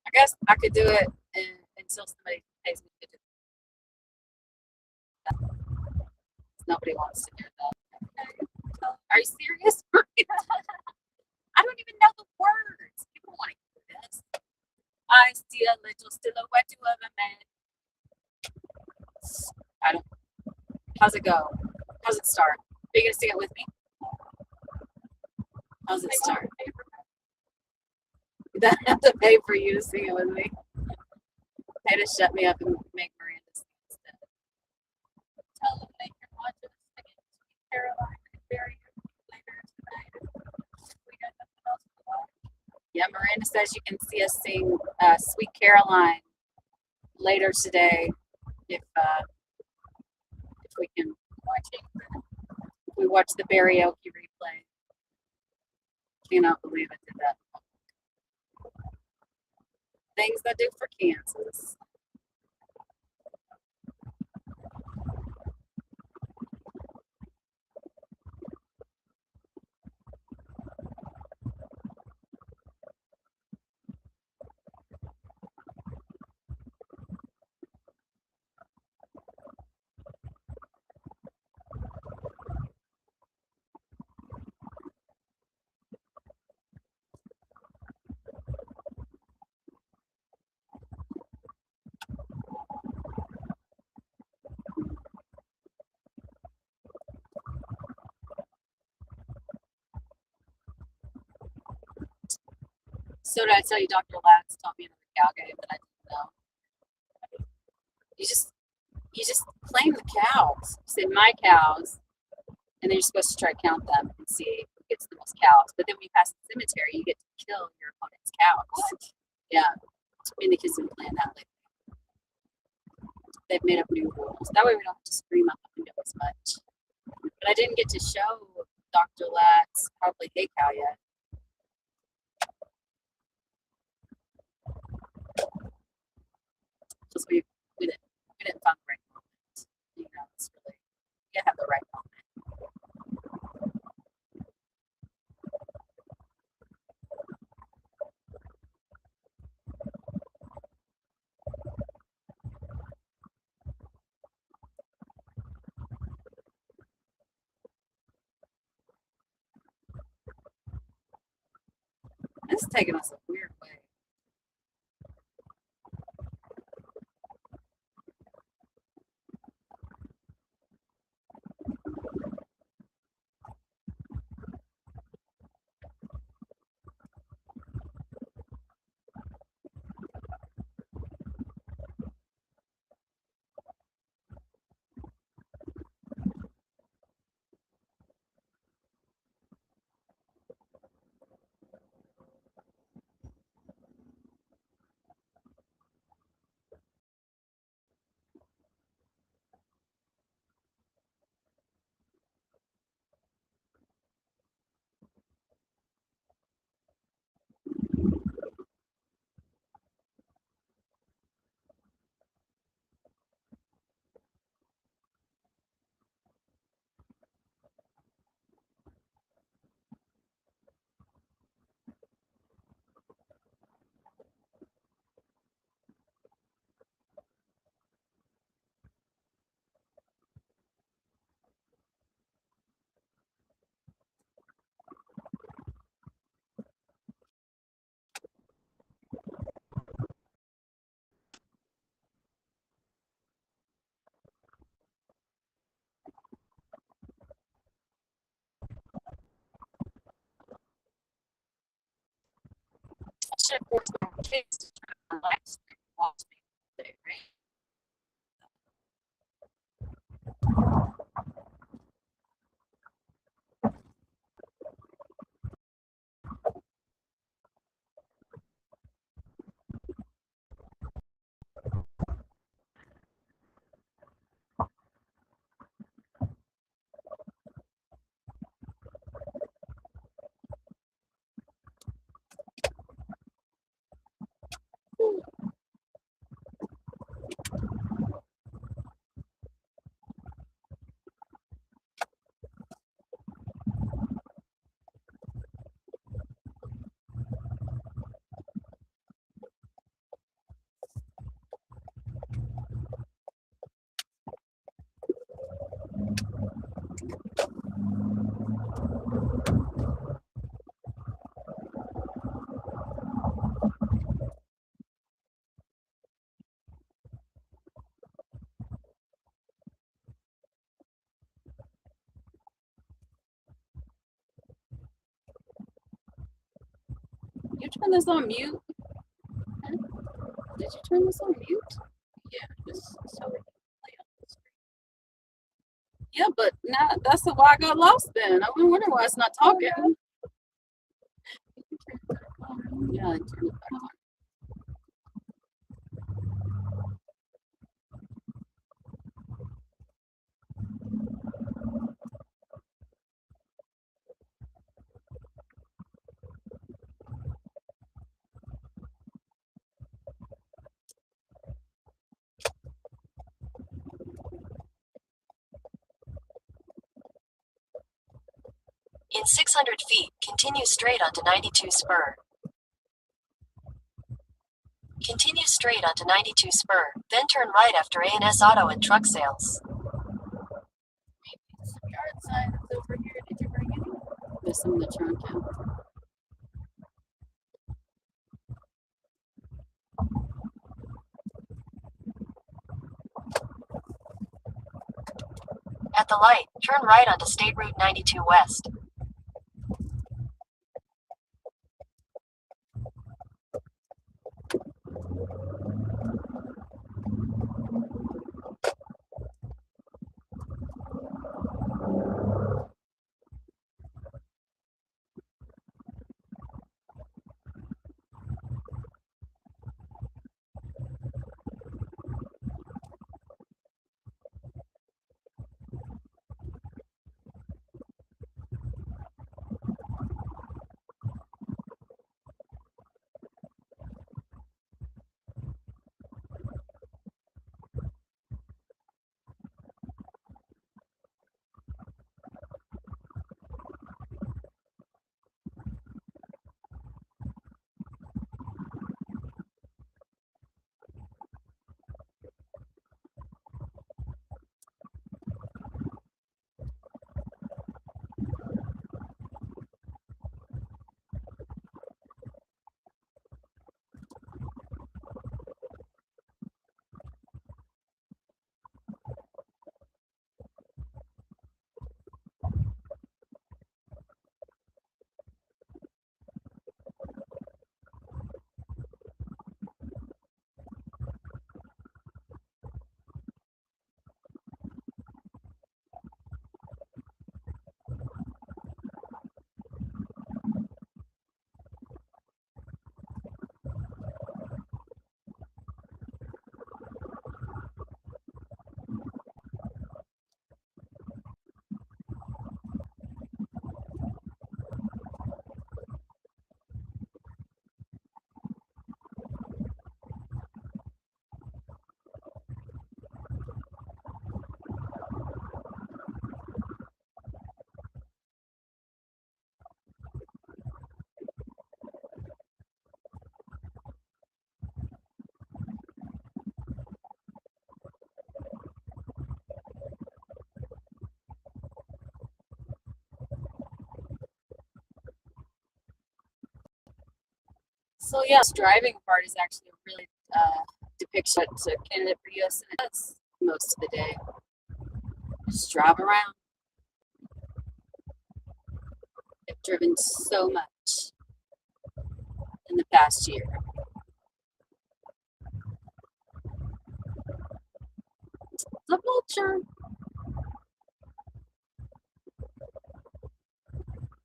I guess I could do it until somebody pays me to do that. Nobody wants to hear that. Are you serious? I don't even know the words. People want to hear this. I see a little silhouette of a man. I don't. How's it go? How's it start? Are you gonna sing it with me? How's it start? I have to pay for you to sing it with me. Pay to shut me up and make Miranda sing instead. Tell them they can watch us singing Sweet Caroline and bury her later tonight. We got nothing else to watch. Yeah, Miranda says you can see us sing Sweet Caroline later today if we can watch it. If we watch the karaoke replay. Cannot believe I did that. Things I do for Kansas. So did I tell you Dr. Latz taught me another cow game that I didn't know? You just claim the cows. You say my cows, and then you're supposed to try to count them and see who gets the most cows. But then when you pass the cemetery, you get to kill your opponent's cows. What? Yeah. Me and the kids have been playing that lately. They've made up new rules. That way we don't have to scream out the window as much. But I didn't get to show Dr. Latz how to play hay cow yet. Because we didn't find the right moment. You know, it's really, you have the right moment. It's taking us a weird way. I should have forced my kids to try to live stream and watch me today, right? Ooh. You turn this on mute? Huh? Did you turn this on mute? Yeah, just so we can play on the screen. Yeah, but now that's why I got lost then. I was wondering why it's not talking. Yeah, I turned it back on. In 600 feet, continue straight onto 92 spur. Continue straight onto 92 spur, then turn right after A&S Auto and Truck Sales. Some yard signs over here. Did you bring any? There's some in the trunk. Yeah. At the light, turn right onto State Route 92 West. So yeah, this driving part is actually a really depiction to candidate for U.S. Senate does most of the day. Just drive around. I've driven so much in the past year. The vulture.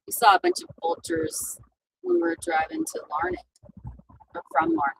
We saw a bunch of vultures when we were driving to Larned, or from Larned.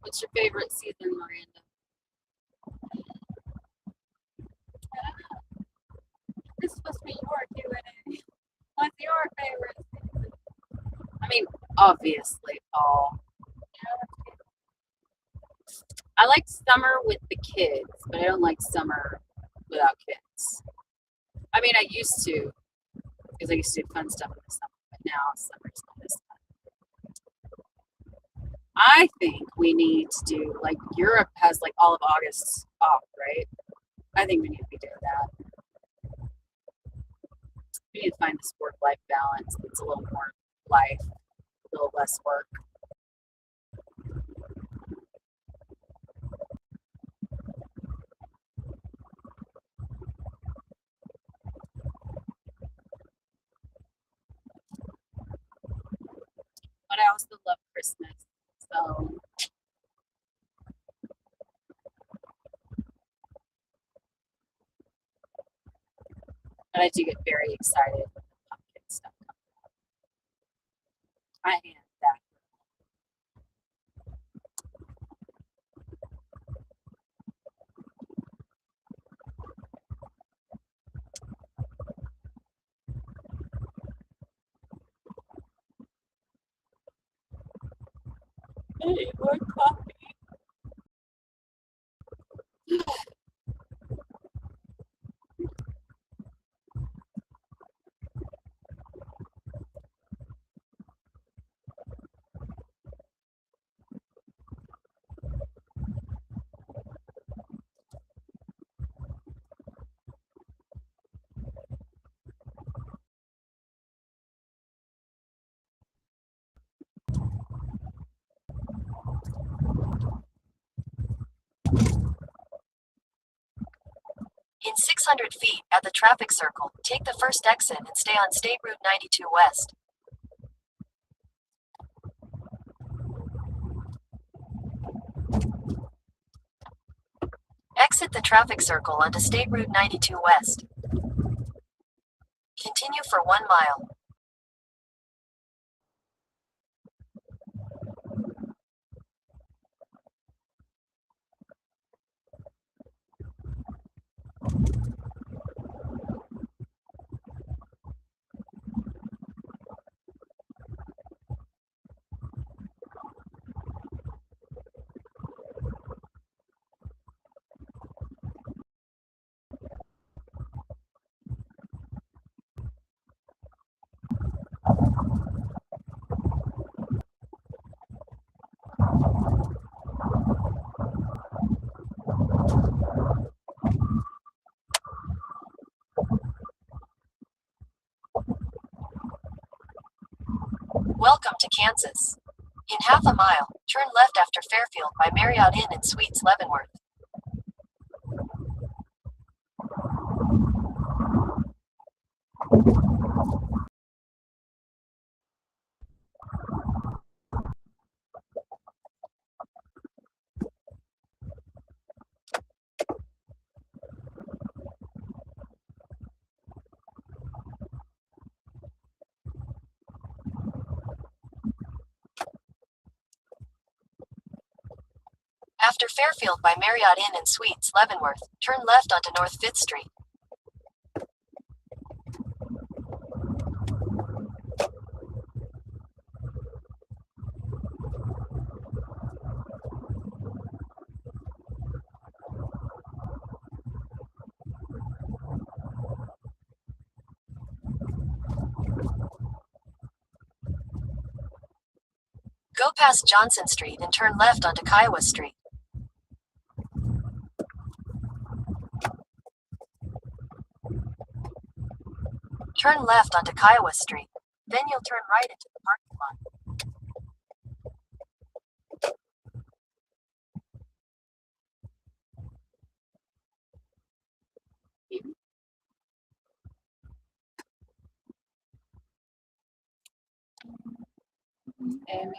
What's your favorite season, Miranda? This is supposed to be your Q&A. What's your favorite season? I mean, obviously fall. I like summer with the kids, but I don't like summer without kids. I mean, I used to, because I used to do fun stuff in the summer, but now summer's not as fun. I think we need to do, like, Europe has like all of August off, right? I think we need to be doing that. We need to find this work-life balance. It's a little more life, a little less work. But I also love Christmas, so and I do get very excited when the pumpkin stuff comes out. I am that. Hey, more coffee. In 600 feet, at the traffic circle, take the first exit and stay on State Route 92 West. Exit the traffic circle onto State Route 92 West. Continue for 1 mile. Welcome to Kansas. In half a mile, turn left after Fairfield by Marriott Inn and Suites Leavenworth. After Fairfield by Marriott Inn and Suites Leavenworth, turn left onto North 5th Street. Go past Johnson Street and turn left onto Kiowa Street. Turn left onto Kiowa Street. Then you'll turn right into the parking lot. And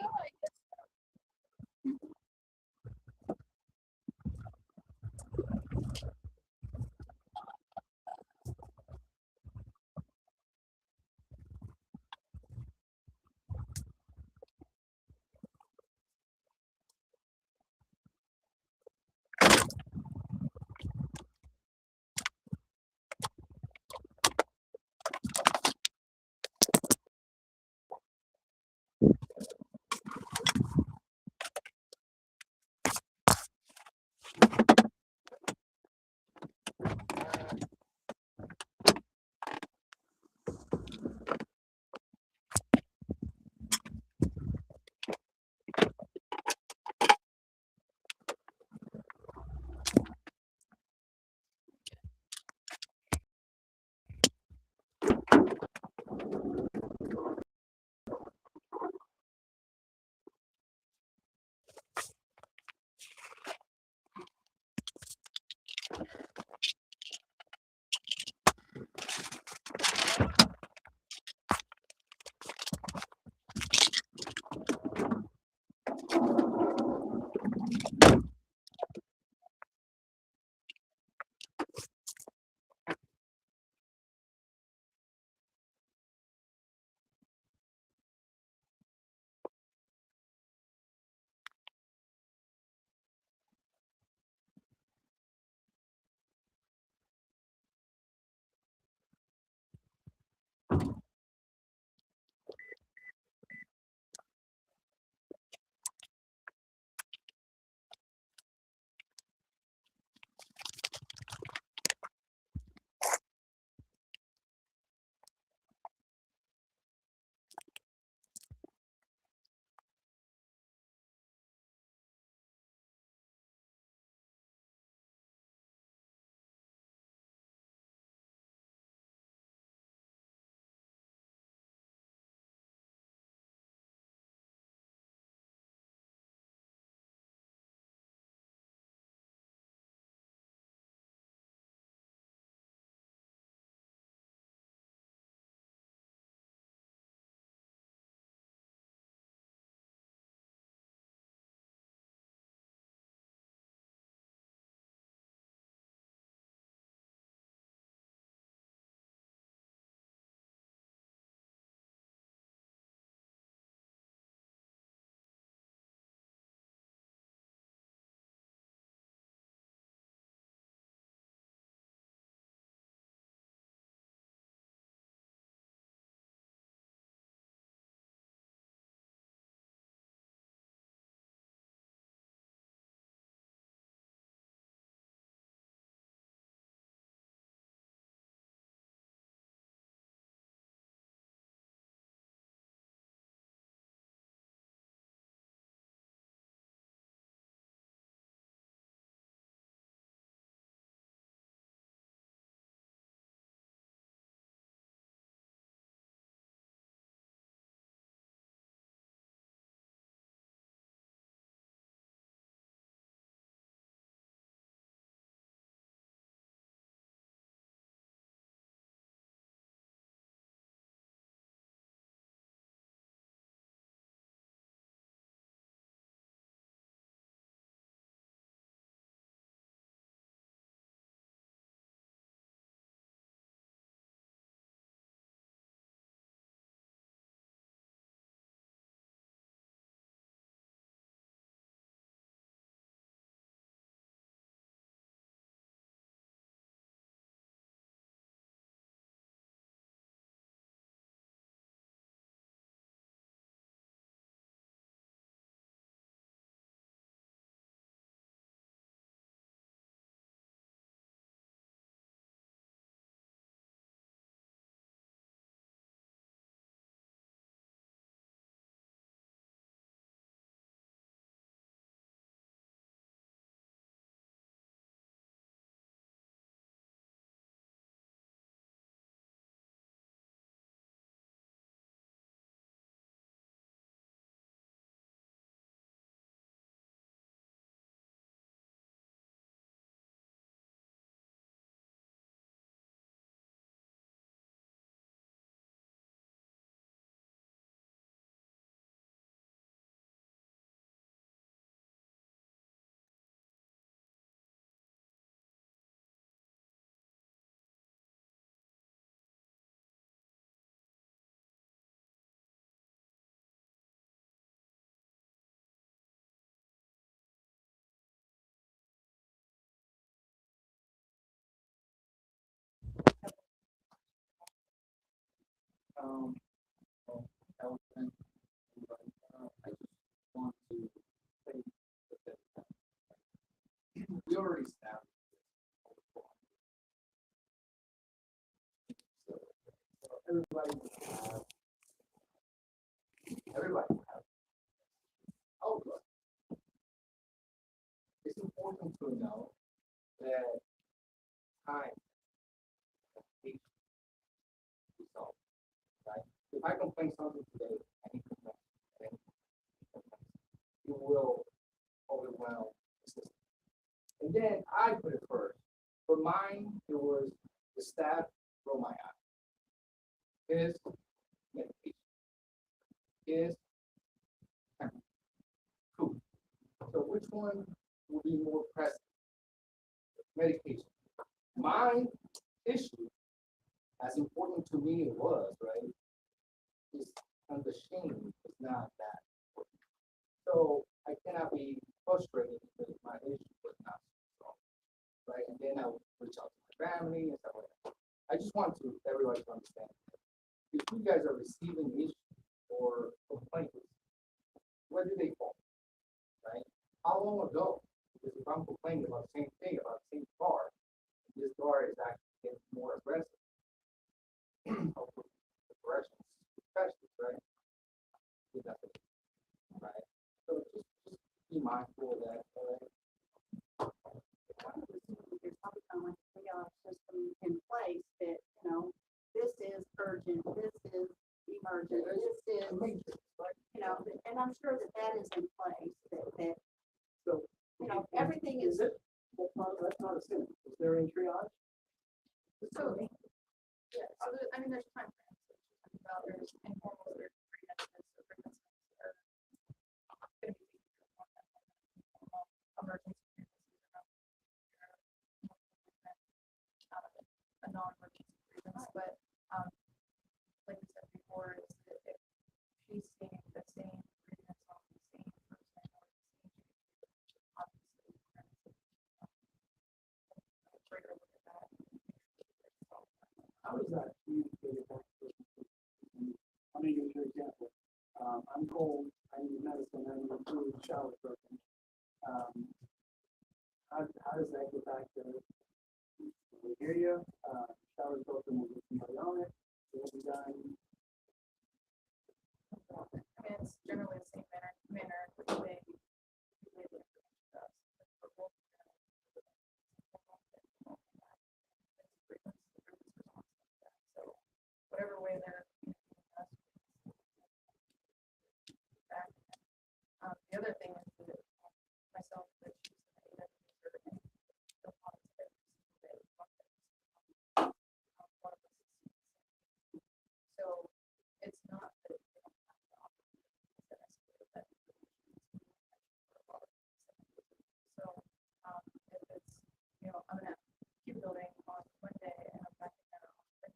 elephant, but I just want to say that we already established this. So everybody will have outlook. It's important to know that time takes result, right? If I complain something today, any complaint, you will overwhelm the system. And then I put it first. For mine, it was the staff roll my eye. Is medication. Is food. So which one will be more pressing? Medication. My issue, as important to me it was, right, is on the shame is not that important. So I cannot be frustrated because my issue was not strong, right? And then I would reach out to my family and stuff like that. I just want to everybody to understand that if you guys are receiving issues or complaints, where do they fall, right? How long ago? Because if I'm complaining about the same thing, about the same car, this car is actually getting more aggressive. Aggression, especially, right? Right? So just be mindful of that, right? There's some kind of triage system in place that, you know, this is urgent, this is emergent, this is, you know, and I'm sure that that is in place, that, So, you know, everything is. That's not a sin. Is there any triage? So, yeah, so I mean, there's time frames. About there's informal, there's pre-messages, so pre-messages are going to be emergency a non-emergency grievance, but like we said before, is that if she's seeing the same grievance on the same person or the same obviously trigger look at that. How is that communicated back to the person? I'll give you an example. I'm cold, I need medicine, I need food, shower broken. How does that get back to the area? Shower's broken, we'll get somebody on it, it'll be done. I mean, it's generally the same manner in which they relay the information to us. So whatever way they're communicating us. The other thing is that myself, that she's an AWS user and the ones that so it's not that they don't have the opportunity to escalate that information. So if it's, you know, I'm gonna keep building on Monday and I'm back again on Wednesday,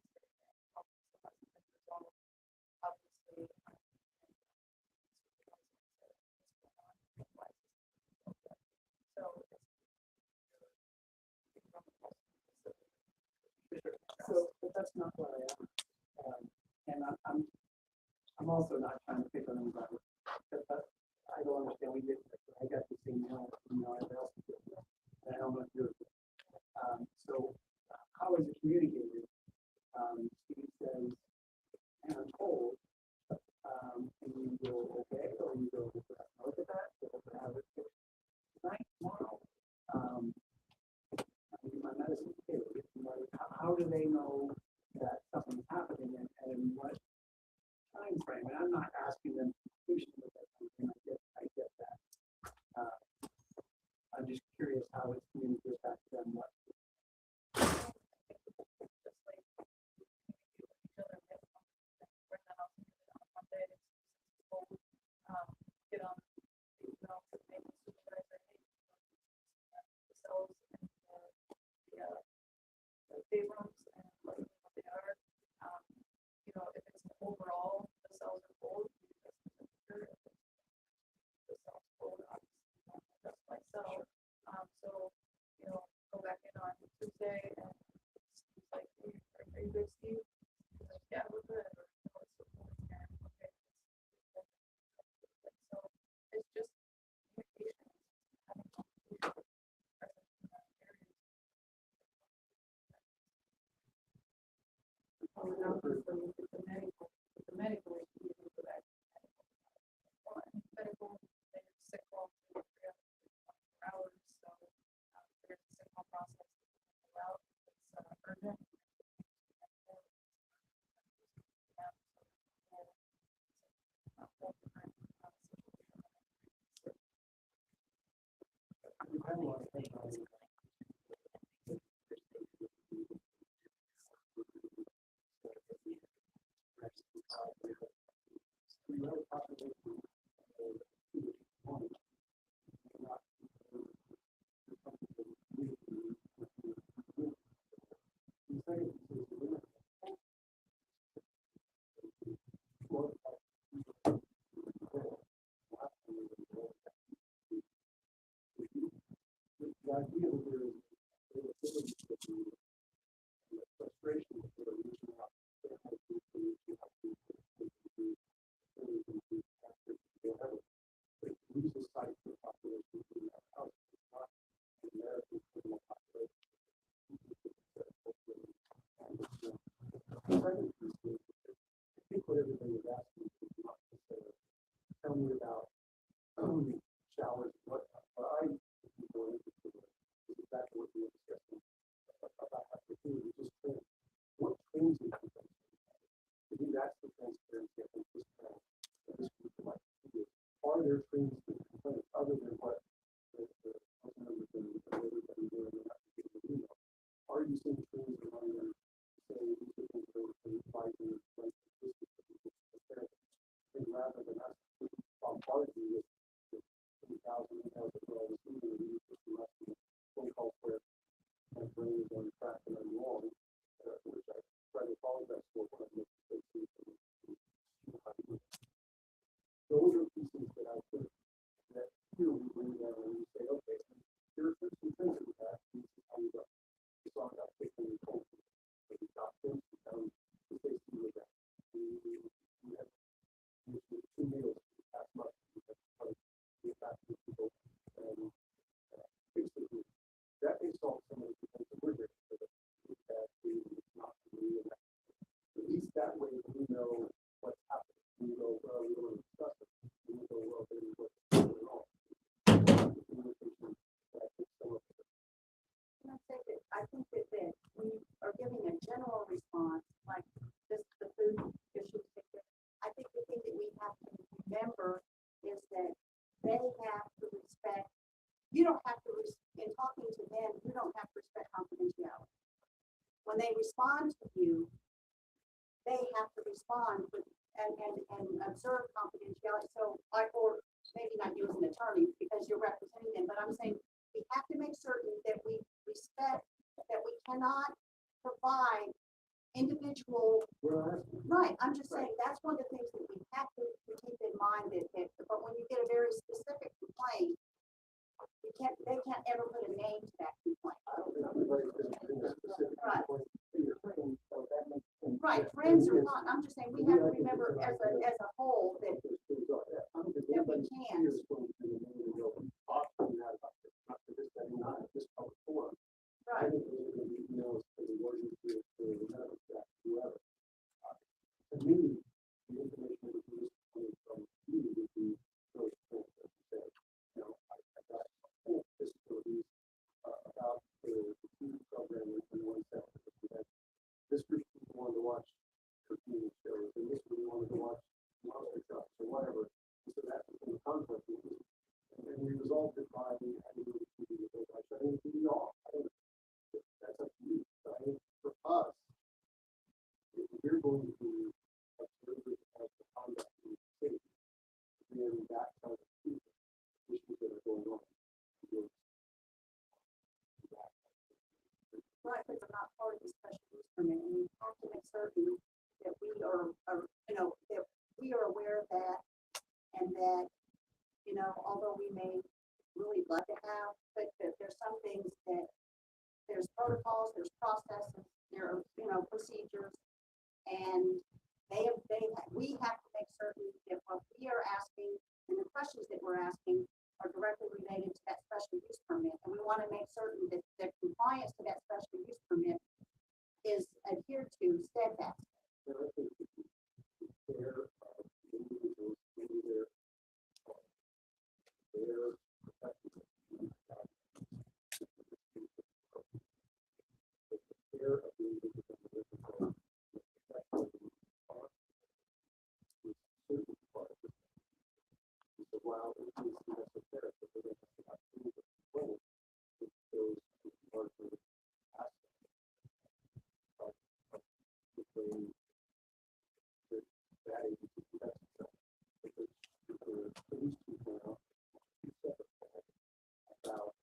obviously. So, but that's not what I am. And I'm also not trying to pick on anybody. But I don't understand. I got the same email, everybody else did, and I don't know if you're. So how is it communicated? Steve says, and I'm told, and you go, okay, or you go, look at that, or have it fixed tonight, tomorrow. I need my medicine too. How do they know that something's happening and in what time frame? And I'm not asking them to completion of that time frame. I get that. I'm just Tell me about showers, what I is exactly what we were discussing about opportunity, just train. What trains you to do? To me, that's the transparency I think this group would like to do. Are there trains that complain other than what the council members and everybody doing in that particular email? Are you seeing trains around there say these are things that are advising like this is and rather than us bombard you with 3,000 emails that we're all receiving, and you just left phone calls where my brain is on track and I'm wrong, which I try to apologize for when I make mistakes. Those are pieces that I think that here we bring down and we say, okay, here's some things that we have, this is how we go. We saw that picking the cold. We got things, we found the safety with that. We have two meals last month. We have to people and basically that may solve some of the things that we're doing for the that it's not me and at least that way we know what's happening. We go, well, we don't discuss it. We go, well, maybe what's going on. Communication that is some of it. Can I say that I think that when you are giving a general response, like this, the food issue, I think the thing that we have to remember is that they have to respect, you don't have to, in talking to them, you don't have to respect confidentiality. When they respond to you, they have to respond with, and observe confidentiality. So like, or maybe not you as an attorney because you're representing them, but I'm saying we have to make certain that we respect, that we cannot provide individual, right, I'm just saying, that's one of the things that we have to keep in mind that, but when you get a very specific complaint, they can't ever put a name to that complaint. I don't think everybody's going to bring a specific point to your friend, so that makes sense. Right, friends or not, I'm just saying, we have to remember as a whole that we can. Not at this public forum. Right. I think those are going to be emails to the lawyers, to the medical staff, whoever. To me, the information that we just coming from you would be really important to say, you know, I got a whole facilities about the TV program in one sector. This group of people wanted to watch cooking shows, and this group wanted to watch monster trucks or whatever. And so that became a conflict. And we resolved it by having the TV by shutting the TV off. That's up to you. But I think for us, if we're going to observe it as the conduct of the city, then that kind of issues that are going on. Right, but they're not part of the special use permit, and we have to make certain that we are, that we are aware of that, and that, although we may really love to have, but that there's some things that there's protocols, there's processes, there are, procedures, and we have to make certain that what we are asking and the questions that we're asking are directly related to that special use permit, and we want to make certain that the compliance to that special use permit is adhered to steadfast. that agency. That's because the police chief went out, he said about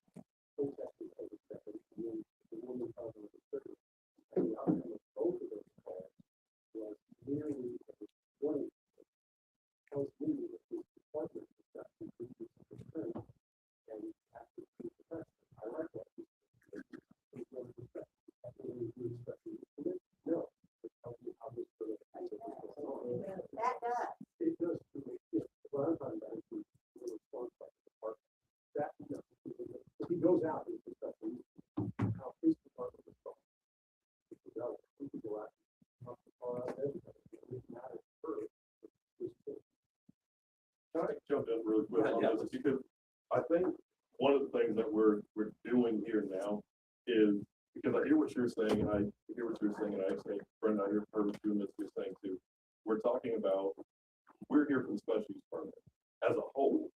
protesting over that, and the woman called him a trigger. And the outcome of both of those calls was nearly 20. Tells me that his department has got completely concerned and after I like that. No, it tells you how this sort of That does. it does to me. What I'm talking about is the response by the department. That if he goes out and discusses how police department responds. If he does, he can go out and talk to everybody. It doesn't matter for Can I jump in really quick on this? Because I think one of the things that we're doing here now is, because I hear what you're saying, and I hear what you're saying, and I think, Brenda, I hear what you're saying too. We're talking about, we're here from the special use permit as a whole,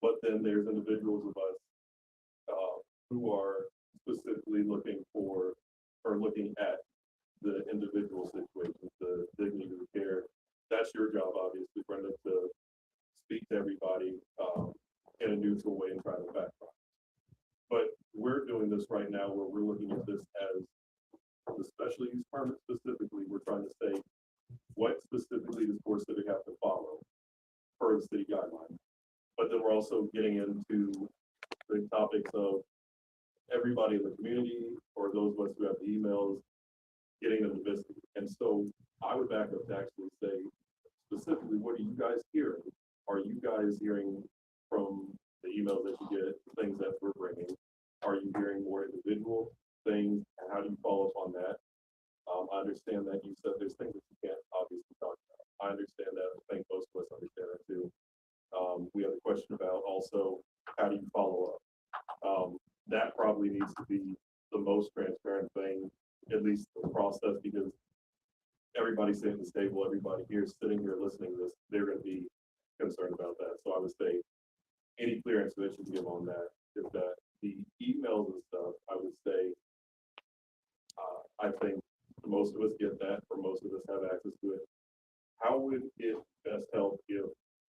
but then there's individuals of us who are specifically looking for, or looking at the individual situations, the dignity of care. That's your job, obviously, Brenda, to speak to everybody in a neutral way and try to back up. But we're doing this right now where we're looking at this as the special use permit specifically. We're trying to say, what specifically does Core Civic have to follow per the city guidelines? But then we're also getting into the topics of everybody in the community, or those of us who have the emails, getting them to visit. And so I would back up to actually say, specifically, what are you guys hearing? Are you guys hearing from the emails that you get, things that we're bringing? Are you hearing more individual things, and how do you follow up on that? I understand that you said there's things that you can't obviously talk about. I understand that. I think most of us understand that too. We have a question about also, how do you follow up? That probably needs to be the most transparent thing, at least the process, because everybody sitting at the table, everybody here sitting here listening to this, they're going to be concerned about that. So I would say any clear answer that you give on that is that the emails and stuff, I would say, I think most of us get that, or most of us have access to it. How would it best help if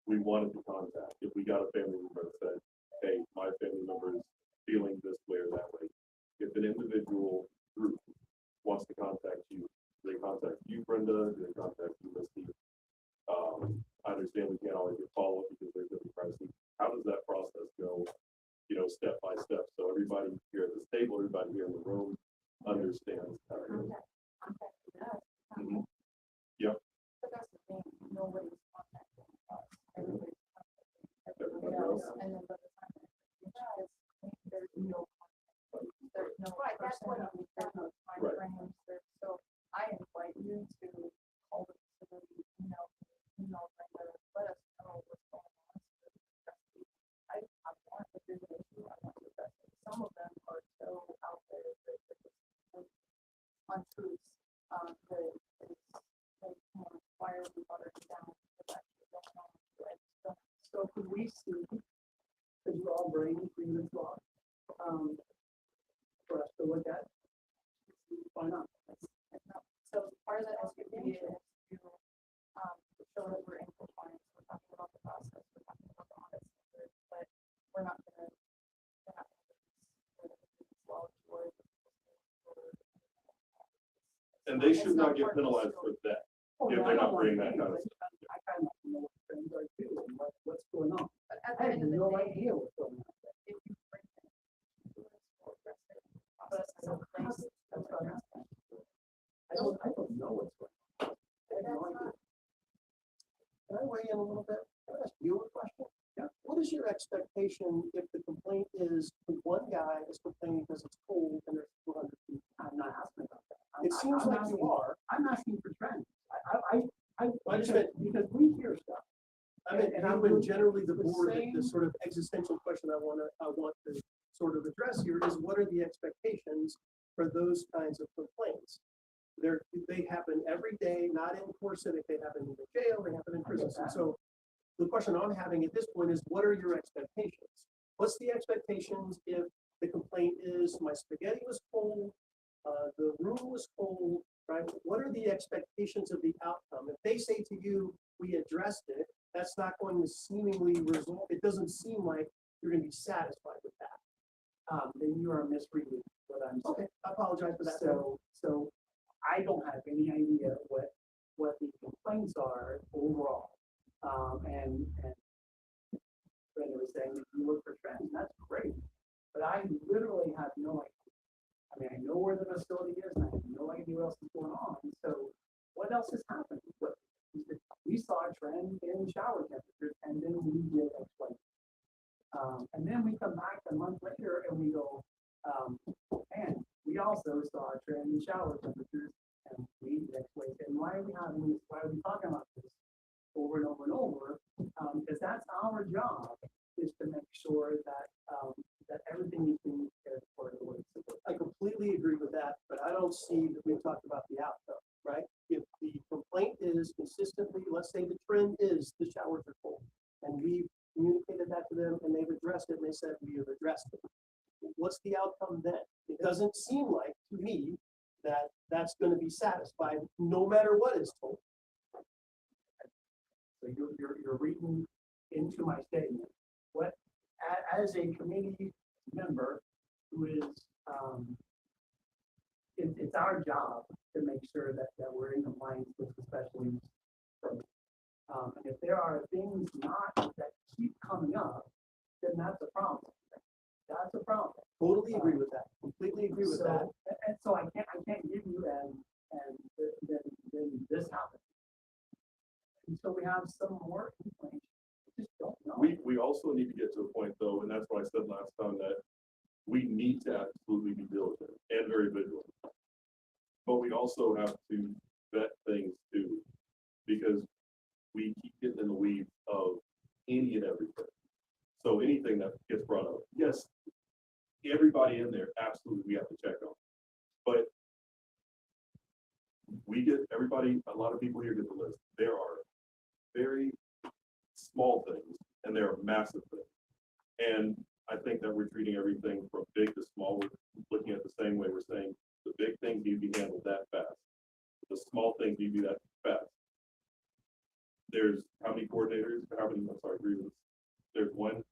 we wanted to contact, if we got a family member that said, hey, my family member is feeling this way or that way? If an individual group wants to contact you, do they contact you, Brenda? Do they contact you, Misty? I understand we can't always get follow-up because there's going to be privacy. How does that process go, step by step? So everybody here at this table, everybody here in the room understands how it goes. Mhm. Yep. But that's the thing, nobody's contacting us. Everybody's contacting Everybody everybody else. else. And then by the time it does, there's no contact. There's no Right, that's what person, there's no time Right. frames. So I invite you to call the facility, email Brenda, let us know what's going on. I want to do an issue, I want to address it. Some of them are so out there that they're just untruths, that they can wire the water down. What's actually going on. So could we see, could you all bring agreements law, for us to look at? Why not? So part of the SUV is to, show that we're in compliance, we're talking about the process, we're talking about the audit standards, but we're not gonna. And they should not get penalized for that, if they're not bringing that kind of stuff. I kind of know what trends are too, and what's going on. But at I the have end of the no day, idea what's going on. if you bring it to us for precedent, process in place, that's what I'm asking. I don't know what's going on. I have no idea. Can I weigh in a little bit? Can I ask you a question? Yeah. What is your expectation if the complaint is, one guy is complaining because it's cold and there's 200 people? I'm not asking about that. It seems like you are. I'm asking for trends. I just meant, because we hear stuff. I mean, and I'm generally the board, the sort of existential question I want to sort of address here is, what are the expectations for those kinds of complaints? They happen every day, not in Core Civic, they happen in the jail, they happen in prisons. And so the question I'm having at this point is, what are your expectations? What's the expectations if the complaint is, my spaghetti was cold, the room was cold, right? What are the expectations of the outcome? If they say to you, we addressed it, that's not going to seemingly result, it doesn't seem like you're gonna be satisfied with that. Then you are misreading what I'm saying. Okay, I apologize for that. So I don't have any idea what the complaints are overall. And Brenda was saying, if you look for trends, that's great. But I literally have no idea. I mean, I know where the facility is, and I have no idea what else is going on. So what else is happening? We saw a trend in shower temperatures, and then we did explain. And then we come back a month later and we go, and we also saw a trend in shower temperatures, and we did explain. And why are we talking about this over and over and over? Because that's our job, is to make sure that that everything is being cared for the way it's supposed to. I completely agree with that, but I don't see that we've talked about the outcome, right? If the complaint is consistently, let's say the trend is the showers are full, and we've communicated that to them and they've addressed it and they said we have addressed it. What's the outcome then? It doesn't seem like to me that that's going to be satisfied no matter what is told. So you're reading into my statement. What, as a committee member who is, it's our job to make sure that we're in compliance with the special use permit. And if there are things that keep coming up, then that's a problem. That's a problem. Totally agree with that. Completely agree with that. And so I can't give you and then this happens. And so we have some more complaints. Just don't know. We also need to get to a point though, and that's what I said last time, that we need to absolutely be diligent and very vigilant. But we also have to vet things too, because we keep getting in the weeds of any and everything. So anything that gets brought up, yes, everybody in there, absolutely, we have to check on. But we get a lot of people here get the list. There are very small things and there are massive things. And I think that we're treating everything from big to small. We're looking at the same way. We're saying the big things need to be handled that fast. The small things need to be that fast. There's how many coordinators, grievance. There's one.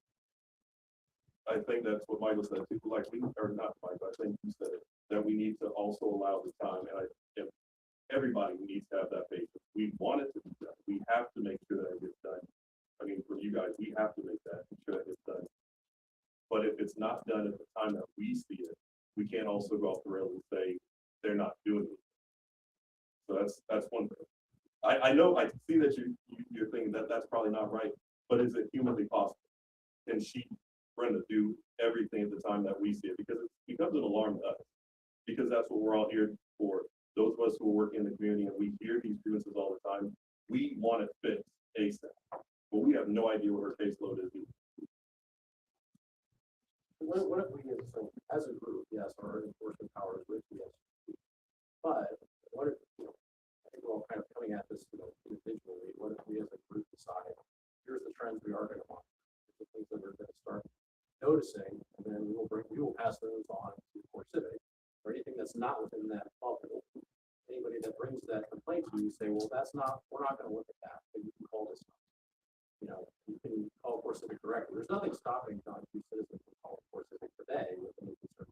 I think that's what Michael said too, like or not Michael, I think you said it, that we need to also allow the time, and everybody needs to have that patience. We want it to be done. We have to make sure that it gets done. I mean, for you guys, we have to make sure that it's done. But if it's not done at the time that we see it, we can't also go off the rails and say they're not doing it. So that's one thing. I know, I see that you're thinking that that's probably not right, but is it humanly possible? Can Brenda, do everything at the time that we see it? Because it becomes an alarm to us, because that's what we're all here for. Those of us who are working in the community and we hear these grievances all the time, we want it fixed ASAP, but we have no idea what her caseload is. What if we, as a group, yes, our enforcement power is rich, yes. But what if, I think we're all kind of coming at this, individually. What if we as a group decide, here's the trends we are going to want, the things that we're going to start noticing, and then we will pass those on to Core Civic, or anything that's not within that bubble. Anybody that brings that complaint to you, say, well, we're not going to look at that, but you can call this. You can call Core Civic directly. There's nothing stopping non-Q citizens from calling Core Civic today with any concern.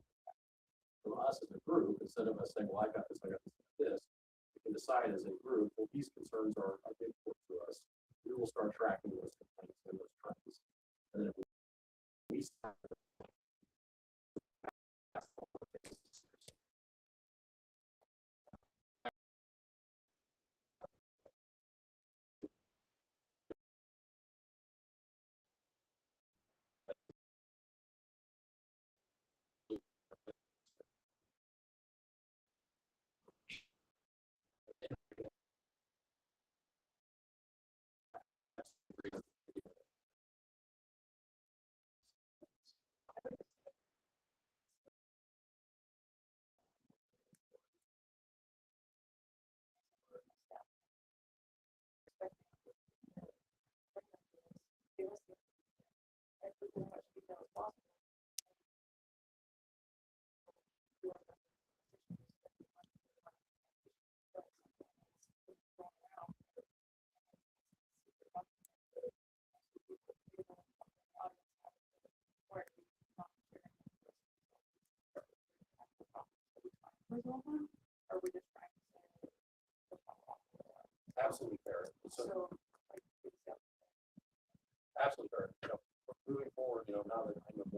From us as a group, instead of us saying, well, I got this, we can decide as a group, well, these concerns are important to us. We will start tracking those complaints and those trends. And then if we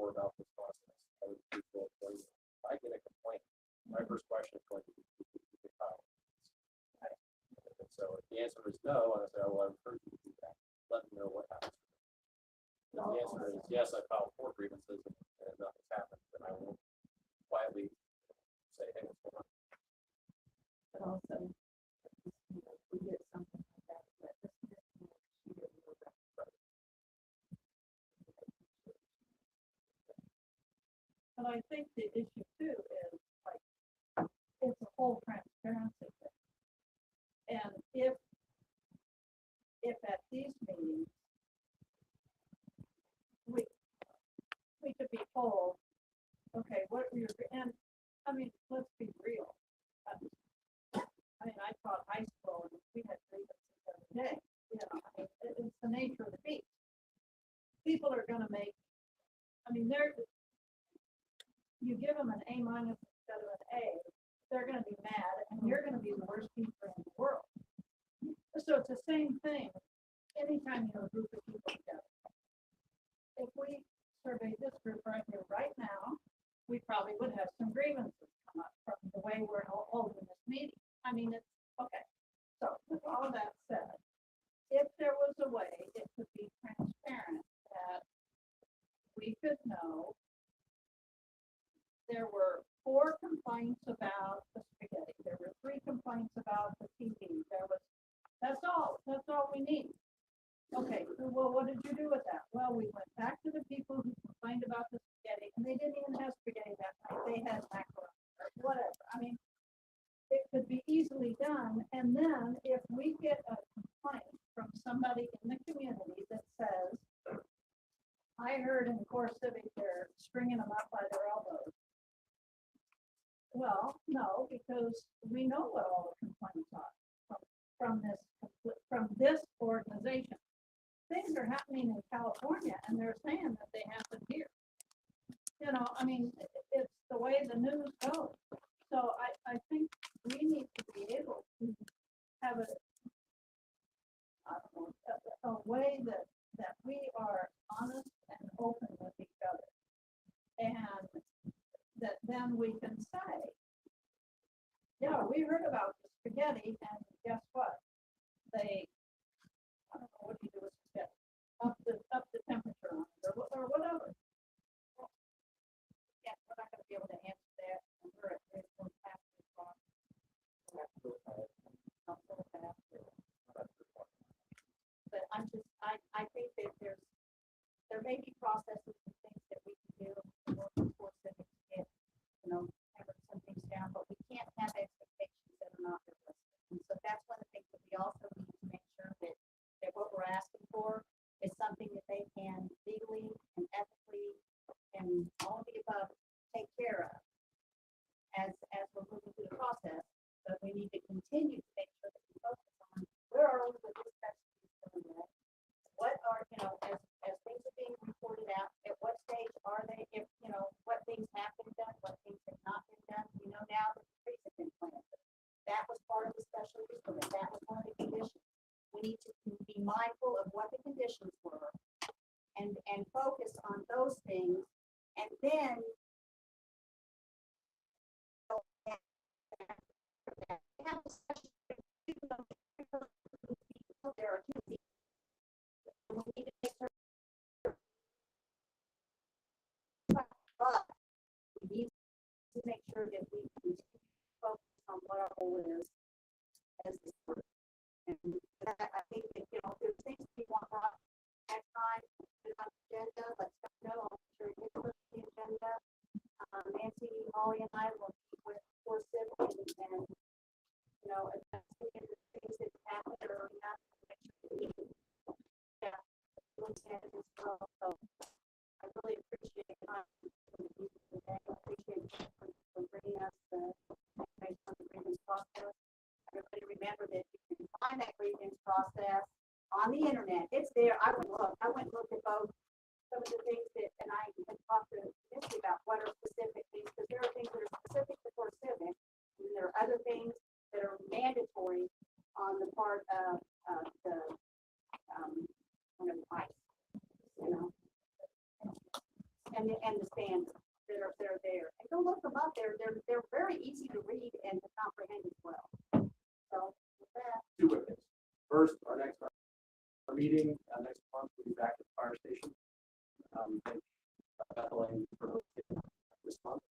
more about this process. I would do both ways. If I get a complaint, my first question is going to be, did you file? And so if the answer is no, I say, well, I encourage you to do that. Let me know what happens. If the answer is yes, I filed 4 grievances and nothing's happened, then I will quietly say, hey, what's going on? But also, if we get something like that, let us know. But I think the issue too is like, it's a whole transparency thing. And if at these meetings, we could be told, okay, what were your, and, I mean, let's be real. I mean, I taught high school and we had grievances every day, you know, I mean, it's the nature of the beast. People are gonna make, I mean, you give them an A- instead of an A, they're gonna be mad and you're gonna be the worst teacher in the world. So it's the same thing, anytime you have a group of people together. If we survey this group right here, right now, we probably would have some grievances come up from the way we're holding this meeting. I mean, it's, okay, so with all that said, if there was a way it could be transparent that we could know there were 4 complaints about the spaghetti, there were 3 complaints about the TV, that's all we need. Okay, well, what did you do with that? Well, we went back to the people who complained about the spaghetti, and they didn't even have spaghetti that night, they had macaroni or whatever. I mean, it could be easily done, and then if we get a complaint from somebody in the community that says, I heard in Core Civic they're stringing them up by their elbows. Well, no, because we know what all the complaints are from this organization. Things are happening in California, and they're saying that they happen here. You know, I mean, it's the way the news goes. So I think we need to be able to have a way that we are honest and open with each other. And that then we can say, yeah, we heard about the spaghetti, and guess what? They, I don't know, what do you do with spaghetti? Up the temperature on it, or whatever. Yeah, we're not gonna be able to answer that. And we're at risk of having to talk. But I think that there may be processes and things that we can do to work towards them to get, hammer some things down, but we can't have expectations that are not realistic. And so that's one of the things that we also need to make sure that what we're asking for is something that they can legally and ethically and all of the above take care of as we're moving through the process. But we need to continue to make sure that we focus on where are we with this specialty. What are, as things are being reported out, at what stage are they, if, what things have been done, what things have not been done. We know now that the trees have been planted. That was part of the special use permit. That was one of the conditions. We need to be mindful of what the conditions were and focus on those things. And then there are 2 people. We need to make sure. But we need to make sure that we continue to focus on what our goal is as this group. And I think that, if there's things we want brought next time, put it on the agenda, let's go. I'll make sure it gets on the agenda. Nancy, Molly, and I will meet with Core Civic and investigate the things that happen or not. Yeah, look at it as well. So I really appreciate the time. I appreciate you for bringing us the information on the grievance process. Everybody remember that you can find that grievance process on the internet. It's there. I went and looked at both some of the things that, and I had talked to Nancy about what are specific things, because there are things that are specific to Core Civic, and there are other things that are mandatory on the part of the ICE, and the standards that are there. And go look them up. They're very easy to read and to comprehend as well. So with that. Two quick things. First, our meeting next month will be back at the fire station. Thank Bethlehem for this month.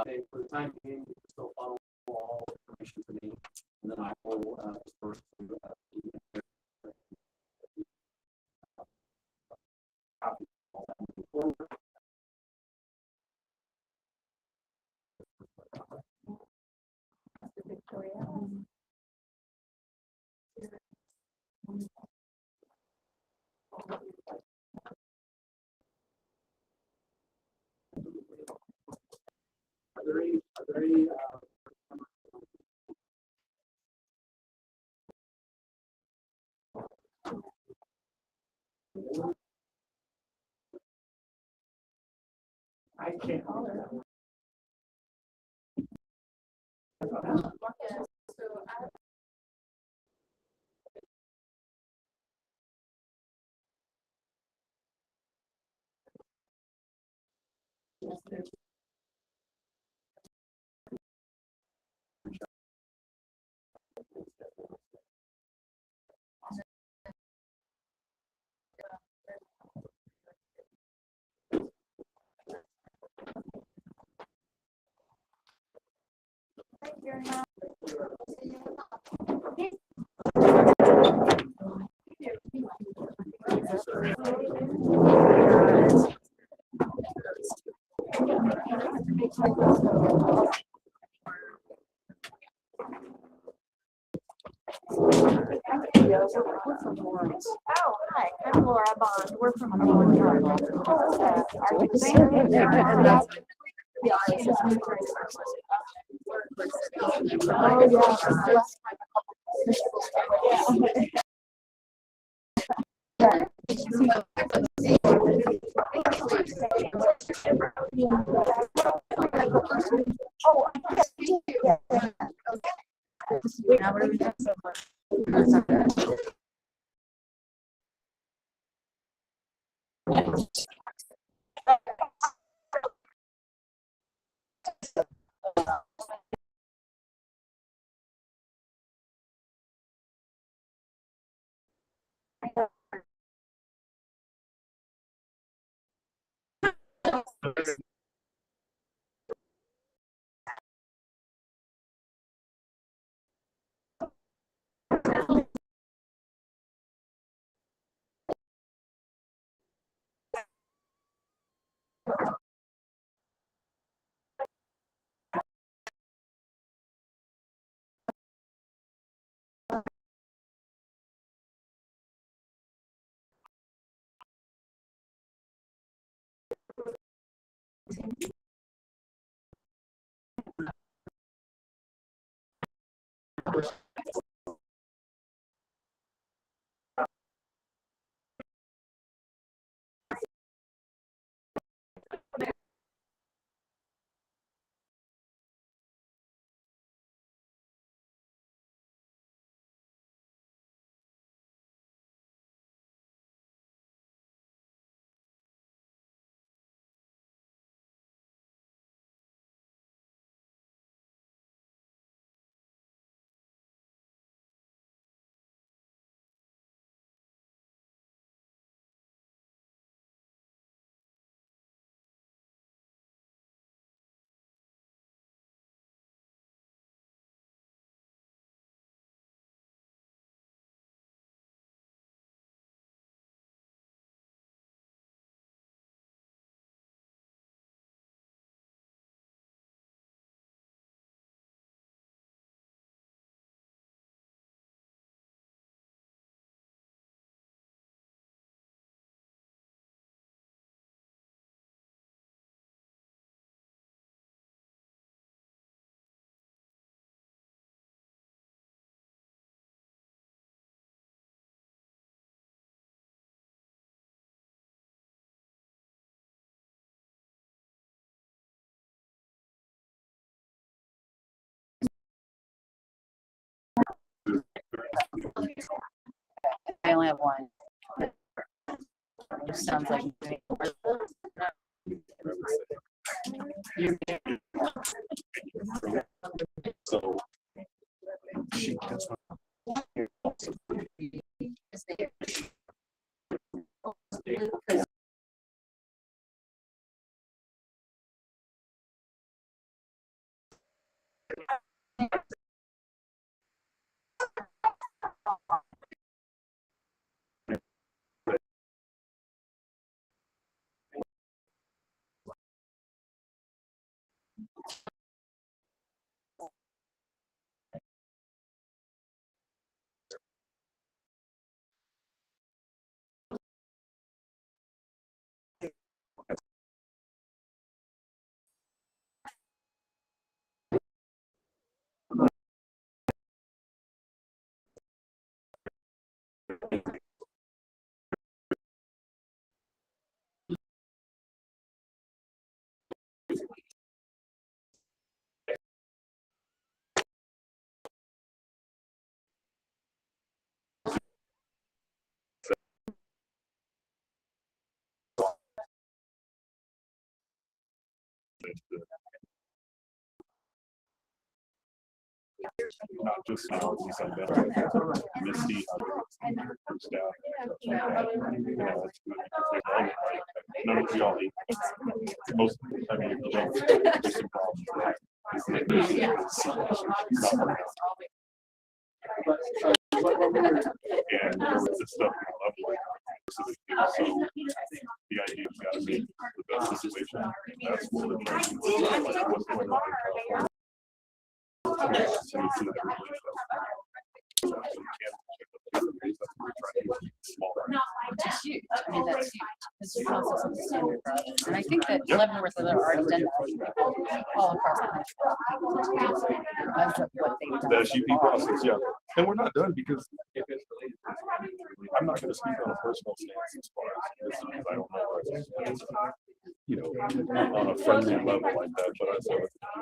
And for the time being, you can still follow all information to me, and then I will disperse to copy all that moving forward. Are there any I can't. Thank you very much. Oh, hi, I'm Laura Bond. We're from I only have one. Sounds like. So she that's not just analysis on that. Misty, staff. None of y'all eat. Most, I mean, you don't, there's some problems. And there was this stuff I love, so the idea is gotta be the best situation. That's what we're trying to do. Like, what's going on in California. So you see that Which is huge. I mean, that's huge. This is also something standard for us. And I think that Leavenworth has already done that all across the country. That's what they've done. the SUP process, yeah. And we're not done because I'm not gonna speak on a personal stance as far as this, because I don't know, you know, on a friendly level like that, but on a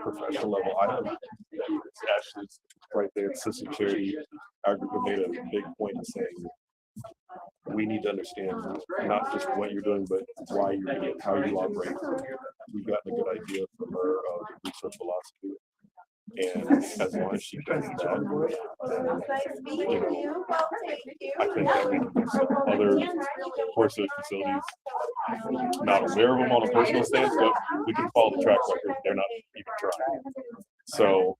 professional level, I have Ashley's right there, Sister Charity, our group made a big point in saying, we need to understand not just what you're doing, but why you're doing it, how you operate. We've gotten a good idea from her research philosophy. And as long as she does that, then, you know, I think that we can do some other course of facilities, not aware of them on a personal stance, but we can follow the track record. They're not even trying. So,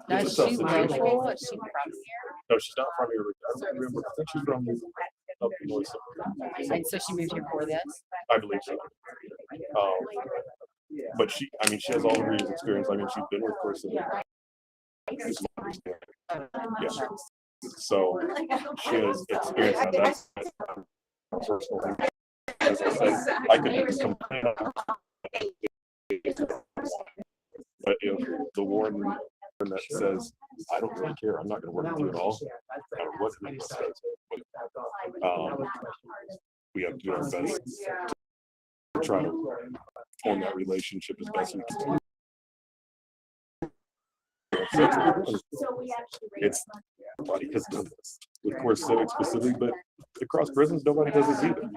Does she local? Is she from no, she's not from here. I don't remember. I think she's from up north somewhere. here? And so she moved here for this? I believe so. But she, I mean, she has all the years experience. I mean, she's been with Corsica. Yeah. So she has experience on that. Personally, as I said, I could complain. But if the warden that says, I don't really care, I'm not going to work with you at all, no matter what it says, we have to do our best to try to form that relationship as best we can. It's nobody has done this with Core Civic specifically, but across prisons, nobody does this either.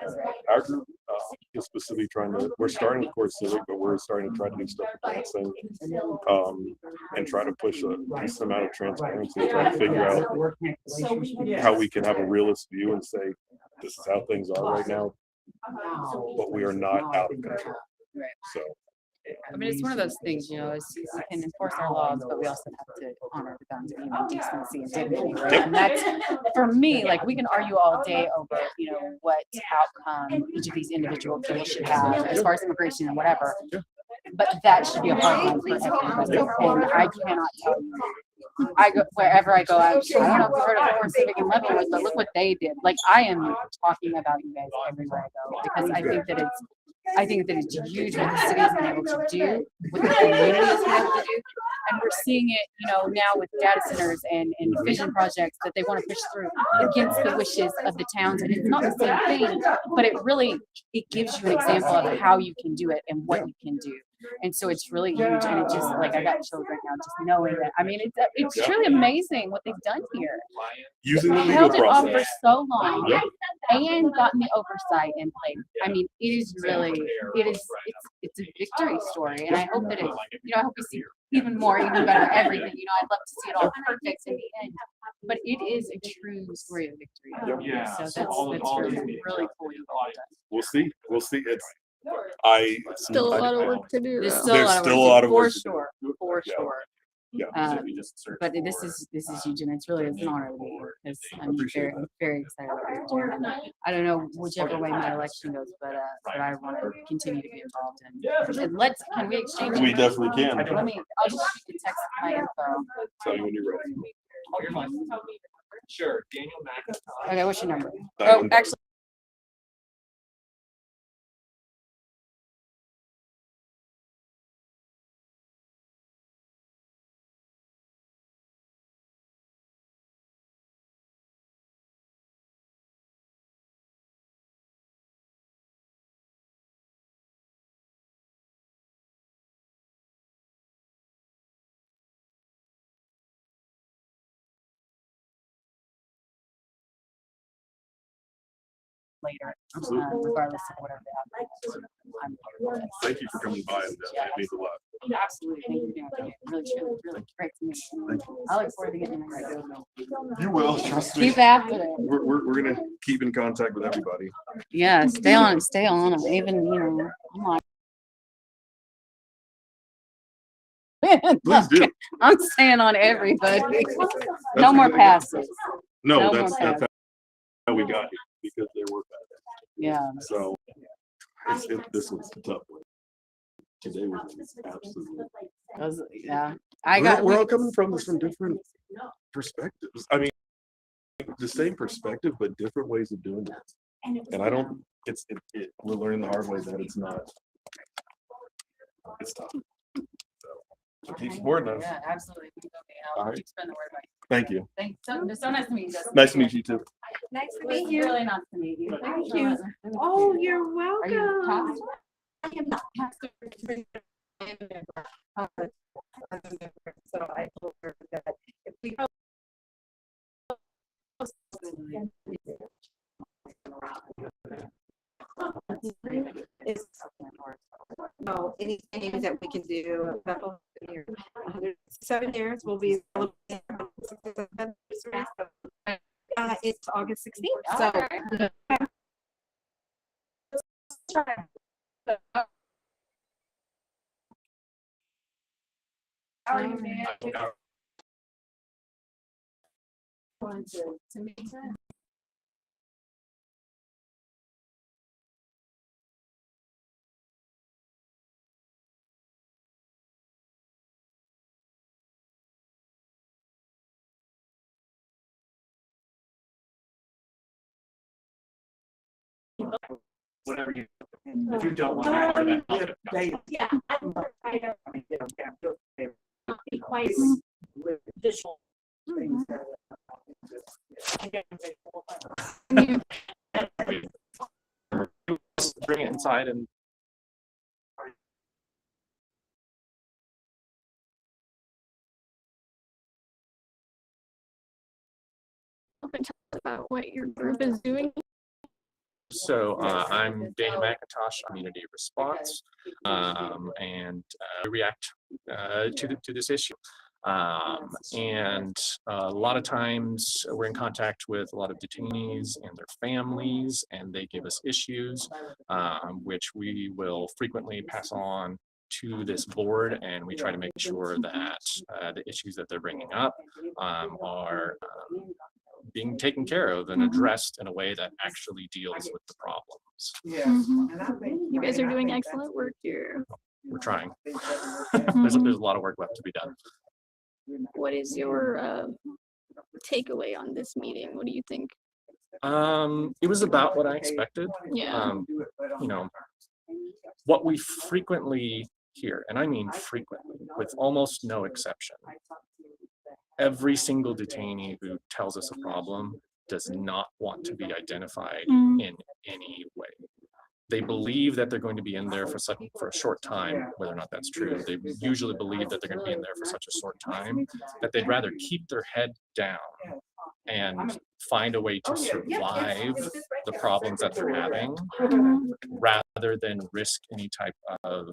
Our group is specifically trying to, we're starting with Core Civic, but we're starting to try to do stuff with dancing, and try to push a decent amount of transparency and try to figure out how we can have a realist view and say, this is how things are right now, but we are not out of control. So. I mean, it's one of those things, you know, we can enforce our laws, but we also have to honor the guns of human decency and dignity, right? And that's, for me, like, we can argue all day over, you know, what outcome each of these individual bills should have as far as immigration and whatever. But that should be a hard line for everybody. And I cannot tell you, I go wherever I go, I don't know if you've heard of Core Civic in Leavenworth, but look what they did. Like, I am talking about you guys everywhere I go, because I think that it's huge what the city has been able to do, what the community has been able to do. And we're seeing it, you know, now with data centers and vision projects that they want to push through against the wishes of the towns. And it's not the same thing, but it gives you an example of how you can do it and what you can do. And so it's really huge. And it just like, I got chills right now just knowing that. I mean, it's truly amazing what they've done here. Using the They legal held it off for process. so long Yep. and gotten the oversight in place. I mean, it is really, it's a victory story. And I hope that I hope we see even more, even better, everything. I'd love to see it all perfect in the end. But it is a true story of victory. Yep. So that's really cool. We'll see. Still a lot of work to do. There's though. still a lot of work to to do. do, for Yeah. sure. Yeah. But this is huge, and it's really an honor to be here. I'm very excited about what you're doing. And I don't know whichever way my election goes, but I want to continue to be involved in. And can we exchange? We numbers? definitely can. I'll just shoot you a text my info. Tell me when you're ready. Sure, Daniel McIntosh. Okay, what's your number? Oh, Diamond. actually. Later, regardless of whatever happens. Thank you for coming by, and that means a lot. Absolutely. Thank you for doing it. Really great to meet you. I look forward to getting to know you. You will, trust me. Keep after it. We're gonna keep in contact with everybody. Yeah, stay on it. Even, I'm on. Please do. I'm staying on everybody. No That's more exactly- passes. No, No that's more passes. how we got here, because they were bad. Yeah. So this was a tough one. Today was absolutely. Yeah. We're all coming from this from different perspectives. I mean, the same perspective, but different ways of doing it. And I don't. We're learning the hard way that it's not. It's tough. So keep supporting us. Yeah, absolutely. All right. Keep spreading the word about you. Thank you. Thanks. So nice to meet you. Justin. Nice to meet you too. Nice to meet you. Really nice to meet you. Thank you. Oh, you're welcome. Are you pastor? I am not pastor. So I told her that if we No, anything that we can do. 7 years will be. It's August 16th. So. How are you, man? To meet you. Whatever you, if you don't want to. Yeah. quite visual things that Bring it inside and About what your group is doing. So I'm Daniel McIntosh, Community Response, and react to this issue. And a lot of times we're in contact with a lot of detainees and their families, and they give us issues, which we will frequently pass on to this board, and we try to make sure that the issues that they're bringing up are being taken care of and addressed in a way that actually deals with the problems. You guys are doing excellent work here. We're trying. There's a lot of work left to be done. What is your takeaway on this meeting? What do you think? It was about what I expected. Yeah. You know, what we frequently hear, and I mean frequently, with almost no exception, every single detainee who tells us a problem does not want to be identified in any way. they believe that they're going to be in there for a short time, whether or not that's true. They usually believe that they're going to be in there for such a short time that they'd rather keep their head down and find a way to survive the problems that they're having rather than risk any type of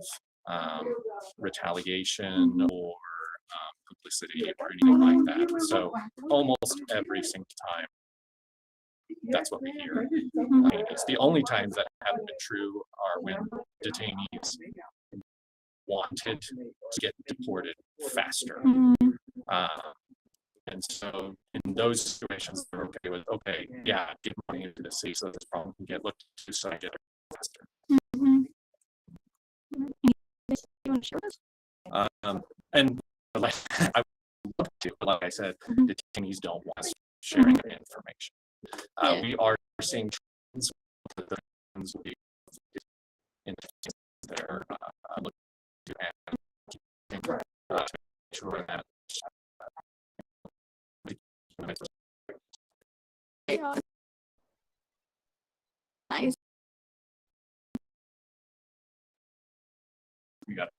retaliation or publicity or anything like that. So almost every single time, that's what we hear. It's the only times that haven't been true are when detainees wanted to get deported faster. And so in those situations, they're okay with, okay, yeah, get money into the city so this problem can get looked into so I get it faster. And like I would love to, like I said, detainees don't want us sharing of information. We are seeing trends that the trends will be in there looking to make sure that Nice. we got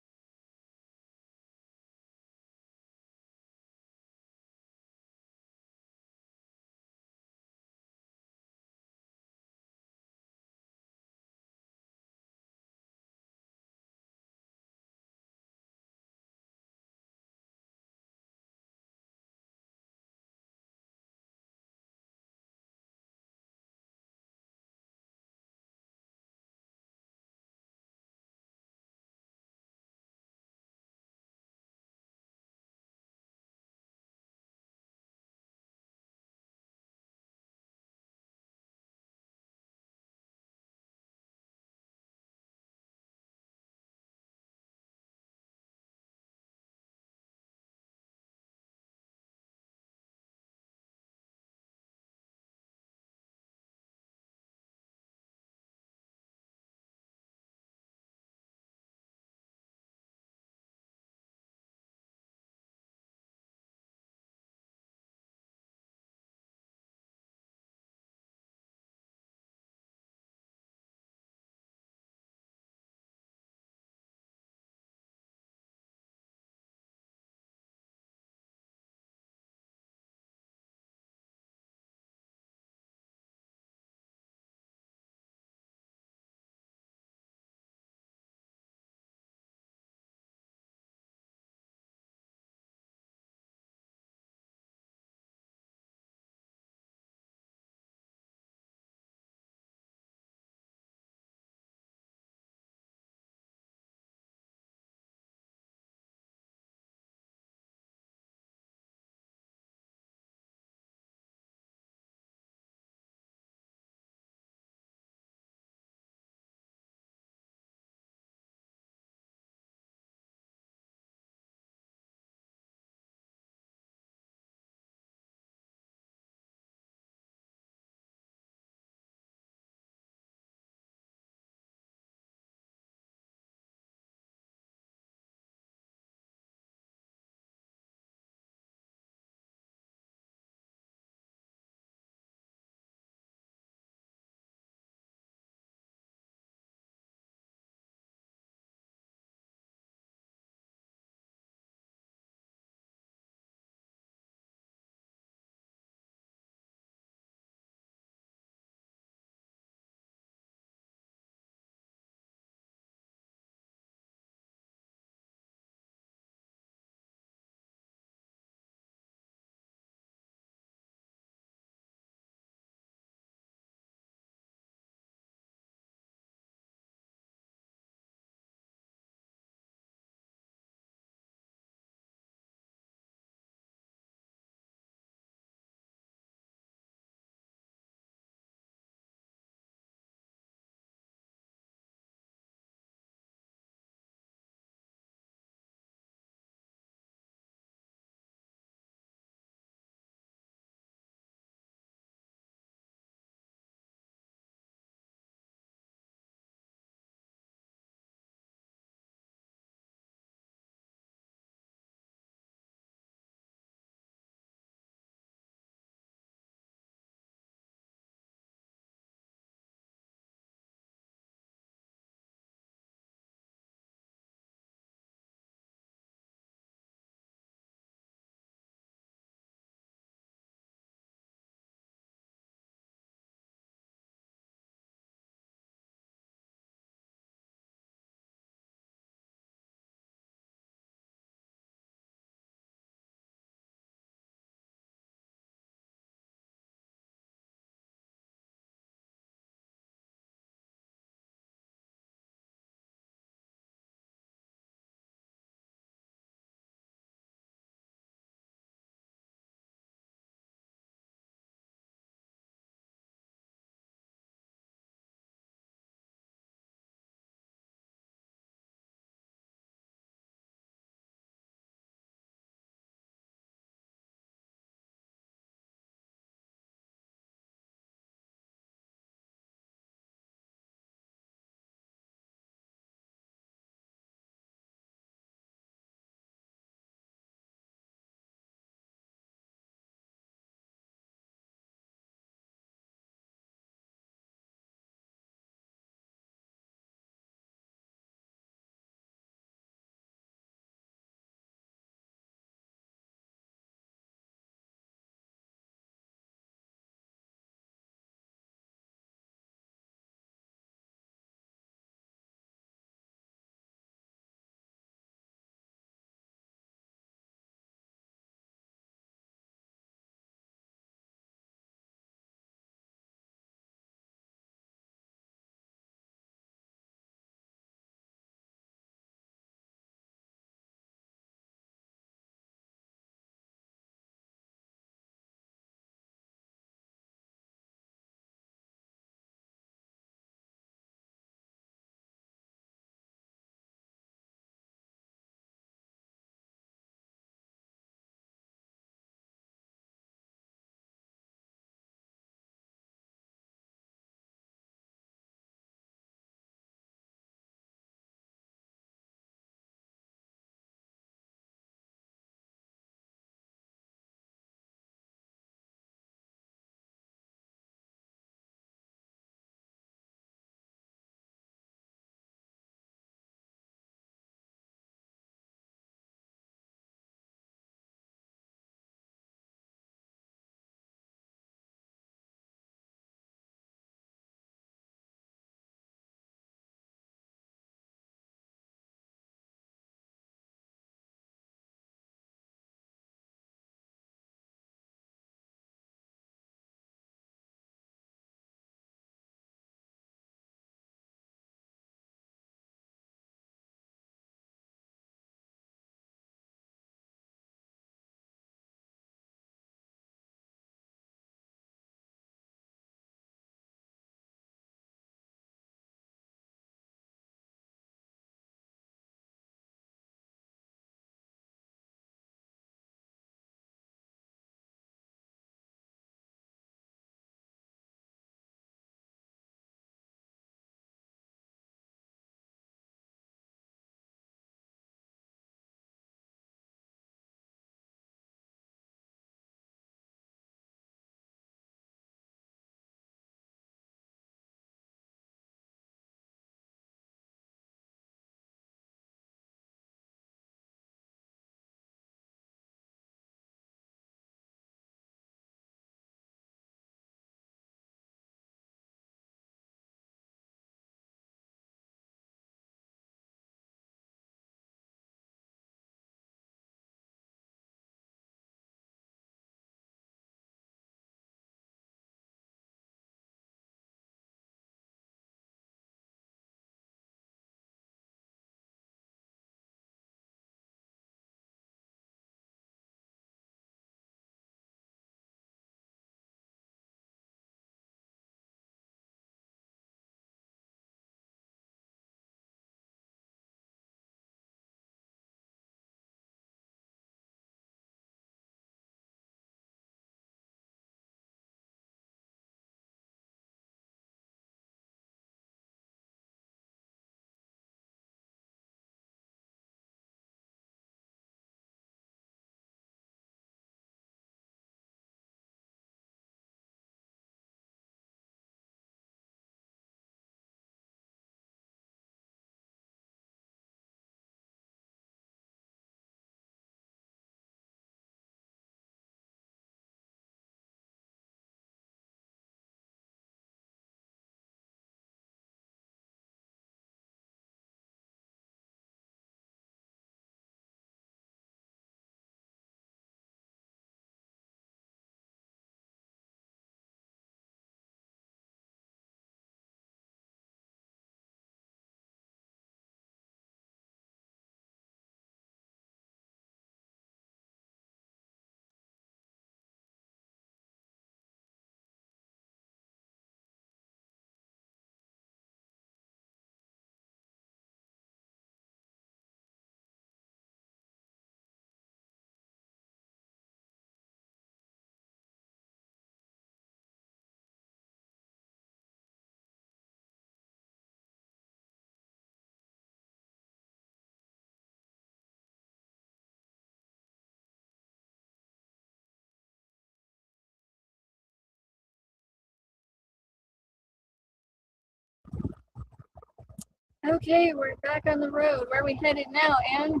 Okay, we're back on the road. Where are we headed now, Anne?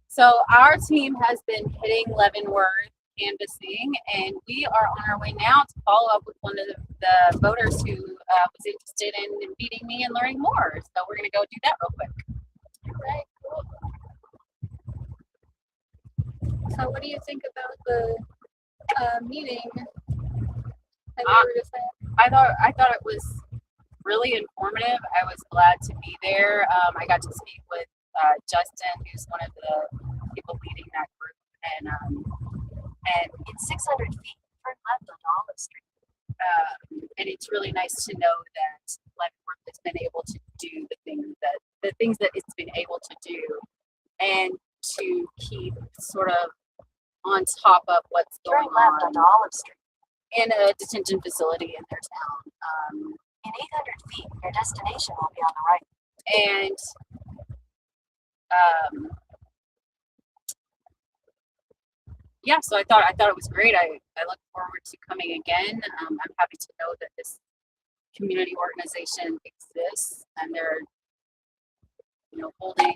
So our team has been hitting Leavenworth canvassing, and we are on our way now to follow up with one of the voters who was interested in meeting me and learning more. So we're going to go do that real quick. All right, cool. So what do you think about the meeting? I thought it was really informative. I was glad to be there. I got to speak with Justin, who's one of the people leading that group, and In 600 feet, turn left on Olive Street. And it's really nice to know that Leavenworth has been able to do the things that it's been able to do, and to keep sort of on top of what's Turn going left on onto Olive Street. in a detention facility in their town. In 800 feet, your destination will be on the right. And yeah, so I thought it was great. I look forward to coming again. I'm happy to know that this community organization exists, and they're, holding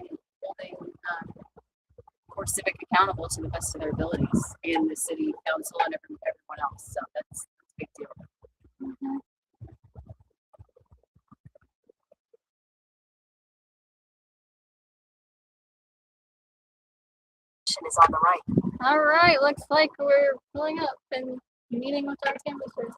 Core Civic accountable to the best of their abilities, and the city council and everyone else. So that's a big deal. Mm-hmm. Is on the right. All right, looks like we're pulling up and meeting with our canvassers.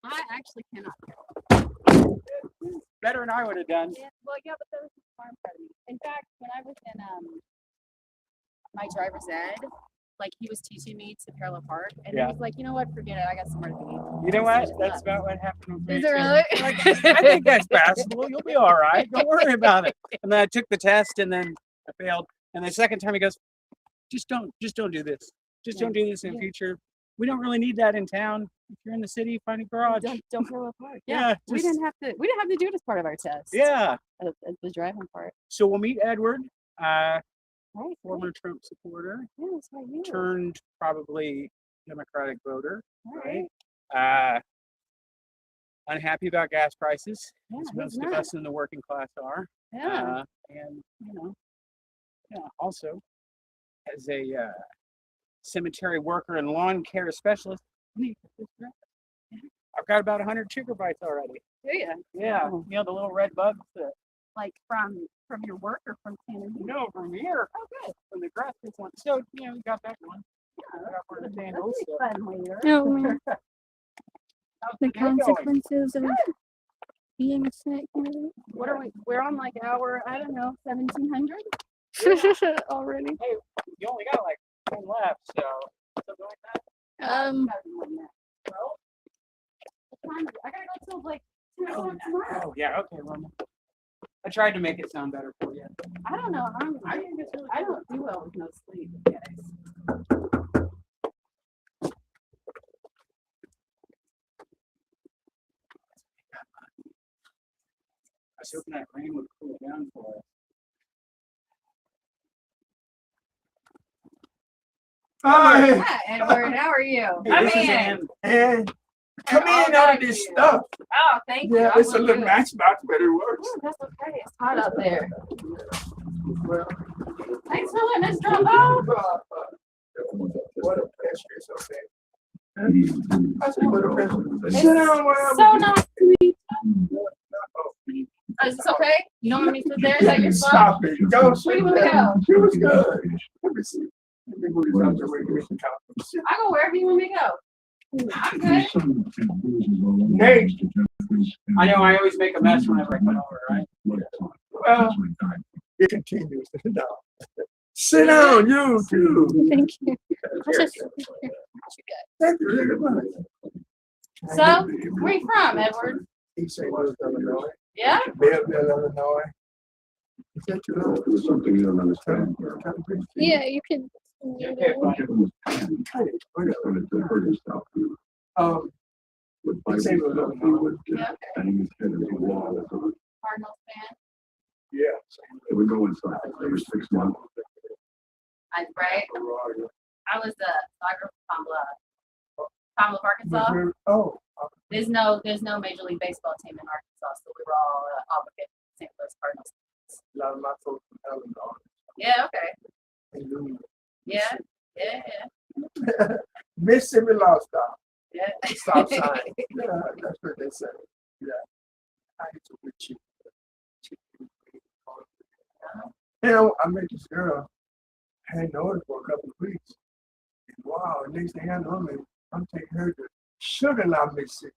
I actually cannot. Better than I would have done. Yeah, well, yeah, but that was the farm part of me. In fact, when I was in my driver's ed, like he was teaching me to parallel park, and he was like, you know what, forget it, I got somewhere to be. You know what? That's about what happened with me. Is it too. really? Like, I think that's passable. You'll be all right. Don't worry about it. And then I took the test, and then I failed. And the second time he goes, just don't do this. Just don't do this in the future. We don't really need that in town. If you're in the city, find a garage. Don't parallel park. Yeah, we didn't have to do it as part of our test. Yeah. The driving part. So we'll meet Edward, Right. former Trump supporter, Yeah, that's right. You. turned probably Democratic voter, All right? Unhappy about gas prices, Yeah, as who's most of not? us in the working class are. Yeah. And also as a cemetery worker and lawn care specialist, I've got about 100 sugar bites already. Do you? Yeah, Oh. the little red bugs that. Like from your work or from Canada? No, from here. Oh, good. From the grass one. So, we got that one. Yeah, Got one of the that's sandals, so. fun later. Oh, man. How's The day going? consequences of being a snack candidate. What are we? We're on like hour, I don't know, 1700 Already. Hey, you only got like 10 left, so something like that. Well, I gotta go till like 2 o'clock tomorrow. Oh, yeah, okay, well, I tried to make it sound better for you. I don't know. I think it's really. I don't do well with no sleep, guys. I was hoping that rain would cool down for us. Hi, Edward. How are you? Hey, this is Ann. And come in out of this stuff. Oh, thank you. Yeah, I it's a will little do it. matchbox, but it works. Ooh, that's okay. It's hot out there. Well, Thanks for letting us drop off. what a pressure, it's okay. I said, what a pressure. Sit down, wherever. So nice to meet you. Is this okay? You don't want me to sit there? Is that your spot? Stop it. Don't Where sit you want to down. go? It was good. Let me see. Let me move this out the way. Give me some time. I go wherever you want me to go. I'm good. Next. I know I always make a mess whenever I come over, right? Well, it continues. Now, sit down, you too. Thank you. Thank you very much. So, where you from, Edward? He said, Louisville, Illinois. Yeah? Belleville, Illinois. Set you up. There's something you don't understand. Yeah, you can. Say what he would bang his head into the wall. Cardinals fan. Yeah. It would go inside every 6 months. Right? I was soccer from Pamela, Arkansas. Oh. There's no Major League Baseball team in Arkansas, so we were all obligated to St. Louis Cardinals. A lot of my folks from Alabama. Yeah, okay. Yeah, yeah. Mississippi lost stop. Yeah. Stop sign. Yeah, that's what they say. Yeah. I used to be cheap. You know, I met this girl. I hadn't known her for a couple of weeks. And wow, next thing I know, I'm taking her to Sugar Land, Mississippi.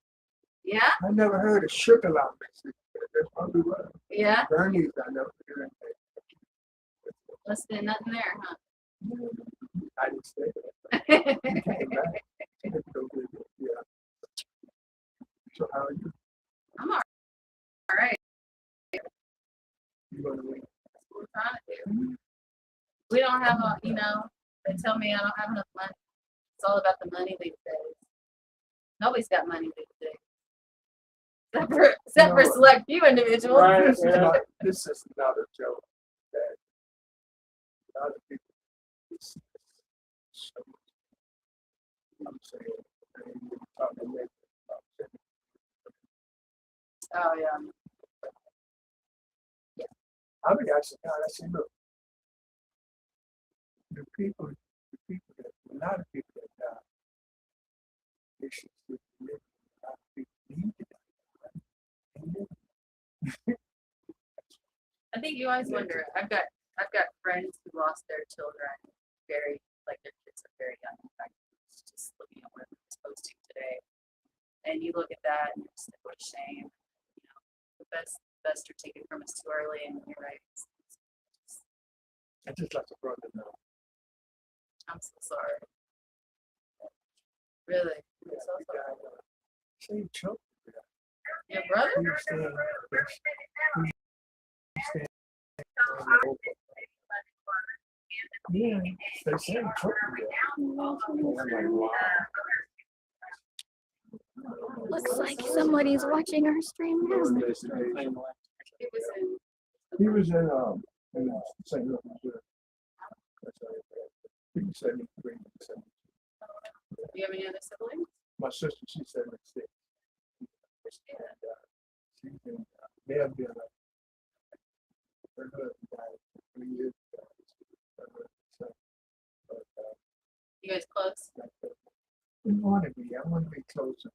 Yeah? I never heard of Sugar Land, Mississippi. That's probably what. Yeah. Bernie's, I never heard of that. Let's do nothing there, huh? I didn't say that. He came back. Yeah. So how are you? I'm all right. You going to win? That's what we're trying to do. We don't have they tell me I don't have enough money. It's all about the money these days. Nobody's got money these days. Except for select few individuals. Right, this is not a joke. That a lot of people see this so much. I'm saying, I ain't even talking about it. Oh yeah. I've been asking God, I said, look, the people that, a lot of people that die, they should still be living. A lot of people need to die. I think you always wonder. I've got friends who lost their children very their kids are very young. In fact, just looking at what I'm exposed to today, and you look at that and you're just like, what a shame. You know, the best are taken from us too early, and you're right. I just like to brother know. I'm so sorry. Really, I'm so sorry. Same choke. Your brother? Yeah, they say choke. Looks like somebody's watching our stream now. He was in St. Louis, Missouri. That's right. He was 73. Do you have any other siblings? My sister, she's 76. And she's in, they have been her husband died 3 years ago. You guys close? We want to be. I want to be closer.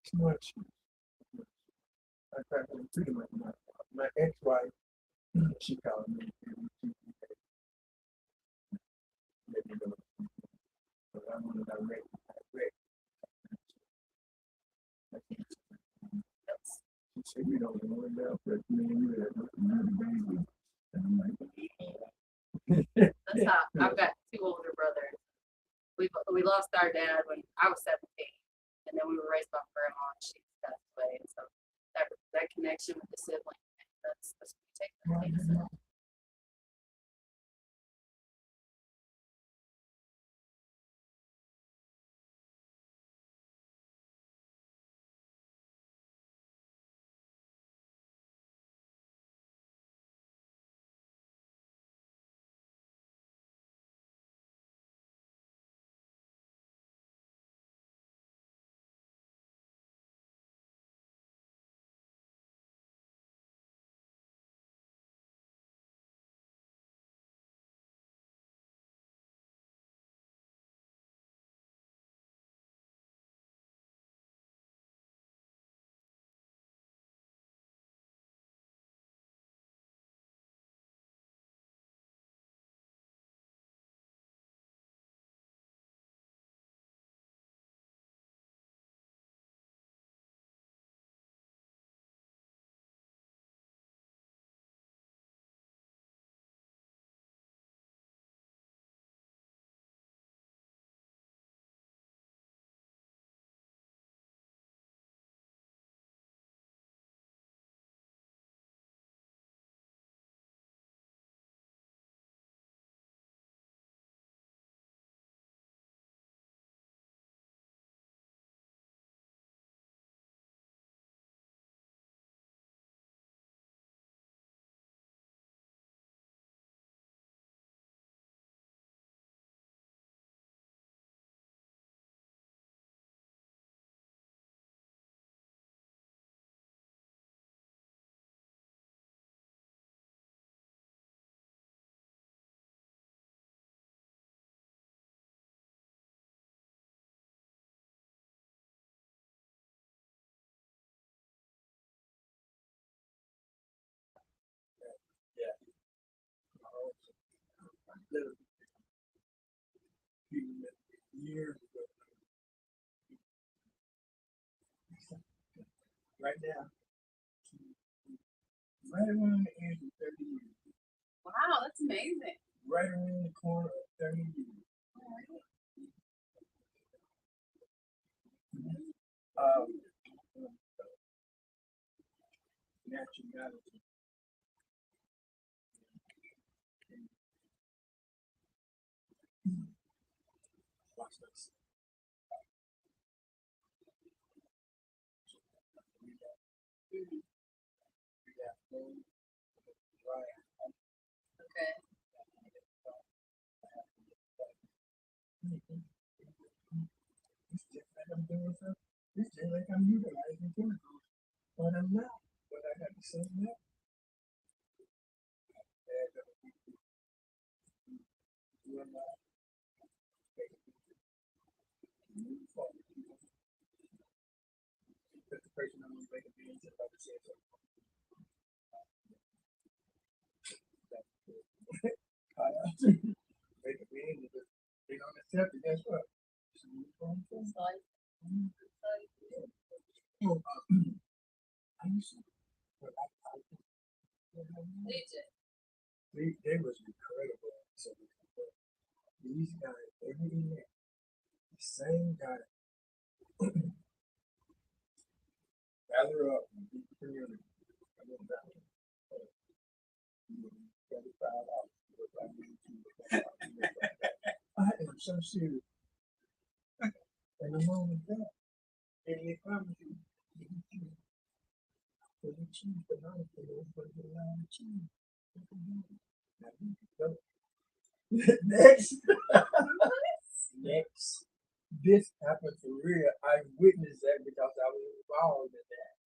Too much. I tried to pretty much my ex-wife. She called me. But I want to direct. She said, "You don't know enough, but me and you had another baby." And I'm like, That's how I've got 2 older brothers. We lost our dad when I was 17, and then we were raised by grandma, and she passed away. And so that connection with the sibling, that's what we take. years ago. Right now. Right around the age of 30 years. Wow, that's amazing. Right around the corner of 30 years. Nationality. Watch this. Okay. It's just like I'm doing something. It's just like I'm utilizing chemicals. But I'm not. But I got to say that. That's the person I'm going to make a being if I say something. Make a being if they don't accept it, guess what? I used to, but they was incredible. So these guys, every year, the same guy, gather up and beat the community. I went down. I am so serious. And the moment that, and they promise you, for the cheese, but not for the line of cheese. Next, next, this happened for real. I witnessed that because I was involved in that.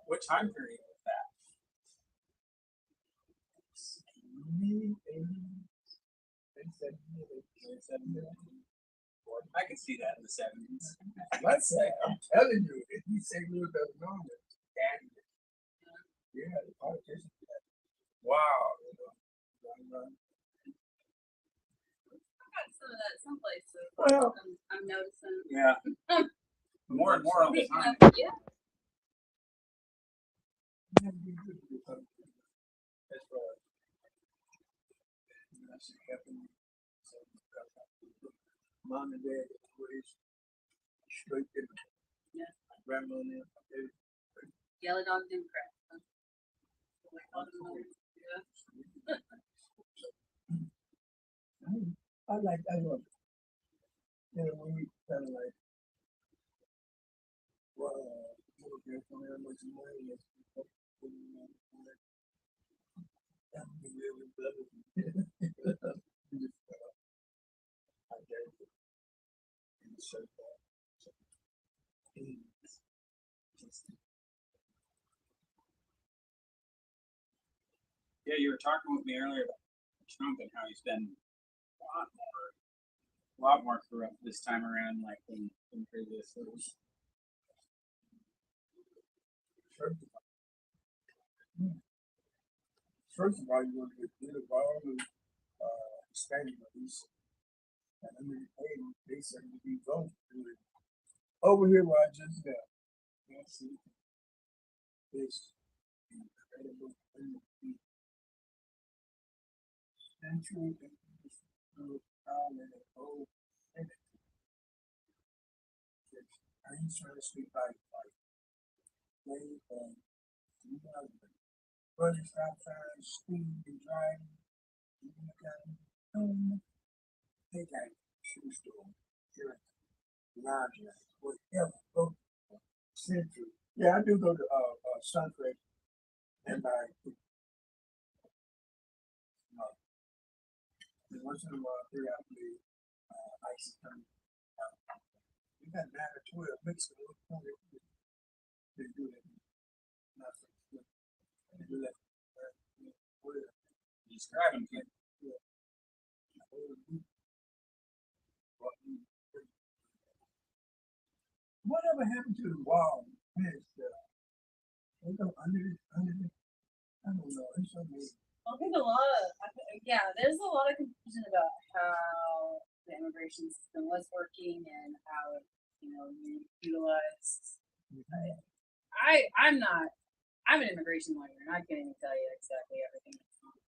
What time period was that? I can see that in the 70s. Let's say, I'm telling you, if you say Louis doesn't know it, daddy. Yeah, the politicians. Wow. I got some of that some places. Well, I'm noticing. yeah. More and more all the time. Yeah. That's right. Mom and dad raised straight in. Yeah. Grandma and them. Yellow dog Democrat. Huh? I love it. You know, when we kind of like, wow, there's so much money. That would be really better. I guess it. And so that. Yeah, you were talking with me earlier about Trump and how he's been a lot more corrupt this time around, like in previous years. First of all, you want to get rid of all the Hispanic police, and then they say to be voting. Over here, where I just got, that's this incredible central power and the whole Senate. I ain't trying to speak like way running stop signs, speeding and driving. They got shoe store, laundry, whatever. Go Central. Yeah, I do go to Sunfresh and buy once in a while figure out the ice cream. You got 9 or 12 mixed with they do that. They do that. Describe them, kid. Whatever happened to the wall? They go under it. I don't know. It's so amazing. I think there's a lot of confusion about how the immigration system was working and how it, you utilized. I'm an immigration lawyer and I can't even tell you exactly everything that's on.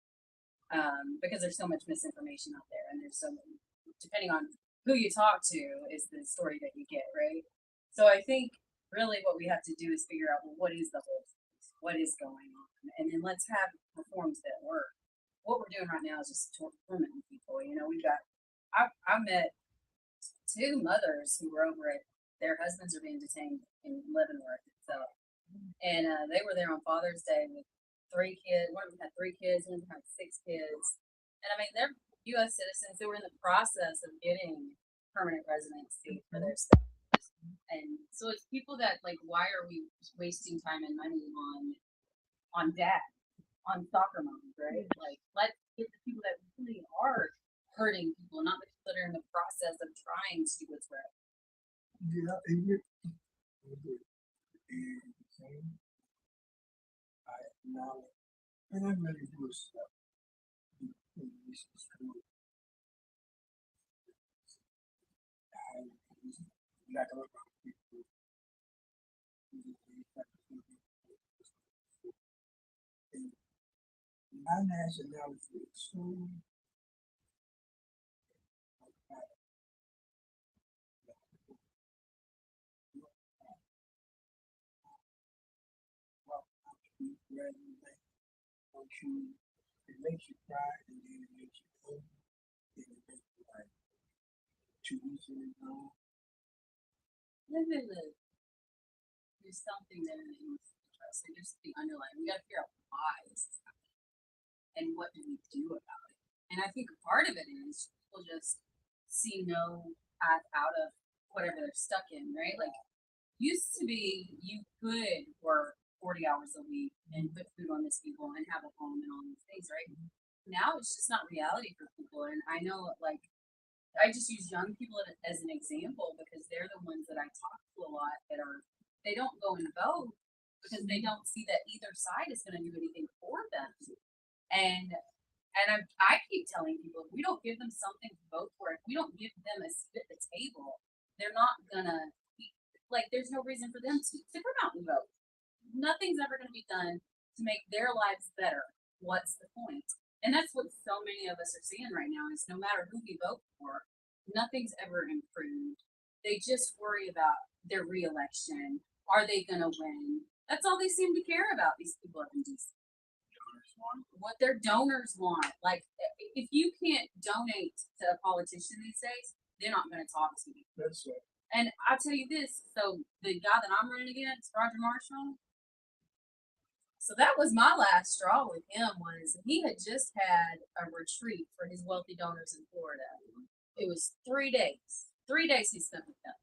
Because there's so much misinformation out there and there's so many, depending on who you talk to is the story that you get, right? So I think really what we have to do is figure out, well, what is the whole, what is going on? And then let's have reforms that work. What we're doing right now is just tormenting people. We've got, I met 2 mothers who were over at, their husbands are being detained in Leavenworth itself. And they were there on Father's Day with 3 kids. One of them had 3 kids, one of them had 6 kids. And I mean, they're U.S. citizens who were in the process of getting permanent residency for their stuff. And so it's people that like, why are we wasting time and money on dad, on soccer moms, right? Like, let's get the people that really are hurting people, not the people that are in the process of trying to do what's right. Yeah, I acknowledge, and I really do stuff. Like a lot of people, my nationality is so it makes you cry and then it makes you angry and it makes you like choose and go. There's something that is interesting. There's the underlying. We got to figure out why this is happening and what do we do about it. And I think part of it is people just see no path out of whatever they're stuck in, right? Like, used to be you could work 40 hours a week and put food on this table and have a home and all these things, right? Now it's just not reality for people. And I know, like, I just use young people as an example because they're the ones that I talk to a lot that they don't go and vote because they don't see that either side is going to do anything for them. And I keep telling people, if we don't give them something to vote for, if we don't give them a seat at the table, they're not gonna like. There's no reason for them to come out and vote. Nothing's ever going to be done to make their lives better. What's the point? And that's what so many of us are seeing right now is no matter who we vote for, nothing's ever improved. They just worry about their reelection. Are they going to win? That's all they seem to care about, these people up in DC. What their donors want. Like, if you can't donate to a politician these days, they're not going to talk to you. That's it. And I'll tell you this, so the guy that I'm running against, Roger Marshall, so that was my last straw with him was he had just had a retreat for his wealthy donors in Florida. It was 3 days. 3 days he spent with them.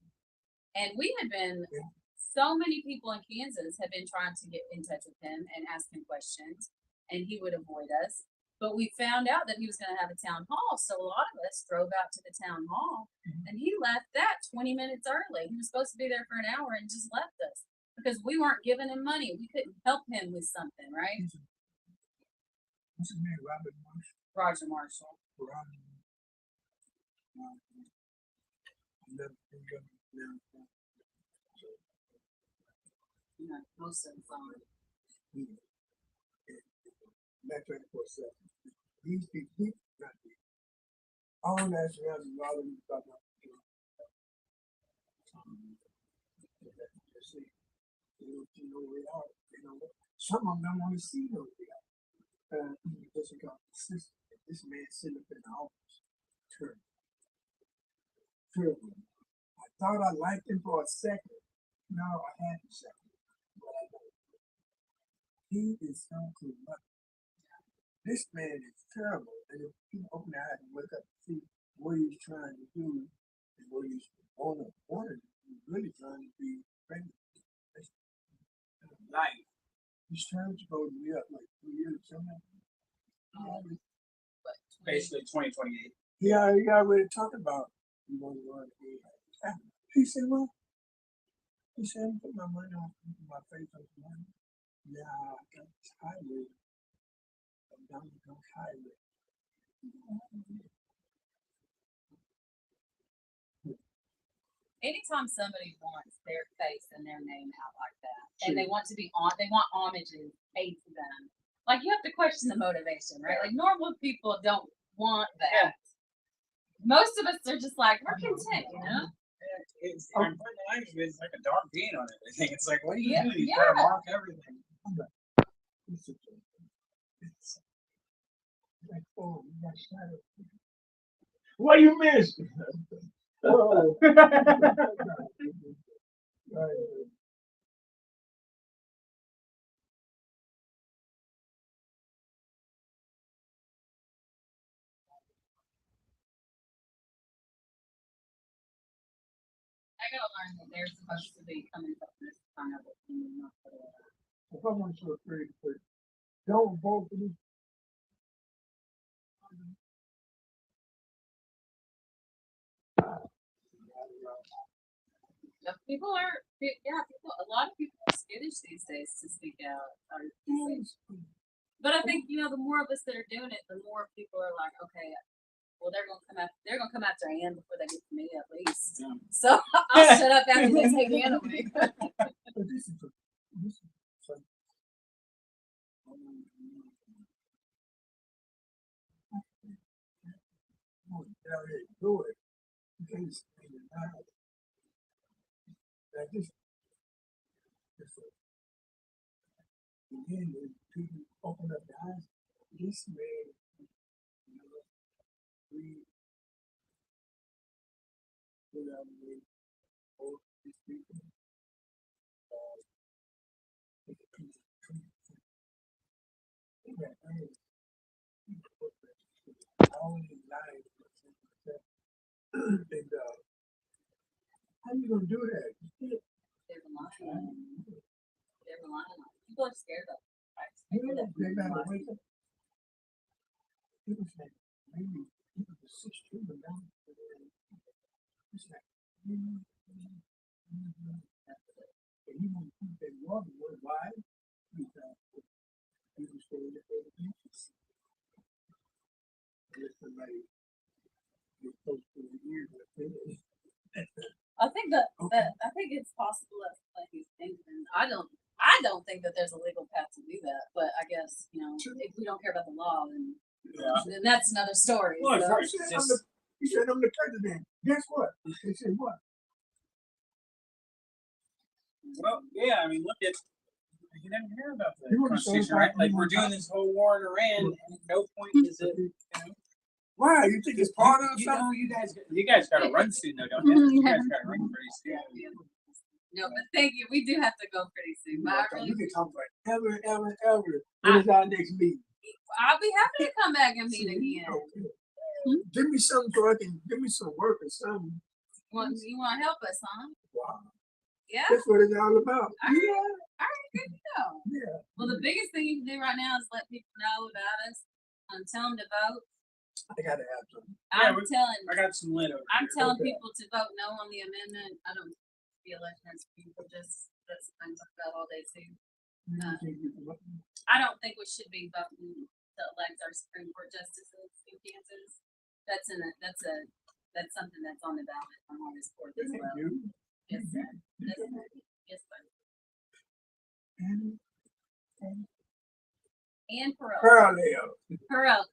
And we had been, so many people in Kansas had been trying to get in touch with him and ask him questions, and he would avoid us. But we found out that he was going to have a town hall, so a lot of us drove out to the town hall, and he left that 20 minutes early. He was supposed to be there for an hour and just left us because we weren't giving him money. We couldn't help him with something, right? What's his name? Robert Marshall. Roger Marshall. Roger. You know, most of them are. Backtrack for a second. These people, not these. All nationalities, all of these talking about, some of them don't want to see no reality. Just got this man sitting up in the office. Terrible. I thought I liked him for a second. No, I had a second. But I don't. He is so corrupt. This man is terrible. And if people open their eyes and wake up and see what he's trying to do and what he's wanted to do, he's really trying to be pregnant. Life. He's trying to go to be up like 3 years or something. Basically 2028. He already talked about he wasn't going to be. He said, well, he said, I'm putting my money on my face on the money. Yeah, I got this highway. I'm down to go highway. anytime somebody wants their face and their name out like that, and they want to be on, they want homages paid to them. Like you have to question the motivation, right? Like normal people don't want that. Most of us are just like, we're content, you know? It's it's like a dark bean on everything. It's like, what do you Yeah, do? You try to yeah. mark everything. What you missed? Oh. I gotta learn that they're supposed to be coming up with this kind of opinion, not put it out. If I'm not so afraid to put, don't vote for this. But people are, a lot of people are skittish these days to speak out. But I think, the more of us that are doing it, the more people are like, okay, well, they're gonna come after Ann before they get to me at least. Yeah. So I'll shut up after they take Ann away. But this is some- do it. You can't stay denied. Like this. Again, when people open up their eyes, this man, we all these people, all his life, and how you gonna do that? They're relying on it. They're relying on it. People are scared of it. They gotta wake up. People say, maybe people are 6 children now. It's like, and you want to keep that water, why? Because people stay in the beaches. And if somebody gets close to the ears, I think I think it's possible that like he's thinking. I don't think that there's a legal path to do that, but I guess if we don't care about the law, then that's another story. Well, So. first he said I'm the president. Guess what? They said what? Well, yeah, I mean, look at, you didn't hear about the You wanna Constitution, say right? something Like, we're doing this whole war in Iran, and at no point is it, Why? You think it's part of something? You guys got to run soon, though, don't you? You guys got to run pretty soon. No, but thank you. We do have to go pretty soon. But I really, You can talk about ever. When is our next meeting? I'll be happy to come back and meet again. Okay. Give me something so I can give me some work or something. You want to help us, huh? Wow. Yeah. That's what it's all about. All right, good to know. Yeah. Well, the biggest thing you can do right now is let people know about us. Tell them to vote. I gotta have some. I got some lid over I'm here. telling people to vote no on the amendment. I don't feel like that's people just that's what I'm talking about all day too. I don't think we should be voting to elect our Supreme Court justices in Kansas. That's something that's on the ballot on August 4th as well. Yes, sir. Yes, sir. And Perel.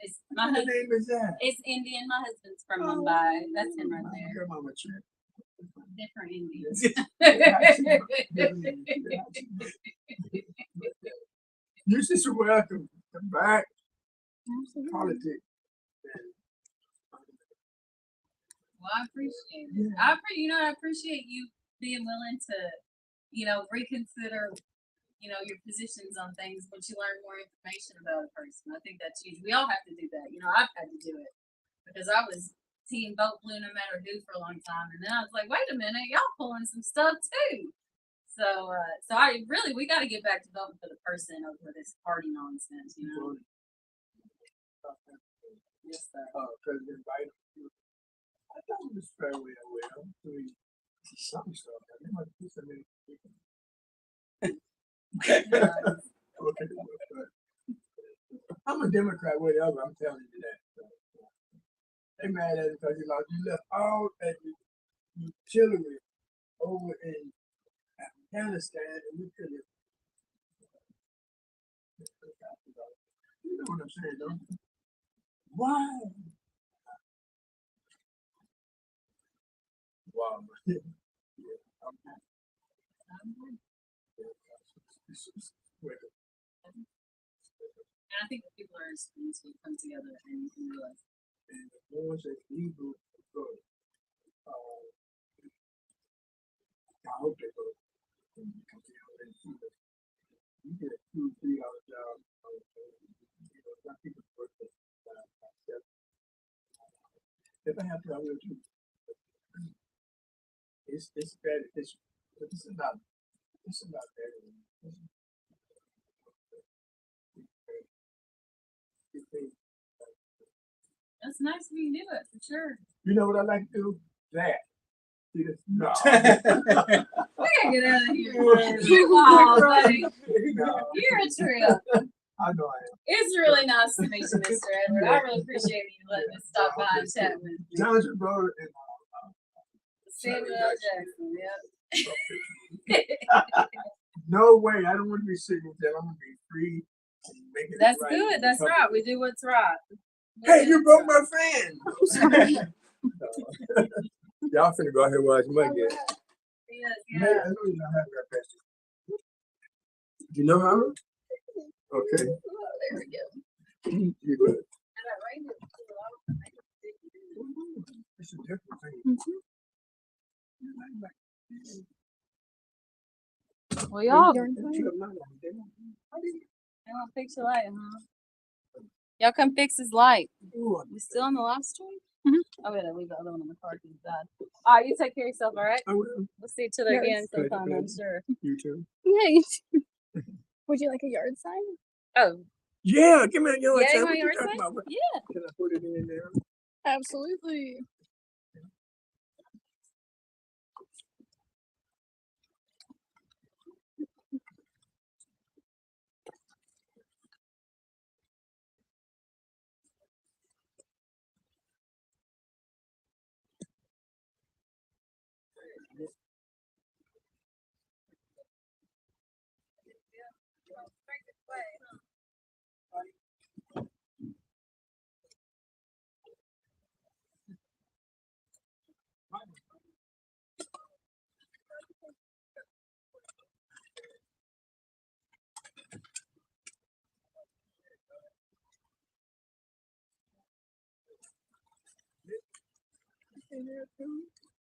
It's my What husband. name is that? It's Indian. My husband's from Mumbai. That's him right there. Your mama check. Different Indians. You just welcome to back politics. Well, I appreciate it. Yeah. I appreciate you being willing to, reconsider, your positions on things once you learn more information about a person. I think that's huge. We all have to do that. I've had to do it because I was team vote blue no matter who for a long time, and then I was like, wait a minute, y'all pulling some stuff too. So we got to get back to voting for the person over this party nonsense. Yes, sir. President Biden. I thought it was fairly well. Some stuff. They might do some I'm a Democrat, whatever. I'm telling you that. They mad at it because you left all that. artillery over in Afghanistan, and we could have. You know what I'm saying, don't you? Why? Wow. Yeah, okay. And I think that people are starting to come together and realize. And the ones that legal go, I hope they go. Because they already see that you get a $2-3 job. You know, some people work for $5, if I have to, I will too. It's bad. It's about that. That's nice when you do it, for sure. You know what I like to do? That. See this? No. We gotta get out of here. Oh, buddy. No. You're a trip. I know I am. It's really nice to meet you, Mr. Edward. I really appreciate you letting us stop by and chat with you. Johnson brother and Samuel L. Jackson, yep. no way. I don't want to be sitting there. I'm gonna be free. And make it That's right. good. That's right. We do what's right. Hey, you broke my fan. Y'all finna go out here and watch my game. Yes, Yeah, I know you don't have that question. You know how? Okay. There we go. You're good. It's a different thing. Well, y'all. They Y'all fix your light, huh? Y'all come fix his light. You still on the live stream? Oh, wait, I'll leave the other one on the card. All right, you take care of yourself, all right? I will. We'll see each other again sometime, I'm sure. You too. Yeah, you too. Would you like a yard sign? Oh. Yeah, give me a yard Yeah, sign. you What want you yard talking sign? about? Yeah. Can I put it in there? Absolutely.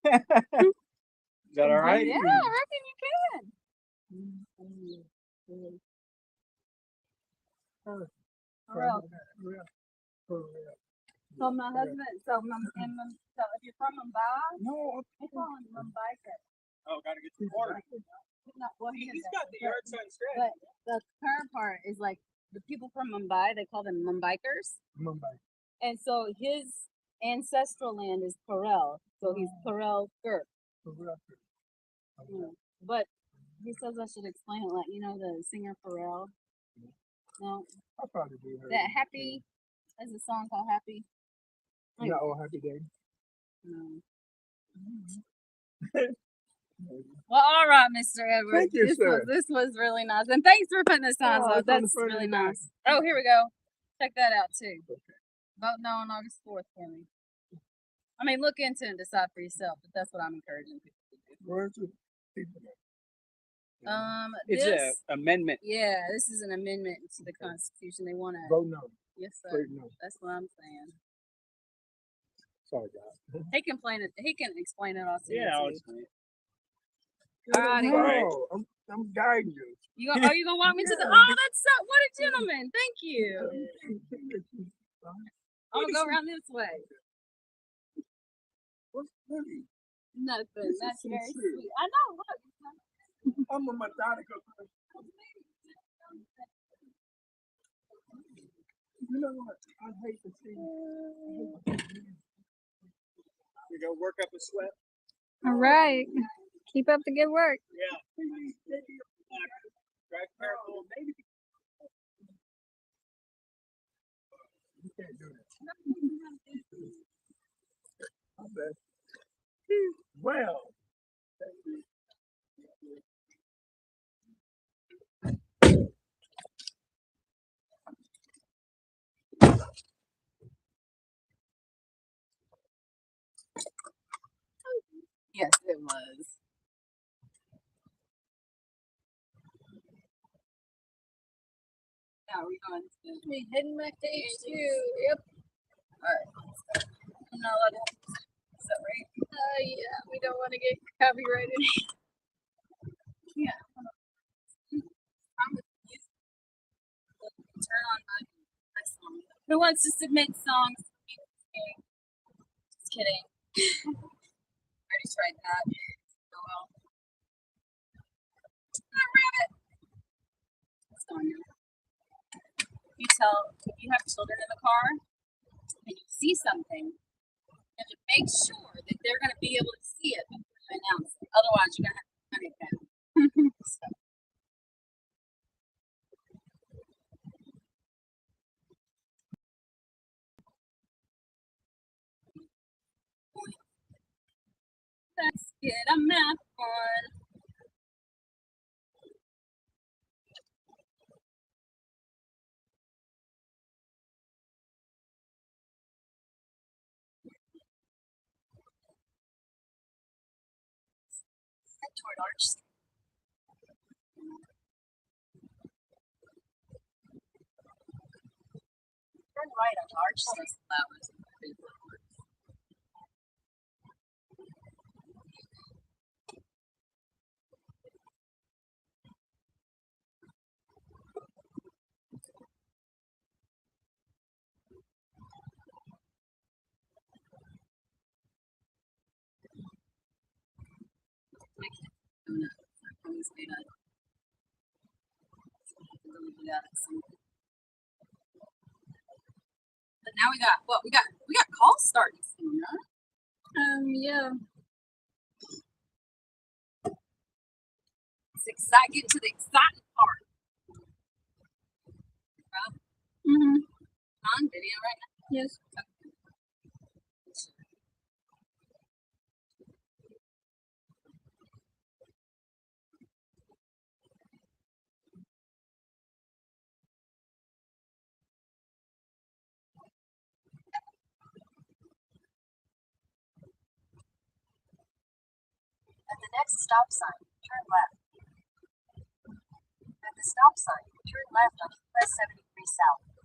Is that all right? Yeah, I reckon you can. So my husband, so if you're from Mumbai, no, they call him Mumbaikar. Oh, gotta get the water. No, well, He's does got that. the yard sign straight. But the current part is like the people from Mumbai, they call them Mumbaikars. Mumbai. And so his ancestral land is Parel. So he's Parel Gurk. But he says I should explain it like, you know, the singer Pharrell. No. I'll probably do her. That Happy, there's a song called Happy. Not all happy day. No. Well, all right, Mr. Edwards. Thank you, sir. This was really nice. And thanks for putting the signs Oh, up. it's on the That's front of really the bag. nice. Oh, here we go. Check that out too. Vote no on August 4th for me. I mean, look into it and decide for yourself, but that's what I'm encouraging people to do. Where's the people? It's This, an amendment. yeah, this is an amendment to the Constitution. They want to. Vote no. Yes, sir. Straight no. That's what I'm saying. Sorry, guys. He can explain it. He can explain it all to Yeah, I'll you. explain it. All righty. No, I'm guiding you. You gonna, are you gonna walk me to the? Oh, that's so. What a gentleman! Thank you. I'm gonna go around this way. What's funny? Nothing. This That's is very sincere. sweet. I know. Look. I'm a methodical person. You know what? I hate to see. We go work up a sweat. All right. Keep up the good work. Yeah. Drive careful. Maybe. You can't do that. I'm bad. Well. Yes, it was. Now we're going to We heading back to HQ. Yep. Alright. I'm not allowed to have is that right? Yeah, we don't want to get copyrighted. Yeah. I'm with you. Turn on my song. Who wants to submit songs? Just kidding. Already tried that. Oh well. Rabbit. What's going on? If you have children in the car and you see something, you have to make sure that they're going to be able to see it before you announce it. Otherwise, you're going to have to turn it down. So. Let's get a map on. Head toward Arch Street. Turn right on Arch Street. Flowers. Always made a but now we got what we got calls starting soon, huh? Yeah. It's exciting, getting to the exciting part. Mm-hmm. On video right now. Yes. At the next stop sign, turn left. At the stop sign, turn left on US 73 South.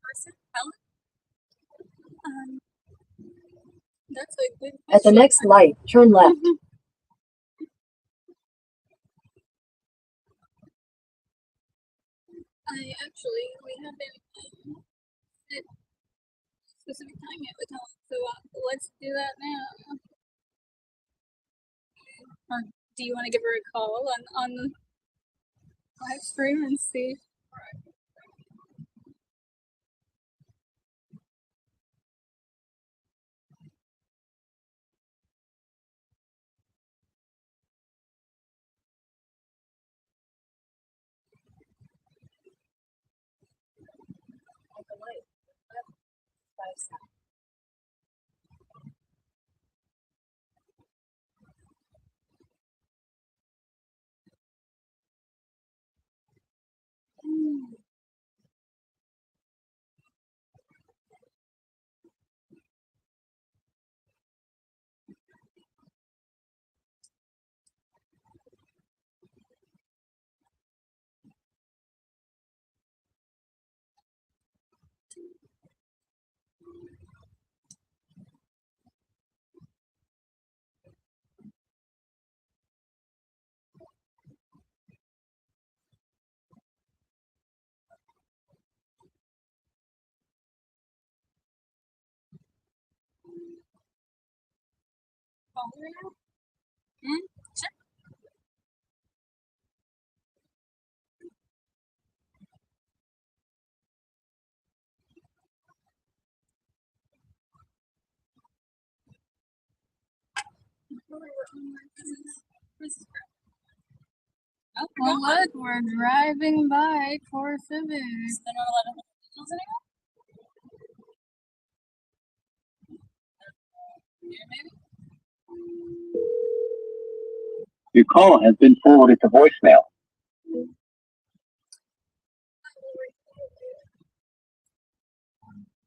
Person, Helen? That's a good At the question. next light, turn left. We haven't set specific time yet with Helen, so let's do that now. Or do you want to give her a call on the live stream and see? At the light, left, 5 seconds. Call her now? Sure. Oh, well, look, we're driving by Core Civic. Is there not a lot of individuals anymore? Yeah, maybe. Your call has been forwarded to voicemail.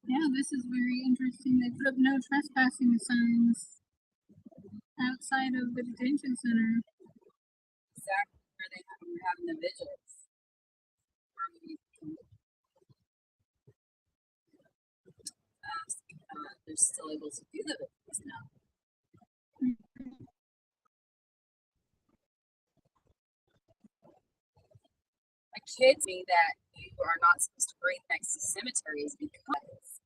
Yeah, this is very interesting. They put up no trespassing signs outside of the detention center. Exactly where they were having the vigils. They're still able to do the vigils now. My kids me that you are not supposed to breathe next to cemeteries because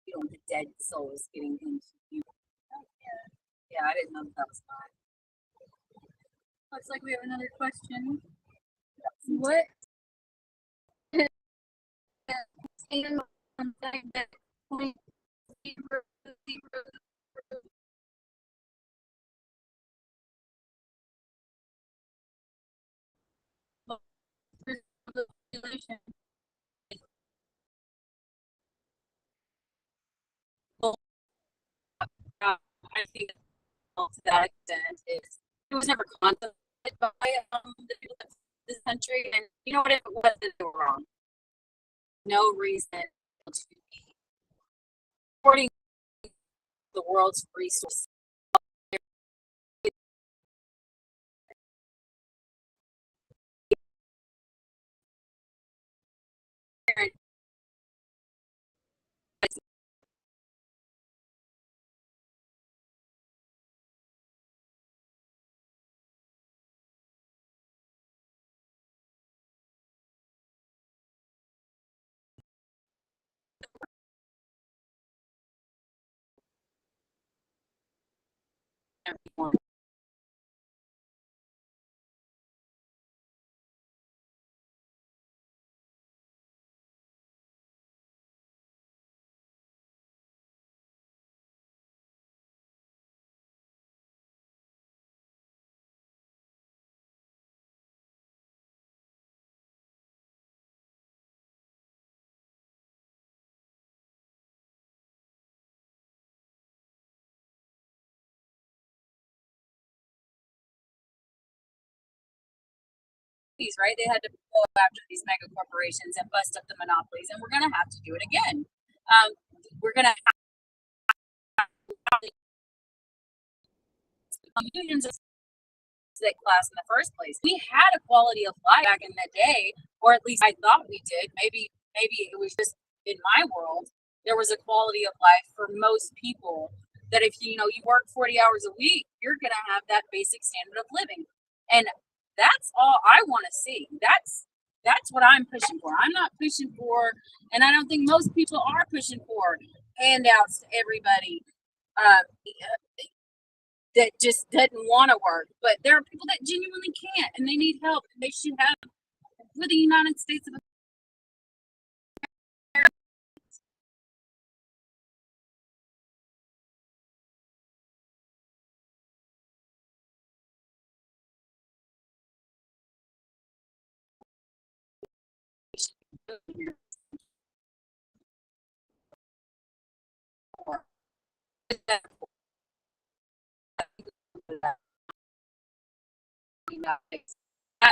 you don't want the dead souls getting into you. Yeah, I didn't know that was fine. Looks like we have another question. What stand on fact that 0.00 population? Well, I think to that extent is it was never contemplated by the people of this country, and you know what, if it was, they were wrong. No reason to be supporting the world's resources. Everyone. right? They had to go after these mega corporations and bust up the monopolies, and we're going to have to do it again. We're going to have unions of that class in the first place. We had a quality of life back in the day, or at least I thought we did. Maybe it was just in my world. There was a quality of life for most people that if you work 40 hours a week, you're gonna have that basic standard of living. And that's all I want to see. That's what I'm pushing for. I'm not pushing for, and I don't think most people are pushing for handouts to everybody. That just doesn't want to work, but there are people that genuinely can't and they need help, and they should have for the United States of I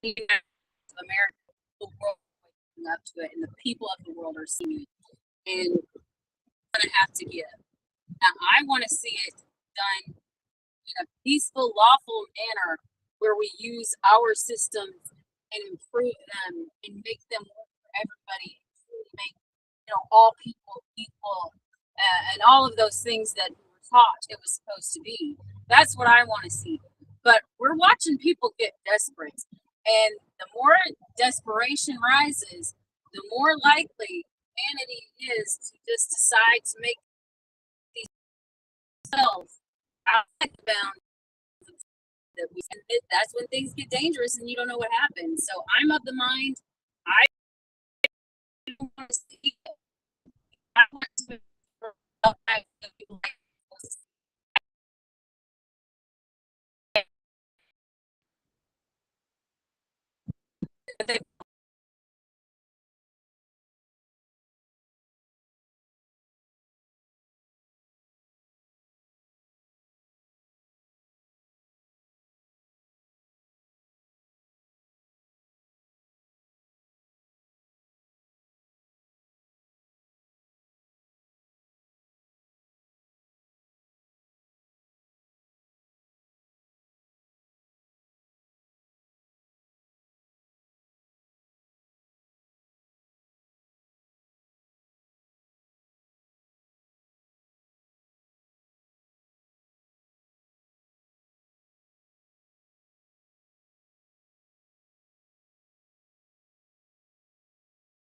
think America, the world is waking up to it, and the people of the world are seeing it, and we're gonna have to give. Now, I want to see it done in a peaceful, lawful manner where we use our systems and improve them and make them work for everybody, and truly make all people equal, and all of those things that we were taught it was supposed to be. That's what I want to see. But we're watching people get desperate, and the more desperation rises, the more likely humanity is to just decide to make themselves outside the bounds that we. And that's when things get dangerous, and you don't know what happens. So I'm of the mind I want to see. I want to. I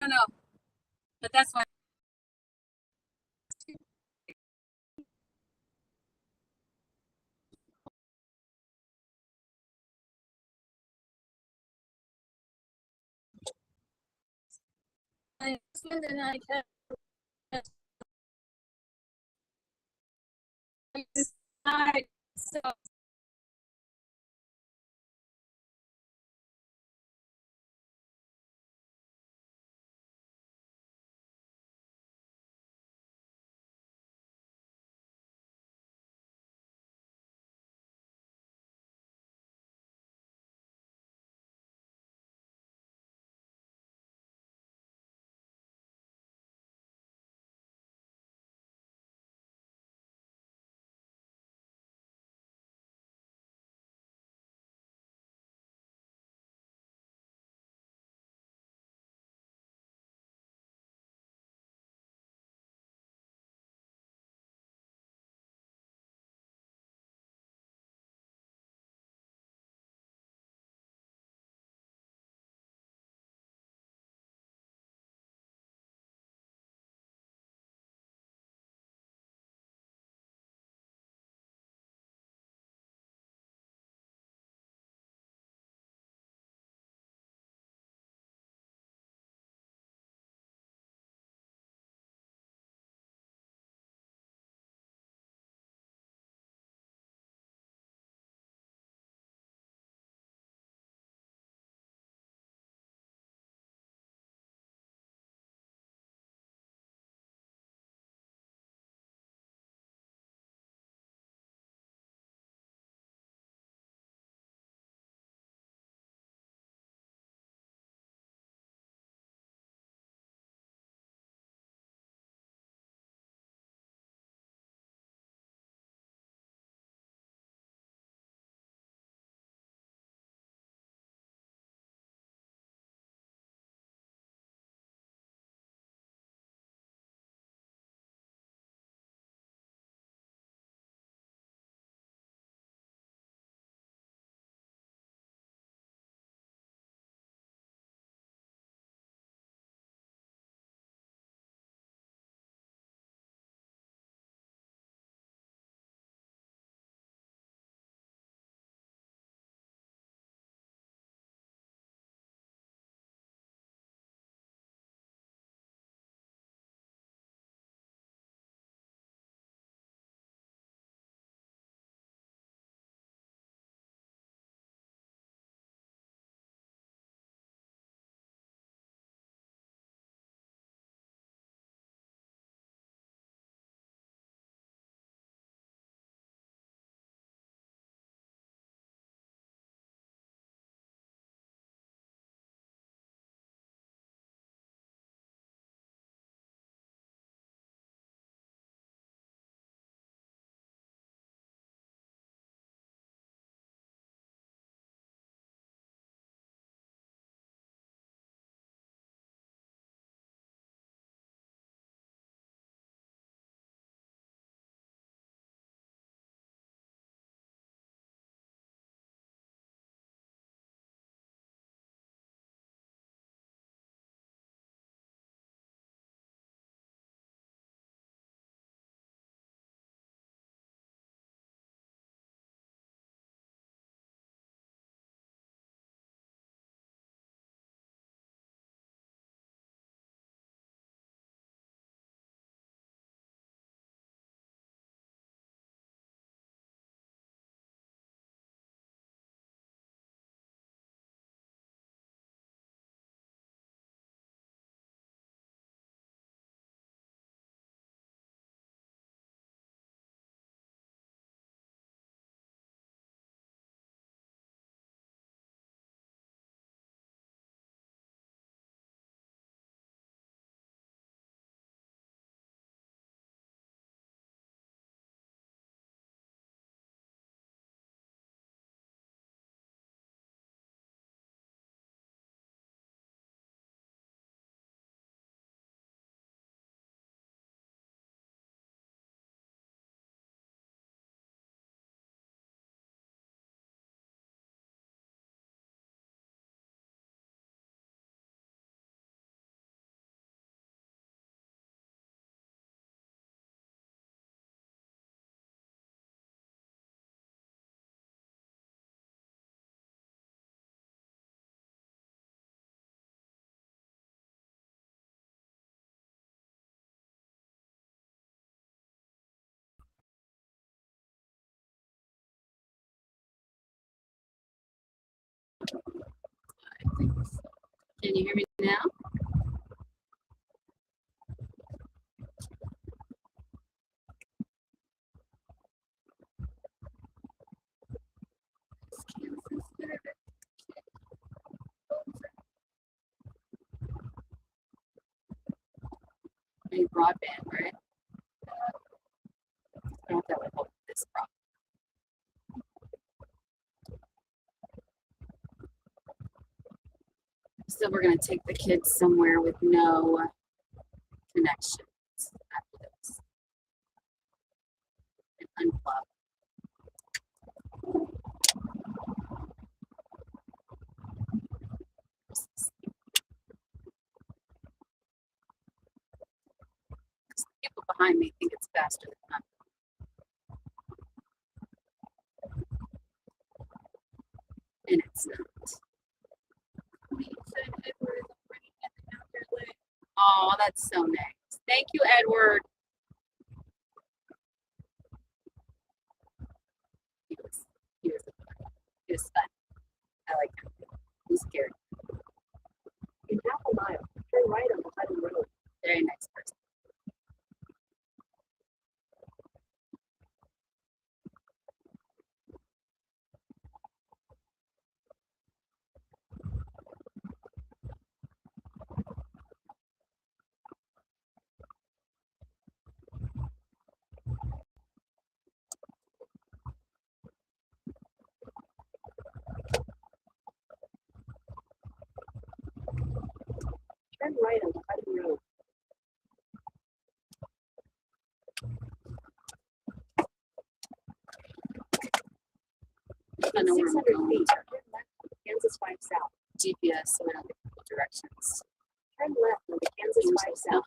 don't know, but that's why. I decide so Can you hear me now? Any broadband, right? I don't know if that would help this problem. So we're gonna take the kids somewhere with no connections after this and unplug. People behind me think it's faster than I'm. And it's not. Oh, that's so nice. Thank you, Edward. He was, he was, he was fun. I like him. He's scared. In half a mile, turn right on the Hutton Road. Very nice person. Turn right on the Hutton Road. I know where I'm going. Turn left on the Kansas 5 South. GPS, so we don't get directions. Turn left on the Kansas 5 South.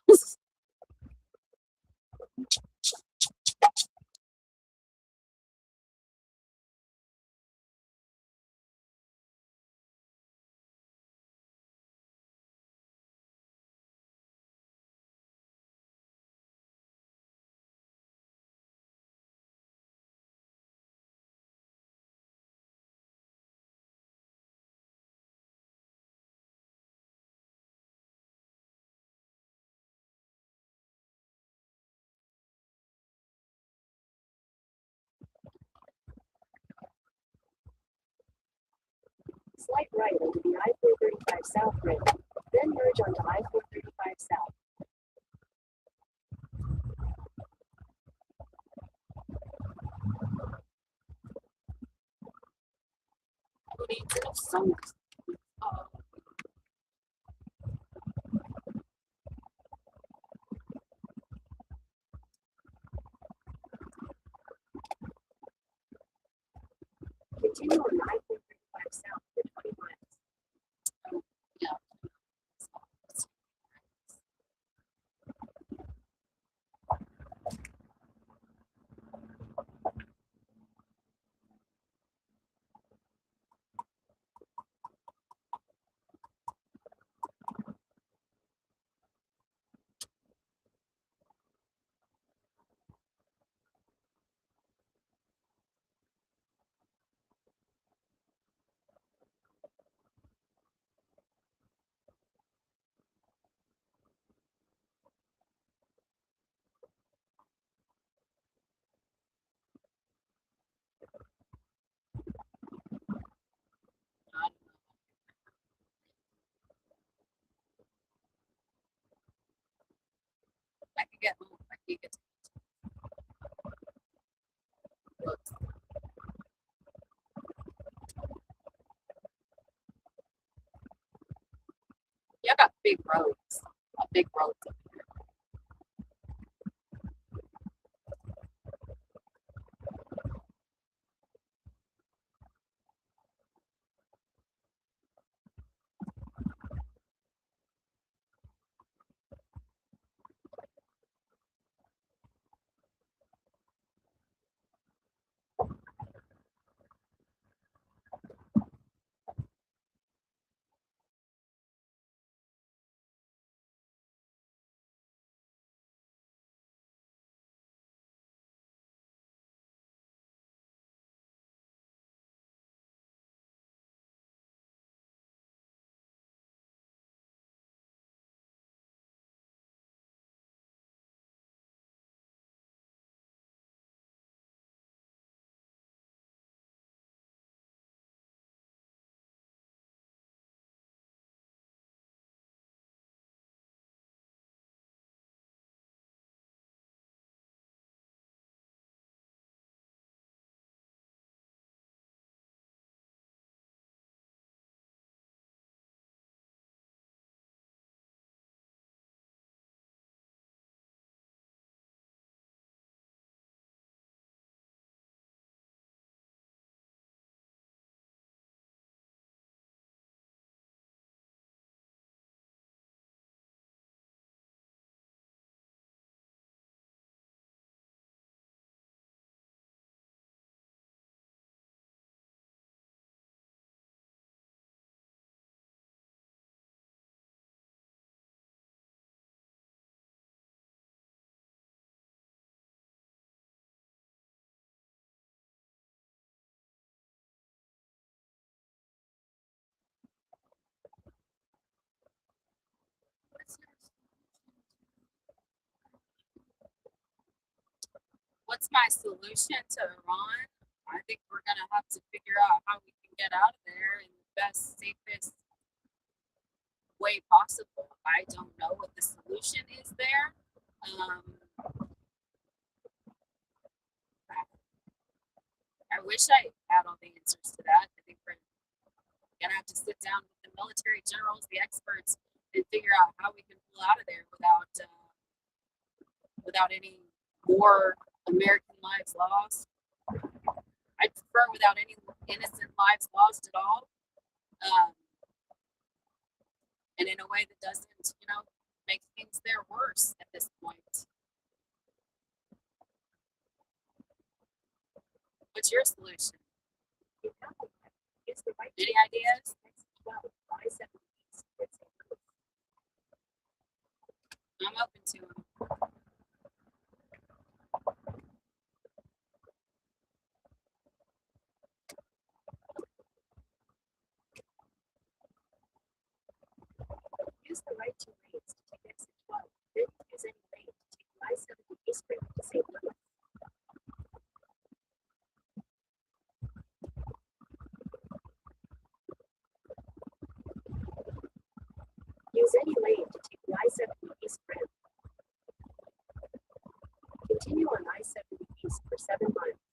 Slight right onto the I-435 South Road, then merge onto I-435 South. Who needs enough sun? Oh. Continue on I-435 South for 20 miles. Oh, yeah. I could get home. I could get to you got big roads. A big road. what's my solution to Iran? I think we're gonna have to figure out how we can get out of there in the best, safest way possible. I don't know what the solution is there. I wish I had all the answers to that. I think we're gonna have to sit down with the military generals, the experts, and figure out how we can pull out of there without any more American lives lost. I'd prefer without any innocent lives lost at all, and in a way that doesn't, make things there worse at this point. What's your solution? Any ideas? I'm open to them. Use the right two lanes to take exit 12. Then use any lane to take I-70 eastbound to St. Louis. Use any lane to take I-70 eastbound. Continue on I-70 east for 7 miles.